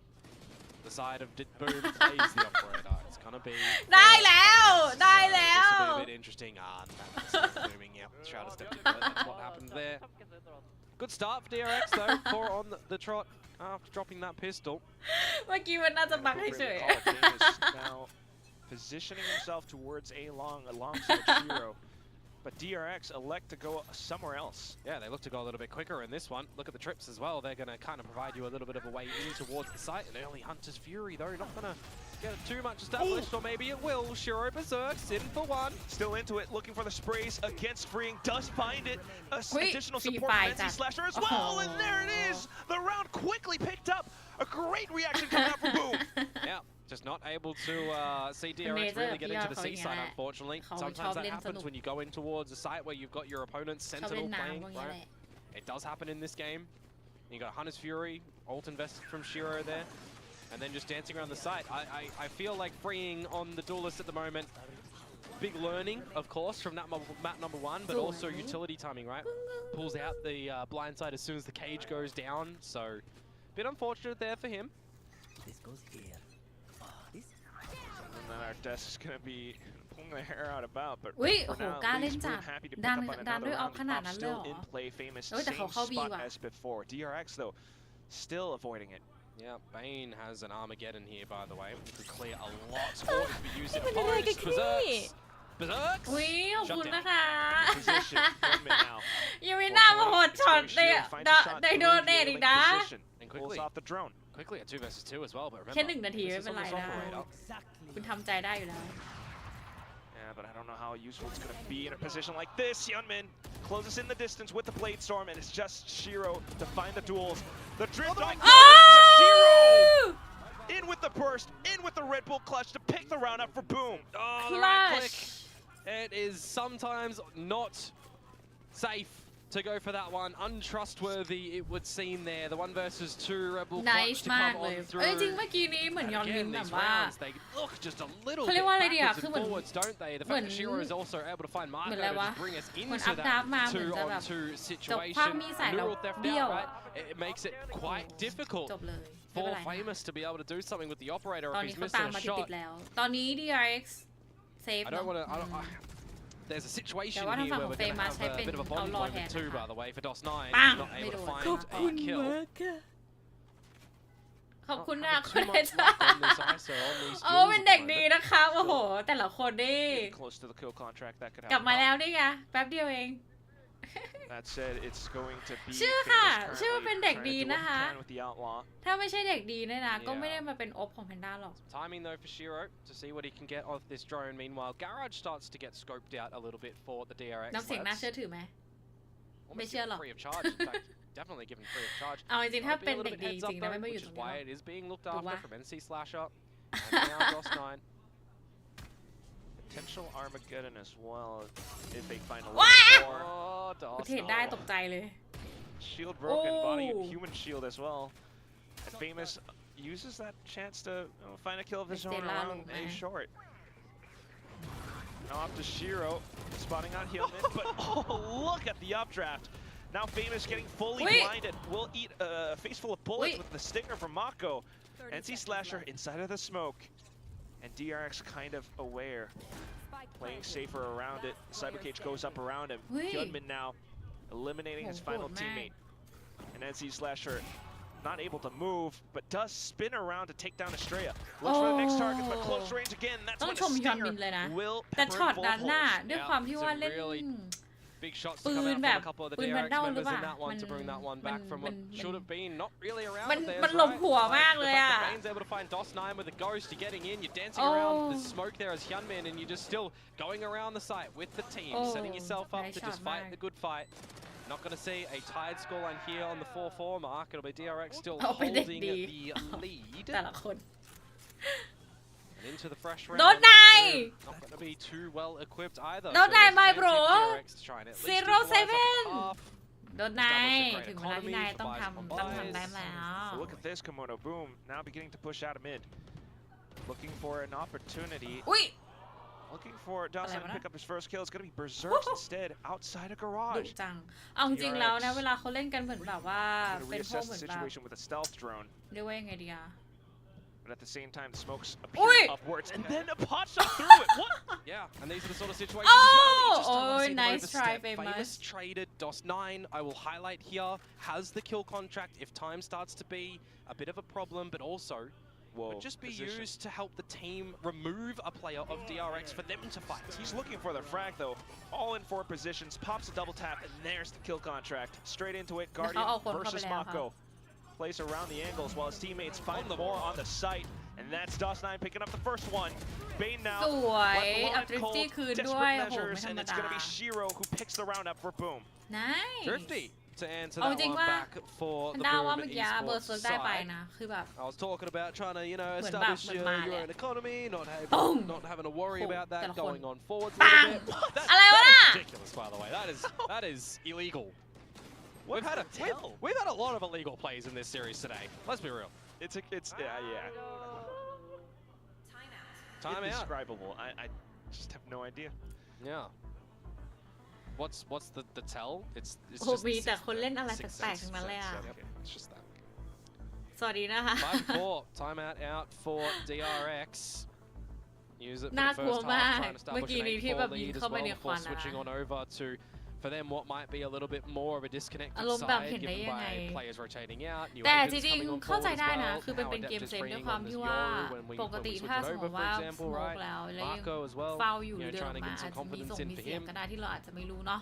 the side of Boom plays the operator. It's going to be...
ได้แล้วได้แล้ว
This will be a bit interesting. That's moving. Yep, Shroud has stepped into it. That's what happened there. Good start for DRX though. 4 on the trot after dropping that pistol.
เมื่อกี้มันน่าจะบังเฉย
Appropriately called. Famous now positioning himself towards A long alongside Shiro. But DRX elect to go somewhere else.
Yeah, they look to go a little bit quicker in this one. Look at the trips as well. They're going to kind of provide you a little bit of a way in towards the site. And early Hunter's Fury, though, not going to get it too much established. Or maybe it will. Shiro Berserk's in for one.
Still into it, looking for the sprays against Freeing. Does find it.
Wait,
Additional
free
support from
fight
NC
that.
Slasher as well. And there it is. The round quickly picked up. A great reaction coming out from Boom.
Yeah, just not able to see DRX really get into the C side, unfortunately. Sometimes that happens when you go in towards a site where you've got your opponent's
ชอบเล่
Sentinel
นน้ำ
playing,
พวกนี้แห
right?
ละ
It does happen in this game. You got Hunter's Fury, ult invested from Shiro there, and then just dancing around the site. I feel like Freeing on the duelist at the moment. Big learning, of course, from that map number 1, but also utility timing, right? Pulls out the blind side as soon as the cage goes down, so a bit unfortunate there for him.
This goes here. This.
And then our desk is going to be pulling their hair out about, but
อุ้ย
for
โอ้โห
now,
กล้า
at
เล่น
least
จั
Boom
ด
happy to
ดั
pick
น
up on
ดัน
another
ด้วยออฟ
round
ข
of
นาด
pop
นั้นเลย
still
เหรอ
in play. Famous
เอ้ยแต่
same
เขาเข้า B
spot
ว่ะ
as before. DRX though still avoiding it.
Yeah, Bane has an Armageddon here, by the way. We could clear a lot more if we use it.
มันอะไรกันพี่
Berserks!
อุ้ยขอบคุณนะคะ
Position. Gunman now.
ยังไม่น่ามาโหดช็อตเลยได้โดนเนตอีกนะ
And
Pulls
quickly,
off the drone.
quickly at 2 versus 2 as well, but
แค่
remember,
1 นาที
this
ไม่
is
เป็น
on
ไร
this
นะ
operator.
Exactly.
คุณทำใจได้อยู่แล้ว
Yeah, but I don't know how useful it's going to be in a position like this. Hyunmin closes in the distance with the Blade Storm, and it's just Shiro to find the duels. The drip dog.
Oh!
In with the burst, in with the Red Bull clutch to pick the round up for Boom.
Oh, the right click.
Clutch.
It is sometimes not safe to go for that one. Untrustworthy, it would seem there. The 1v2 Rebel
Nice
clutch to
มาก
come
เลย
on through.
เอ้ยจริงเมื่อกี้นี้เหมือน
And
ยอนมิน
again,
แบบ
these
ว่า
rounds, they look just a little
เขาเรี
bit
ยกว่าอะไรดีอะ
backwards
คือ
and
เหมือน
forwards, don't they? The
เหมือน
fact that Shiro is also able to find
เหมือน
Marco
อะไร
to
วะ
just bring us
เหมือน
into
อัพดับ
that
มาเหมือนจะแบบ
2-on-2
จบ
situation.
คว้างมีสายดอก
Neural theft
เบี้ยว
out, right? It makes it quite difficult
จบเลยไม่เป็น
for
ไรนะ
Famous to be able to do something with the operator
ตอน
if
นี้
he's
เขา
missing
ตาม
a
มาติ
shot.
ดๆแล้ว ตอนนี้ DRX เซฟ
I
เนาะ
don't want to. There's a situation
แต่ว่า
here
ทาง
where
ฝั่ง
we're going to
Famous ใช้
have
เป็น
a bit of a
เอา
bond
รอ
moment
แทน
too,
นะคะ
by the way, for DOS9.
ปัง
Not
ไม่
able
โด
to
น
find
ขอบคุ
a
ณ
kill.
มากค่ะขอบคุณนะ
Not
คุณ
having
เอ
too
จ้า
much luck on this ISO on these
โอ้
duels
เป็น
at
เด็ก
the
ดี
moment.
นะคะโอ้โห แต่ละคนนี่
Getting close to the kill contract that could
กลับ
happen.
มาแล้วนี่ไงแป๊บเดียวเอง
That said, it's going to be
ชื่อค่ะ
Famous
ชื่อว่าเป็นเด็ก
currently
ดี
trying to do
นะ
what
คะ
he can with the outlaw.
ถ้าไม่ใช่เด็กดีเนี่ยนะก็ไม่ได้มาเป็นอบของแพนด้าหรอก
Timing though for Shiro to see what he can get off this drone. Meanwhile, Garage starts to get scoped out a little bit for the DRX.
น้ำเสียงน่าเชื่อถือไหม
Almost
ไม่เชื่อหรอก
given free of charge. In fact, definitely given free of charge.
เอาจริงๆถ้า
Be
เป็น
a
เด็
little
ก
bit
ดี
heads
จ
up
ริงๆนะ
though,
ไม่มาอยู่
which
ตร
is
งนี้หร
why
อก
it is being looked
ถูก
after
ปะ
from NC Slasher and now DOS9.
Potential Armageddon as well if they find a
Wow!
little more.
Oh,
กูเห็นได้ตกใจเลย
Shield broken, body
Oh.
human shield as well. And Famous uses that chance to find a kill of his own
Estela
around
lung
a
man.
short. Now up to Shiro, spotting out Heelman, but oh, look at the updraft. Now Famous getting fully
Wait.
blinded. Will eat a face full of bullets
Wait.
with the stinger from Mako. NC Slasher inside of the smoke. And DRX kind of aware. Playing safer around it. Cyber Cage goes up around him.
Wait.
Hyunmin now eliminating his
Oh,
final
good man.
teammate. And NC Slasher not able to move, but does spin around to take down Estrella. Looks for the next target, but close range again. That's
ต้อง
when
ชม
the
ยอนมิน
stinger
เลยนะ
will
แต่
pepper
ช็อต
both
นั้นน่ะ
holes.
ด้วยความที่ว่า
some
เล่น
really big shots to
ปื
come
น
out
แบ
from
บ
a couple of the
ปืนแวน
DRX
ดอลหรือ
members
เป
in
ล่า
that one to bring that one back from what should have been not really around
มัน
there.
มันหลบหัวมากเลย
The
อ่ะ
fact that Bane's able to find DOS9 with a ghost, you're getting in, you're dancing
Oh.
around the smoke there as Hyunmin, and you're just still going around the site with the team,
Oh,
setting yourself up
nice
to just
shot,
fight
Mark.
the good fight. Not going to see a tied scoreline here on the 4-4 mark. It'll be DRX still
เอาเป็นเด็ก
holding
ดี
the lead.
แต่ละคน
And into the fresh
โด
round.
นนาย
Not going to be too well equipped either.
Don't
So
die,
there's
my
plenty
bro.
of DRX to try and at least
07
equalize up half.
โดนนายถึงเวลาที่นายต้องทำได้แล้ว
So look at this, Komodo. Boom. Now beginning to push out of mid. Looking for an opportunity.
อุ้ย
Looking for Dawson to pick up his first kill. It's going to be Berserks
Woohoo.
instead outside of
ดุ
Garage.
จัง เอาจริงๆแล้วนะเวลาเขาเล่นกันเหมือนแบบว่า
Going to
เป็นพวก
reassess
เหมือ
the
นแบบ
situation with a stealth drone.
เรียกว่ายังไงดีอะ
But at the same time, the smokes
Oi.
appear upwards. And then a pot shot through it. What?
Yeah, and these are the sort of situations as well. that you just don't
Oh,
wanna see them
nice try,
overstep.
Famous.
Traded DOS9, I will highlight here, has the kill contract if time starts to be a bit of a problem, but also
Whoa.
would just be
Position.
used to help the team remove a player of DRX for them to fight.
He's looking for the frag though. All in 4 positions, pops a double tap, and there's the kill contract. Straight into it, Guardian
Oh, oh,
versus
oh,
Mako. Plays around the angles while his teammates find more on the site. And that's DOS9 picking up the first one. Bane now
สวย
left alone
เอา
and
ดริฟ
cold.
ตี้คืน
Desperate
ด้วยโอ้โห
measures,
ไม่ธรร
and
ม
it's
ดา
going to be Shiro who picks the round up for Boom.
nice
Thrifty to answer
Oh,
that
jing
one
wa.
back for
แพน
the
ด้าว่า
Boom
เมื่อกี้เบอร์เซิร์ก
esports
ได้ไป
side.
นะ คือแบบ
I was talking about trying to, you know,
Heมือน
establish
แบบเหมือนมา
your
เลย
own economy,
Boom.
not having to worry
Boom.
about that,
แต่ละคน
going on forwards a
Bang.
little bit. That,
อะไรวะ
that
น่ะ
is ridiculous, by the way. That is illegal. We've had a lot of illegal plays in this series today. Let's be real.
It's yeah.
Time out.
Indescribable. I just have no idea.
Yeah. What's the tell? It's
โอ้โห
just
มีแต่คนเล่นอะไร
six
แปลก
cents.
ๆทั้งนั้นเลยอ่ะ
Yep, it's just that.
สวัสดีนะคะ
5-4. Timeout out for DRX. Use it for
น่า
the
กลัว
first
มาก
half, trying to
เมื่อ
establish
กี้
an
นี้ที่แบบ
8-4
ยิง
lead as
เข้าไปใน
well
ควัน
before
อะ
switching on over to, for them, what might be a little bit more of a disconnected
อารมณ์แบบ
side
เห็นได้
given
ยังไง
by players rotating out, new
แต่
agents
จริง
coming on
ๆ เข้าใจ
board as
ได้นะ
well.
คือมัน
How
เป็นเกม
Adept is
เซฟด้วย
bringing
ความ
on
ที่
this
ว่า
Yoru when we
ปกติ
switch
ถ้า
it
สมม
over,
ติ
for
ว่า
example,
สโมก
right?
แล้วแล้วยัง
Marco as well.
เฝ้าอยู่
You
หรือ
know,
เดิน
trying to
มา
get
อาจ
some
จะมี
confidence
ส่ง
in
มี
for
เสียง
him.
ก็ได้ที่เราอาจจะไม่รู้เนาะ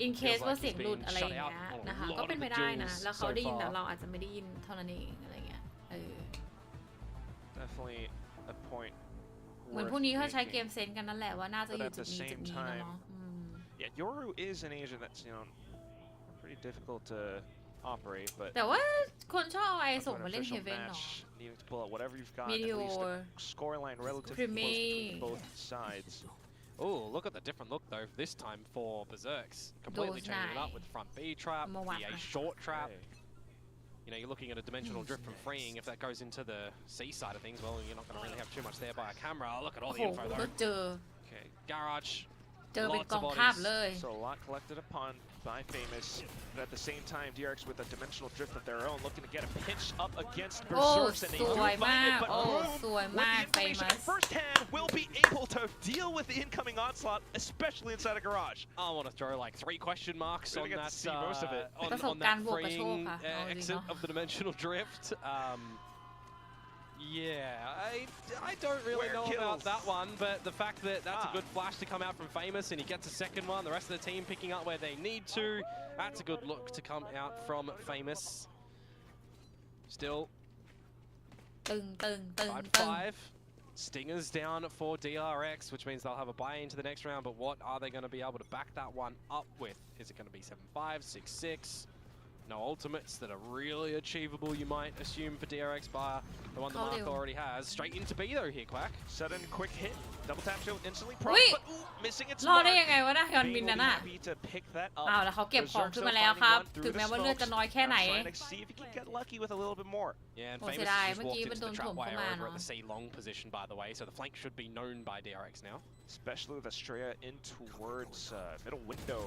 in
Feels
case ว่า
like
เสียง
he's
หลุด
been
อะไรอย่าง
shut
เงี้ย
out on a
นะคะ
lot
ก็
of
เป็นไป
the
ได้นะ
duels
แล้วเขา
so
ได้ยินแต่
far.
เราอาจจะไม่ได้ยินเท่านั้นเองอะไรเงี้ย
Definitely a point.
เหมือน
worth
พวกนี้เขาใช้เก
making.
มเซนส์กันนั่นแหละว่าน่าจะอยู่
But at
จุด
the
นี้จุด
same
นี้นะ
time
เนาะ
Yeah, Yoru is an agent that's pretty difficult to operate, but
แต่ว่าคนชอบเอาไอส่ง
an
มาเล่น
official
เฮเว่นเนาะ
match, needing to pull out whatever you've got, at
Meteor,
least the scoreline relatively close between both sides.
Oh, look at the different look though this time for Berserks. Completely
Those
changing it up
nine.
with the front B trap,
More
the A
whack.
short trap.
Okay.
You know, you're looking at a dimensional drift from freeing. If that goes into the C side of things, well, you're not going to really have too much there by a camera. Oh, look at all
โอ้
the
โห
info
ก็
though.
เจอ
Okay.
Garage.
เจอเป็น
Lots
ก
of
องทัพ
bodies.
เลย
So a lot collected upon by Famous, but at the same time, DRX with a dimensional drift of their own, looking to get a pinch up against
โอ้
Berserks, and they
ส
do
วย
find
มาก
it, but
โอ้
Boom,
สวย
with
มาก
the information
famous
firsthand, will be able to deal with the incoming onslaught, especially inside a garage.
I want to throw like 3 question marks
We're
on
gonna get
that,
to see most of it.
on
ประสบ
on
การ
that
ณ์บวกกับโชค
freeing
ค่ะเอาจริง
exit
เนาะ
of the dimensional drift. Yeah, I don't really
Where
know
kills?
about that one, but the fact that that's
Ah.
a good flash to come out from Famous and he gets a second one, the rest of the team picking up where they need to, that's a good look to come out from Famous. Still
ตึงตึงตึง
5 to
ตึง
5. Stingers down for DRX, which means they'll have a buy into the next round, but what are they going to be able to back that one up with? Is it going to be 7-5, 6-6? No ultimates that are really achievable, you might assume, for DRX bar. The one that Mark
Khalil.
already has. Straight into B though here, Quack.
Sudden quick hit, double tap shield instantly
Ui.
prompt, but missing its
รอด
mark.
ได้ยังไงวะนะฮยอนบิน
Bane
นั่น
will be
น่ะ
happy to pick that up.
อ้าวแล้วเขาเก็บของ
Berserk
ขึ้น
still
มาแล้ว
finding
ครับ
one through
ถึง
the
แม้ว่าเลือด
smokes.
จะน้อยแค่ไหน
Trying to see if he can get lucky with a little bit more.
Yeah, and
Oh,
Famous
did
has
I?
just walked
Maybe
into the
even
trap
don't
wire
talk
over at
about
the C long position, by the way, so the flank should be known by DRX now.
Especially with Estrella in towards middle window.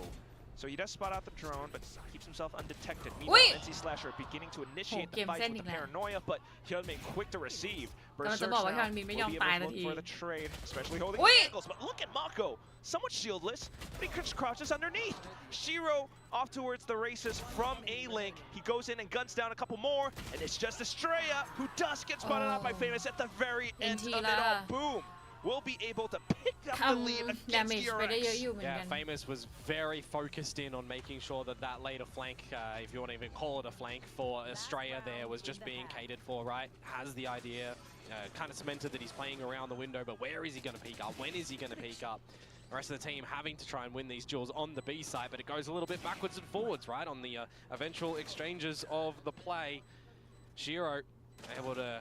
So he does spot out the drone, but keeps himself undetected. Meanwhile, NC Slasher beginning to initiate the fight with the paranoia, but Hyunmin quick to receive.
กำลังจะ
Berserk
บอกว่า
now
ฮยอนบินไม่ยอม
will be
ตาย
able
สั
to
ก
look
ที
for the trade, especially holding
Ui.
the ankles. But look at Mako, somewhat shieldless, but he crouches underneath. Shiro off towards the races from A-Link. He goes in and guns down a couple more, and it's just Estrella who does get spotted out by
Oh.
Famous at the very end of it
Tequila.
all. Boom. Will be able to pick up the
ทำ
lead against
ดาเมจไปได้เยอะ
DRX.
อยู่เหมือน
Yeah,
กัน
Famous was very focused in on making sure that that later flank, if you want to even call it a flank for Estrella there, was just being catered for, right? Has the idea, kind of cemented that he's playing around the window, but where is he going to peek up? When is he going to peek up? The rest of the team having to try and win these duels on the B side, but it goes a little bit backwards and forwards, right? On the eventual exchanges of the play. Shiro able to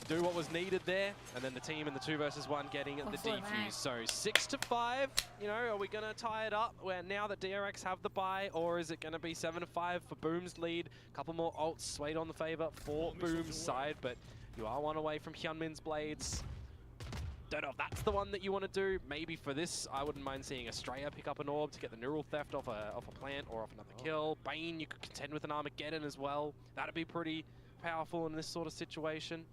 do what was needed there, and then the team in the 2 versus 1 getting the
Oh, sorry,
defuse. So 6 to 5, you know, are we going to tie it up where now that DRX have the buy, or is it going to be 7 to 5 for Boom's lead? A couple more ults swayed on the favor for Boom's side, but you are one away from Hyunmin's blades. Don't know if that's the one that you want to do. Maybe for this, I wouldn't mind seeing Estrella pick up an orb to get the neural theft off a plant or off another kill. Bane, you could contend with an Armageddon as well. That'd be pretty powerful in this sort of situation.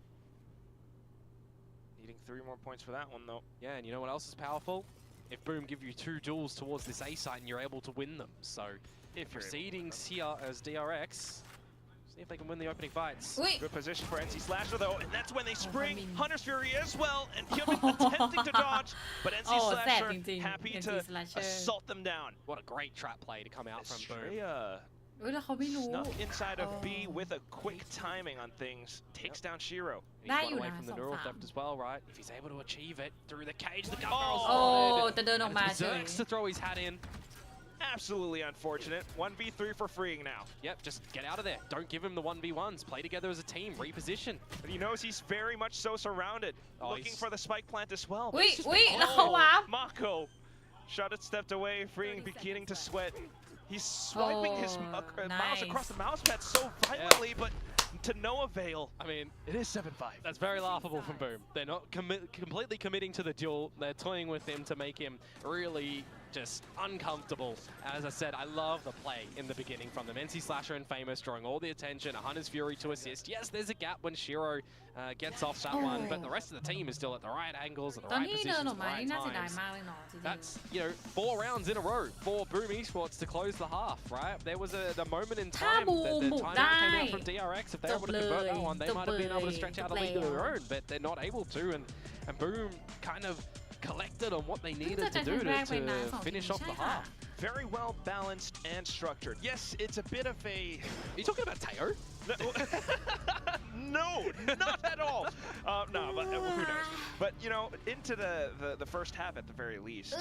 Needing 3 more points for that one, though.
Yeah, and you know what else is powerful? If Boom give you 2 duels towards this A site and you're able to win them. So,
If you're able to
proceedings here as DRX, see if they can win the opening fights.
อุ้ย
Good position for NC Slasher, though, and that's when they spring
Hyunmin.
Hunter's Fury as well, and Hyunmin attempting to dodge, but NC
โอ้แสบ
Slasher
จริงๆ
happy
NC
to
Slasher
assault them down.
What a great trap play to come out from Boom.
Estrella
เอ้ยแล้วเขาไม่รู้
snuck inside of B
Oh.
with a quick timing on things, takes down Shiro.
He's
ได้
one
อยู่
away
นะ
from the
2-3
neural theft as well, right? If he's able to achieve it through the cage, the gun
Oh.
barrel's
โอ้
spotted.
จะเดินออก
And
มา
it's
เฉย
Berserks to throw his hat in.
Absolutely unfortunate. 1v3 for freeing now.
Yep, just get out of there. Don't give him the 1v1s. Play together as a team. Reposition.
But he knows he's very much so surrounded.
Oh,
Looking
he's-
for the spike plant as well. but
อุ้ย
it's just
อุ้ย
been-
แล้วเขาวาร์ป
Mako shot it, stepped away, freeing, beginning to sweat. He's swiping his
Oh,
mouse across
nice.
the mouse pad so violently, but to no avail.
I mean,
It is 7-5.
that's very laughable from Boom. They're not completely committing to the duel. They're toying with him to make him really just uncomfortable. As I said, I love the play in the beginning from them. NC Slasher and Famous drawing all the attention. A Hunter's Fury to assist. Yes, there's a gap when Shiro gets off that one, but the rest of the team is still at the right angles and the
ตอน
right
ที่เดิน
positions
อ
at
อก
the
มา
right
นี่น่าเสียดาย
times.
มากเลยเนาะจริงๆ
That's, you know, 4 rounds in a row for Boom Esports to close the half, right? There was a moment in
ถ้า
time
บู
that
ม
the
บุก
timeout
ได้
came out from DRX. If they're able to convert that one, they
จบ
might have been able to
เลย
stretch out
จ
a
บ
lead of
แล้
their
ว
own, but they're not able to, and Boom kind of collected on what they
เพิ่ง
needed
จะ
to
ใช้
do
แรกไปนะ
to
2 ทีม
finish off
ใช่
the
ค่ะ
half.
Very well balanced and structured. Yes, it's a bit of a...
Are you talking about Teo?
No, Not at all. No, but who knows? But you know, into the first half at the very least,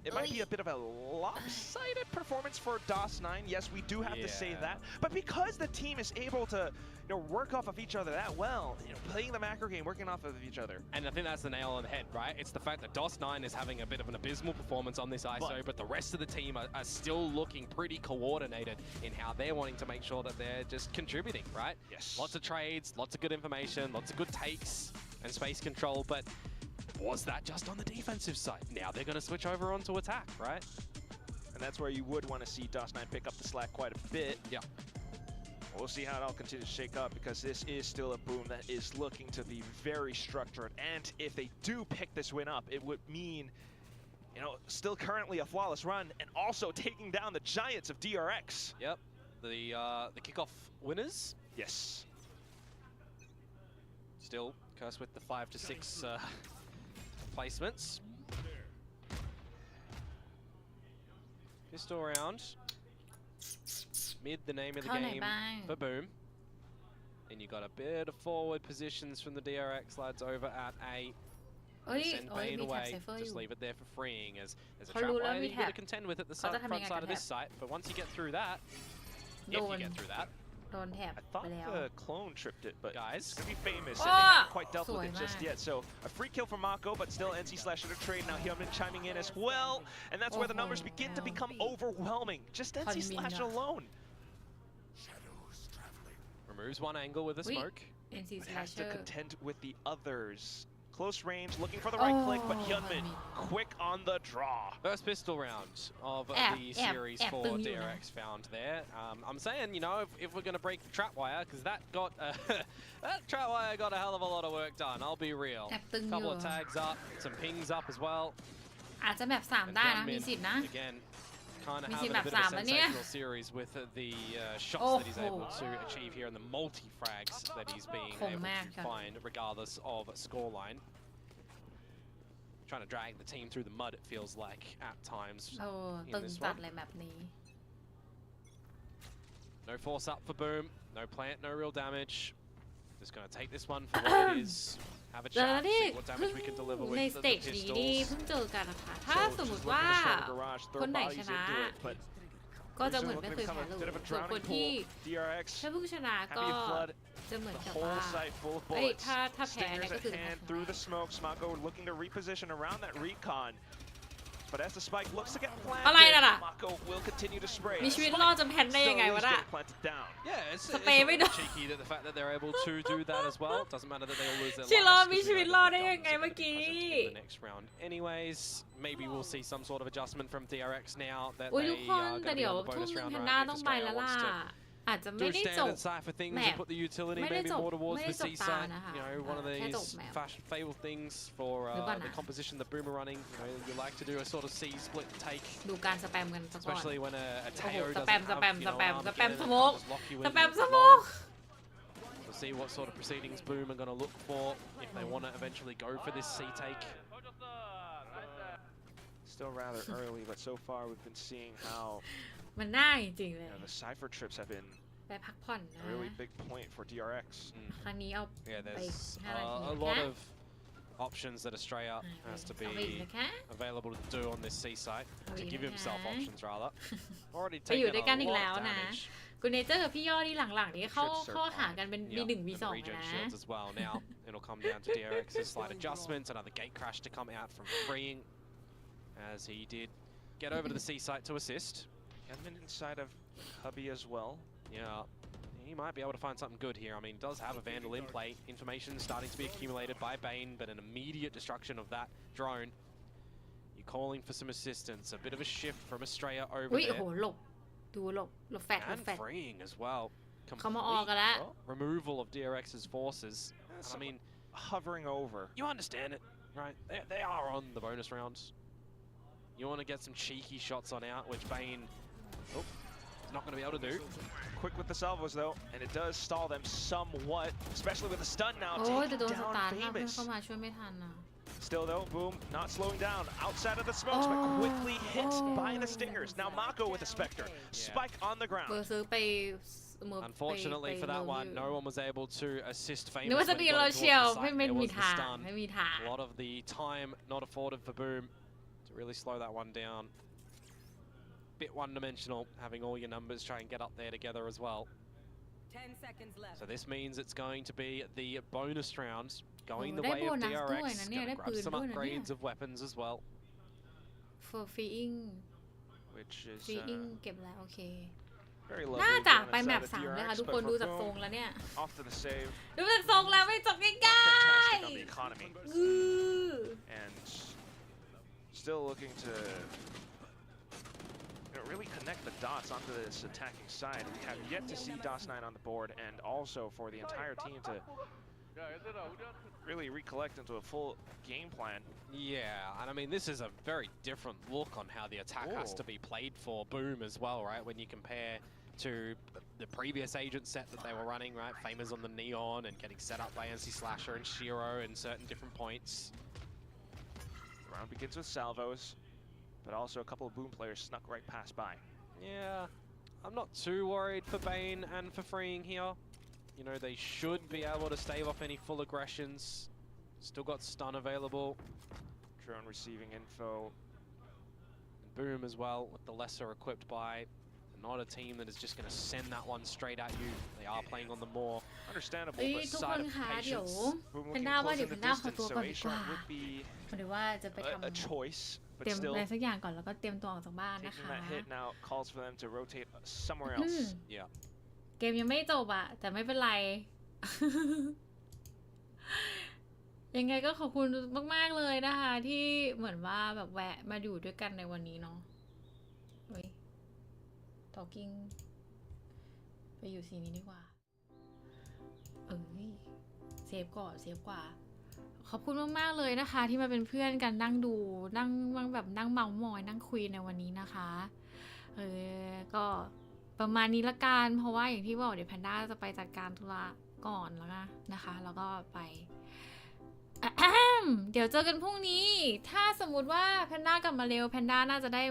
it might be a bit of a lopsided performance for DOS9. Yes, we do have to say that. But because the team is able to, you know, work off of each other that well, you know, playing the macro game, working off of each other.
And I think that's the nail on the head, right? It's the fact that DOS9 is having a bit of an abysmal performance on this ISO, but the rest of the team are still looking pretty coordinated in how they're wanting to make sure that they're just contributing, right?
Yes.
Lots of trades, lots of good information, lots of good takes and space control, but was that just on the defensive side? Now they're going to switch over onto attack, right?
And that's where you would want to see DOS9 pick up the slack quite a bit.
Yeah.
We'll see how it all continues to shake up because this is still a boom that is looking to be very structured. And if they do pick this win up, it would mean, you know, still currently a flawless run and also taking down the giants of DRX.
Yep. The kickoff winners.
Yes.
Still cursed with the 5 to 6 placements. Pistol round. Mid, the name of the game for Boom. And you got a bit of forward positions from the DRX lads over at A. Send Bane away, just leave it there for freeing as there's a trap wire that you've got to contend with at the front side of this site. But once you get through that, if you get through that,
โดนแถบ
I thought
ไปแล้ว
the clone tripped it, but
Guys.
it's going to be famous. And they haven't quite dealt with it just yet. So a free kill from Mako, but still NC Slash to trade. Now Hyunmin chiming in as well. And that's where the numbers begin to become overwhelming. Just NC Slash alone.
removes one angle with a smoke.
NC
But has to
Slasher
contend with the others. Close range, looking for the right click, but Hyunmin quick on the draw.
First pistol round of the series for DRX found there. I'm saying, you know, if we're going to break the trap wire, because that got that trap wire got a hell of a lot of work done. I'll be real.
แอบตึงอ
Couple
ยู่
of tags up, some pings up as well.
อาจจะแบบ3ได้นะ มีสิทธิ์นะ
Again, kind of
Mi
having
sembra
a bit of a
Sam,เนี่ย
sensational series with the shots that he's able to achieve here and the multi-frags that he's being able to find regardless of scoreline. Trying to drag the team through the mud, it feels like, at times
โอ้
in
ตึง
this
จัด
one.
เลยแบบนี้
No force up for Boom, no plant, no real damage. Just going to take this one for what it is. Have a
เจอ
chat,
ที่
see what damage we can deliver
ใน
with
ส
the
เตจนี้นี่
pistols.
เพิ่งเจอกันนะคะถ้า
So
สมม
just
ติ
looking
ว่า
to short garage, throw
คนไหนช
bodies
นะ
into it, but
ก็จะ
There's
เหมือนไม่เคย
gonna
แพ้
become
เล
a bit of
ย
a
ส่วนคน
drowning
ที่
pool. DRX
ถ้าเพิ่งชนะก็
having flood
จะเหมือน
the
กับ
whole
ว่า
site full of
เอ้ย
bullets.
ถ้าแพ้เนี่ย
Stingers
ก็
at
คือจะแพ้
hand through the smoke. Smako looking to reposition around that recon. But as the spike looks to get
อะไรน่ะ
planted, Mako will continue to spray.
มี
The
ชีวิต
spike
รอดจนแพ้ได้ยังไง
still
วะ
is
น่ะ
getting planted down.
Yeah, it's a
Spray
little
window.
cheeky that the fact that they're able to do that as well. Doesn't matter that they all lose their
ชิโร่
lives.
มี
'cause
ชี
we
วิต
know
รอด
that
ได้
they've
ยังไง
done
เมื่อกี้
present in the next round. Anyways, maybe we'll see some sort of adjustment from DRX now that
อุ้ย
they
ทุกคน
are
แต่
going to be
เดี๋ยว
on the
ทุ่ม
bonus
หนึ่ง
round
แพน
round
ด้า
if
ต้องไป
Australia
แล้วล่ะ
wants to
อาจจะ
do
ไม่ได้จบ
standard cipher things
แม
and
ป
put the utility
ไม่ได้
maybe
จบ
more towards
ไม่ได้
the
จบ
C
ตา
side.
นะคะ
You know, one of
แค่จบ
these
แมป
fabled things for
หรือเปล่า
the
นะ
composition that Boom are running. You know, you like to do a sort of C split take,
ดูการสแปมกันสักก่อน
especially when a
โอ้โห
Teo
ส
doesn't
แปม
have,
สแปม
you
ส
know,
แปม
an
ส
arm
แปม
cannon
ส
that
โมก
can just lock you
ส
in
แปมส
long.
โมก
We'll see what sort of proceedings Boom are going to look for if they want to eventually go for this C take.
Still rather early, but so far we've been seeing how
มันน่าจริงๆเลย
you know, the cipher trips have been
ไปพักผ่อนนะ
a really big point for DRX.
ครั้งนี้เอา
Yeah,
ไป
there's
5 นาที
a
นะ
lot
คะ
of options that Australia has to
เอาไปอีก
be
นะคะ
available to do on this C site,
Oh,
to
yeah.
give himself options rather. Already
ไปอยู่
taken
ด้วย
a
กันอีก
lot
แล้ว
of
นะ
damage.
คุณเนเจอร์กับพี่ยอดที่หลังๆนี่เข้า
Trips are
ข้อหากันเป็น
Yeah,
B1
and the
B2
regen
นะ
shields as well. Now it'll come down to DRX's slight adjustments, another gate crash to come out from freeing, as he did get over to the C site to assist.
Hyunmin inside of Hubby as well.
Yeah, he might be able to find something good here. I mean, does have a Vandal in play. Information starting to be accumulated by Bane, but an immediate destruction of that drone. You're calling for some assistance. A bit of a shift from Australia over
อุ้ยโอ้โห
there.
หลบดูหลบแฟดหลบ
And
แฟด
freeing as well.
เขามาออกกันแล้ว
Removal of DRX's forces. And I mean,
hovering over.
you understand it, right? They are on the bonus rounds. You want to get some cheeky shots on out, which Bane is not going to be able to do.
Quick with the salvos though, and it does stall them somewhat, especially with the stun now
โอ้ยแต่
taking
โดนส
down
ตาร์ทมากเพื่อน
Famous.
เข้ามาช่วยไม่ทันนะ
Still though, Boom not slowing down outside of the smokes, but quickly hit by the stingers. Now Mako with a Spectre. Spike on the
เบอ
ground.
ร์ซื้อไป
Unfortunately for that one, no one was able to assist Famous
นึกว่าจะ
when
ดี
he got
เรา
towards
เชียว
the
ไม่
site.
ไม่
There
มี
was the
ทาง
stun.
ไม่มีทาง
A lot of the time not afforded for Boom to really slow that one down. Bit one-dimensional, having all your numbers try and get up there together as well.
10 seconds left.
So this means it's going to be the bonus rounds going the
ได้
way
โบ
of
นัสด้วย
DRX.
นะเนี่ย
Gonna
ได้
grab
ปืน
some
ด้วยนะเนี่ย
upgrades of weapons as well.
for freeing
which is
freeing เก็บแล้วโอเค
very lovely.
น่าจะ
down
ไป
inside
แมป
of
3เลยค่ะ
DRX,
ทุก
but
คน
for
ดูจากทรง
Boom,
แล้วเนี่ย
off to the save.
ดูจากทรงแล้วไม่จบง่าย
Fantastic on the economy
ๆอือ
and still looking to really connect the dots onto this attacking side. We have yet to see DOS9 on the board, and also for the entire team to really recollect into a full game plan.
Yeah, and I mean, this is a very different look on how the attack has to be played for Boom as well, right? When you compare to the previous agent set that they were running, right? Famous on the Neon and getting set up by NC Slasher and Shiro in certain different points.
The round begins with salvos, but also a couple of Boom players snuck right past by.
Yeah, I'm not too worried for Bane and for Freeing here. You know, they should be able to stave off any full aggressions. Still got stun available.
Drone receiving info.
And Boom as well, with the lesser equipped by. Not a team that is just going to send that one straight at you. They are playing on the more
Understandable,
เอ้ย
but
ทุกค
side
น
of
คะเดี๋ยว
patience. Boom
แพน
looking
ด้าว่า
close
เดี๋ย
in
วแพ
the
นด้าขอ
distance,
ตัว
so
ก่อนดี
A
กว่า
shot would be
หรือว่าจะไปทำ
a choice,
เตรีย
but
ม
still
อะไรสักอย่างก่อนแล้วก็เตรียมตัวออกจากบ้านนะ
taking
คะ
that hit now calls for them to rotate somewhere
อืม
else.
Yeah.
เกมยังไม่จบอะแต่ไม่เป็นไร ยังไงก็ขอบคุณมากๆเลยนะคะ ที่เหมือนว่าแบบแวะมาอยู่ด้วยกันในวันนี้เนาะเฮ้ย talking ไปอยู่สีนี้ดีกว่า เอ้ยเซฟก่อนเซฟกว่า ขอบคุณมากๆเลยนะคะ ที่มาเป็นเพื่อนกันนั่งดูนั่งแบบนั่งเมามอยนั่งคุยในวันนี้นะคะก็ประมาณนี้ละกันเพราะว่าอย่างที่บอกเดี๋ยวแพนด้าจะไปจัดการธุระก่อนแล้วนะคะแล้วก็ไปเดี๋ยวเจอกันพรุ่งนี้ถ้าสมมุติว่าแพนด้ากลับมาเร็วแพนด้าน่าจะได้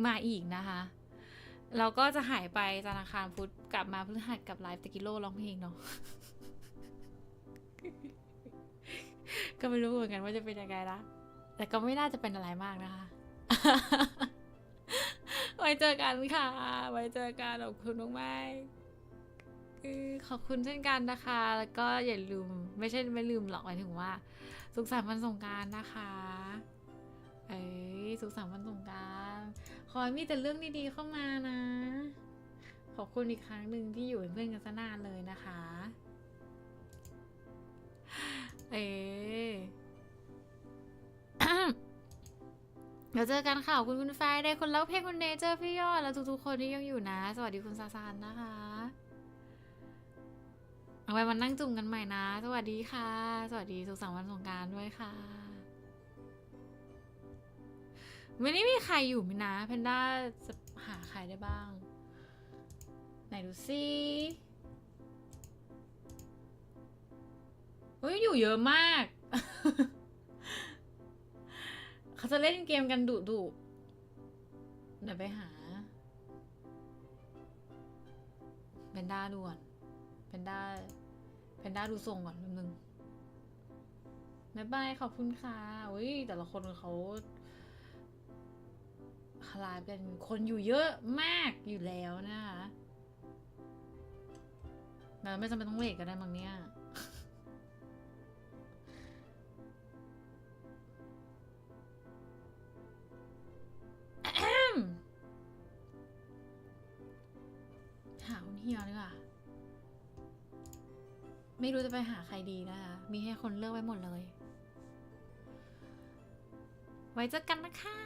มาอีกนะคะเราก็จะหายไปจันทร์อังคารพุธกลับมาพฤหัสกับไลฟ์Tequilaร้องเพลงเนาะ ก็ไม่รู้เหมือนกันว่าจะเป็นยังไงนะแต่ก็ไม่น่าจะเป็นอะไรมากนะคะ ไว้เจอกันค่ะไว้เจอกันขอบคุณมากๆขอบคุณเช่นกันนะคะแล้วก็อย่าลืมไม่ลืมหรอกหมายถึงว่าสุขสันต์วันสงกรานต์นะคะสุขสันต์วันสงกรานต์ขอให้มีแต่เรื่องดีๆเข้ามานะขอบคุณอีกครั้งหนึ่งที่อยู่เป็นเพื่อนกันซะนานเลยนะคะเดี๋ยวเจอกันค่ะขอบคุณคุณไฟได้คนเล่าเพลงคุณเนเจอร์พี่ยอดแล้วทุกๆคนที่ยังอยู่นะสวัสดีคุณซาซานนะคะเอาไว้มานั่งจุ่มกันใหม่นะสวัสดีค่ะสวัสดีสุขสันต์วันสงกรานต์ด้วยค่ะไม่ได้มีใครอยู่ไหมนะแพนด้าจะหาใครได้บ้างไหนดูซิเฮ้ยอยู่เยอะมาก เขาจะเล่นเกมกันดุเดี๋ยวไปหาแพนด้าดูก่อนแพนด้าดูทรงก่อนนิดนึงบ๊ายบายขอบคุณค่ะอุ้ยแต่ละคนเขาคลายเป็นคนอยู่เยอะมากอยู่แล้วนะคะเราไม่จำเป็นต้องเลทก็ได้มั้งเนี่ยหาคุณเฮียดีกว่าไม่รู้จะไปหาใครดีนะคะมีให้คนเลือกไว้หมดเลยไว้เจอกันนะคะ